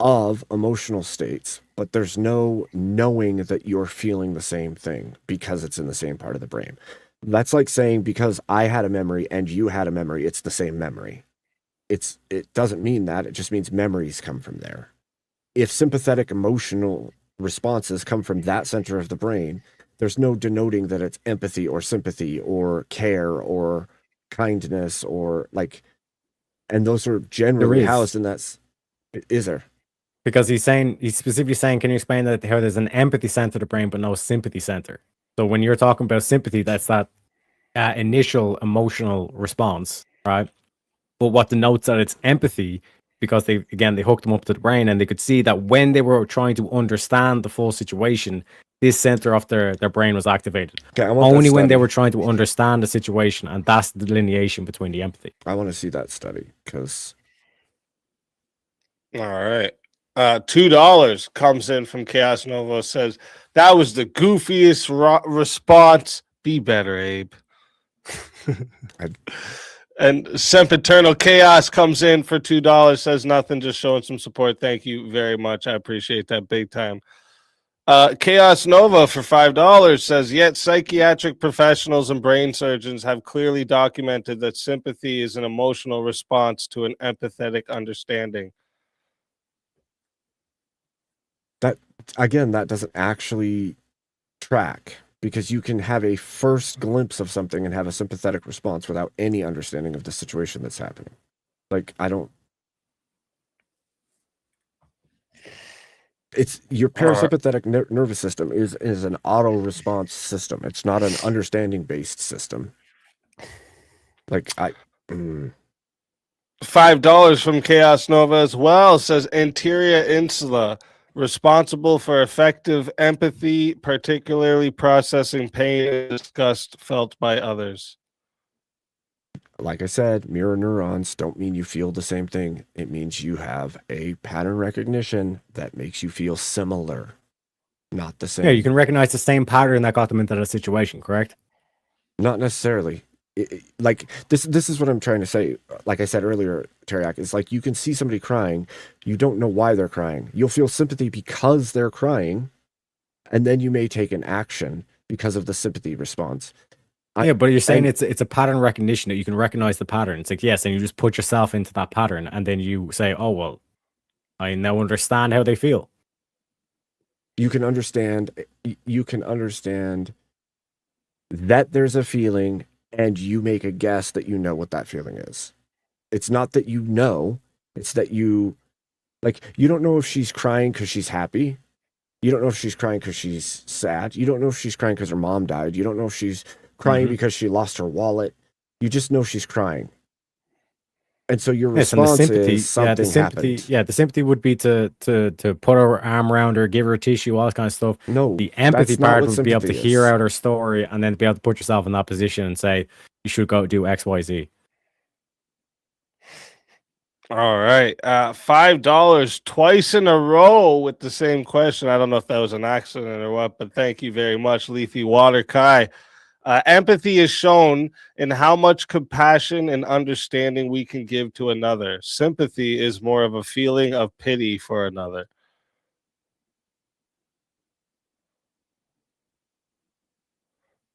of emotional states, but there's no knowing that you're feeling the same thing because it's in the same part of the brain. That's like saying because I had a memory and you had a memory, it's the same memory. It doesn't mean that. It just means memories come from there. If sympathetic emotional responses come from that center of the brain, there's no denoting that it's empathy or sympathy or care or kindness or like, and those are generally housed in that. Is there? Because he's specifically saying, can you explain that how there's an empathy center of the brain but no sympathy center? So when you're talking about sympathy, that's that initial emotional response, right? But what denotes that it's empathy, because they hooked them up to the brain, and they could see that when they were trying to understand the full situation, this center of their brain was activated. Okay, I want that Only when they study. were trying to understand the situation, and that's the delineation between the empathy. I want to see that study because All right. $2 comes in from Chaos Nova, says that was the goofiest response. Be better, Abe. And Sempiternal Chaos comes in for $2, says nothing, just showing some support. Thank you very much. I appreciate that big time. Chaos Nova for $5 says, yet psychiatric professionals and brain surgeons have clearly documented that sympathy is an emotional response to an empathetic understanding. that doesn't actually track, because you can have a first glimpse of something and have a sympathetic response without any understanding of the situation that's happening. Like, it's your parasympathetic nervous system is an auto response system. It's not an understanding based system. Like $5 from Chaos Nova as well, says anterior insula, responsible for effective empathy, particularly processing pain and disgust felt by others. like I said, mirror neurons don't mean you feel the same thing. It means you have a pattern recognition that makes you feel similar, not the same. Yeah, you can recognize the same pattern that got them into that situation, correct? Not necessarily. Like this is what I'm trying to say. Like I said earlier, Tareyak, is like you can see somebody crying, you don't know why they're crying. You'll feel sympathy because they're crying, and then you may take an action because of the sympathy response. Yeah, but you're saying it's a pattern recognition, that you can recognize the pattern. It's like, yes, and you just put yourself into that pattern, and then you say, oh, well, I now understand how they feel. You can understand that there's a feeling, and you make a guess that you know what that feeling is. It's not that you know, it's that you don't know if she's crying because she's happy. You don't know if she's crying because she's sad. You don't know if she's crying because her mom died. You don't know if she's crying because she lost her wallet. You just know she's crying. And so your response is something happened. Yeah, the sympathy would be to put her arm around her, give her a tissue, all that kind of stuff. No, the empathy that's not part what would be able to sympathy hear is. out her story, and then be able to put yourself in that position and say, you should go do X, Y, Z. All right. $5 twice in a row with the same question. I don't know if that was an accident or what, but thank you very much, Leafy Water Kai. Empathy is shown in how much compassion and understanding we can give to another. Sympathy is more of a feeling of pity for another.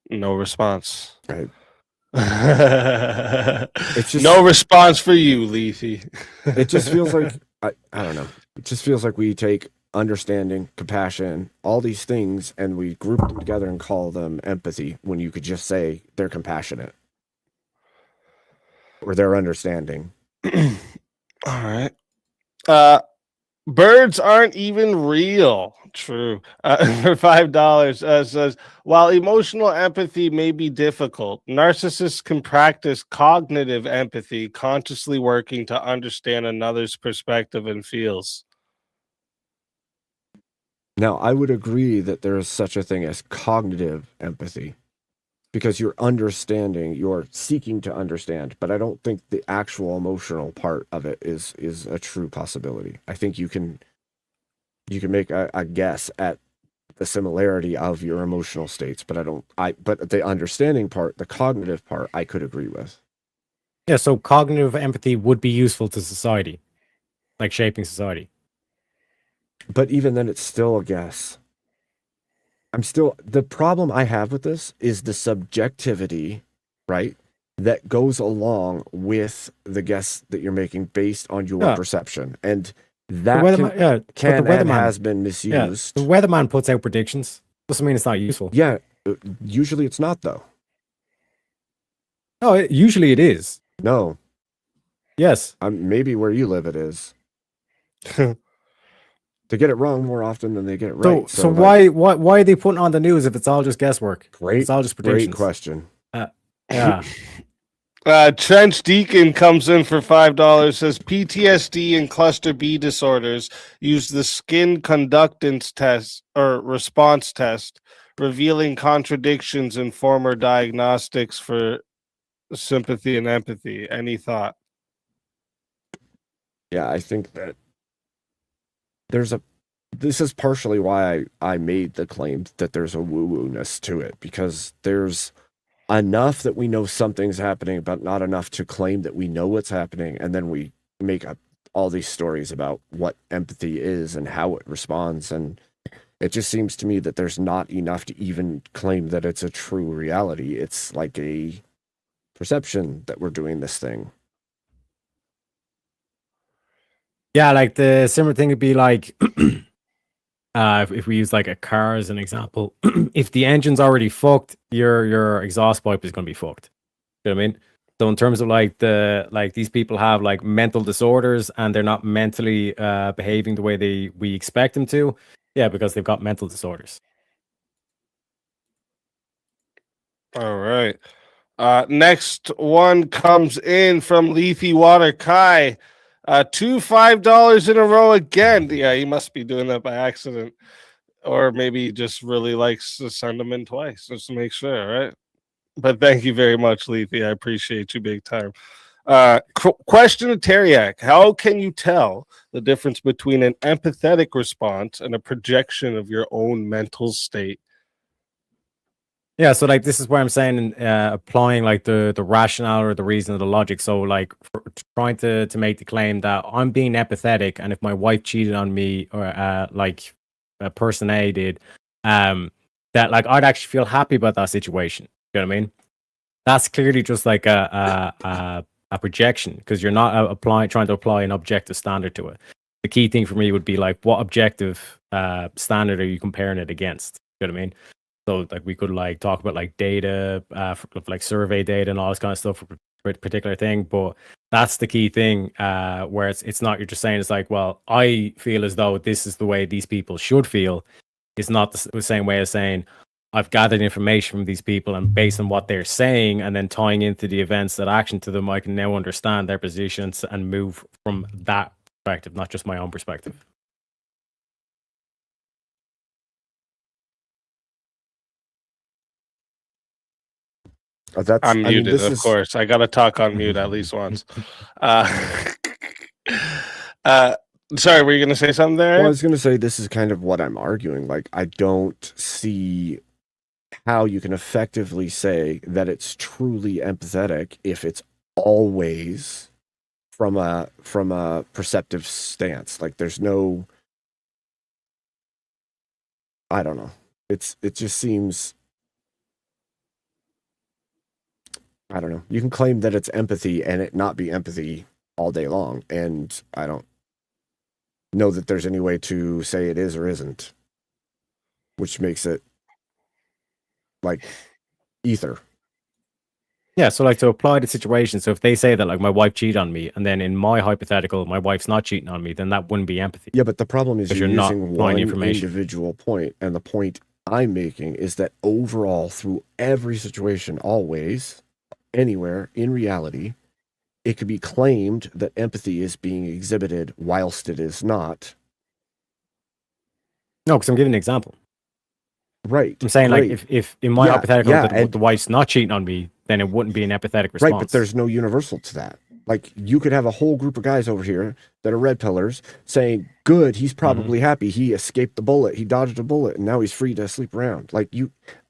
No response. Right. It's just no response for you, Leafy. It just feels like I don't know. It just feels like we take understanding, compassion, all these things, and we group them together and call them empathy, when you could just say they're compassionate or they're understanding. All right. Birds aren't even real. True. For $5, says, while emotional empathy may be difficult, narcissists can practice cognitive empathy, consciously working to understand another's perspective and feels. Now, I would agree that there is such a thing as cognitive empathy, because you're understanding, you're seeking to understand, but I don't think the actual emotional part of it is a true possibility. I think you can make a guess at the similarity of your emotional states, but but the understanding part, the cognitive part, I could agree with. Yeah, so cognitive empathy would be useful to society, like shaping society. But even then, it's still a guess. The problem I have with this is the subjectivity, right, that goes along with the guess that you're making based on your perception. And that has been misused. The weatherman puts out predictions. Doesn't mean it's not useful. Yeah, usually it's not, though. No, usually it is. No. Yes. Maybe where you live it is. They get it wrong more often than they get it right. So why are they putting on the news if it's all just guesswork? It's all just predictions. Great question. Yeah. Trench Deacon comes in for $5. Says PTSD and cluster B disorders use the skin conductance test or response test, revealing contradictions in former diagnostics for sympathy and empathy. Any thought? Yeah, I think that this is partially why I made the claim that there's a woo-woo-ness to it, because there's enough that we know something's happening, but not enough to claim that we know what's happening, and then we make up all these stories about what empathy is and how it responds, and it just seems to me that there's not enough to even claim that it's a true reality. It's like a perception that we're doing this thing. Yeah, like the similar thing would be like if we use like a car as an example, if the engine's already fucked, your exhaust pipe is going to be fucked. You know what I mean? So in terms of like these people have like mental disorders and they're not mentally behaving the way we expect them to. Yeah, because they've got mental disorders. All right. Next one comes in from Leafy Water Kai. Two $5 in a row again. Yeah, he must be doing that by accident, or maybe he just really likes to send them in twice just to make sure, right? But thank you very much, Leafy. I appreciate you big time. Question to Tareyak: how can you tell the difference between an empathetic response and a projection of your own mental state? Yeah, so like this is where I'm saying applying like the rationale or the reason or the logic. So like trying to make the claim that I'm being empathetic, and if my wife cheated on me or like person A did, that like I'd actually feel happy about that situation. You know what I mean? That's clearly just like a projection, because you're not trying to apply an objective standard to it. The key thing for me would be like, what objective standard are you comparing it against? You know what I mean? So like we could like talk about like data, like survey data and all this kind of stuff for a particular thing. But that's the key thing where it's not, you're just saying it's like, well, I feel as though this is the way these people should feel. It's not the same way as saying I've gathered information from these people and based on what they're saying and then tying into the events that action to them, I can now understand their positions and move from that perspective, not just my own perspective. I'm muted, of course. I got to talk on mute at least once. Sorry, were you going to say something there? Well, I was going to say this is kind of what I'm arguing. Like, I don't see how you can effectively say that it's truly empathetic if it's always from a perceptive stance. Like, there's no, I don't know. It just seems, I don't know. You can claim that it's empathy and it not be empathy all day long, and I don't know that there's any way to say it is or isn't, which makes it like ether. Yeah, so like to apply the situation. So if they say that like my wife cheated on me, and then in my hypothetical, my wife's not cheating on me, then that wouldn't be empathy. Yeah, but the problem is you're not using applying one information. individual point, and the point I'm making is that overall, through every situation, always, anywhere, in reality, it could be claimed that empathy is being exhibited whilst it is not. No, because I'm giving an example. Right. I'm saying right. like if in my hypothetical and the wife's not cheating on me, then it wouldn't be an empathetic response. Right, but there's no universal to that. Like, you could have a whole group of guys over here that are red pillars saying, good, he's probably happy. He escaped the bullet. He dodged a bullet, and now he's free to sleep around. Like,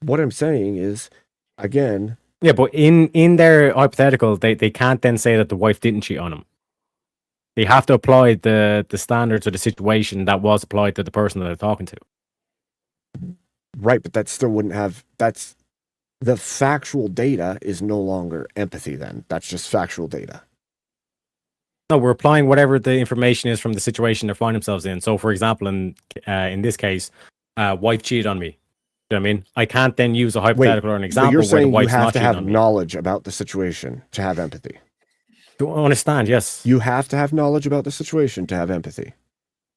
what I'm saying is, again... Yeah, but in their hypothetical, they can't then say that the wife didn't cheat on him. They have to apply the standards or the situation that was applied to the person that they're talking to. Right, but that still wouldn't have... That's... The factual data is no longer empathy then. That's just factual data. No, we're applying whatever the information is from the situation they find themselves in. So, for example, in this case, wife cheated on me. You know what I mean? I can't then use a hypothetical or an example you're saying where the wife's you have not to cheating have on me. knowledge about the situation to have empathy. Do I understand? Yes. You have to have knowledge about the situation to have empathy.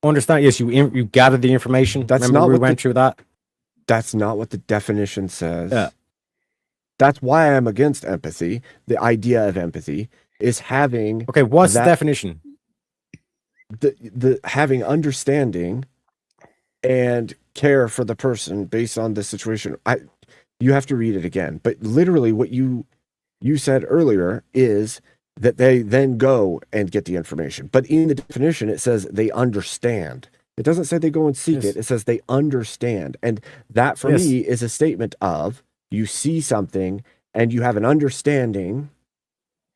Understand? Yes. You gathered the information. That's Remember not we what went through that. That's not what the definition says. Yeah. That's why I'm against empathy. The idea of empathy is having Okay, what's the that- definition? the having understanding and care for the person based on the situation. You have to read it again, but literally what you said earlier is that they then go and get the information. But in the definition, it says they understand. It doesn't say they go and seek it. It says they understand. And that for me is a statement of you see something and you have an understanding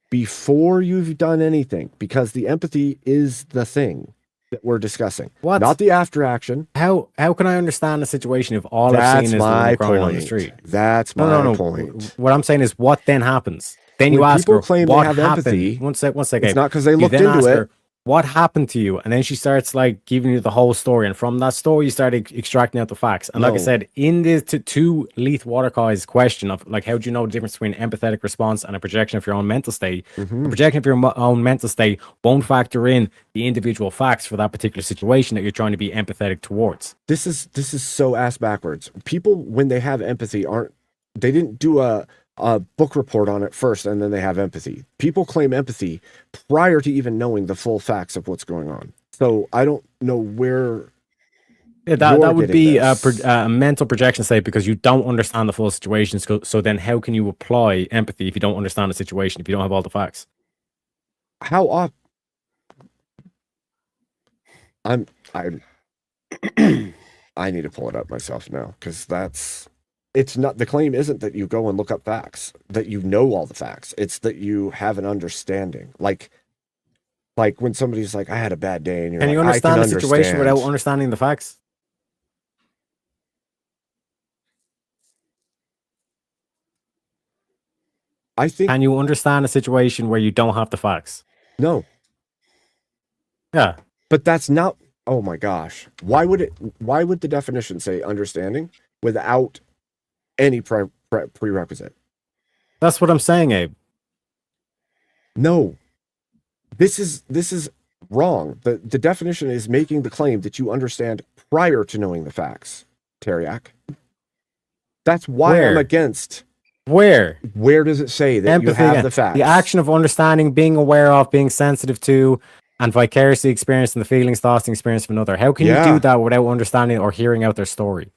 before you've done anything, because the empathy is the thing that we're discussing. What? Not the after action. How can I understand the situation if all I've That's seen is the my woman crying on the point. street? That's my point. What I'm saying is, what then happens? Then When you ask people her, claim they what have happened? empathy, One sec. It's not because they You looked then into ask it. her, what happened to you? And then she starts like giving you the whole story. And from that story, you start extracting out the facts. And like I No. said, in the to Leith Waterkai's question of like, how do you know the difference between empathetic response and a projection of your own mental state? Mhm. A projection of your own mental state won't factor in the individual facts for that particular situation that you're trying to be empathetic towards. This is so ass backwards. People, when they have empathy, they didn't do a book report on it first and then they have empathy. People claim empathy prior to even knowing the full facts of what's going on. So I don't know where. Yeah, that you're would getting be this. a mental projection state, because you don't understand the full situation. So then how can you apply empathy if you don't understand the situation, if you don't have all the facts? How often? I'm I need to pull it up myself now, because it's not, the claim isn't that you go and look up facts, that you know all the facts. It's that you have an understanding. Like when somebody's like, I had a bad day, and you're Can you like, understand I the can situation without understand. understanding the facts? I think Can you understand a situation where you don't have the facts? no, Yeah. but that's not. Oh my gosh, why would the definition say understanding without any prerequisite? That's what I'm saying, Abe. No, this is wrong. The definition is making the claim that you understand prior to knowing the facts. Tareyak. That's why I'm Where? against. Where? Where does it say that you Empathy have again. the facts? The action of understanding, being aware of, being sensitive to, and vicariously experiencing the feelings, thoughts, and experience of another. How can you Yeah. do that without understanding or hearing out their story?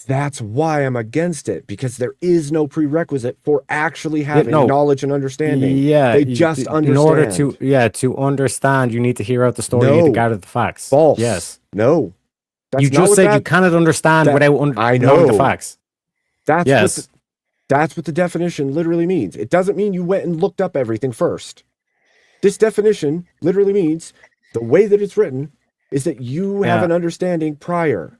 That's why I'm against it, because there is no prerequisite for actually having no. knowledge and understanding. Yeah, They just understand. In order to understand, you need to hear out the story. You need to No. gather the facts. False. Yes. No. That's You not just what said you that- cannot understand that- without I knowing the know. facts. That's Yes. that's what the definition literally means. It doesn't mean you went and looked up everything first. This definition literally means the way that it's written is that you have Yeah. an understanding prior.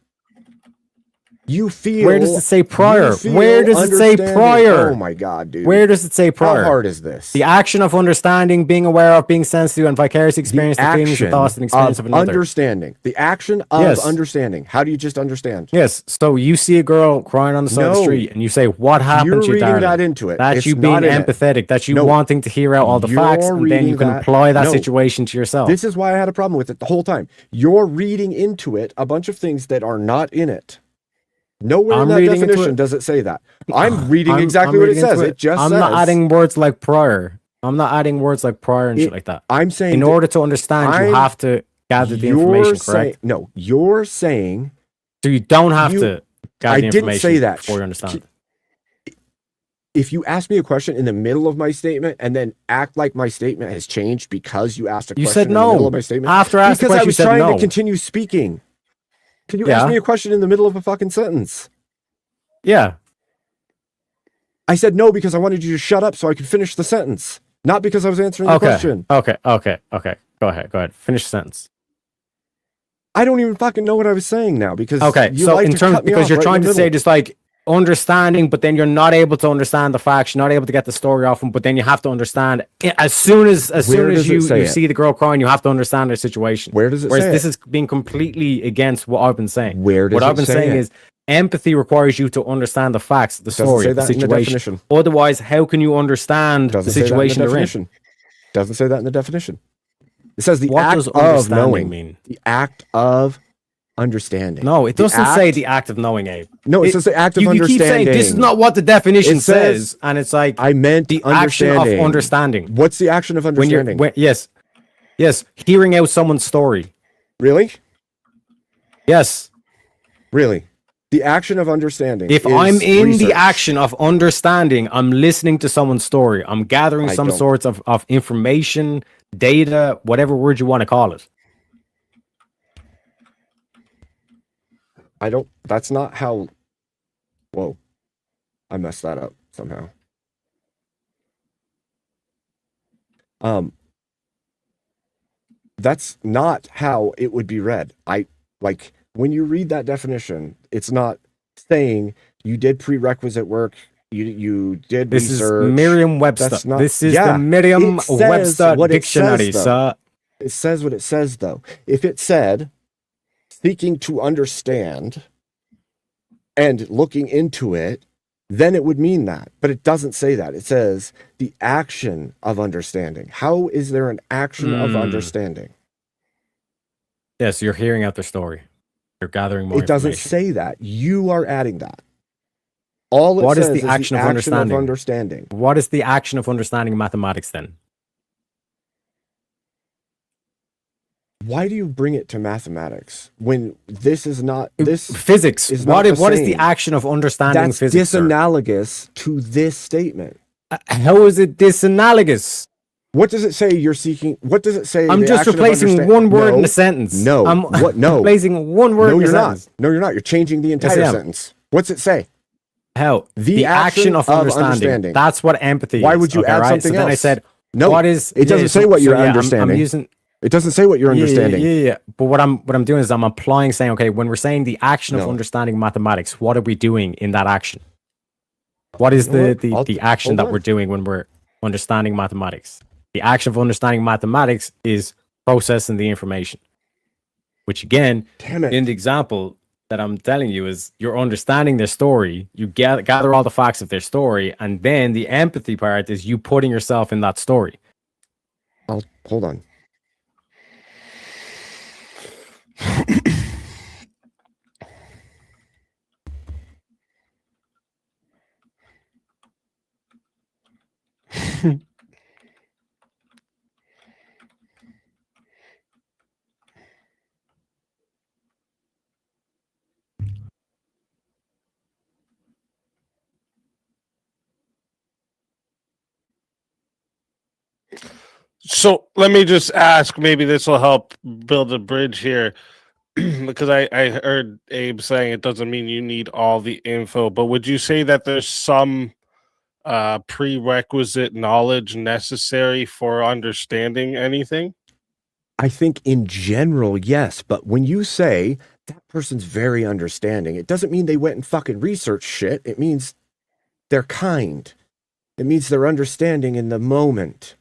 You feel. Where does it say prior? you feel Where does it say understanding. prior? Oh my God, dude. Where does it say prior? How hard is this? The action of understanding, being aware of, being sensitive, and vicariously experience the feelings, the thoughts, and experience of another. Understanding. The action of Yes. understanding. How do you just understand? Yes. So you see a girl crying on the side of the No. street, and you say, "What happened You're to you, reading darling?" that into it. That's It's you being not in it. empathetic. That's you No. wanting to hear out all the You're facts, and then reading you can that- apply that No. situation to yourself. This is why I had a problem with it the whole time. You're reading into it a bunch of things that are not in it. Nowhere I'm in that reading into definition it. does it say that. I'm reading exactly I'm what it reading says. into It just I'm says. not adding words like prior. I'm not adding words like prior and shit like that. I'm saying In that order to understand, you I'm- have to gather the you're information, saying- correct? No, you're saying. So you don't have You- to gather I the didn't information say that. before you understand. If you ask me a question in the middle of my statement and then act like my statement has changed because you asked a You question said in the middle no. of my statement, After I asked the because I question, you was said trying no. to continue speaking. Can you Yeah. ask me a question in the middle of a fucking sentence? Yeah. I said no because I wanted you to shut up so I could finish the sentence, not because I was answering the Okay. question. Okay. Go ahead. Finish the sentence. I don't even fucking know what I was saying now because Okay. you So like in to terms, cut me because off you're right in trying the to say middle. just like understanding, but then you're not able to understand the facts. You're not able to get the story off them, but then you have to understand as soon as Where soon does as it you say it? see the girl crying, you have to understand their situation. Where does it Whereas say this it? is being completely against what I've been saying. Where does what it I've been say saying it? is empathy requires you to understand the facts, the Doesn't story, say the that in the situation. definition. Otherwise, how can you understand Doesn't the say that in the situation they're in? definition. Doesn't say that in the definition. It says the What act does of understanding knowing. mean? The act of understanding. No, it The doesn't say act- the act of knowing, Abe. No, it says the act of You understanding. keep saying this is not what the definition It says- says, and it's like I meant the action understanding. of understanding. What's the action of When you're, understanding? yes, hearing out someone's story. Really? Yes. Really? The action of understanding. If is I'm in research. the action of understanding, I'm listening to someone's story. I'm gathering I some don't- sorts of information, data, whatever word you want to call it. I don't. That's not how. Whoa, I messed that up somehow. That's not how it would be read. I like when you read that definition, it's not saying you did prerequisite work, you did This research. is Merriam-Webster. That's not- This is Yeah, the Merriam-Webster it says what it dictionary, says, sir. It says what it says, though. If it said seeking to understand and looking into it, then it would mean that. But it doesn't say that. It says the action of understanding. How is there an action of understanding? Yes, you're hearing out their story. You're gathering more It doesn't information. say that. You are adding that. All it What is says the action of understanding? understanding. What is the action of understanding mathematics then? Why do you bring it to mathematics when this is not this? Physics. is What not is, the what is the same. action of understanding That's physics? Sir? disanalogous to this statement. How is it disanalogous? What does it say you're seeking? What does it say? I'm the just action of replacing understand- one word in No, a sentence. No. I'm What? No. replacing one word No, in a you're not. sentence. No, you're not. You're changing the I entire am. sentence. What's it say? How? The action of understanding. That's what empathy Why is. would you okay, add right? something So then I else? said, No. what is... It doesn't say what you're understanding. I'm using... It doesn't say what you're understanding. Yeah. But what I'm doing is I'm applying, saying, okay, when we're saying the action of No. understanding mathematics, what are we doing in that action? What is You know what? the action hold that on. we're doing when we're understanding mathematics? The action of understanding mathematics is processing the information, which again, Damn it. in the example that I'm telling you is you're understanding their story, you gather all the facts of their story, and then the empathy part is you putting yourself in that story. Hold on. So let me just ask, maybe this will help build a bridge here. Because I heard Abe saying it doesn't mean you need all the info, but would you say that there's some prerequisite knowledge necessary for understanding anything? I think in general, yes. But when you say that person's very understanding, it doesn't mean they went and fucking researched shit. It means they're kind. It means they're understanding in the moment.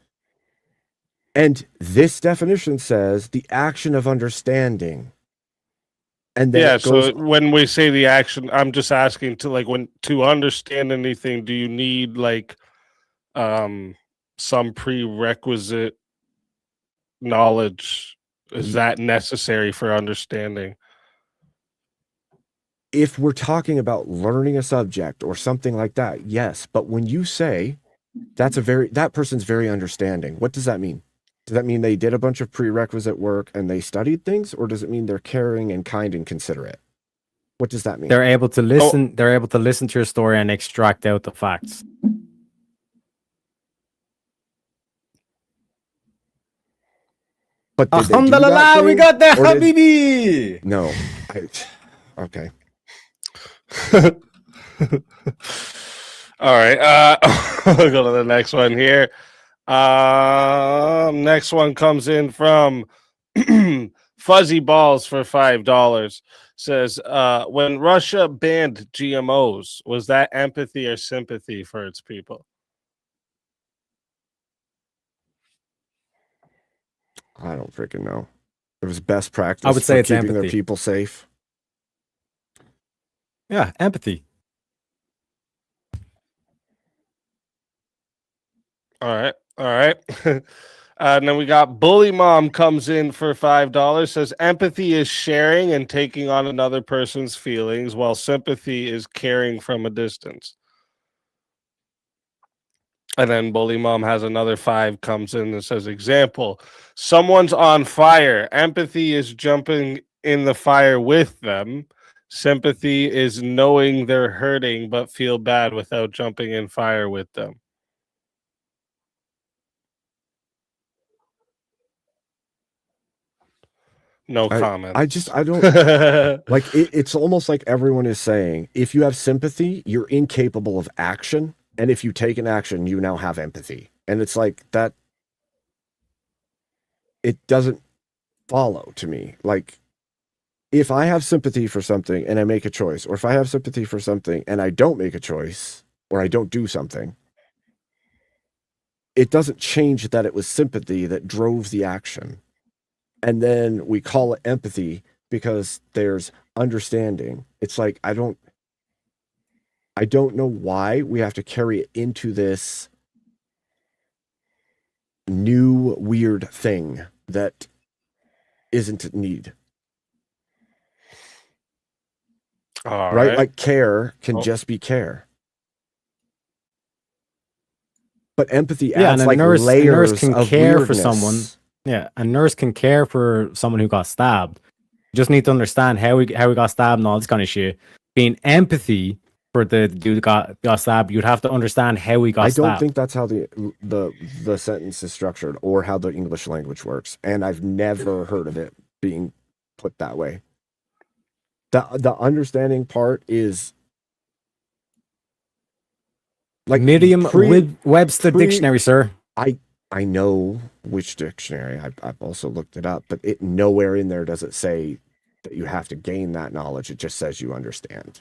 And this definition says the action of understanding. And then Yeah, it goes, so when we say the action, I'm just asking to like when to understand anything, do you need like some prerequisite knowledge? Is that necessary for understanding? if we're talking about learning a subject or something like that, yes. But when you say that person's very understanding, what does that mean? Does that mean they did a bunch of prerequisite work and they studied things, or does it mean they're caring and kind and considerate? What does that mean? They're able to listen. They're able to listen to your story and extract out the facts. But did they do Alhamdulillah, that we thing, got there, or did- Habibi. No. Okay. All right. We'll go to the next one here. Next one comes in from Fuzzy Balls for $5. Says, when Russia banned GMOs, was that empathy or sympathy for its people? I don't freaking know. It was best practice. I would say for it's keeping their empathy. people safe. Yeah, empathy. All right. All right. And then we got Bully Mom comes in for $5. Says empathy is sharing and taking on another person's feelings, while sympathy is caring from a distance. And then Bully Mom has another 5 comes in and says, example, someone's on fire. Empathy is jumping in the fire with them. Sympathy is knowing they're hurting but feel bad without jumping in fire with them. No comment. I don't like it's almost like everyone is saying if you have sympathy, you're incapable of action. And if you take an action, you now have empathy. And it's like that. It doesn't follow to me. Like, if I have sympathy for something and I make a choice, or if I have sympathy for something and I don't make a choice, or I don't do something, it doesn't change that it was sympathy that drove the action. And then we call it empathy because there's understanding. It's like, I don't know why we have to carry it into this new weird thing that isn't need. All right? right. Like care can just be care. But empathy adds like layers can of care weirdness. for someone. Yeah, a nurse can care for someone who got stabbed. You just need to understand how he got stabbed and all this kind of shit. Being empathy for the dude who got stabbed, you'd have to understand how he got stabbed. I don't think that's how the sentence is structured or how the English language works. And I've never heard of it being put that way. The understanding part is like Webster dictionary, sir. I know which dictionary. I've also looked it up, but it nowhere in there does it say that you have to gain that knowledge. It just says you understand.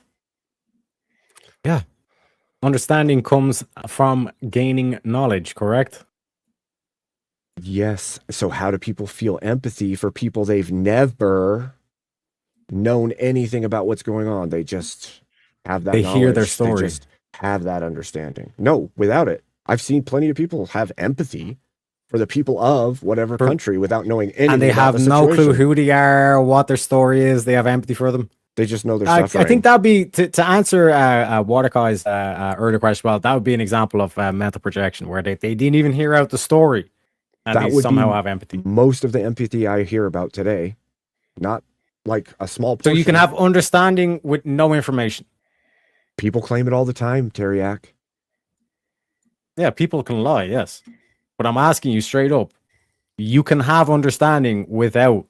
Yeah. Understanding comes from gaining knowledge, correct? Yes. So how do people feel empathy for people they've never known anything about what's going on? They just have that knowledge. Hear their story. They just have that understanding. No, without it. I've seen plenty of people have empathy for the people of whatever country without knowing anything. And they have no clue who they are, what their story is. They have empathy for them. They just know they're suffering. I think that'd be to answer Waterkai's earlier question. Well, that would be an example of mental projection where they didn't even hear out the story, and that they somehow have empathy. Most of the empathy I hear about today, not like a small portion. So you can have understanding with no information. People claim it all the time, Tareyak. Yeah, people can lie, yes. But I'm asking you straight up. You can have understanding without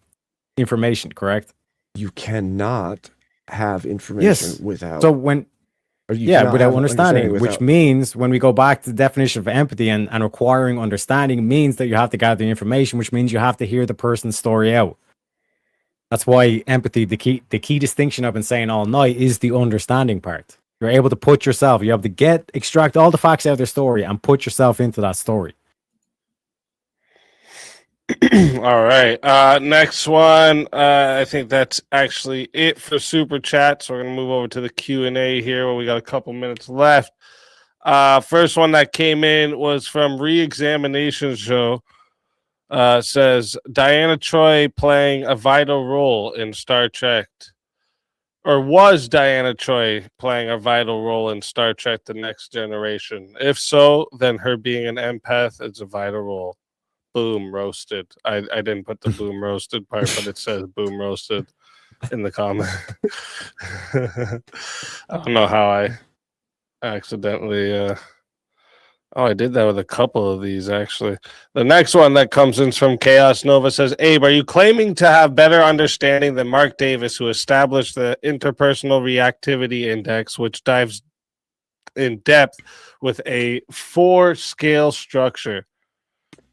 information, correct? You cannot have information without. So without understanding, which means when we go back to the definition of empathy and requiring understanding means that you have to gather the information, which means you have to hear the person's story out. That's why empathy, the key distinction I've been saying all night is the understanding part. You're able to put yourself, you have to extract all the facts out of their story and put yourself into that story. All right. Next one. I think that's actually it for Super Chat. So we're going to move over to the Q&A here where we got a couple minutes left. First one that came in was from Re-Examination Show. Says, Diana Troy playing a vital role in Star Trek? Or was Diana Troy playing a vital role in Star Trek The Next Generation? If so, then her being an empath is a vital role. Boom, roasted. I didn't put the boom roasted part, but it says boom roasted in the comment. I don't know how I accidentally... I did that with a couple of these, actually. The next one that comes in from Chaos Nova says, Abe, are you claiming to have better understanding than Mark Davis, who established the interpersonal reactivity index, which dives in depth with a 4-scale structure?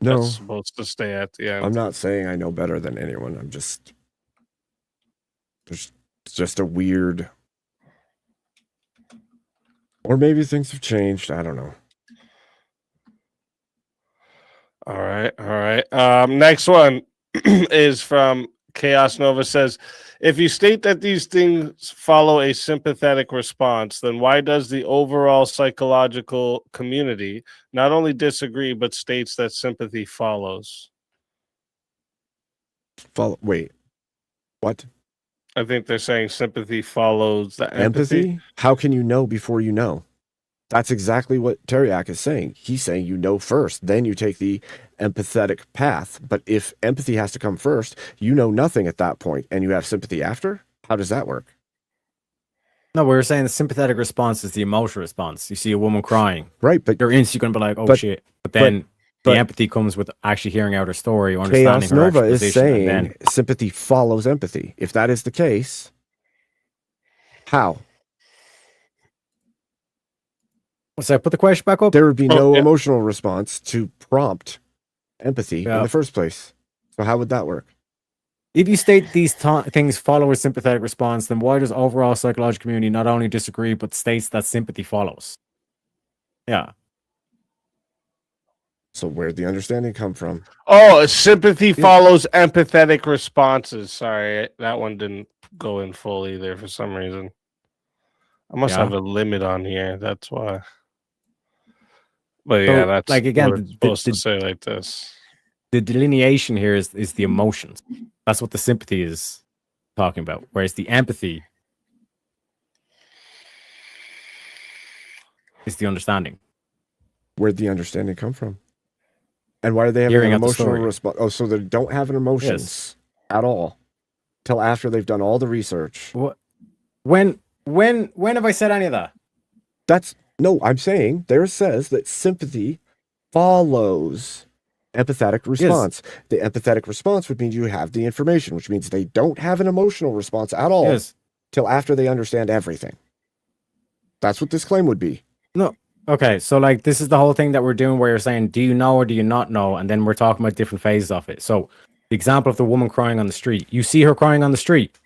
No. That's supposed to stay at the end. I'm not saying I know better than anyone. I'm just... There's just a weird... Or maybe things have changed. I don't know. All right. Next one is from Chaos Nova says, if you state that these things follow a sympathetic response, then why does the overall psychological community not only disagree but states that sympathy follows? Wait, what? I think they're saying sympathy follows the empathy. How can you know before you know? That's exactly what Tareyak is saying. He's saying you know first, then you take the empathetic path. But if empathy has to come first, you know nothing at that point, and you have sympathy after? How does that work? No, we were saying the sympathetic response is the emotional response. You see a woman crying, right? But you're instantly going to be like, "Oh shit!" But then the empathy comes with actually hearing out her story, or understanding Chaos her Nova actual is position, saying and then sympathy follows empathy. If that is the case, how? So I put the question back up. There would be no emotional response to prompt empathy in the first place. So how would that work? If you state these things follow a sympathetic response, then why does overall psychological community not only disagree but states that sympathy follows? Yeah. So where'd the understanding come from? Oh, sympathy follows empathetic responses. Sorry, that one didn't go in full either for some reason. I must have a limit on here. That's why. But yeah, that's like again, what it's supposed to say like this. The delineation here is the emotions. That's what the sympathy is talking about. Whereas the empathy is the understanding. Where'd the understanding come from? And why are they having an emotional response? Oh, so they don't have an emotions at all till after they've done all the research. What? When have I said any of that? No, I'm saying there says that sympathy follows empathetic response. Yes. The empathetic response would mean you have the information, which means they don't have an emotional response at all till after they understand everything. That's what this claim would be. No. Okay, so like this is the whole thing that we're doing where you're saying, do you know or do you not know? And then we're talking about different phases of it. So the example of the woman crying on the street. You see her crying on the street.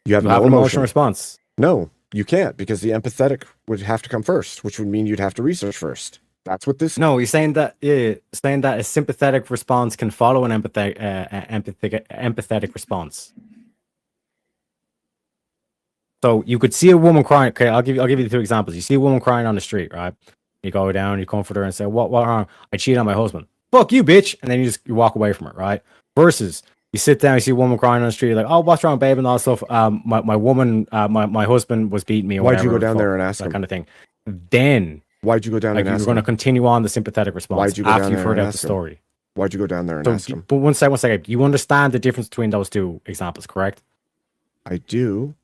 You have an emotional response. No, you can't, because the empathetic would have to come first, which would mean you'd have to research first. That's what this. No, you're saying that a sympathetic response can follow an empathetic response. So you could see a woman crying. Okay, I'll give you the two examples. You see a woman crying on the street, right? You go down, you comfort her, and say, "What wrong? I cheated on my husband. Fuck you, bitch!" And then you walk away from it, right? Versus you sit down, you see a woman crying on the street, you're like, "Oh, what's wrong, babe?" and all that stuff. My husband was beating me. Or why'd you go down there and ask that him? kind of thing? Then. Why'd you go down and ask him? You're going to continue on the sympathetic response after you've heard out the story. Why'd you go down there and ask him? But one second. You understand the difference between those two examples, correct? I do.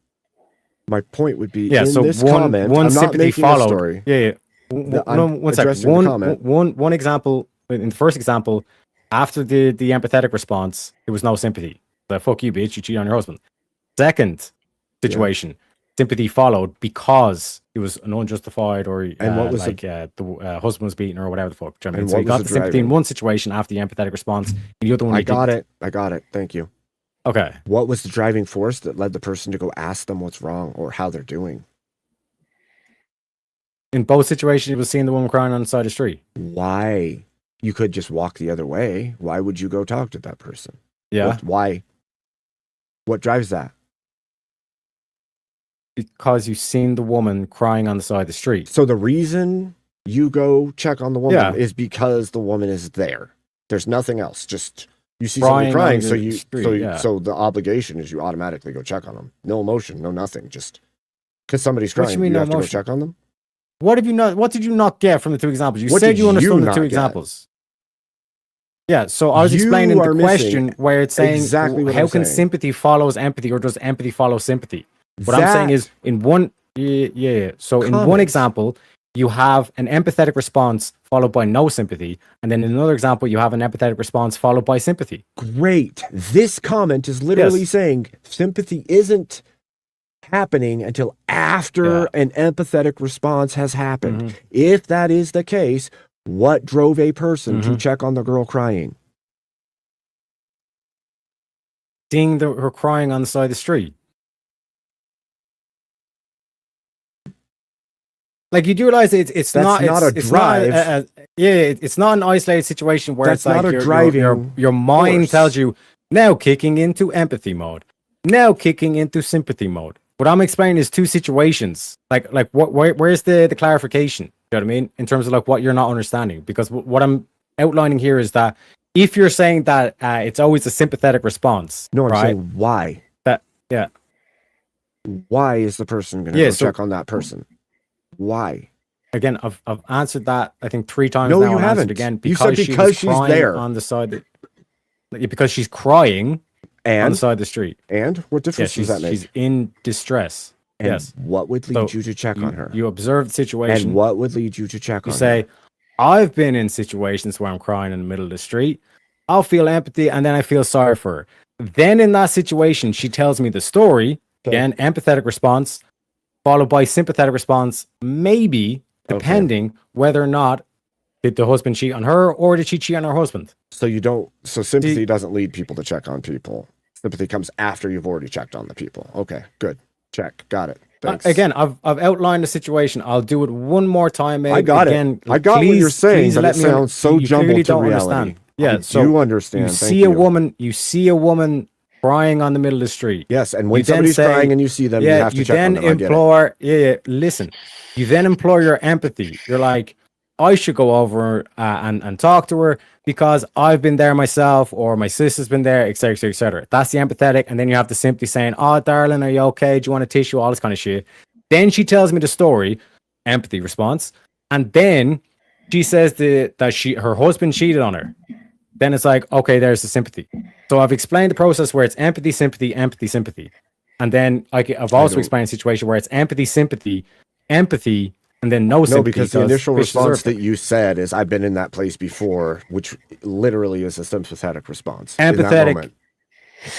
My point would be in this comment, one I'm sympathy not making followed. a story. Yeah. One second. One example, in the first example, after the empathetic response, there was no sympathy. Like, fuck you, bitch, you cheated on your husband. Second situation, sympathy followed because it was an unjustified or what was the husband was beaten or whatever the fuck. You know, so you got the sympathy in one situation after the empathetic response, and the other one I got it. Thank you. Okay. What was the driving force that led the person to go ask them what's wrong or how they're doing? In both situations, it was seeing the woman crying on the side of the street. Why? You could just walk the other way. Why would you go talk to that person? Yeah. Why? What drives that? Because you've seen the woman crying on the side of the street. So the reason you go check on the woman is because the woman is there. There's nothing else. Just you see somebody crying, so the obligation is you automatically go check on them. No emotion, no nothing. Just because somebody's crying, you have to go check on them. What did you not get from the two examples? You said you understood the two examples. Yeah, so I was explaining the question where it's saying how can sympathy follows empathy, or does empathy follow sympathy? What I'm saying is in one example, you have an empathetic response followed by no sympathy, and then in another example, you have an empathetic response followed by sympathy. Great. This comment is literally saying sympathy isn't happening until after an empathetic response has happened. Mm-hmm. If that is the case, what drove a person to check on the girl crying? Seeing her crying on the side of the street. Like, you do realize it's not a drive. It's not an isolated situation where it's like your mind tells you Now kicking into empathy mode. Now kicking into sympathy mode. What I'm explaining is two situations. Where's the clarification? You know what I mean? In terms of like what you're not understanding. Because what I'm outlining here is that if you're saying that it's always a sympathetic response. No, I'm right? saying why. Yeah. Why is the person going to go check on that person? Why? Again, I've answered that I think 3 times No, now. you I'll answer haven't. it again You said because she's crying there. on the side. Because she's crying on the side of the street. And what difference does that make? She's in distress. And yes. what would lead you to check on her? You observe the situation. And what would lead you to check on her? You say, I've been in situations where I'm crying in the middle of the street. I'll feel empathy and then I feel sorry for her. Then in that situation, she tells me the story. Again, empathetic response, followed by sympathetic response, maybe, depending whether or not did the husband cheat on her or did she cheat on her husband. So sympathy doesn't lead people to check on people. Sympathy comes after you've already checked on the people. Okay, good. Check. Got it. Thanks. Again, I've outlined the situation. I'll do it one more time. Maybe. I got it. I got what you're saying, but it sounds so jumbled to reality. Yeah, so you understand. You see a woman crying on the middle of the street. Yes, and when somebody's crying and you see them, you have to check on them. Listen. You then implore your empathy. You're like, I should go over and talk to her because I've been there myself, or my sister's been there, etc., etc., etc. That's the empathetic, and then you have the sympathy saying, "Oh, darling, are you okay? Do you want a tissue?" All this kind of shit. Then she tells me the story, empathy response, and then she says that her husband cheated on her. Then it's like, okay, there's the sympathy. So I've explained the process where it's empathy, sympathy, empathy, sympathy. And then I've also explained a situation where it's empathy, sympathy, empathy, and then no sympathy. No, because the initial response that you said is, I've been in that place before, which literally is a sympathetic response. Empathetic.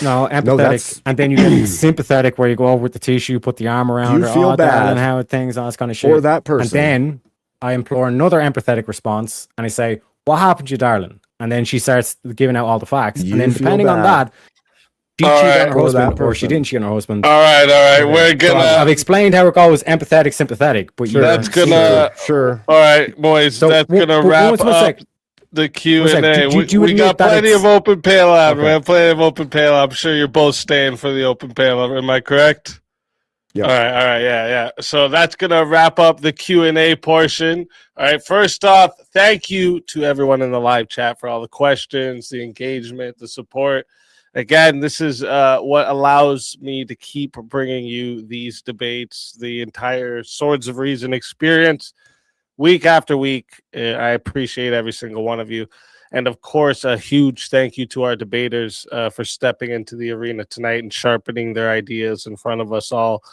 No, empathetic. And then you get sympathetic where you go over with the tissue, put the arm around her, feel bad and how things, all this kind of shit. for that person. And then I implore another empathetic response and I say, what happened to you, darling? And then she starts giving out all the facts. And then depending on that, she cheated on her husband or she didn't cheat on her husband. All right. We're gonna. So I've explained how it goes: empathetic, sympathetic. But that's gonna. Sure. All right, boys. So that's gonna wrap up the Q&A. We got plenty of open pale out. We have plenty of open pale. I'm sure you're both staying for the open pale. Am I correct? Yeah. All right. Yeah. So that's gonna wrap up the Q&A portion. All right. First off, thank you to everyone in the live chat for all the questions, the engagement, the support. Again, this is what allows me to keep bringing you these debates, the entire Swords of Reason experience, week after week. I appreciate every single one of you. And of course, a huge thank you to our debaters for stepping into the arena tonight and sharpening their ideas in front of us all.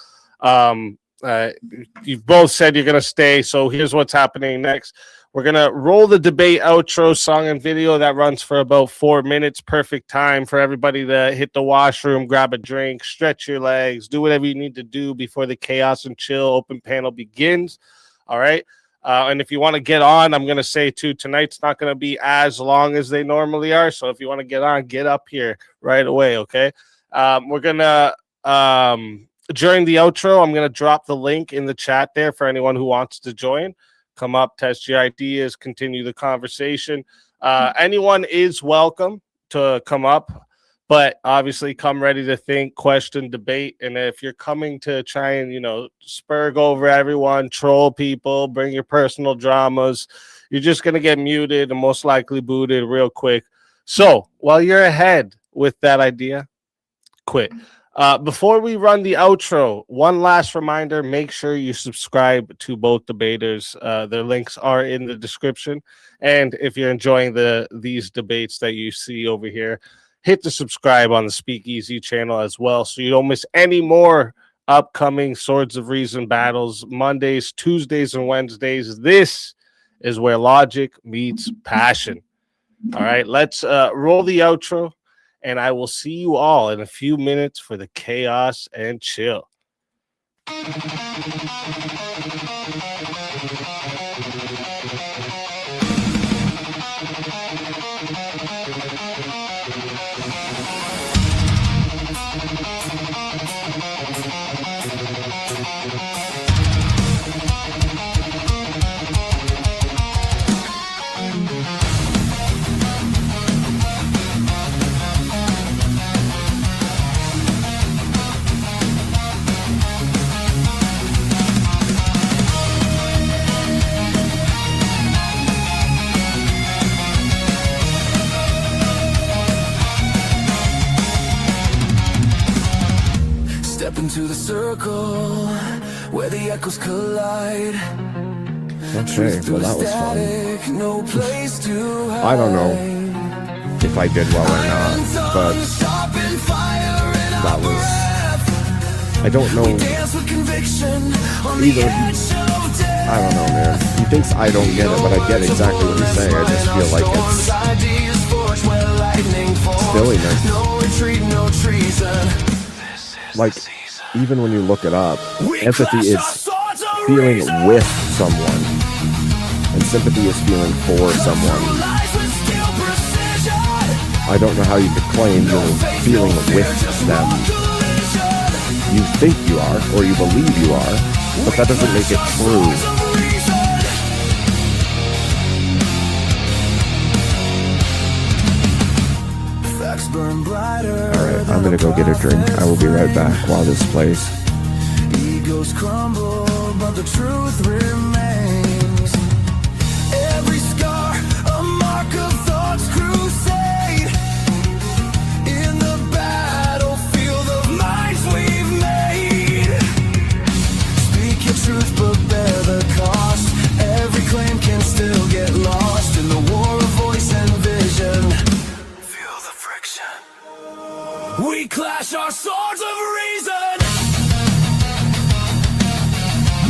You've both said you're going to stay, so here's what's happening next. We're going to roll the debate outro song and video that runs for about 4 minutes. Perfect time for everybody to hit the washroom, grab a drink, stretch your legs, do whatever you need to do before the Chaos and Chill open panel begins. All right. And if you want to get on, I'm going to say too, tonight's not going to be as long as they normally are. So if you want to get on, get up here right away. Okay. We're going to, during the outro, I'm going to drop the link in the chat there for anyone who wants to join. Come up, test your ideas, continue the conversation. Anyone is welcome to come up, but obviously come ready to think, question, debate. And if you're coming to try and, spurg over everyone, troll people, bring your personal dramas, you're just going to get muted and most likely booted real quick. So while you're ahead with that idea, quit. Before we run the outro, one last reminder, make sure you subscribe to both debaters. Their links are in the description. And if you're enjoying these debates that you see over here, hit the subscribe on the Speakeasy channel as well, so you don't miss any more upcoming Swords of Reason battles, Mondays, Tuesdays, and Wednesdays. This is where logic meets passion. All right, let's roll the outro. And I will see you all in a few minutes for the Chaos and Chill. into the circle where the echoes collide. Okay, well that was fun. No place to hide. I don't know if I did well or not, but that was... I don't know either. I don't know, man. He thinks I don't get it, but I get exactly what he's saying. I just feel like it's silliness. Like, even when you look it up, empathy is feeling with someone, and sympathy is feeling for someone. I don't know how you could claim you're feeling with them. You think you are, or you believe you are, but that doesn't make it true. Alright, I'm gonna go get a drink. I will be right back while this plays. Egos crumble, but the truth remains. Every scar, a mark of thoughts crusade. In the battlefield of minds we've made. Speak your truth, but bear the cost. Every claim can still get lost in the war of voice and vision. We clash our swords of reason.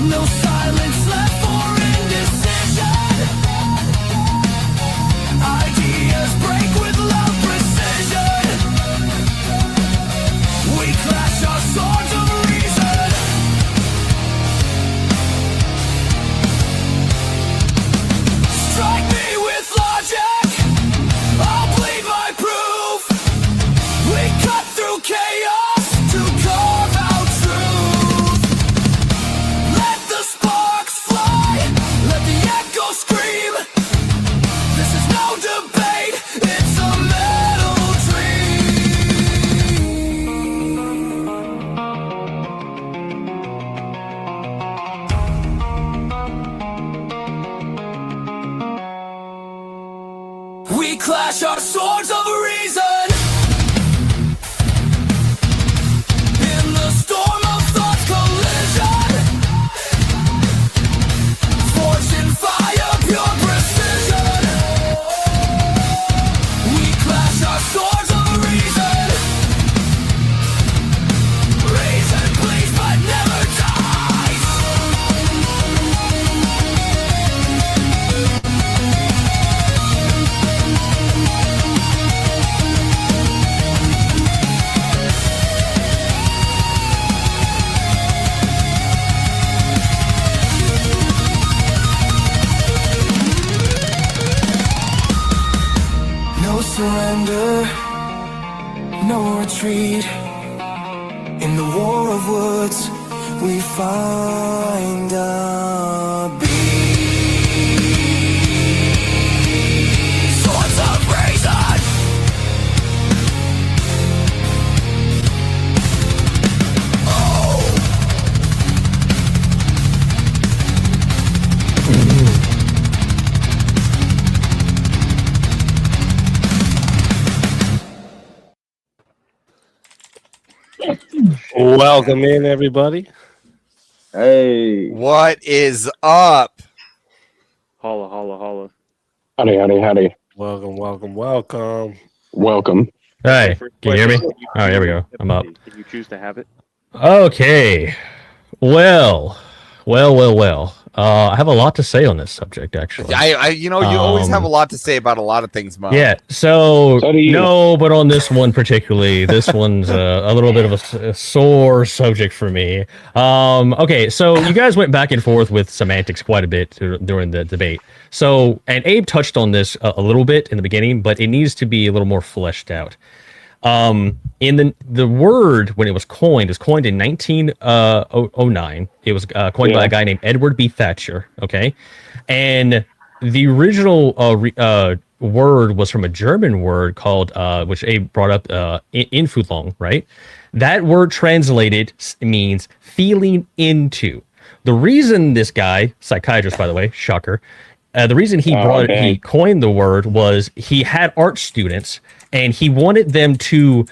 No silence left for indecision. Ideas break with loud precision. We clash our swords of reason. Strike me with logic. I'll plead my proof. We cut through chaos to carve out truth. Let the sparks fly, let the echo scream. This is no debate, it's a metal dream. We clash our swords of reason. Surrender, no retreat. In the war of words, we find a beat. Swords of reason. Oh. Welcome in, everybody. Hey. What is up? Holla, holla, holla. Howdy, howdy, howdy. Welcome, welcome, welcome. Welcome. Hey, can you hear me? Oh, there we go. I'm up. Did you choose to have it? Okay. Well. I have a lot to say on this subject, actually. You always have a lot to say about a lot of things, Mo. Yeah. So no, but on this one particularly, this one's a little bit of a sore subject for me. Okay. So you guys went back and forth with semantics quite a bit during the debate. So, and Abe touched on this a little bit in the beginning, but it needs to be a little more fleshed out. In the word, when it was coined in 1909. It was coined by a guy named Edward B. Thatcher. Okay, and the original word was from a German word called, which Abe brought up, Infudlung. Right, that word translated means feeling into. The reason this guy, psychiatrist by the way, shocker. The reason he coined the word was he had art students and he wanted them to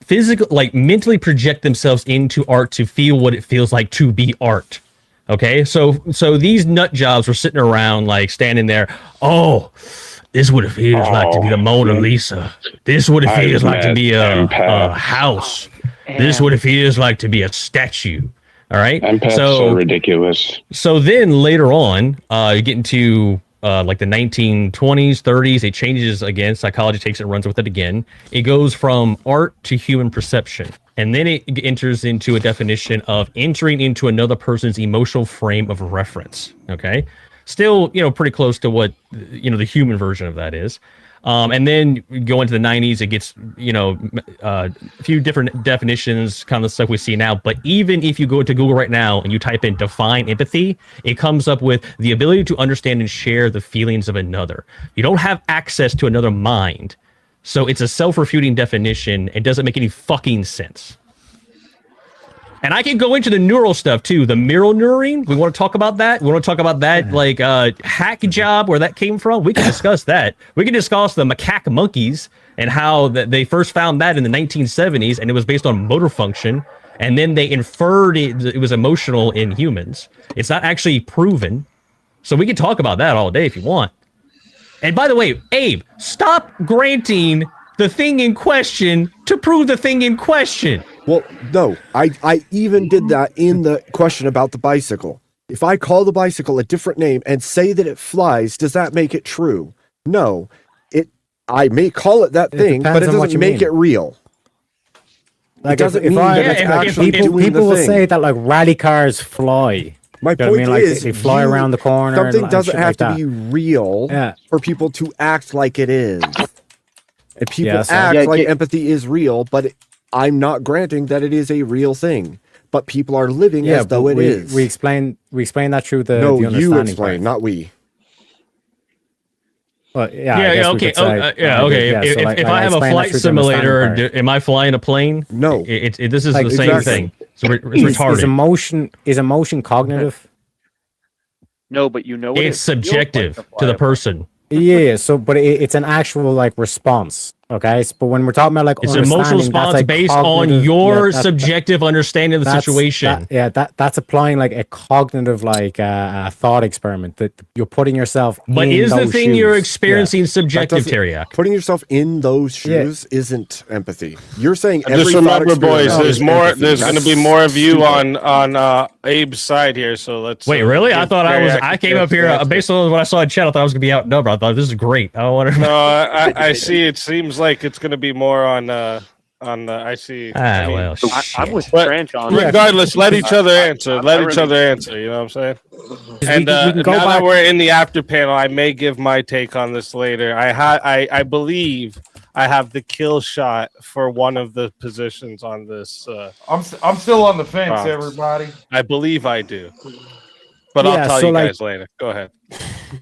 physical, like mentally project themselves into art to feel what it feels like to be art. Okay, so these nut jobs were sitting around like standing there. Oh, this is what it feels like to be the Mona Lisa. This is what it feels like to be a house. This is what it feels like to be a statue. All right. Empath's so ridiculous. So then later on, you get into like the 1920s, 30s, it changes again. Psychology takes it and runs with it again. It goes from art to human perception. And then it enters into a definition of entering into another person's emotional frame of reference. Okay. Still, pretty close to what, the human version of that is. And then you go into the 90s, it gets, a few different definitions, kind of the stuff we see now. But even if you go to Google right now and you type in define empathy, it comes up with the ability to understand and share the feelings of another. You don't have access to another mind. So it's a self-refuting definition. It doesn't make any fucking sense. And I can go into the neural stuff too. The mirror neuring. We want to talk about that. We want to talk about that, like hack job, where that came from. We can discuss that. We can discuss the macaque monkeys and how they first found that in the 1970s, and it was based on motor function. And then they inferred it was emotional in humans. It's not actually proven. So we can talk about that all day if you want. And by the way, Abe, stop granting the thing in question to prove the thing in question. Well, no, I even did that in the question about the bicycle. If I call the bicycle a different name and say that it flies, does that make it true? No. I may call it that thing, but it doesn't make it real. Like it doesn't mean that it's actually doing the people will thing. say that like rally cars fly. My You know point what I mean? Like is, they fly around the corner. Something and doesn't shit have like to that. be real for people to act like it is. And people act like empathy is real, but I'm not granting that it is a real thing. But people are living as though it is. We explain that through the No, the you understanding explain, part. not we. Well, okay. If I have a flight simulator, am I flying a plane? No. This is the same thing. So it's retarded. Is emotion cognitive? No, but what it's subjective to the person. Yeah, so but it's an actual like response. Okay, but when we're talking about like it's an emotional response like based on your subjective understanding of the situation. That's applying like a cognitive like thought experiment that you're putting yourself. But in is the those thing shoes. you're experiencing subjective, Tareyak? Putting yourself in those shoes isn't empathy. You're saying Just remember, boys, there's more. There's going to be more of you on Abe's side here. So let's. Wait, really? I thought I came up here based on what I saw in chat. I thought I was going to be outnumbered. I thought this is great. I want to. No, I see. It seems like it's going to be more on I see. I'm with Trench on it. Regardless, let each other answer. Let each other answer. You know what I'm saying? And now that we're in the after panel, I may give my take on this later. I believe I have the kill shot for one of the positions on this. I'm still on the fence, everybody. I believe I do, but I'll tell you guys later. Go ahead.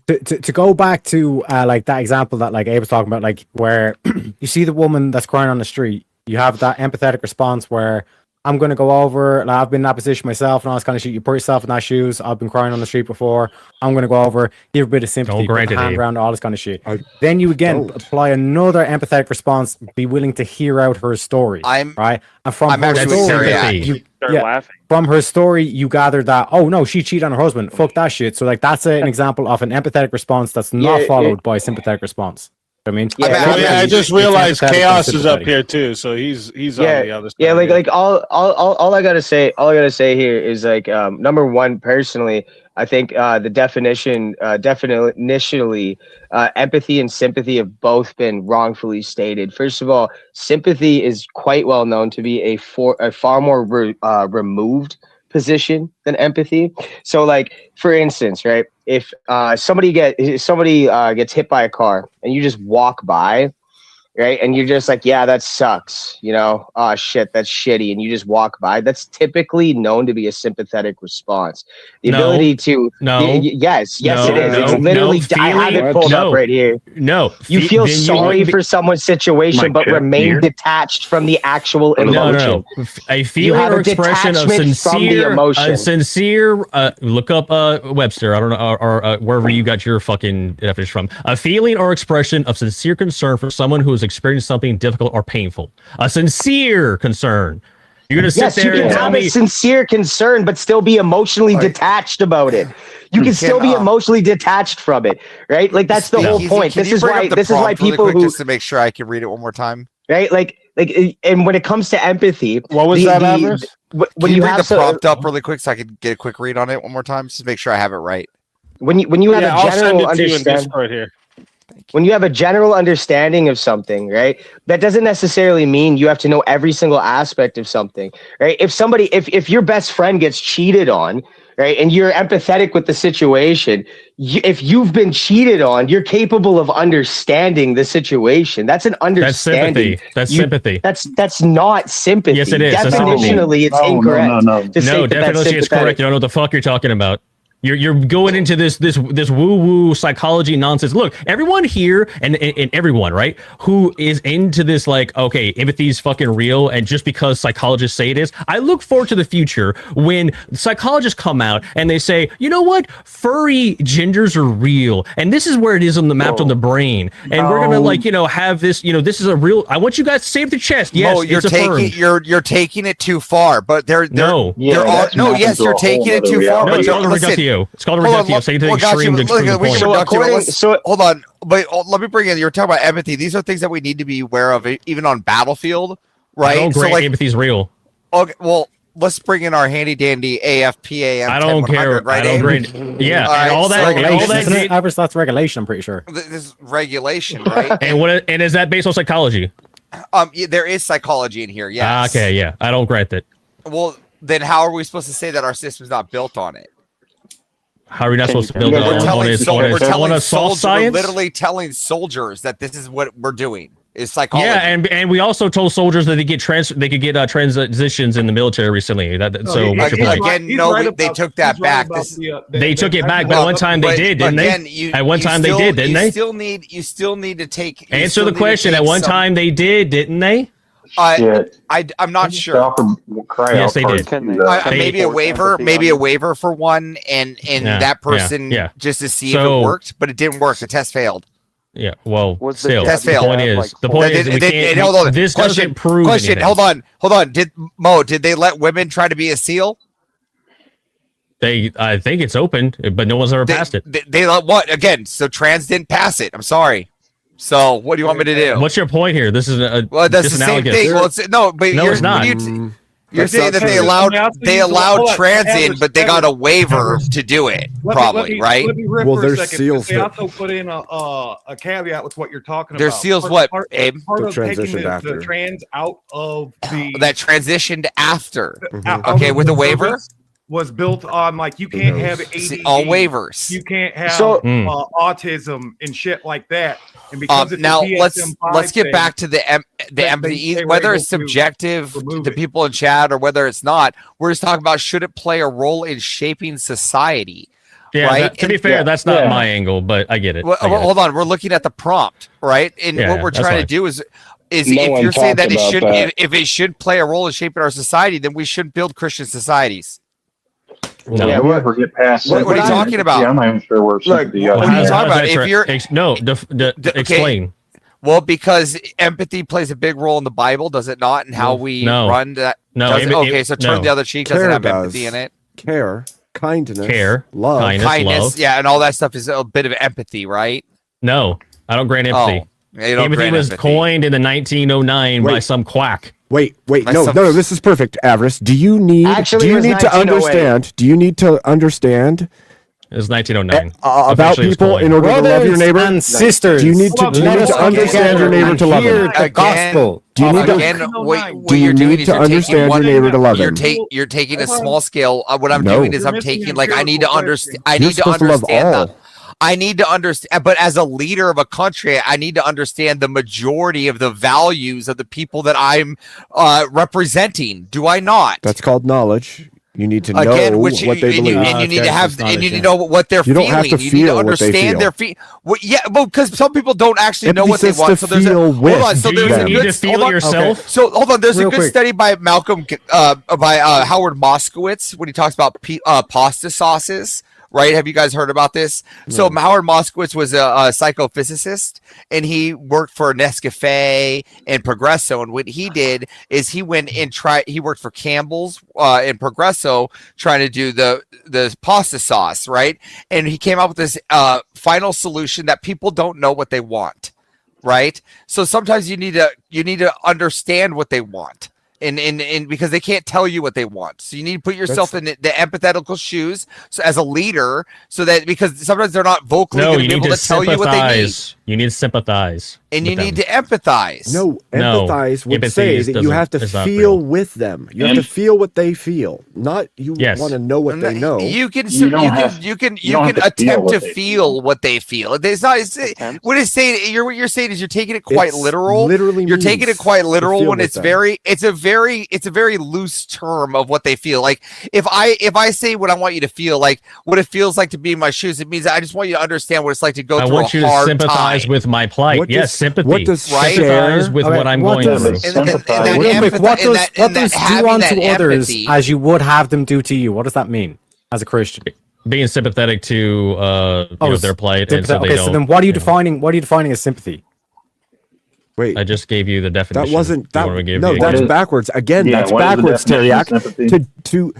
To go back to like that example that like Abe was talking about, like where you see the woman that's crying on the street, you have that empathetic response where I'm going to go over, like, I've been in that position myself and all this kind of shit. You put yourself in that shoes. I've been crying on the street before. I'm going to go over, give a bit of sympathy, put a hand around, all this kind of shit. Then you again apply another empathetic response, be willing to hear out her story. Right? And from her story, from her story, you gather that, oh no, she cheated on her husband. Fuck that shit. So like that's an example of an empathetic response that's not followed by a sympathetic response. I mean, I just realized Chaos is up here too, so he's on the other side. Yeah, like all I gotta say here is like number one, personally, I think the definitionally, empathy and sympathy have both been wrongfully stated. First of all, sympathy is quite well known to be a far more removed position than empathy. So like for instance, right, if somebody gets hit by a car and you just walk by, right, and you're just like, yeah, that sucks, you know, oh shit, that's shitty, and you just walk by, that's typically known to be a sympathetic response. The ability to yes it is. It's literally I have it pulled up right here. You feel sorry for someone's situation but remain detached from the actual emotion. A feeling or expression of sincere look up Webster, I don't know, or wherever you got your fucking definition from. A feeling or expression of sincere concern for someone who is experiencing something difficult or painful. A sincere concern. You're gonna sit Yes, there you and can tell have me a sincere concern, but still be emotionally detached about it. You can still be emotionally detached from it, right? Like that's the whole point. This is why people who just to make sure I can read it one more time. Right, like, and when it comes to empathy, what was that, Avarice? When you have the prompt up really quick so I can get a quick read on it one more time, just to make sure I have it right. When you have a general understanding, here. when you have a general understanding of something, right, that doesn't necessarily mean you have to know every single aspect of something, right? If your best friend gets cheated on, right, and you're empathetic with the situation, if you've been cheated on, you're capable of understanding the situation. That's an understanding. That's sympathy. That's not sympathy. Yes, it is. Definitionally, it's incorrect. No, definitionally it's correct. You don't know what the fuck you're talking about. You're going into this woo-woo psychology nonsense. Look, everyone here and everyone, right, who is into this, like, okay, empathy is fucking real, and just because psychologists say it is, I look forward to the future when psychologists come out and they say, you know what, furry genders are real, and this is where it is on the map on the brain, and we're gonna, like, have this, this is a real. I want you guys to say the chest. Yes, you're taking it too far, but you're taking it too far. No, it's called a reductio. It's called a reductio. Say to the extreme to prove the point. Hold on, but let me bring in. You're talking about empathy. These are things that we need to be aware of, even on battlefield, right? I don't grant empathy's real. Okay, well, let's bring in our handy dandy AFPAM. I don't care. Right, I don't grant. Yeah, all that. Average, that's regulation. I'm pretty sure. This is regulation, right? and is that based on psychology? There is psychology in here. Yes. Okay. Yeah, I don't grant that. Well, then how are we supposed to say that our system's not built on it? How are we not supposed to build it on assault science? We're literally telling soldiers that this is what we're doing. Is psychology. Yeah, and we also told soldiers that they could get transitions in the military recently. They took that back. They took it back, but at one time they did, didn't they? At one time they did, didn't they? You still need to take. Answer the question. At one time they did, didn't they? I'm not sure. Yes, they did. Maybe a waiver for one, and that person just to see if it worked, but it didn't work. The test failed. Yeah, well, still, test the failed. point is, we can't. This doesn't prove anything. Hold on. Did they let women try to be a SEAL? I think it's open, but no one's ever passed it. They let what again? So trans didn't pass it. I'm sorry. So what do you want me to do? What's your point here? This is that's the same thing. Well, it's not. You're saying that they allowed trans in, but they got a waiver to do it, probably, right? Let me rip for a second. SEALs. They also put in a caveat with what you're talking Their about. SEALs, Abe? Part of taking the trans out of the that transitioned after. Okay, with a waiver. Was built on like you can't have ADD, all waivers. You can't have autism and shit like that. And because now let's get back to the empathy, whether it's subjective to people in chat or whether it's not. We're just talking about should it play a role in shaping society. Yeah, right? To be fair, that's not my angle, but I get it. Well, hold on, we're looking at the prompt, right? And what we're trying to do is if you're saying that if it should play a role in shaping our society, then we shouldn't build Christian societies. No, we ever get past. What are you talking about? Yeah, I'm not even sure where. What are you talking about? If you're explain. Well, because empathy plays a big role in the Bible, does it not? And how we run that. No. So turn the other cheek doesn't have empathy in it. Care, kindness, love, kindness, yeah, and all that stuff is a bit of empathy, right? No, I don't grant empathy. Empathy was coined in the 1909 by some quack. Wait, no, this is perfect, Avarice. Do you need to understand? Do you need to understand? It was 1909. About people in order to love your neighbor and sisters. Do you need to understand your neighbor to love him? The gospel. Do you need to understand your neighbor to love him? You're taking a small scale. What I'm doing is I'm taking I need to understand. I need to understand I need to understand, but as a leader of a country, I need to understand the majority of the values of the people that I'm representing. Do I not? That's called knowledge. You need to know what they believe, and you need to have, and you need to know what they're feeling. You don't have to feel need to understand their feeling. Well, yeah, well, because some people don't actually know what they want. So there's hold on. So there's a good feel yourself. Okay. So hold on. There's a good study by Malcolm, by Howard Moskowitz when he talks about pasta sauces. right? Have you guys heard about this? So Howard Moskowitz was a psychophysicist, and he worked for Nescafe and Progresso. And what he did is he went and he worked for Campbell's and Progresso trying to do the pasta sauce, right? And he came up with this final solution that people don't know what they want, right? So sometimes you need to understand what they want. And because they can't tell you what they want, so you need to put yourself in the empathetical shoes. So as a leader, so that because sometimes they're not vocally going to be able to tell you what they need. You need to sympathize, and you need to empathize. No, empathize would say that you have to feel with them. You have to feel what they feel, not you want to know what they know. You can attempt to feel what they feel. It's not. What it's saying. What you're saying is you're taking it quite literal. Literally, you're taking it quite literal when it's them. very. It's a very loose term of what they feel. Like if I say what I want you to feel, like what it feels like to be in my shoes, it means I just want you to understand what it's like to go through a hard time. I want you to sympathize with my plight. Yes, sympathy. What does sympathize with what I'm going through? What does do unto others as you would have them do to you? What does that mean as a Christian? Being sympathetic to their plight. And so so then what are you defining? What are you defining as sympathy? Wait, I just gave you the definition. That wasn't that. No, that's backwards. Again, that's backwards, Tareyak. To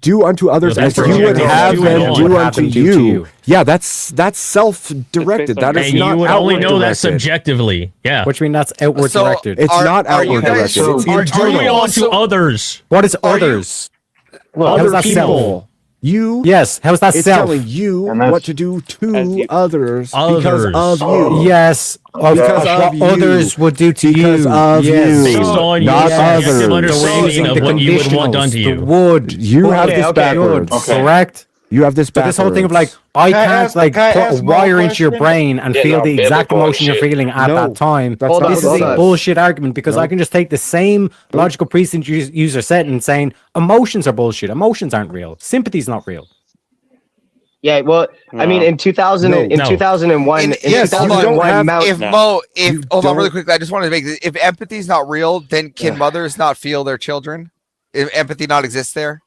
do unto others as you would have them do unto you. Yeah, that's self-directed. That is not outward directed. And you would only know that subjectively. Yeah, which means that's outward directed. It's not outward directed. It's internal. Onto others. What is others? Other people. You yes, how's that it's self? telling you what to do to others because of you. Yes, because of you. Others would do to because you. Of you. Based on your subjective understanding of what you would want done to you. You have this backwards. Correct. You have this backwards. This whole thing of like, I can't put a wire into your brain and feel the exact emotion you're feeling at that time. This is a bullshit argument because I can just take the same logical precedent user set and saying emotions are bullshit. Emotions aren't real. Sympathy's not real. Yeah, well, I mean, in 2001, hold on really quickly. I just wanted to make this. If empathy is not real, then can mothers not feel their children? If empathy not exists there?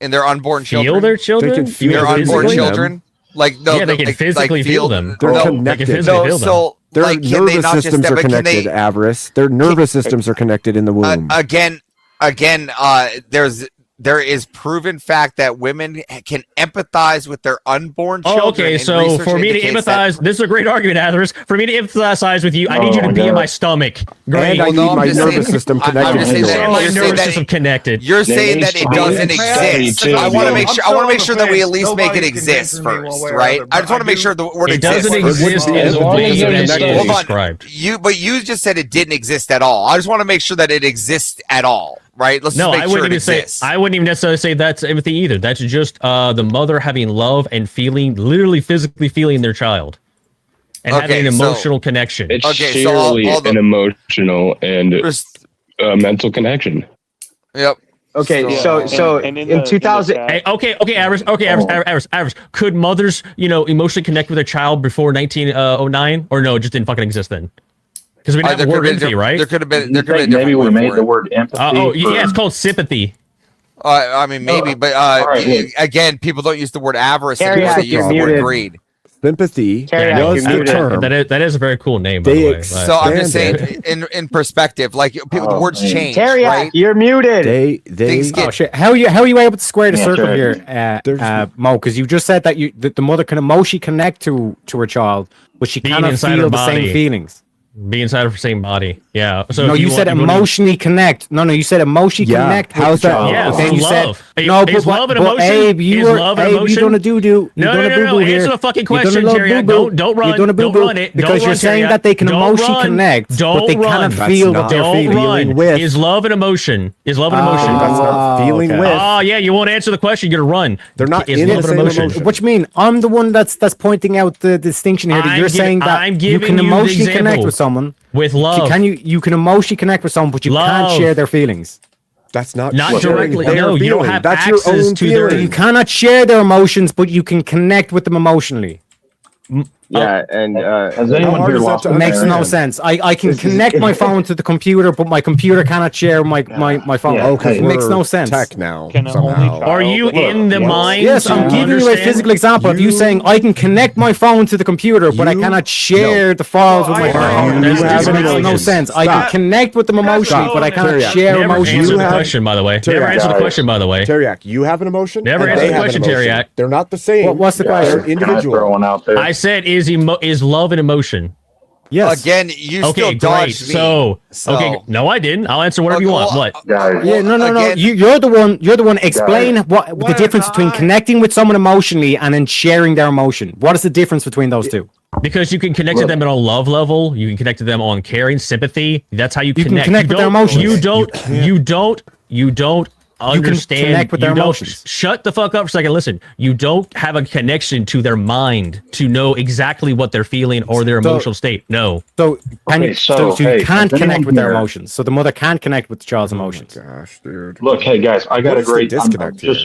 In their unborn children, feel their children. They can feel their unborn children. Like no, they can physically feel them. They're connected. So their nervous systems are connected. Avarice. Their nervous systems are connected in the womb. Again, there is proven fact that women can empathize with their unborn children. Oh, okay, so for me to empathize, this is a great argument, Athers. For me to empathize with you, I need you to be in my stomach. Great. And I need my nervous system connected to yours. My nervous system connected. You're saying that it doesn't exist. I want to make sure that we at least make it exist first, right? I just want to make sure the word exists. It doesn't exist as described. But you just said it didn't exist at all. I just want to make sure that it exists at all. Right. Let's just make sure it exists. I wouldn't even necessarily say that's empathy either. That's just the mother having love and feeling, literally physically feeling their child, and having an emotional connection. It's surely an emotional and mental connection. Yep. Okay, so in 2000. Average. Could mothers, emotionally connect with their child before 1909, or no, it just didn't fucking exist then? Because we didn't have the word empathy, right? There could have been. Maybe we made the word empathy. It's called sympathy. I mean, maybe, but again, people don't use the word avarice anymore. They use the word greed. Sympathy was the term. That is a very cool name, by the way. So I'm just saying, in perspective, like the words change. Tareyak, right? you're muted. How are you able to square the circle here, Mo? Because you just said that the mother can emotionally connect to her child, but she cannot feel the same feelings. Be inside of the same body. Yeah. So no, you said emotionally connect. No, you said emotionally connect. How's that? Yeah, then you love. Is love and emotion? Abe, you don't do. No. Answer the fucking question, Jerry. Don't run. Don't run it. Because you're saying that they can emotionally connect, but they cannot feel what they're feeling with. Is love and emotion? That's not feeling with. Oh yeah, you won't answer the question. You're gonna run. They're not in the same emotion. What you mean? I'm the one that's pointing out the distinction here. You're saying that you can emotionally connect with someone with love. You can emotionally connect with someone, but you can't share their feelings. That's not directly. No, you don't have that's access your own to their. You cannot share their emotions, but you can connect with them emotionally. Yeah, and Has anyone here lost? It makes no sense. I can connect my phone to the computer, but my computer cannot share my phone. Yeah, because it makes no sense. Tech now. Can somehow. Are you in the mind? Yes, I'm giving you a physical example of you saying I can connect my phone to the computer, but I cannot share the files with my phone. It makes no sense. I can connect with them emotionally, but I cannot share emotions. Answer the question, by the way. Never answer the question, by the way. Tareyak, you have an emotion. Never and answer they the have an question, emotion. Tareyak. They're not the same. What's the question? They're individual. Throw one out there. I said, is love an emotion? Yes. Again, you Okay, still great. dodged me. So, okay, no, I didn't. I'll answer whatever you want. What? Guys, Yeah, no. Again- You're the one. You're the one. Explain what the difference between connecting with someone emotionally and then sharing their emotion. What is the difference between those two? Because you can connect to them on a love level, you can connect to them on caring, sympathy. That's how you can connect. connect with their emotions. You don't understand. connect with their you don't- emotions. Shut the fuck up for a second. Listen, you don't have a connection to their mind to know exactly what they're feeling or their emotional state. No. So Okay, so, hey, you can't has connect anyone with their here- emotions. So the mother can't connect with the child's emotions. Gosh, dude. Look, hey guys, I got What a is the great disconnect here?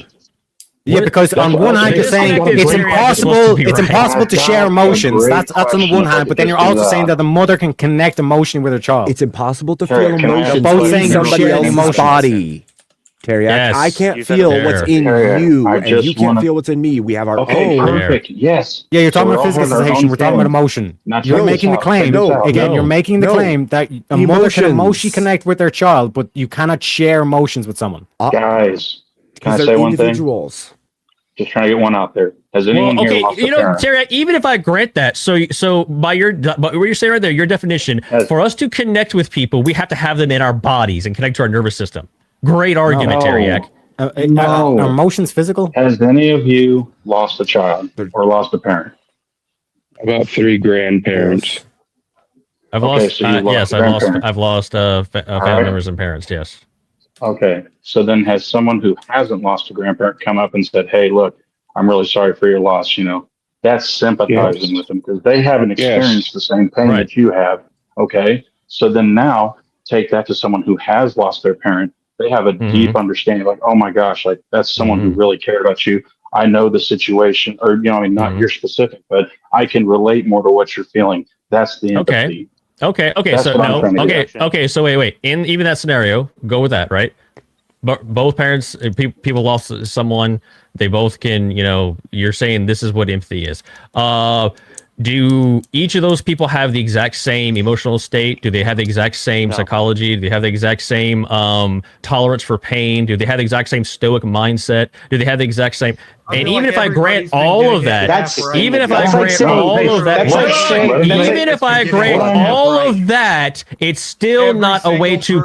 Yeah, because on one hand you're saying it's impossible to share emotions. That's on the one hand, but then you're also saying that the mother can connect emotionally with her child. It's impossible to Tareyak, feel can I ask emotions you a both saying in they're somebody sharing else's emotions. body. Tareyak, Yes. I can't You said feel it what's there. in Tareyak, you, I and just you can't wanna- feel what's in me. We have our Okay, own. perfect. Yes. Yeah, you're talking So about we're all physical on our sensation. own We're talking about feelings. emotion. Not You're yours. making the claim No, again. no, You're making the no. claim that a mother can emotionally Emotions. connect with their child, but you cannot share emotions with someone. Guys, can I Because say they're one thing? individuals. Just trying to get one out there. Has anyone Well, here okay, lost a you know, parent? Tareyak, even if I grant that, so by what you're saying right there, your definition, Yes. for us to connect with people, we have to have them in our bodies and connect to our nervous system. Great argument, No. Tareyak. No. Are emotions physical? Has any of you lost a child or lost a parent? About 3 grandparents. I've Okay, lost, so you lost yes, a I've lost grandparent. family right. members and parents. Yes. Okay. So then has someone who hasn't lost a grandparent come up and said, hey, look, I'm really sorry for your loss, you know? That's sympathizing with them because they haven't experienced the same pain that you have. Okay. So then now take that to someone who has lost their parent. They have a deep understanding, like, oh my gosh, like that's someone who really cared about you. I know the situation, or, you know, I mean, not your specific, but I can relate more to what you're feeling. That's the empathy. Okay. That's So what I'm trying to get at. Okay. So wait. In even that scenario, go with that, right? But both parents, people lost someone. They both can, you know. You're saying this is what empathy is. Do each of those people have the exact same emotional state? Do they have the exact same psychology? Do they have the exact same tolerance for pain? Do they have the exact same stoic mindset? Do they have the exact same? And even if I grant all of that, even if I grant all of that, even if I grant all of that, it's still not a way to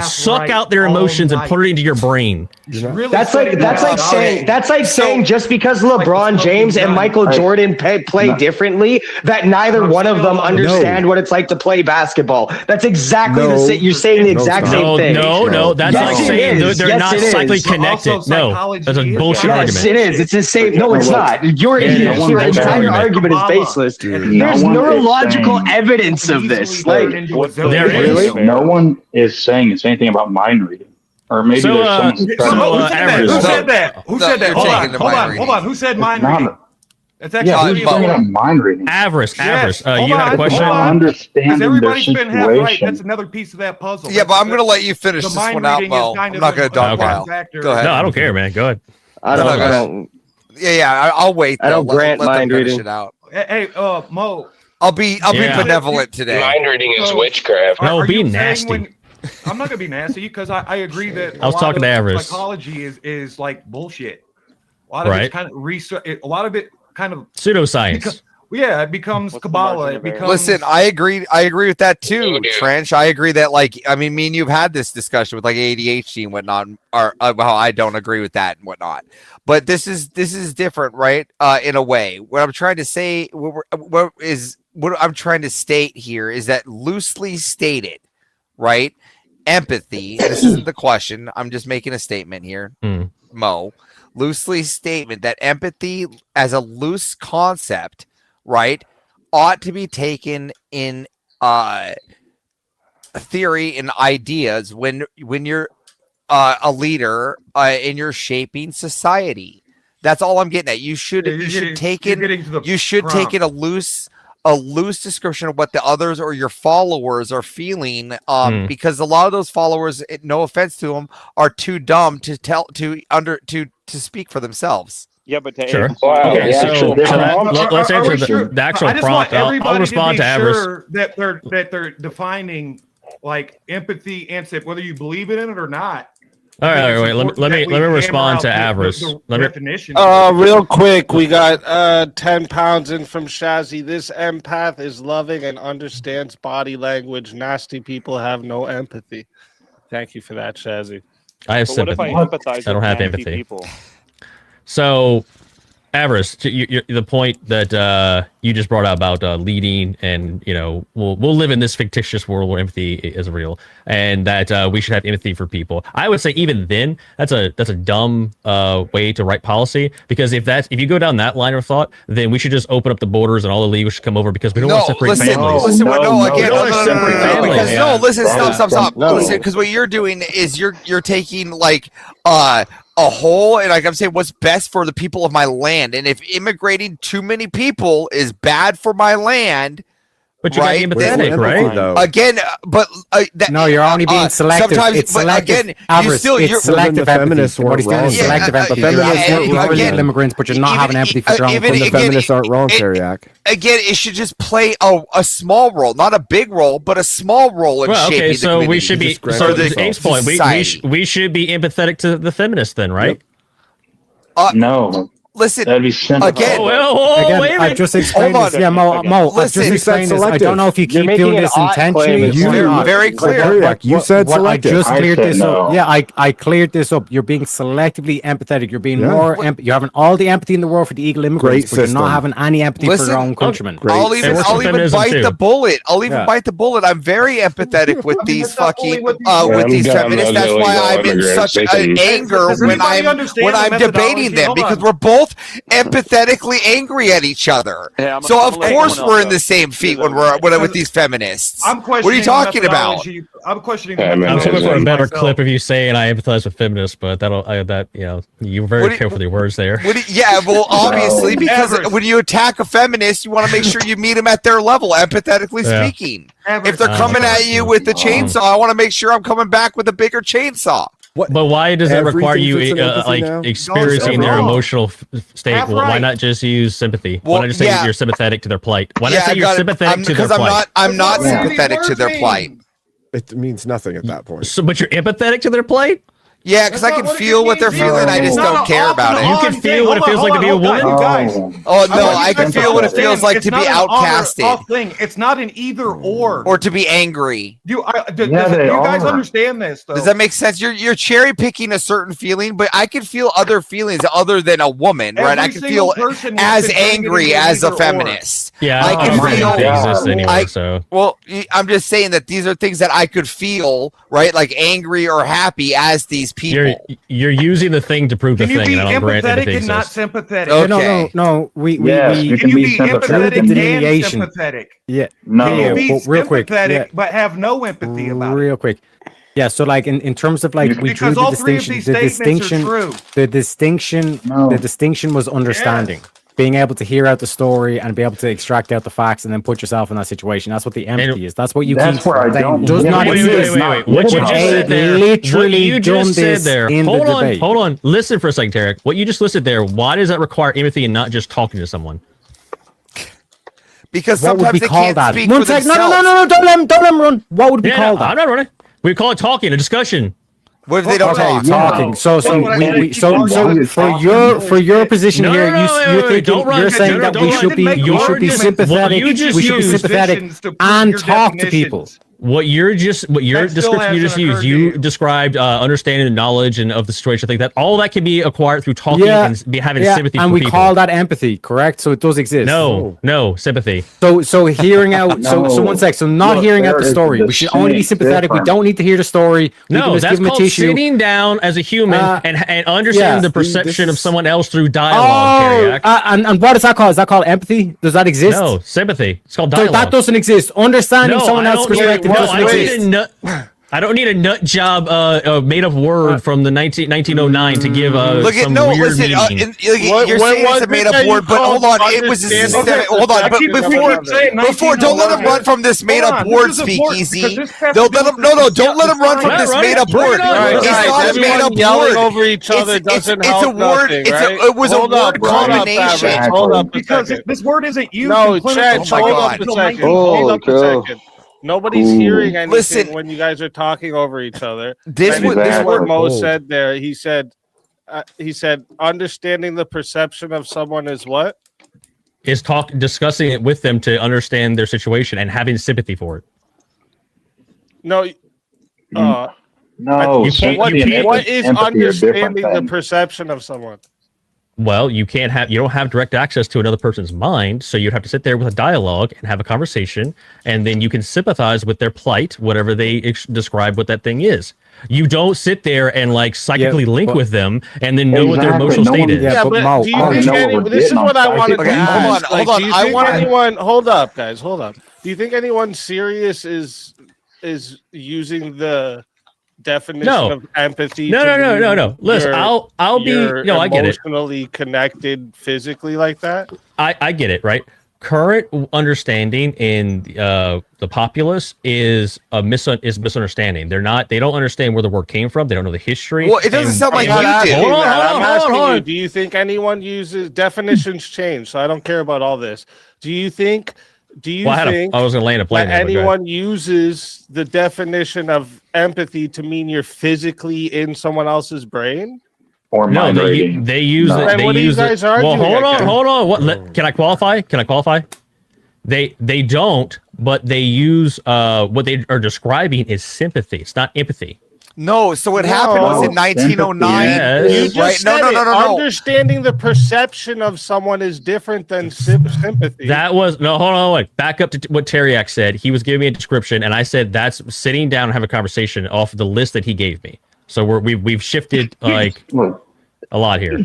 suck out their emotions and put it into your brain. That's like saying just because LeBron James and Michael Jordan play differently, that neither one of them understand what it's like to play basketball. That's exactly the same. You're saying the exact same thing. No, that's like saying they're not psychically connected. No, that's a bullshit argument. Yes, it is. It's the same. No, it's not. Your entire argument is baseless. There's neurological evidence of this. Like there is. No one is saying it's anything about mind reading. Or maybe there's someone Who said that? Who said that? Hold on. Who said mind reading? That's actually mind reading. Avarice. You had a question? Because everybody's been half right. That's another piece of that puzzle. Yeah, but I'm going to let you finish this one out, Mo. I'm not going to dogpile. Go ahead. No, I don't care, man. Go ahead. I don't. Yeah, I'll wait. I don't grant let mind them finish reading. it out. Hey, Mo. I'll be benevolent today. Mind reading is witchcraft. No, be you saying nasty. I'm not gonna be nasty because I agree that I was talking to Avarice. Psychology is like bullshit. A lot of it's kind of research. A lot of it kind of pseudoscience. It becomes Kabbalah. It becomes. Listen, I agree with that too, Trench. I agree that, like, I mean, me and you've had this discussion with like ADHD and whatnot, or how I don't agree with that and whatnot. But this is different, right? In a way, what I'm trying to say, what I'm trying to state here is that loosely stated, right? Empathy. This isn't the question. I'm just making a statement here, Mo. Loosely statement that empathy, as a loose concept, right, ought to be taken in theory and ideas when you're a leader and you're shaping society. That's all I'm getting at. You should take in a loose description of what the others or your followers are feeling, because a lot of those followers, no offense to them, are too dumb to speak for themselves. Yeah, but sure. Okay, so let's answer the actual prompt. I'll respond to Avarice. That they're defining like empathy and whether you believe in it or not. All right, wait. Let me respond to Avarice. Real quick, we got 10 pounds in from Shazzy. This empath is loving and understands body language. Nasty people have no empathy. Thank you for that, Shazzy. I have sympathy. I don't have empathy. People? So, Avarice, the point that you just brought out about leading, and we'll live in this fictitious world where empathy is real, and that we should have empathy for people. I would say even then, that's a dumb way to write policy, because if you go down that line of thought, then we should just open up the borders and all the illegals should come over, because we don't want to separate families. Stop. Listen, because what you're doing is you're taking like a whole, and like I'm saying, what's best for the people of my land, and if immigrating too many people is bad for my land, but you're right, empathetic, right? Again, but no, you're only being selective. Sometimes, it's selective. Again, Avarice, you're selective feminists empathy. What he's doing is selective empathy. You're illegal immigrants, but you're not having empathy for your own. The feminists aren't wrong, Tareyak. Again, it should just play a small role, not a big role, but a small role in shaping the community. So we should be. So the Abe's point, we should be empathetic to the feminists, then, right? No. Listen, that'd be simple. Again, again, I just explained this. Yeah, Mo, I just explained this. I don't know if you keep doing this intentionally. Very clear. You said selective. I just cleared this up. Yeah, I cleared this up. You're being selectively empathetic. You're being more. You're having all the empathy in the world for the illegal immigrants, but you're not having any empathy for your own countrymen. I'll even bite the bullet. Bite the bullet. I'm very empathetic with these fucking with these feminists. That's why I'm in such anger when I'm debating them, because we're both empathetically angry at each other. So of course we're in the same feet when we're with these feminists. What are you talking about? I'm questioning. I'm looking for a better clip of you saying I empathize with feminists, but you're very careful with your words there. Yeah, well, obviously, because when you attack a feminist, you want to make sure you meet them at their level, empathetically speaking. If they're coming at you with the chainsaw, I want to make sure I'm coming back with a bigger chainsaw. But why does that require you experiencing their emotional state? Why not just use sympathy? Why not just say you're sympathetic to their plight? Why not say you're sympathetic to their plight? I'm not sympathetic to their plight. It means nothing at that point. But you're empathetic to their plight? Yeah, because I can feel what they're feeling. I just don't care about it. You can feel what it feels like to be a woman? Oh, no, I can feel what it feels like to be outcasted. It's not an either or. Or to be angry. Do you guys understand this, though? Does that make sense? You're cherry picking a certain feeling, but I can feel other feelings other than a woman, right? I can feel as angry as a feminist. Yeah, I can feel. Well, I'm just saying that these are things that I could feel, right? Like angry or happy as these people. You're using the thing to prove the thing. Can you be and empathetic and not sympathetic? Okay. No. You can be empathetic and sympathetic. Yeah. No. Real quick. But have no empathy about it. Real quick. Yeah, so like in terms of like we drew the distinction. The distinction was understanding. Being able to hear out the story and be able to extract out the facts and then put yourself in that situation. That's what the empathy is. That's what you keep saying. Does not exist. Wait. What you just said there. Literally done this there. Hold on. Listen for a second, Tareyak. What you just listed there, why does that require empathy and not just talking to someone? Because sometimes they can't speak for themselves. No. Don't let him run. What would be called that? I'm not running. We call it talking, a discussion. What if they don't talk? Talking. So for your position here, you're thinking you're saying that we should be sympathetic. We should be sympathetic and talk to people. What description you just used, you described understanding and knowledge and of the situation. I think that all that can be acquired through talking and having sympathy for people. And we call that empathy, correct? So it does exist. No, sympathy. So hearing out. So one sec. So not hearing out the story. We should only be sympathetic. We don't need to hear the story. No, that's called sitting down as a human and understanding the perception of someone else through dialogue. And what is that called? Is that called empathy? Does that exist? No, sympathy. It's called dialogue. So that doesn't exist. Understanding someone else's perspective. I I don't need a nut job made up word from the 1909 to give look at some no. weird Listen, meaning. you're saying it's a made up word, but hold on, it was a systemic. Hold on, but before, don't let him run from this made up word, Speakeasy. Don't let him. No, don't let him run from this made up word. It's not a made up word. Over each other doesn't help. It's a word. It was a word combination. Hold up, because this word isn't used. No, in Chad, Oh my hold up a God. second. Oh, Hold up a God. second. Nobody's hearing anything Listen. when you guys are talking over each other. This And was this this what word. Mo said there. He said, understanding the perception of someone is what? Is discussing it with them to understand their situation and having sympathy for it. No. No, You can't- What you can't- is empathy are different understanding the things. perception of someone? Well, you don't have direct access to another person's mind, so you'd have to sit there with a dialogue and have a conversation, and then you can sympathize with their plight, whatever they describe what that thing is. You don't sit there and like psychically link with them and then know what their emotional state is. Yeah, but Mo, do you think this is what I wanted to Okay, ask. hold on. Do you think anyone? Hold up, guys. Hold up. Do you think anyone serious is using the definition of empathy? No. Listen, I'll be. No, I get it. Emotionally connected, physically like that. I get it. Right. Current understanding in the populace is misunderstanding. They don't understand where the word came from. They don't know the history. Well, it doesn't sound like you do. Hold on. Do you think anyone uses definitions change? So I don't care about all this. Do you think? I was going to land a plane. That anyone uses the definition of empathy to mean you're physically in someone else's brain? Or no, they use it. Then They what are you use guys it. arguing Well, hold on. against? What? Can I qualify? They don't, but they use what they are describing is sympathy. It's not empathy. No, so what happened was in 1909. Yes. You just Right? said No. Understanding the perception of someone is different than sympathy. That was no. Hold on, wait. Back up to what Tareyak said. He was giving me a description, and I said that's sitting down and have a conversation off the list that he gave me. So we've shifted like a lot here.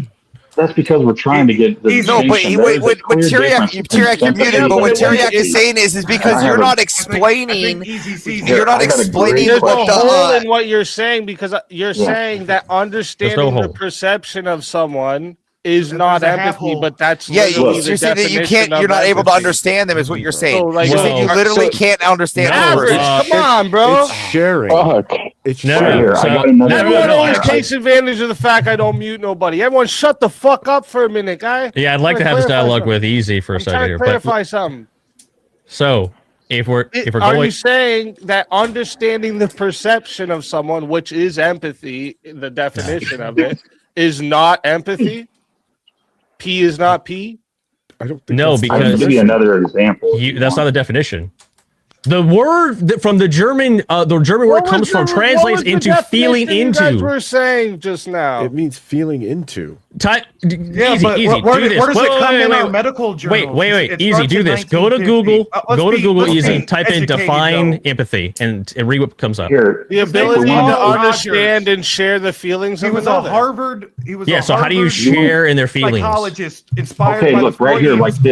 That's because we're trying to get the No, but Tareyak, you're muted. But what Tareyak is saying is because you're not explaining. You're not explaining There's what a hole the. in what you're saying because you're saying that understanding the perception of someone is not empathy, but that's Yeah, literally you're the saying that you definition can't. of You're not able to empathy. understand them, is what you're saying. So, like, You're saying you literally can't understand the person. Come on, bro. It's sharing. It's No, sharing. Everyone always takes advantage of the fact I don't mute nobody. Everyone, shut the fuck up for a minute, guy. Yeah, I'd like to have this dialogue with Easy for a second Trying here. to clarify something. So if we're Are going, you saying that understanding the perception of someone, which is empathy, the definition of it, is not empathy? P is not P? I don't think no, I'll because give you another example. that's not the definition. The word from the German word comes from translates into feeling into. You guys were saying just now. It means feeling into. Yeah, easy, but easy. where Do this. does it come in wait, our medical journals? Wait. It Easy. starts Do in this. Go to 1950. Google. Let's Easy. be Type in educated, define though. empathy and read what comes up. Here, The ability to Rogers. understand and share the feelings He of was another. a Harvard. He was Yeah. a So how do you Harvard share in their feelings? psychologist inspired okay, by look the right here, Freudian like school,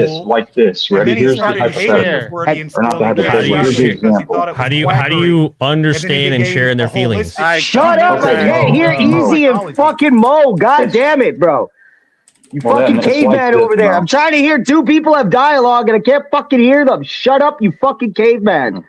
this. and Ready? then he Here's the started hating hypothetical. the Freudian Or not school the and hypothetical. didn't Here's the like it because he example. thought it was How do you quackery. understand and share in their feelings? Shut up! I can't hear Easy and fucking Mo. God damn it, bro. You Well, fucking then it's caveman like this, over there. bro. I'm trying to hear two people have dialogue and I can't fucking hear them. Shut up, you fucking caveman.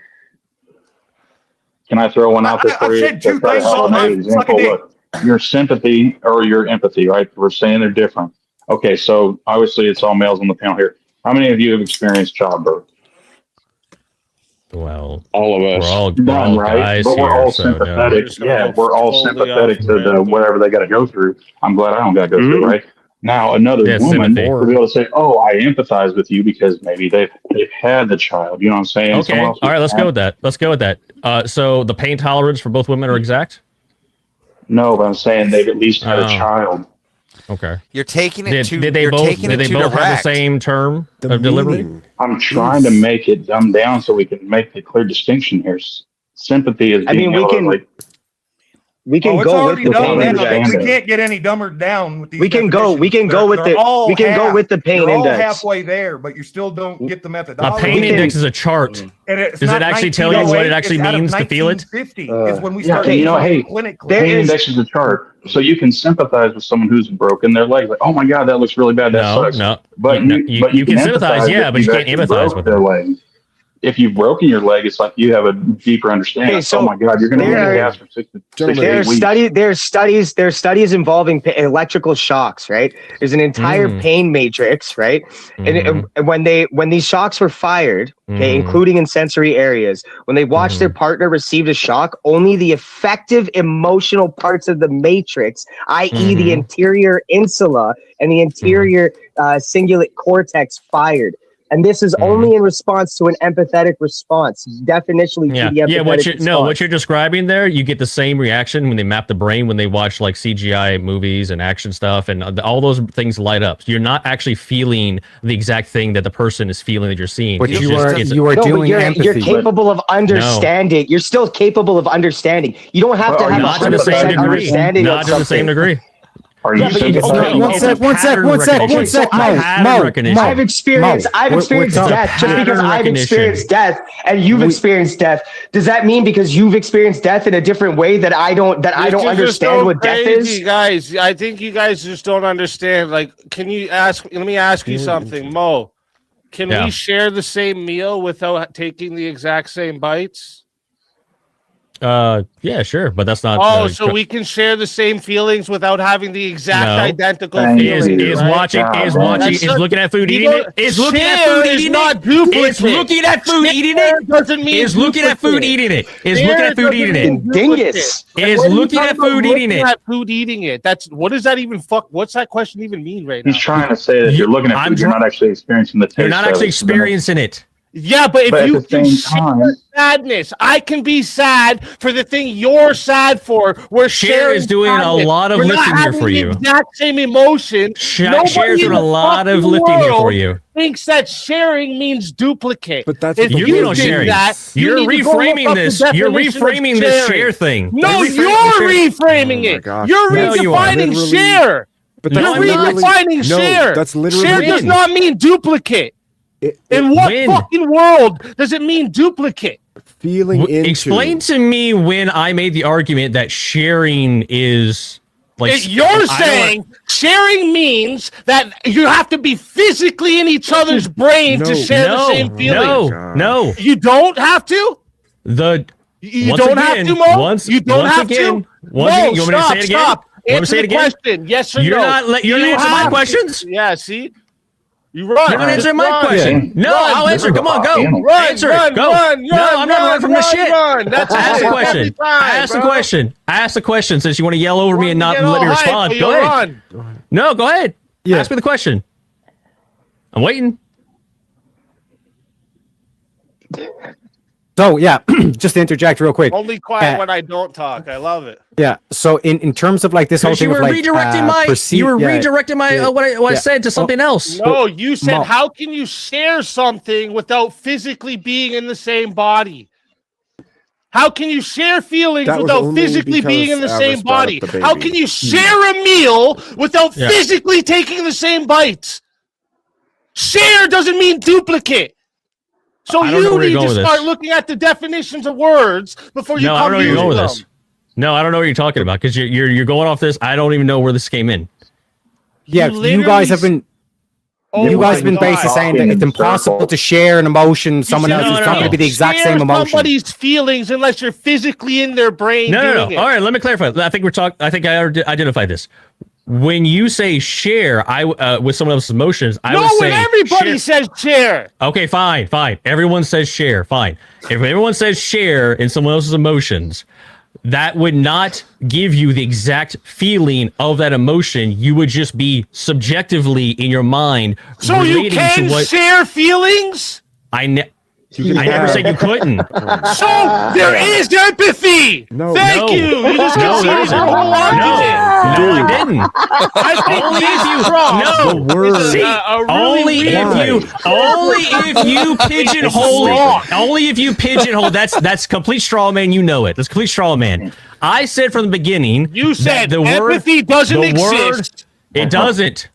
Can I throw one out there for I've you? said two To try to things help all another night. Suck a example. dick. Look, your sympathy or your empathy, right? We're saying they're different. Okay, so obviously it's all males on the panel here. How many of you have experienced childbirth? Well, all of us. We're all right? guys But we're here, all so, sympathetic. no. Yeah, we're all Totally sympathetic off to the whatever they got to go through. I'm glad I don't got to go through, right? Now another woman sympathy. to be able to say, "Oh, I empathize with you because maybe they've had the child." You know what I'm saying? Okay. Someone All else right. Let's had- go with that. So the pain tolerance for both women are exact. No, but I'm saying they've at least had a Oh. child. Okay. You're taking it Did, too. did they you're both? taking Did it they too both have direct. the same term of delivery? I'm trying to make it dumbed down so we can make the clear distinction here. Sympathy is I being mean, we able to, can- like, We can it's go with already the dumb pain down. index. We can't get any dumber down with these. We can go with the pain You're all index. halfway there, but you still don't get the A methodology. pain index is a chart. And it's Does not it actually tell you what it 1908, actually it's out of means to feel it? 1950 is when we Yeah, started you know, hey, clinically. pain index is a chart, so you can sympathize with someone who's broken their leg. Like, oh my god, that looks really bad. That sucks. But you can sympathize, yeah, but you can't empathize with their leg. If you've broken your leg, it's like you have a deeper understanding. Okay, so oh my god, you're going to be in a gas for 6 to 8 weeks. There's studies involving electrical shocks, right? There's an entire pain matrix, right? And when these shocks were fired, okay, including in sensory areas, when they watched their partner receive a shock, only the effective emotional parts of the matrix, i.e., the anterior insula and the anterior cingulate cortex, fired. And this is only in response to an empathetic response. Definitionally, to the empathetic response. What you're describing there, you get the same reaction when they map the brain when they watch like CGI movies and action stuff, and all those things light up. You're not actually feeling the exact thing that the person is feeling that you're seeing. But You're capable of understanding. You're still capable of understanding. You don't have to have not to the same degree. understanding. Not to the same degree. Are you One sec, Mo. I've experienced death. Just because I've experienced death and you've experienced death, does that mean because you've experienced death in a different way that I don't understand what death is? Guys, I think you guys just don't understand. Like, let me ask you something, Mo. Can we share the same meal without taking the exact same bites? Yeah, sure, but that's not. So we can share the same feelings without having the exact identical feelings. Is looking at food, eating it. Is looking at food, eating it. Is looking at food, eating it. Doesn't mean is looking at food, eating it. Is looking at food, eating it. Dingus is looking at food, eating it. Food, eating it. That's what does that even What's that question even mean right now? He's trying to say that you're looking at food, you're not actually experiencing the taste. You're not actually experiencing it. Yeah, but if you can share sadness, I can be sad for the thing you're sad for. We're Cher is doing sadness. a lot of lifting here for you. Exact same emotion. Cher's doing a lot of lifting here for you. Thinks that sharing means duplicate. But that's if you know sharing. You're reframing this. You're reframing this share thing. No, you're reframing it. You're redefining share. But you're redefining share. That's literally share does not mean duplicate. In what fucking world does it mean duplicate? Explain to me when I made the argument that sharing is like you're saying sharing means that you have to be physically in each other's brain to share the same feelings. No, you don't have to. You don't have to, Mo. You don't have to. Mo, you want me to say it again? Answer the question. Yes or no. You're not answering my questions. Yeah. See. You run. You're not answering my question. No, I'll answer. Come on, go. Answer it. Go. No, I'm not running from the shit. Ask a question. Ask a question. Ask a question since you want to yell over me and not let me respond. Go ahead. No, go ahead. Ask me the question. I'm waiting. So yeah, just to interject real quick. Only quiet when I don't talk. I love it. Yeah. So in terms of like this whole thing, you were redirecting my what I said to something else. No, you said how can you share something without physically being in the same body? How can you share feelings without physically being in the same body? How can you share a meal without physically taking the same bites? Share doesn't mean duplicate. So you need to start looking at the definitions of words before you come using them. No, I don't know what you're talking about because you're going off this. I don't even know where this came in. Yeah, you guys have been. You guys have been basically saying that it's impossible to share an emotion. Someone else is not going to be the exact same emotion. Somebody's feelings unless you're physically in their brain. No. All right, let me clarify. I think I think I identified this. When you say share, with someone else's emotions, I would say everybody says share. Okay, fine. Everyone says share. Fine. If everyone says share in someone else's emotions, that would not give you the exact feeling of that emotion. You would just be subjectively in your mind. So you can share feelings? I never said you couldn't. So there is empathy. No. Thank you. You just No, there conceded isn't. your whole argument. No, I didn't. I think Only this if you prompt no. The word. is See, a really only weird- if you pigeonhole it. Only if you pigeonhole. That's complete straw man. You know it. That's complete straw man. I said from the beginning. You said that the empathy doesn't the word, exist. It doesn't.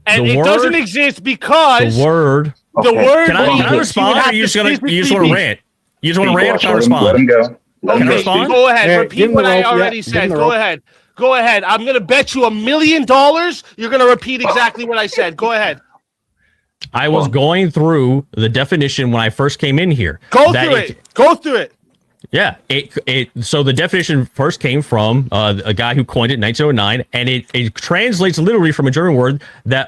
And the it word, doesn't exist because the word. the word. Can I means respond, you or have you just to gonna you just want physically to be- rant? You just want to rant, or can I Let respond? him go. Let him Can I go. respond? Go ahead. Hey, Repeat give him what the I rope. already Yeah, give said. him the Go rope. ahead. Go ahead. I'm gonna bet you $1 million. You're gonna repeat exactly what I said. Go ahead. I was going through the definition when I first came in here. Go that through it. Go through it. Yeah, so the definition first came from a guy who coined it in 1909, and it translates literally from a German word that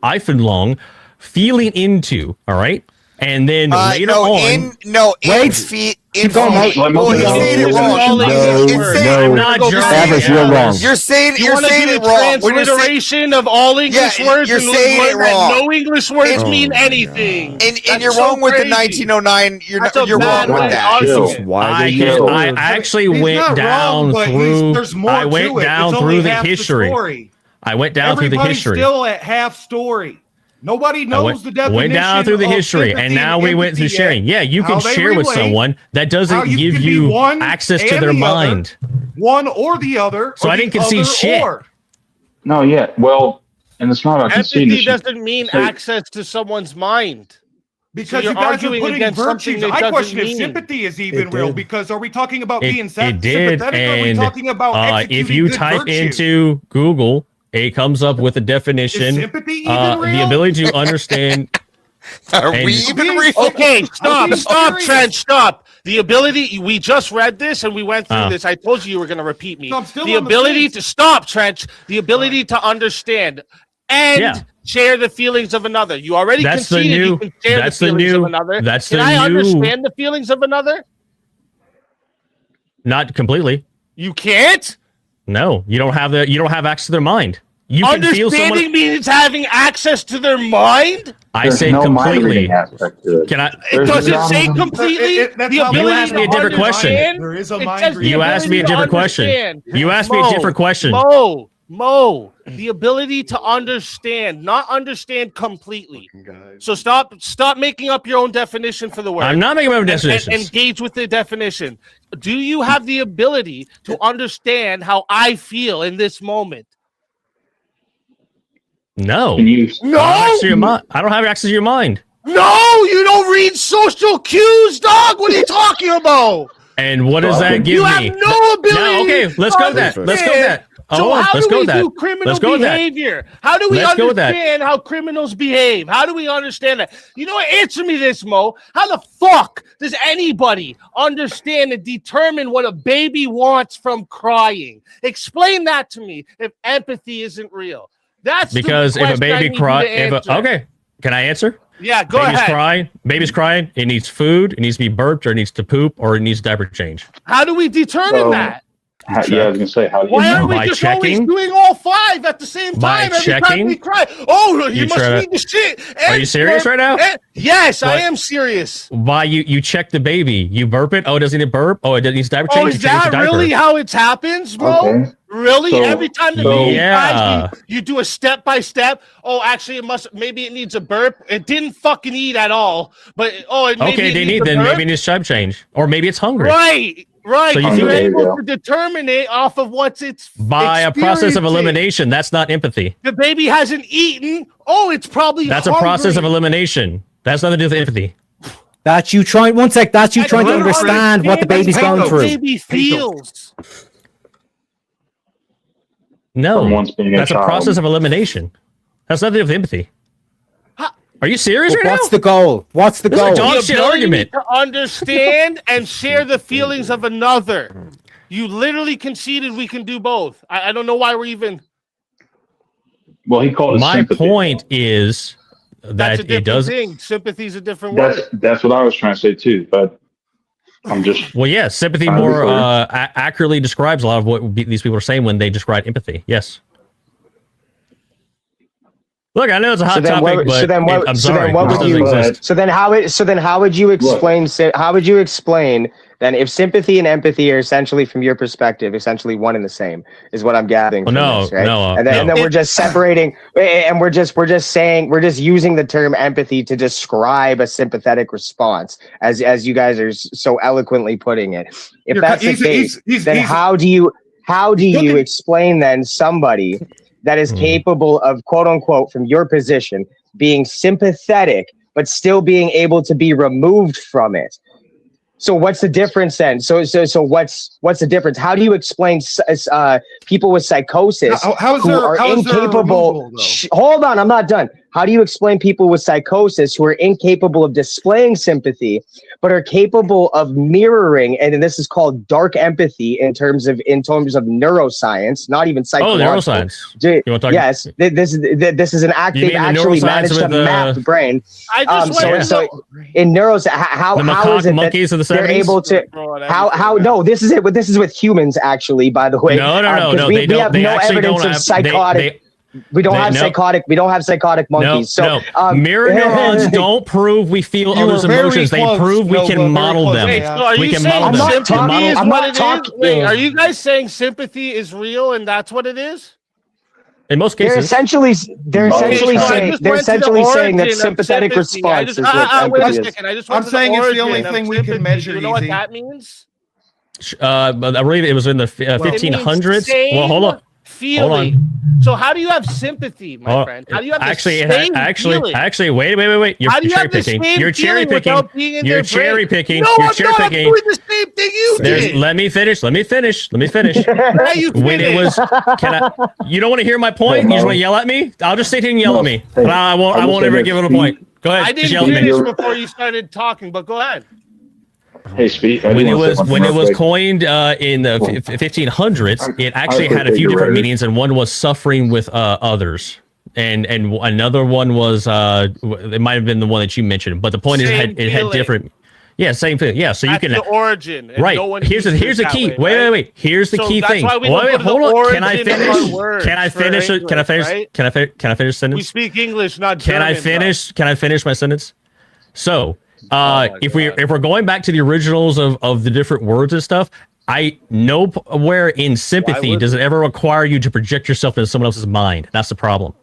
Eifenlong, feeling into. All right, and then later on, Keep going, Mike. Well, he's saying it wrong. No, I'm not German. Average, you're wrong. You're saying You want to it do a wrong. When you're saying, transliteration of all English words you're and saying learn it that wrong. no English words Oh mean my anything. and you're wrong with the 1909. You're wrong with that. That's why they use the I word. actually He's went not down wrong, but through. there's more I went to it. down It's through only the half history. story. I went down through the Everybody's history. still at half story. Nobody knows the definition. Went down through the of history, and sympathy now we went through empathy sharing. yet. Yeah, you How can they share with relate, someone that how doesn't you give can be you one access to and their the other, mind. one or the other. So or I didn't the concede other shit. or. No, yeah. Well, and it's not about conceding. Empathy It's just- doesn't mean so- access to someone's mind. Because you're you guys are arguing putting against something virtues. that I doesn't question if mean. sympathy is even It real. did. Because are we talking about being It did, sympathetic? Or are we and talking about executing if you good type virtue? into Google, it comes up with a Is definition. sympathy even real? The ability to understand. Are And- we even real? Okay, I'm being stop, serious. Trent, stop. The ability, we just read this and we went through Oh. this. I told you were going to repeat me. No, I'm still The on the ability fence. to stop, Trent, the ability to understand and Yeah. share the feelings of another. You already That's the conceded you new- can share the that's the feelings new- of another. that's Can the I new- understand the feelings of another? Not completely. You can't? No, you don't have access to their mind. You can feel Understanding someone. means having access to their mind? I There's said no mind completely. reading aspect to it. Can I? It There's doesn't not say even- completely. That's The how ability You asked me a to different question. understand, There is a it mind says the reading. You asked me a ability to different question. understand. You asked me a different question. Mo, the ability to understand, not understand completely. So stop making up your own definition for the word. I'm not making my own and definitions. engage with the definition. Do you have the ability to understand how I feel in this moment? No. Can you? No, I don't have access to your mind. no, you don't read social cues, dog. What are you talking about? And what does that give You me? have no ability. No, okay, let's to go with that. Let's go with understand. that. So Hold on, how let's do go we with that. do criminal Let's go with that. behavior? How do we Let's go with that. understand how criminals behave? How do we understand that? You know what? Answer me this, Mo. How the fuck does anybody understand and determine what a baby wants from crying? Explain that to me if empathy isn't real. That's Because the if a question I baby need you cries, to answer. okay, can I answer? Yeah, go ahead. Baby's crying. It needs food. It needs to be burped, or it needs to poop, or it needs diaper change. How do we determine So, that? Yeah, I was gonna say, how do you Why know? aren't we By just checking? always doing all five at the same By time every time checking? we cry? Oh, you You must try to- read the shit. Are you serious right now? Yes, I What? am serious. Why you check the baby? You burp it. Oh, it doesn't need burp. Oh, it needs diaper change. Oh, You is change the that diaper. really how it happens, bro? Okay. Really? So- Every time the so- baby Yeah. cries, you do a step by step. Oh, actually, maybe it needs a burp. It didn't fucking eat at all, but maybe Okay, it they needs need a then burp. maybe it needs diaper change, or maybe it's hungry. Right. So you You're feel it. able to determine it off of what's its By a process of experiencing. elimination. That's not empathy. The baby hasn't eaten. Oh, it's probably That's a hungry. process of elimination. That's nothing to do with empathy. That's you trying. One sec. That's you trying to don't understand what the understand baby's how going the through. baby feels. No, From once being a that's a child. process of elimination. That's nothing to do with empathy. Are you serious But right what's now? the goal? What's the This is a goal? dog The shit ability argument. to understand and share the feelings of another. You literally conceded we can do both. I don't know why we're even. Well, he called it My sympathy. point is That's a that different it does. thing. Sympathy is a different word. That's what I was trying to say too, but I'm just Well, yeah, sympathy Trying to be more clear. accurately describes a lot of what these people are saying when they describe empathy. Yes. Look, I know it's a hot So then topic, what- but so then what- I'm so sorry. then what it would doesn't you- exist. So then how would you explain then if sympathy and empathy are essentially from your perspective essentially one and the same is what I'm gathering from this, right? And then we're just separating and we're just using the term empathy to describe a sympathetic response as you guys are so eloquently putting it. If that's the case, then how do you explain then somebody that is capable of, quote unquote, from your position, being sympathetic, but still being able to be removed from it? So what's the difference then? So what's the difference? How do you explain people with psychosis who are incapable? Hold on, I'm not done. How do you explain people with psychosis who are incapable of displaying sympathy, but are capable of mirroring? And this is called dark empathy in terms of neuroscience, not even psychological. Oh, neuroscience. You want to talk? Yes, this is an they've actually managed to map the brain. I just want to know. In neuroscience, how is it monkeys of the they're 70s? able to how no, this is it. This is with humans actually, by the way. No. We have no evidence of psychotic. We don't have psychotic monkeys. Mirror neurons don't prove we feel others' emotions. They prove we can model them. Wait, so are we you can saying model them. sympathy is I'm what not it talking- is? Wait, are you guys saying sympathy is real and that's what it is? In most They're cases, essentially saying that sympathetic response is what wait a empathy is. second. I just I'm went to saying it's the origin only of thing we can sympathy. measure. You know what Easy. that means? I believe it was in the 1500s. Well, hold on. Feeling. So how do you have sympathy, my friend? How do you have the same feeling? Actually, wait. You're How do you cherry have the picking. same You're cherry feeling picking. without being in You're their cherry brain? picking. No, You're I'm cherry not. I'm picking. doing the same thing you did. Let me finish. Now you When it finish. was, you don't want to hear my point? You just want to yell at me? I'll just sit here and yell at me. Hey, But I won't ever give it a point. Go ahead. I Just didn't yell at me. finish before you started talking, but go ahead. Hey, Speed. When it was coined in the 1500s, it actually had a few different meanings, and one was suffering with others, and another one was it might have been the one that you mentioned, but the point is it had different. Yeah, same thing. Yeah, so That's you can the origin. And right. No one here's the uses it key. that way, Wait. Here's the So key that's thing. why we don't put the Hold on. Can I origin in finish? our words Can I for finish? English, Can I finish? right? Can I finish a We sentence? speak English, not Can German. I finish? Can I finish my sentence? So, Oh if we're going back to the originals of the different words and stuff, I know where in sympathy does it ever require you to project yourself into someone else's mind. That's the problem.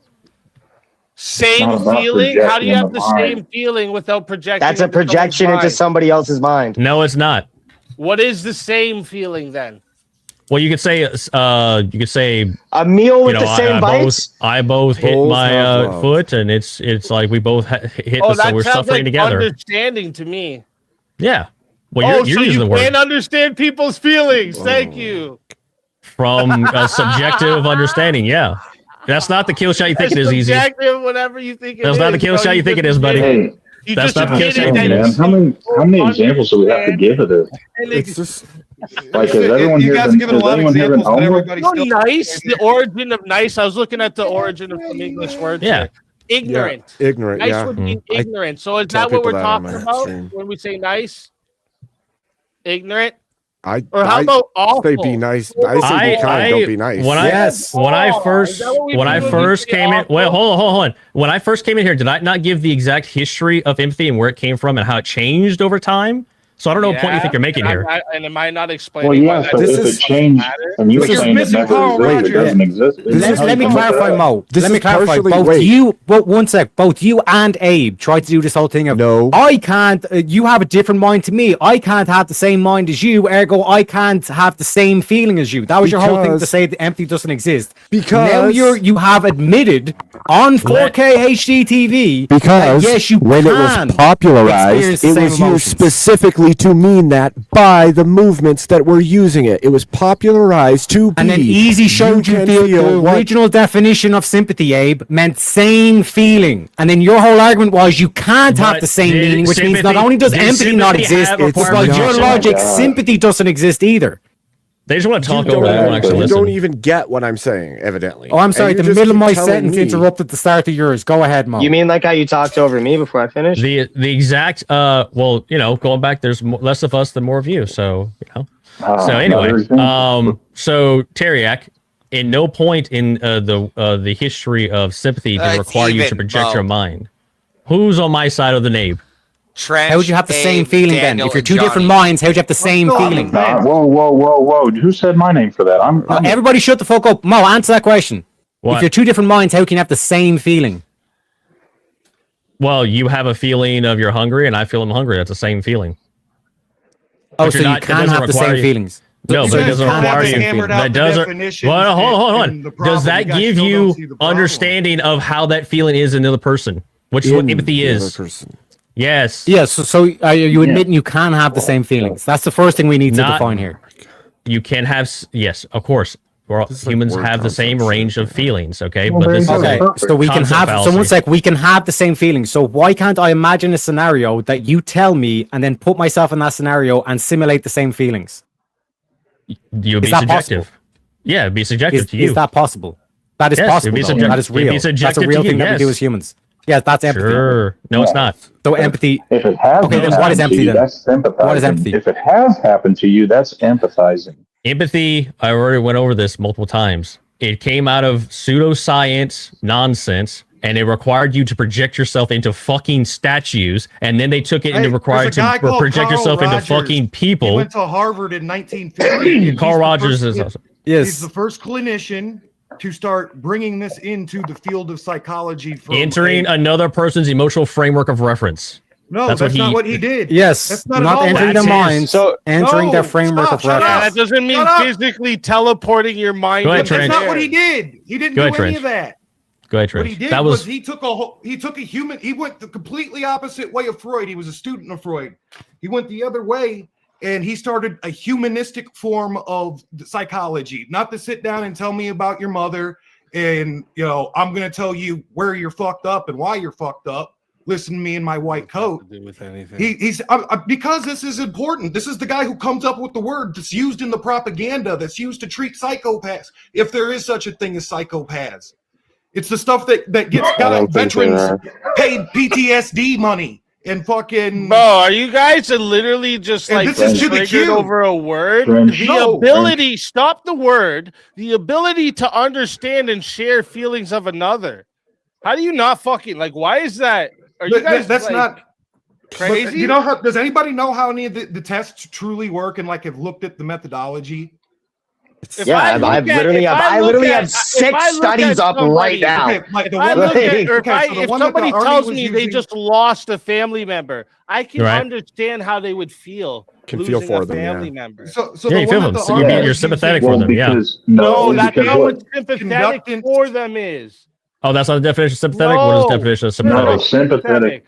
Same feeling? How do you have the same feeling without projecting? That's a into someone's projection into mind? somebody else's mind. No, it's not. What is the same feeling then? Well, you could say a meal with the same bites. I both hit Both my have love. foot, and it's like we both hit, Oh, so that we're sounds suffering like together. understanding to me. Yeah. Well, you're so using you the word can't understand people's feelings. Thank you. from a subjective understanding. Yeah, that's not the kill shot you think it is. Easy. Subjective, whatever you think it That's is. not the kill bro. shot you think it is, buddy. Hey, You That's just not the kill admitted shot. that man, how many examples do we have to give of this? It's just Like, has everyone You here guys been, given a has lot of anyone here been examples, but homeless? everybody You know, still nice. The origin of nice. I was looking at the origin of some English words. Yeah. here. Ignorant. Yeah, ignorant, Nice yeah. would mean I ignorant. So is tell that what people we're that on talking my about stream. when we say nice? Ignorant. Or how about awful? Say be nice. I say be kind. Don't be nice. When I first came in, well, hold on. When I first came in here, did I not give the exact history of empathy and where it came from and how it changed over time? So I don't know what point you think you're making here. And am I not explaining? Well, yeah, why so that if it changed, and you were saying it never existed, it doesn't exist. Let me clarify, Mo. This Let me is clarify. partially- Both wait. you, but one sec. Both you and Abe tried to do this whole thing of no. I can't. You have a different mind to me. I can't have the same mind as you. Ergo, I can't have the same feeling as you. That was your whole thing to Because- say that empathy doesn't exist. Because- now you have admitted on 4K HD TV Because that yes, you when it can was experience popularized, the it same was used emotions. specifically to mean that by the movements that were using it. It was popularized to be. And then Easy showed you can the feel what- original definition of sympathy, Abe, meant same feeling. And then your whole argument was you can't have But the same did meaning, which means not sympathy- only does did empathy not sympathy exist, have a it's part by of your emotion? logic, Oh my God. sympathy doesn't exist either. They just want to talk You over it. They don't, don't actually you listen. don't even get what I'm saying, evidently. Oh, I'm sorry. And The you just middle of keep my telling sentence me- interrupted the start of yours. Go ahead, Mo. You mean like how you talked over me before I finished? The exact well, going back, there's less of us than more of you. So so anyway, so Tareyak, in no point in the history of sympathy did require you to project your mind. Who's on my side of the nave? Trench, how would you have the same feeling Daniel, then? If you're and two different Johnny. minds, how would you have the same feeling? Whoa! Who said my name for that? I'm everybody shut the fuck up. Mo, answer that question. What? If you're two different minds, how can you have the same feeling? Well, you have a feeling of you're hungry, and I feel I'm hungry. That's the same feeling. Oh, But so you're you not- it can doesn't have the require same you- feelings. No, but it doesn't require you. That doesn't. Well, hold on. Does that give you understanding of how that feeling is in another person? Which is what empathy is. Yes. Yes. So are you admitting you can have the same feelings? That's the first thing we need to Not- define here. You can have. Yes, of course. We're all, humans have the same range of feelings. Okay, Well, but this okay, is so we can concept have. fallacy. Someone's like, we can have the same feelings. So why can't I imagine a scenario that you tell me and then put myself in that scenario and simulate the same feelings? You would be Is that subjective. possible? Yeah, it'd be subjective to you. Is that possible? That is Yes, possible. it'd be Though. That is it'd be real. That's a subjective real to thing you, that we do yes. as humans. Yes, that's empathy. Sure. No, it's not. So empathy. If it has Okay, then happened what is to empathy you, then? that's sympathizing. What is empathy? If it has happened to you, that's empathizing. Empathy, I already went over this multiple times. It came out of pseudoscience nonsense, and it required you to project yourself into fucking statues, and then they took it and it required there's a guy to called project Carl yourself Rogers. into fucking He people. went to Harvard in 1950. Carl Rogers is awesome. He's the first clinician to start bringing this into the field of psychology. From Entering another person's emotional framework of reference. No, that's not what he did. Yes, That's not, at all entering what their he did. minds, So- entering their No, framework stop, of shut reference. Yeah, that doesn't mean Shut up. physically teleporting your mind. Go ahead, into That's Trench. not what he there. did. He didn't Go do ahead, any of Trench. that. Go ahead, What he Trench. did That was he took a human. He went the completely opposite way of Freud. He was a student of Freud. He went the other way, and he started a humanistic form of psychology. Not to sit down and tell me about your mother, and I'm going to tell you where you're fucked up and why you're fucked up. Listen to me in my white coat. With anything. He's because this is important. This is the guy who comes up with the word that's used in the propaganda that's used to treat psychopaths, if there is such a thing as psychopaths. It's the stuff that gets veterans paid PTSD money and fucking. Bro, are you guys literally just And like this is to the triggered cue. over a word? Trench. The No, ability, stop the word, the ability to understand and share feelings of another. How do you not fucking why is that? Are you guys That's not crazy? But you know how? Does anybody know how any of the tests truly work and have looked at the methodology? Yeah, I literally have 6 studies up right now. Okay, like the If I one- look at, or okay, so the if one that somebody the Army tells was me they using- just lost a family member, I can Right. understand how they would feel Can losing feel for a them, family yeah. member. So Yeah, the you one feel that them. the So Army you're was sympathetic using- for them. Yeah. No, that's because not what- what sympathetic Conducting- for them is. Oh, that's not the definition of sympathetic? What is the No. definition of No, sympathetic? sympathetic.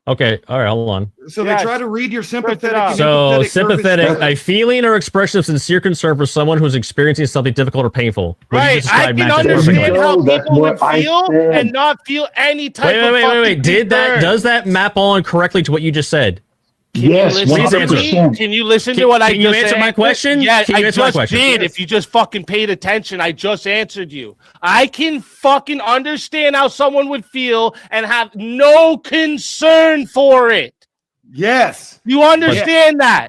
Okay, all right, hold on. So Yes. they try to read your sympathetic. up. and So empathetic nervous sympathetic, system. a feeling or expression of sincere concern for someone who's experiencing something difficult or painful. What you Right, just I described can matches understand perfectly. how That's people would what I feel said. and not feel any type of Wait. fucking Did that? concern. Does that map on correctly to what you just said? Yes, Listen to me? 100%. Can you listen Can- to what I can you just answer my question? Yeah, Can you I answer my just question? did. If you just fucking paid attention, I just answered you. I can fucking understand how someone would feel and have no concern for it. Yes. You understand that?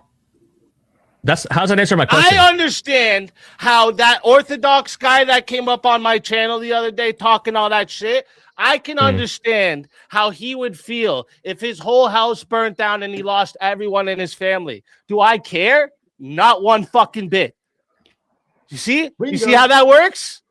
How's that answer my question? I understand how that Orthodox guy that came up on my channel the other day talking all that shit. I can understand how he would feel if his whole house burnt down and he lost everyone in his family. Do I care? Not one fucking bit. You see? You see how that works?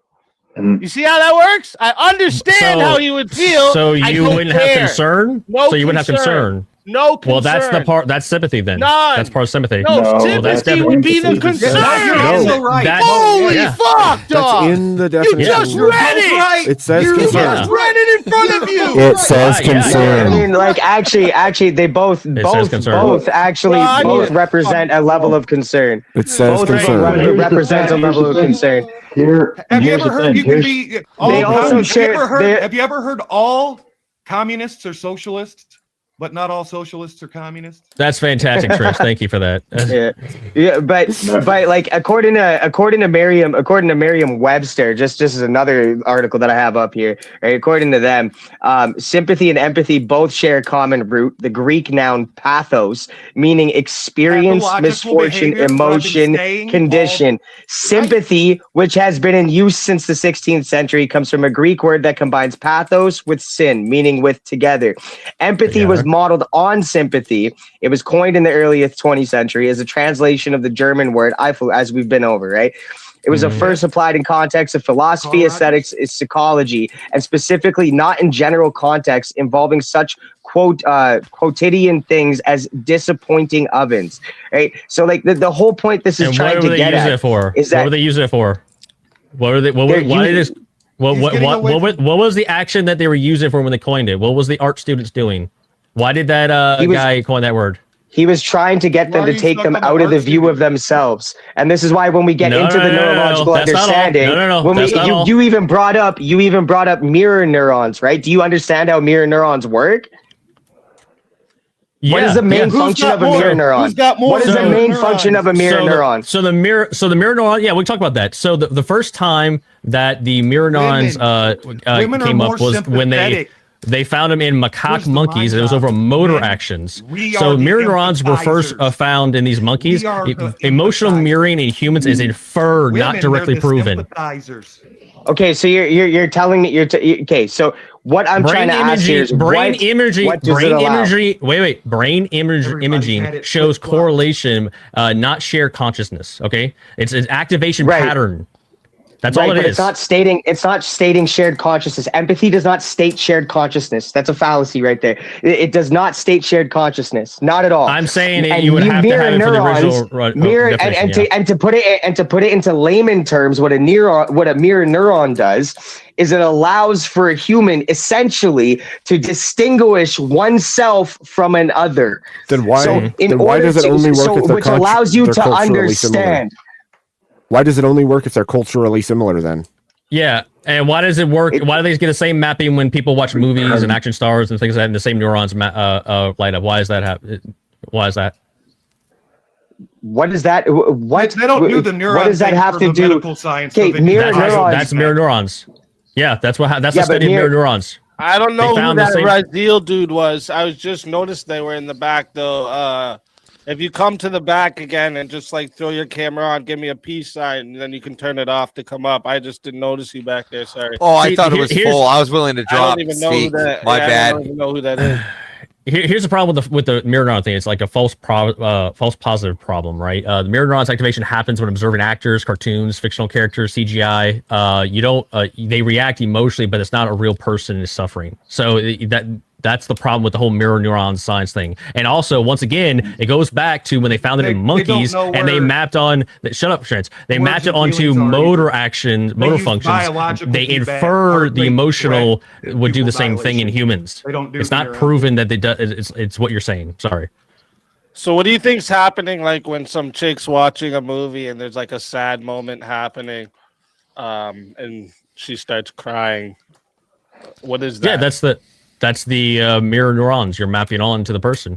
You see how that works? I understand how he would feel. So I you don't wouldn't have care. concern? No So you wouldn't have concern? No concern. Well, that's the part. That's sympathy then. None. That's part of sympathy. No, No, sympathy that's would be the empathy. concern. You're right. That- Holy yeah. fuck, That's dog! in the You definition. just You're read both it. right. It says You concern. just read it in front of you. It says Yeah, yeah. I concern. mean, actually, they both says concern. both represent a level of concern. It says Both concern. represent a level of concern. Have you Here's ever the heard? thing. You can be. They also share- Have you ever heard all communists are socialists? But not all socialists are communists. That's fantastic, Trish. Thank you for that. Yeah, but like according to Merriam-Webster, just as another article that I have up here, right? According to them, sympathy and empathy both share a common root, the Greek noun pathos, meaning experience, misfortune, emotion, condition. Sympathy, which has been in use since the 16th century, comes from a Greek word that combines pathos with sin, meaning with together. Empathy was modeled on sympathy. It was coined in the earliest 20th century as a translation of the German word Eiffel, as we've been over, right? It was first applied in context of philosophy, aesthetics, psychology, and specifically not in general context involving such quotidian things as disappointing ovens, right? So like the whole point this is trying to get at is that what were they using it for? What were they? What was the action that they were using for when they coined it? What was the art students doing? Why did that guy coin that word? He was trying to get them to take them out of the view of themselves, and this is why when we get into the neurological understanding, when you even brought up mirror neurons, right? Do you understand how mirror neurons work? What is the main function of a mirror neuron? Who's got more? What is the main function of a mirror neuron? So the mirror neuron. Yeah, we talked about that. So the first time that the mirror neurons came up was when they found them in macaque monkeys. It was over motor actions. So mirror neurons were first found in these monkeys. Emotional mirroring in humans is inferred, not directly proven. Okay, so you're telling me okay. So what I'm trying to ask here is brain imaging shows correlation, not shared consciousness. Okay, it's an activation pattern. That's all it is. It's not stating shared consciousness. Empathy does not state shared consciousness. That's a fallacy right there. It does not state shared consciousness. Not at all. I'm saying you would have to have it for the original definition, and to put it into layman terms, what a mirror neuron does is it allows for a human essentially to distinguish oneself from another. Then why does it only work if they're which allows you to understand. Why does it only work if they're culturally similar then? Yeah, and why does it work? Why do they get the same mapping when people watch movies and action stars and things like that, and the same neurons light up? Why is that happen? Why is that? What is that? What they don't do the neurons? What does that have to do? Medical science. Okay, mirror neurons. That's mirror neurons. Yeah, that's the study of mirror neurons. I don't know who that Razil dude was. I was just noticed they were in the back though. If you come to the back again and just like throw your camera on, give me a peace sign, and then you can turn it off to come up. I just didn't notice you back there. Sorry. Oh, I thought it was full. I was willing to drop. I don't even know who that. My bad. I don't even know who that is. Here's the problem with the mirror neuron thing. It's like a false positive problem, right? The mirror neurons activation happens when observing actors, cartoons, fictional characters, CGI. They react emotionally, but it's not a real person is suffering. So that's the problem with the whole mirror neuron science thing. And also, once again, it goes back to when they found it in monkeys and they mapped on. Shut up, Trent. They mapped it onto motor actions, motor functions. They infer the emotional would do the same thing in humans. It's not proven that they do. It's what you're saying. Sorry. So what do you think's happening? Like when some chick's watching a movie and there's like a sad moment happening, and she starts crying. What is that? Yeah, that's the mirror neurons you're mapping on to the person.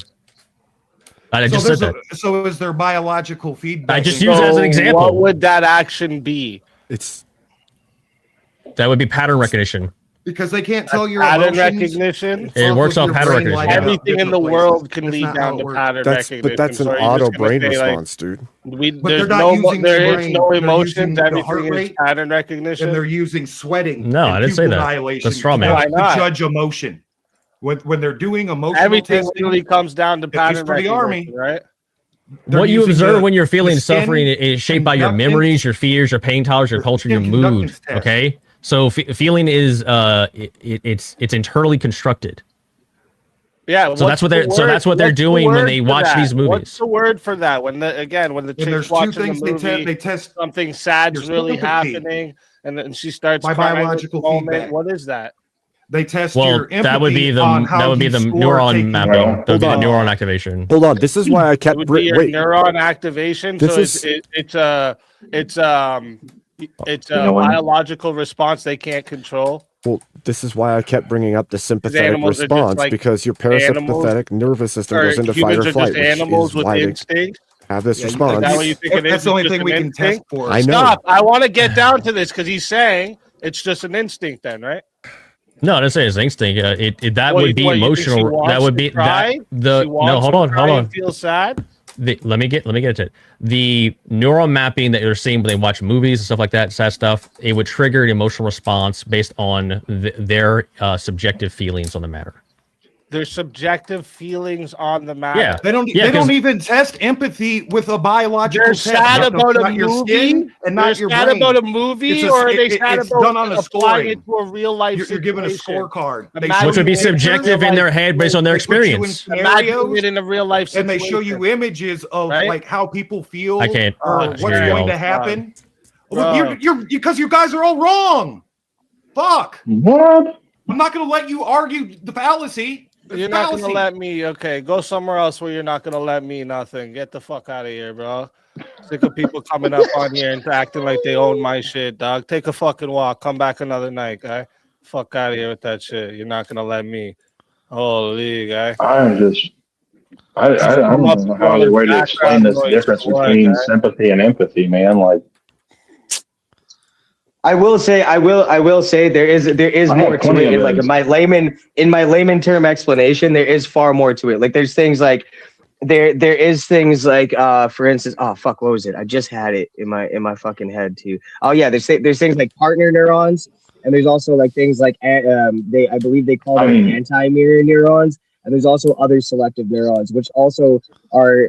I just said that. So is there biological feedback? I just use it as an example. What would that action be? That would be pattern recognition. Because they can't tell your pattern emotions. recognition. It works off pattern recognition. Everything in the world can lead down to pattern recognition. But that's an auto brain response, dude. There is no emotions. Everything is pattern recognition. And they're using sweating. No, I didn't say that. That's straw man. To judge emotion. When they're doing emotional everything testing, really comes down to pattern for the recognition, army, right? What you observe when you're feeling suffering is shaped by your memories, your fears, your pain tolerance, your culture, your mood. Okay, so feeling is it's internally constructed. Yeah. So that's what they're doing when they watch these movies. What's the word for that? When the chick's watching the movie, they test something sad's really happening, and then she starts crying. Biological feedback. What is that? They test your empathy that would be the neuron mapping. That would be the neuron activation. Hold on, this is why I kept neuron activation. So it's a biological response they can't control. Well, this is why I kept bringing up the sympathetic animals are just response, like because your animals, parasympathetic nervous system or goes into fight humans or are flight, just which animals is with why they instinct. have this Yeah, response. Is that what you think it is? That's the only It's thing just we an can test instinct? for. I know. Stop! I want to get down to this because he's saying it's just an instinct, then, right? No, I didn't say it's instinct. That What, would be what, you think she emotional. wants That would to be cry? that. She wants Hold to on, cry hold and on. feel sad. Let me get to it. The neural mapping that you're seeing when they watch movies and stuff like that, sad stuff, it would trigger an emotional response based on their subjective feelings on the matter. Their subjective feelings on the matter. Yeah. They don't even test empathy with a biological They're test. sad about a Not your movie, skin and they're not your sad brain. about a movie, It's or are they sad it's about done on a applying scoring. it to a real life You're given a situation? scorecard. Which would be subjective in their head based on their experience. Imagine it in a real life situation. And they show you images of like how people feel I can't or hear what's you going all. to happen. Bro. Well, you're because you guys are all wrong. Fuck. What? I'm not going to let you argue the fallacy. You're not gonna let me. Okay, go somewhere else where you're not gonna let me nothing. Get the fuck out of here, bro. Sick of people coming up on here and acting like they own my shit, dog. Take a fucking walk. Come back another night, guy. Fuck out of here with that shit. You're not gonna let me. Holy guy. I don't know how other way to explain this difference between sympathy and empathy, man. Like, I will say there is more to it. Like in my layman term explanation, there is far more to it. Like there's things like there is things like for instance, oh fuck, what was it? I just had it in my fucking head too. Oh yeah, there's things like partner neurons, and there's also like things like I believe they call them anti-mirror neurons, and there's also other selective neurons, which also are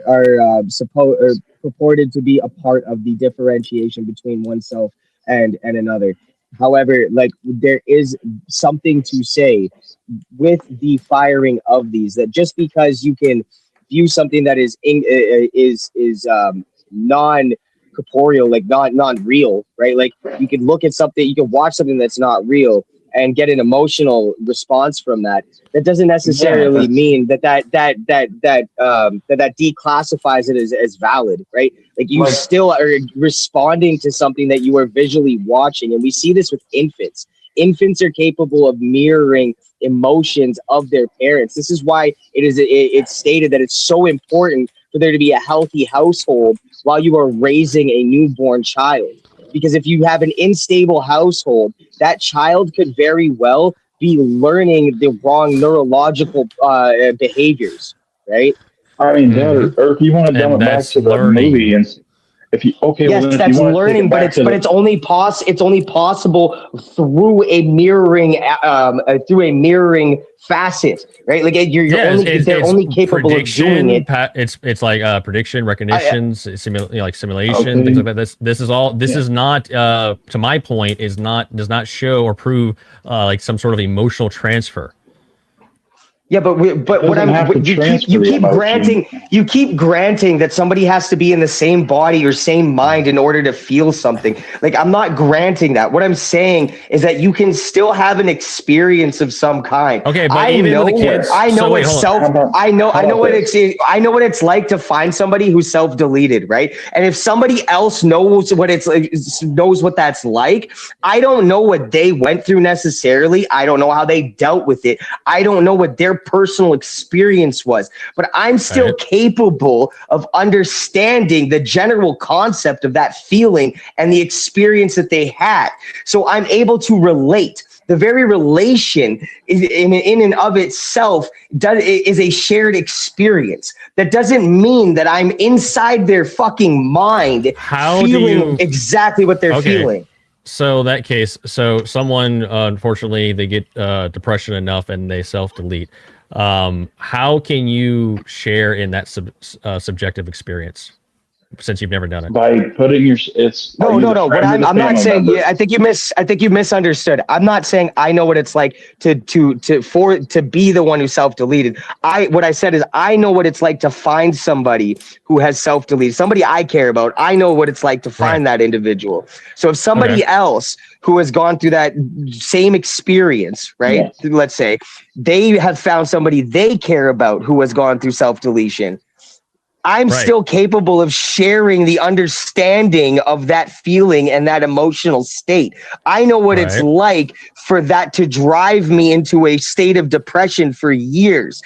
purported to be a part of the differentiation between oneself and another. However, like there is something to say with the firing of these, that just because you can view something that is non-corporeal, like non-real, right? Like you can look at something, you can watch something that's not real and get an emotional response from that. That doesn't necessarily mean that declassifies it as valid, right? Like you still are responding to something that you are visually watching, and we see this with infants. Infants are capable of mirroring emotions of their parents. This is why it's stated that it's so important for there to be a healthy household while you are raising a newborn child. Because if you have an unstable household, that child could very well be learning the wrong neurological behaviors, right? I mean, or if you want to dumb it back to the movie, and if you yes, well, that's if you want learning, but it's only possible through a mirroring facet, right? Like they're only capable of doing it. It's like prediction, recognition, like simulation, things like that. This is not to my point does not show or prove like some sort of emotional transfer. Yeah, but what you keep granting that somebody has to be in the same body or same mind in order to feel something. Like I'm not granting that. What I'm saying is that you can still have an experience of some kind. Okay, but I know what it's like to find somebody who's self-deleted, right? And if somebody else knows what that's like, I don't know what they went through necessarily. I don't know how they dealt with it. I don't know what their personal experience was, but I'm still capable of understanding the general concept of that feeling and the experience that they had. So I'm able to relate. The very relation in and of itself is a shared experience. That doesn't mean that I'm inside their fucking mind feeling exactly what they're feeling. So that case, someone unfortunately they get depression enough and they self-delete. How can you share in that subjective experience since you've never done it? By putting your no. But I'm not saying. Yeah, I think you misunderstood. I'm not saying I know what it's like to be the one who self-deleted. What I said is I know what it's like to find somebody who has self-deleted, somebody I care about. I know what it's like to find that individual. So if somebody else who has gone through that same experience, right? Yeah. Let's say they have found somebody they care about who has gone through self-deletion. I'm Right. still capable of sharing the understanding of that feeling and that emotional state. I know what it's Right. like for that to drive me into a state of depression for years.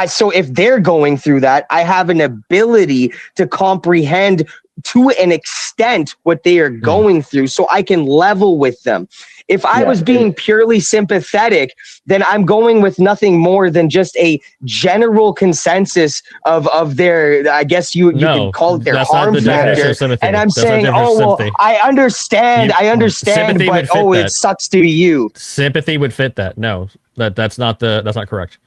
So if they're going through that, I have an ability to comprehend to an extent what they are going through, so I can level with them. If I was being purely sympathetic, then I'm going with nothing more than just a general consensus of their, I guess you can call it their that's not harm the definition factor. of sympathy. And I'm That's not saying, the definition oh, of well, sympathy. I understand, Sympathy but would fit oh, that. it sucks to be you. Sympathy would fit that. No, that's not correct.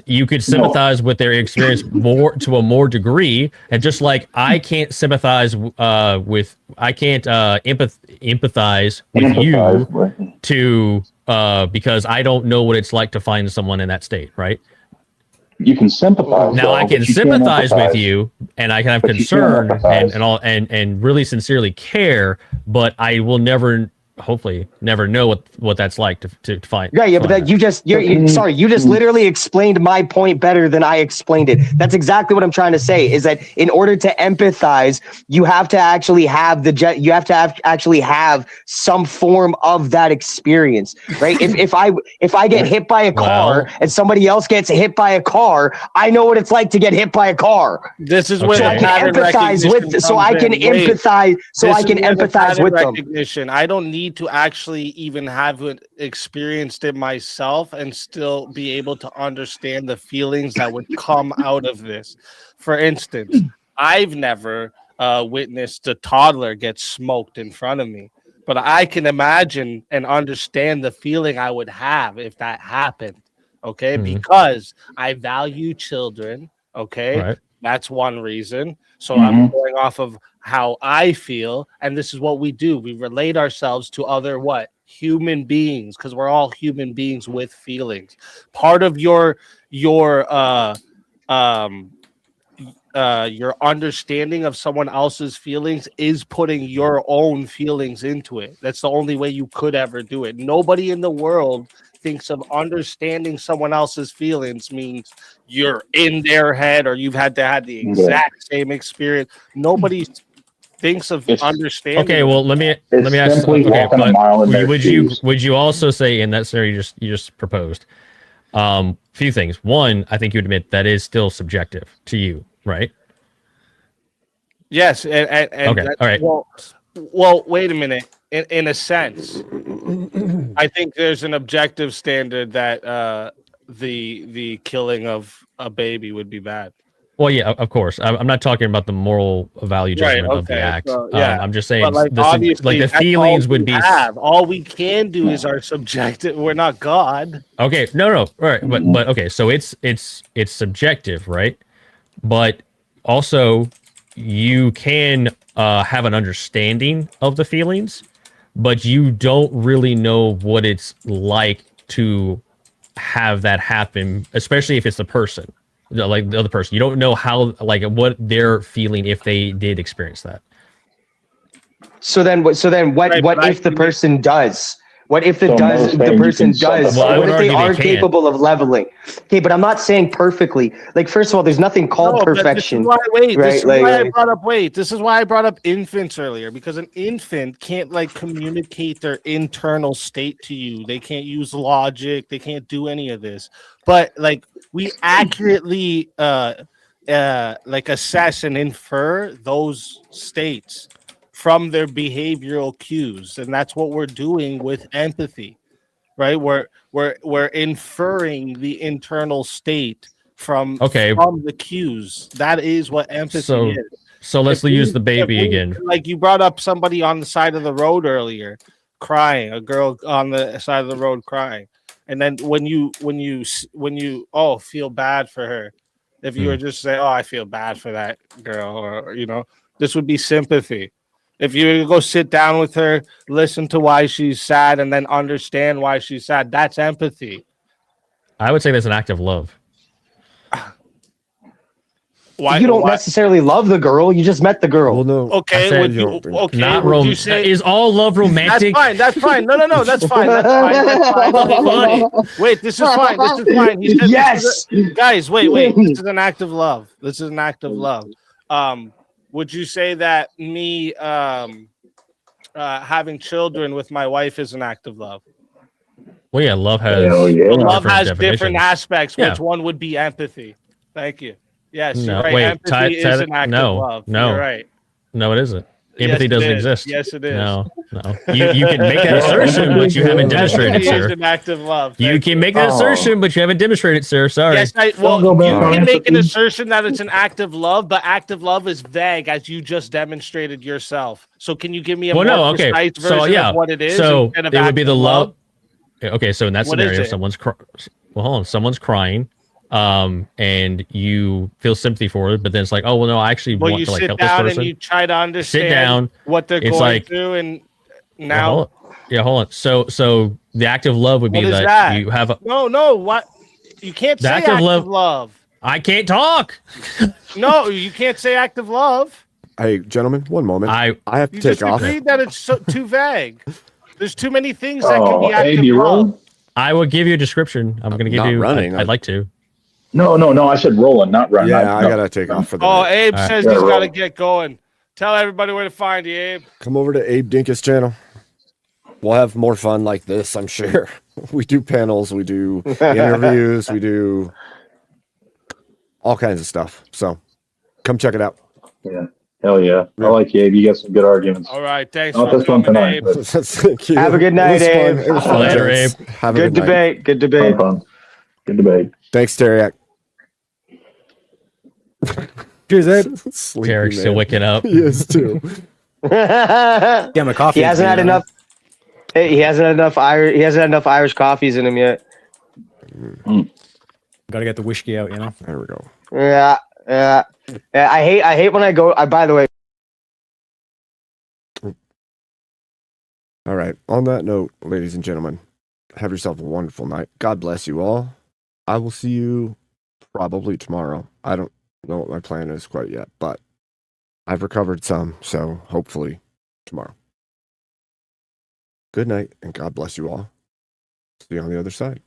You could sympathize with their experience more to a more degree, and just like I can't sympathize empathize with you to because I don't know what it's like to find someone in that state, right? You can sympathize. Now I though, can but you can't sympathize with empathize. you, and I can have But you can't concern empathize. and all and really sincerely care, but I will never, hopefully, never know what that's like to find. Yeah, but that you just literally explained my point better than I explained it. That's exactly what I'm trying to say, is that in order to empathize, you have to actually have actually have some form of that experience, right? If I get hit by a car and somebody else gets hit by a car, I know what it's like to get hit by a car. This is where so I can empathize with them. Recognition. I don't need to actually even have experienced it myself and still be able to understand the feelings that would come out of this. For instance, I've never witnessed a toddler get smoked in front of me, but I can imagine and understand the feeling I would have if that happened. Okay, because I value children. Okay, Right. that's one reason. So I'm going off of how I feel, and this is what we do. We relate ourselves to other human beings, because we're all human beings with feelings. Part of your understanding of someone else's feelings is putting your own feelings into it. That's the only way you could ever do it. Nobody in the world thinks of understanding someone else's feelings means you're in their head or you've had to have the exact same experience. Nobody thinks of understanding. Okay, well let me ask. simply Okay, walking a mile in their shoes. would you also say in that scenario you just proposed? Few things. One, I think you'd admit that is still subjective to you, right? Yes, and okay, all right. Well, wait a minute. In a sense, I think there's an objective standard that the killing of a baby would be bad. Well, yeah, of course. I'm not talking about the moral value judgment of the act. So, yeah. I'm just saying, But, obviously, the that's feelings all would we be. have. All we can do is our subjective. We're not God. Okay, no, all right, but okay, so it's subjective, right? But also, you can have an understanding of the feelings, but you don't really know what it's like to have that happen, especially if it's the person, like the other person. You don't know how, like, what they're feeling if they did experience that. So then what if the person does? What if the person does? Well, what if they are capable of leveling? Okay, but I'm not saying perfectly. Like, first of all, there's nothing called perfection. This is why I brought up infants earlier, because an infant can't communicate their internal state to you. They can't use logic. They can't do any of this. But we accurately assess and infer those states from their behavioral cues, and that's what we're doing with empathy, right? We're inferring the internal state from the cues. That is what empathy is. So let's use the baby again. Like you brought up somebody on the side of the road earlier, crying, a girl on the side of the road crying, and then when you feel bad for her, if you were just say, oh, I feel bad for that girl, or this would be sympathy. If you go sit down with her, listen to why she's sad, and then understand why she's sad, that's empathy. I would say that's an act of love. Why you don't necessarily love the girl. You just met the girl. Well, no. Okay, would you? Okay, Not would you say is all love romantic? That's fine. That's fine. No, that's fine. That's fine. That's fine. Okay, wait, this is fine. This is fine. He said, yes, guys, wait. This is an act of love. This is an act of love. Would you say that me having children with my wife is an act of love? Well, yeah, love has Love has different definitions. aspects. Yeah. Which one would be empathy? Thank you. Yes, No, you're right. wait, Empathy is an act of love. No, You're right. No, it isn't. Yes, Empathy it doesn't is. exist. Yes, it is. No. You can make that assertion, but you haven't demonstrated, Empathy is sir. an act of love. You Thank can make that assertion, but you haven't demonstrated, sir. Sorry. Yes, you can make an assertion that it's an act of love, but act of love is vague, as you just demonstrated yourself. So, can you give me a more precise version of what it is? So instead of it would be act the of love. Okay, so in that What is scenario, it? someone's crying, and you feel sympathy for it, but then it's like, oh well, no, I actually Well, want you to like sit help this down person. and you try to understand down. what they're It's going like- through, and Yeah, now hold on. So the act of love would be what is that, that? you have a No, what? You can't The say act of love- I can't talk. No, you can't say act of love. Hey, gentlemen, one moment. I have to You take just off. agreed that it's too vague. There's too many things that Oh, can be act of love. I will give you a description. I'm going to give not you. running. I'd like to. No, I said rolling, not run. Yeah, I no. gotta take off for the Oh, night. Abe All right. says Yeah, he's got to roll. get going. Tell everybody where to find you, Abe. Come over to Abe Dinkus channel. We'll have more fun like this, I'm sure. We do panels, we do interviews, we do all kinds of stuff. So come check it out. Yeah, hell yeah. I like you, Abe. You got some good arguments. All right, thanks Not for this one coming, tonight, Abe. but Thank you. Have a good night, It was fun. Abe. It was fun, Later, gents. Abe. Have a Good good night. debate. Good debate. fun. Good debate. Thanks, Tareyak. Cheers, Abe. Sleepy, Tarek's still man. waking up. He is too. Yeah, my coffee. He hasn't had enough. Hey, he hasn't had enough Irish. He hasn't had enough Irish coffees in him yet. Gotta get the whiskey out, you know. There we go. Yeah. I hate when I go. By the way. All right. On that note, ladies and gentlemen, have yourself a wonderful night. God bless you all. I will see you probably tomorrow. I don't know what my plan is quite yet, but I've recovered some, so hopefully tomorrow. Good night, and God bless you all. See you on the other side.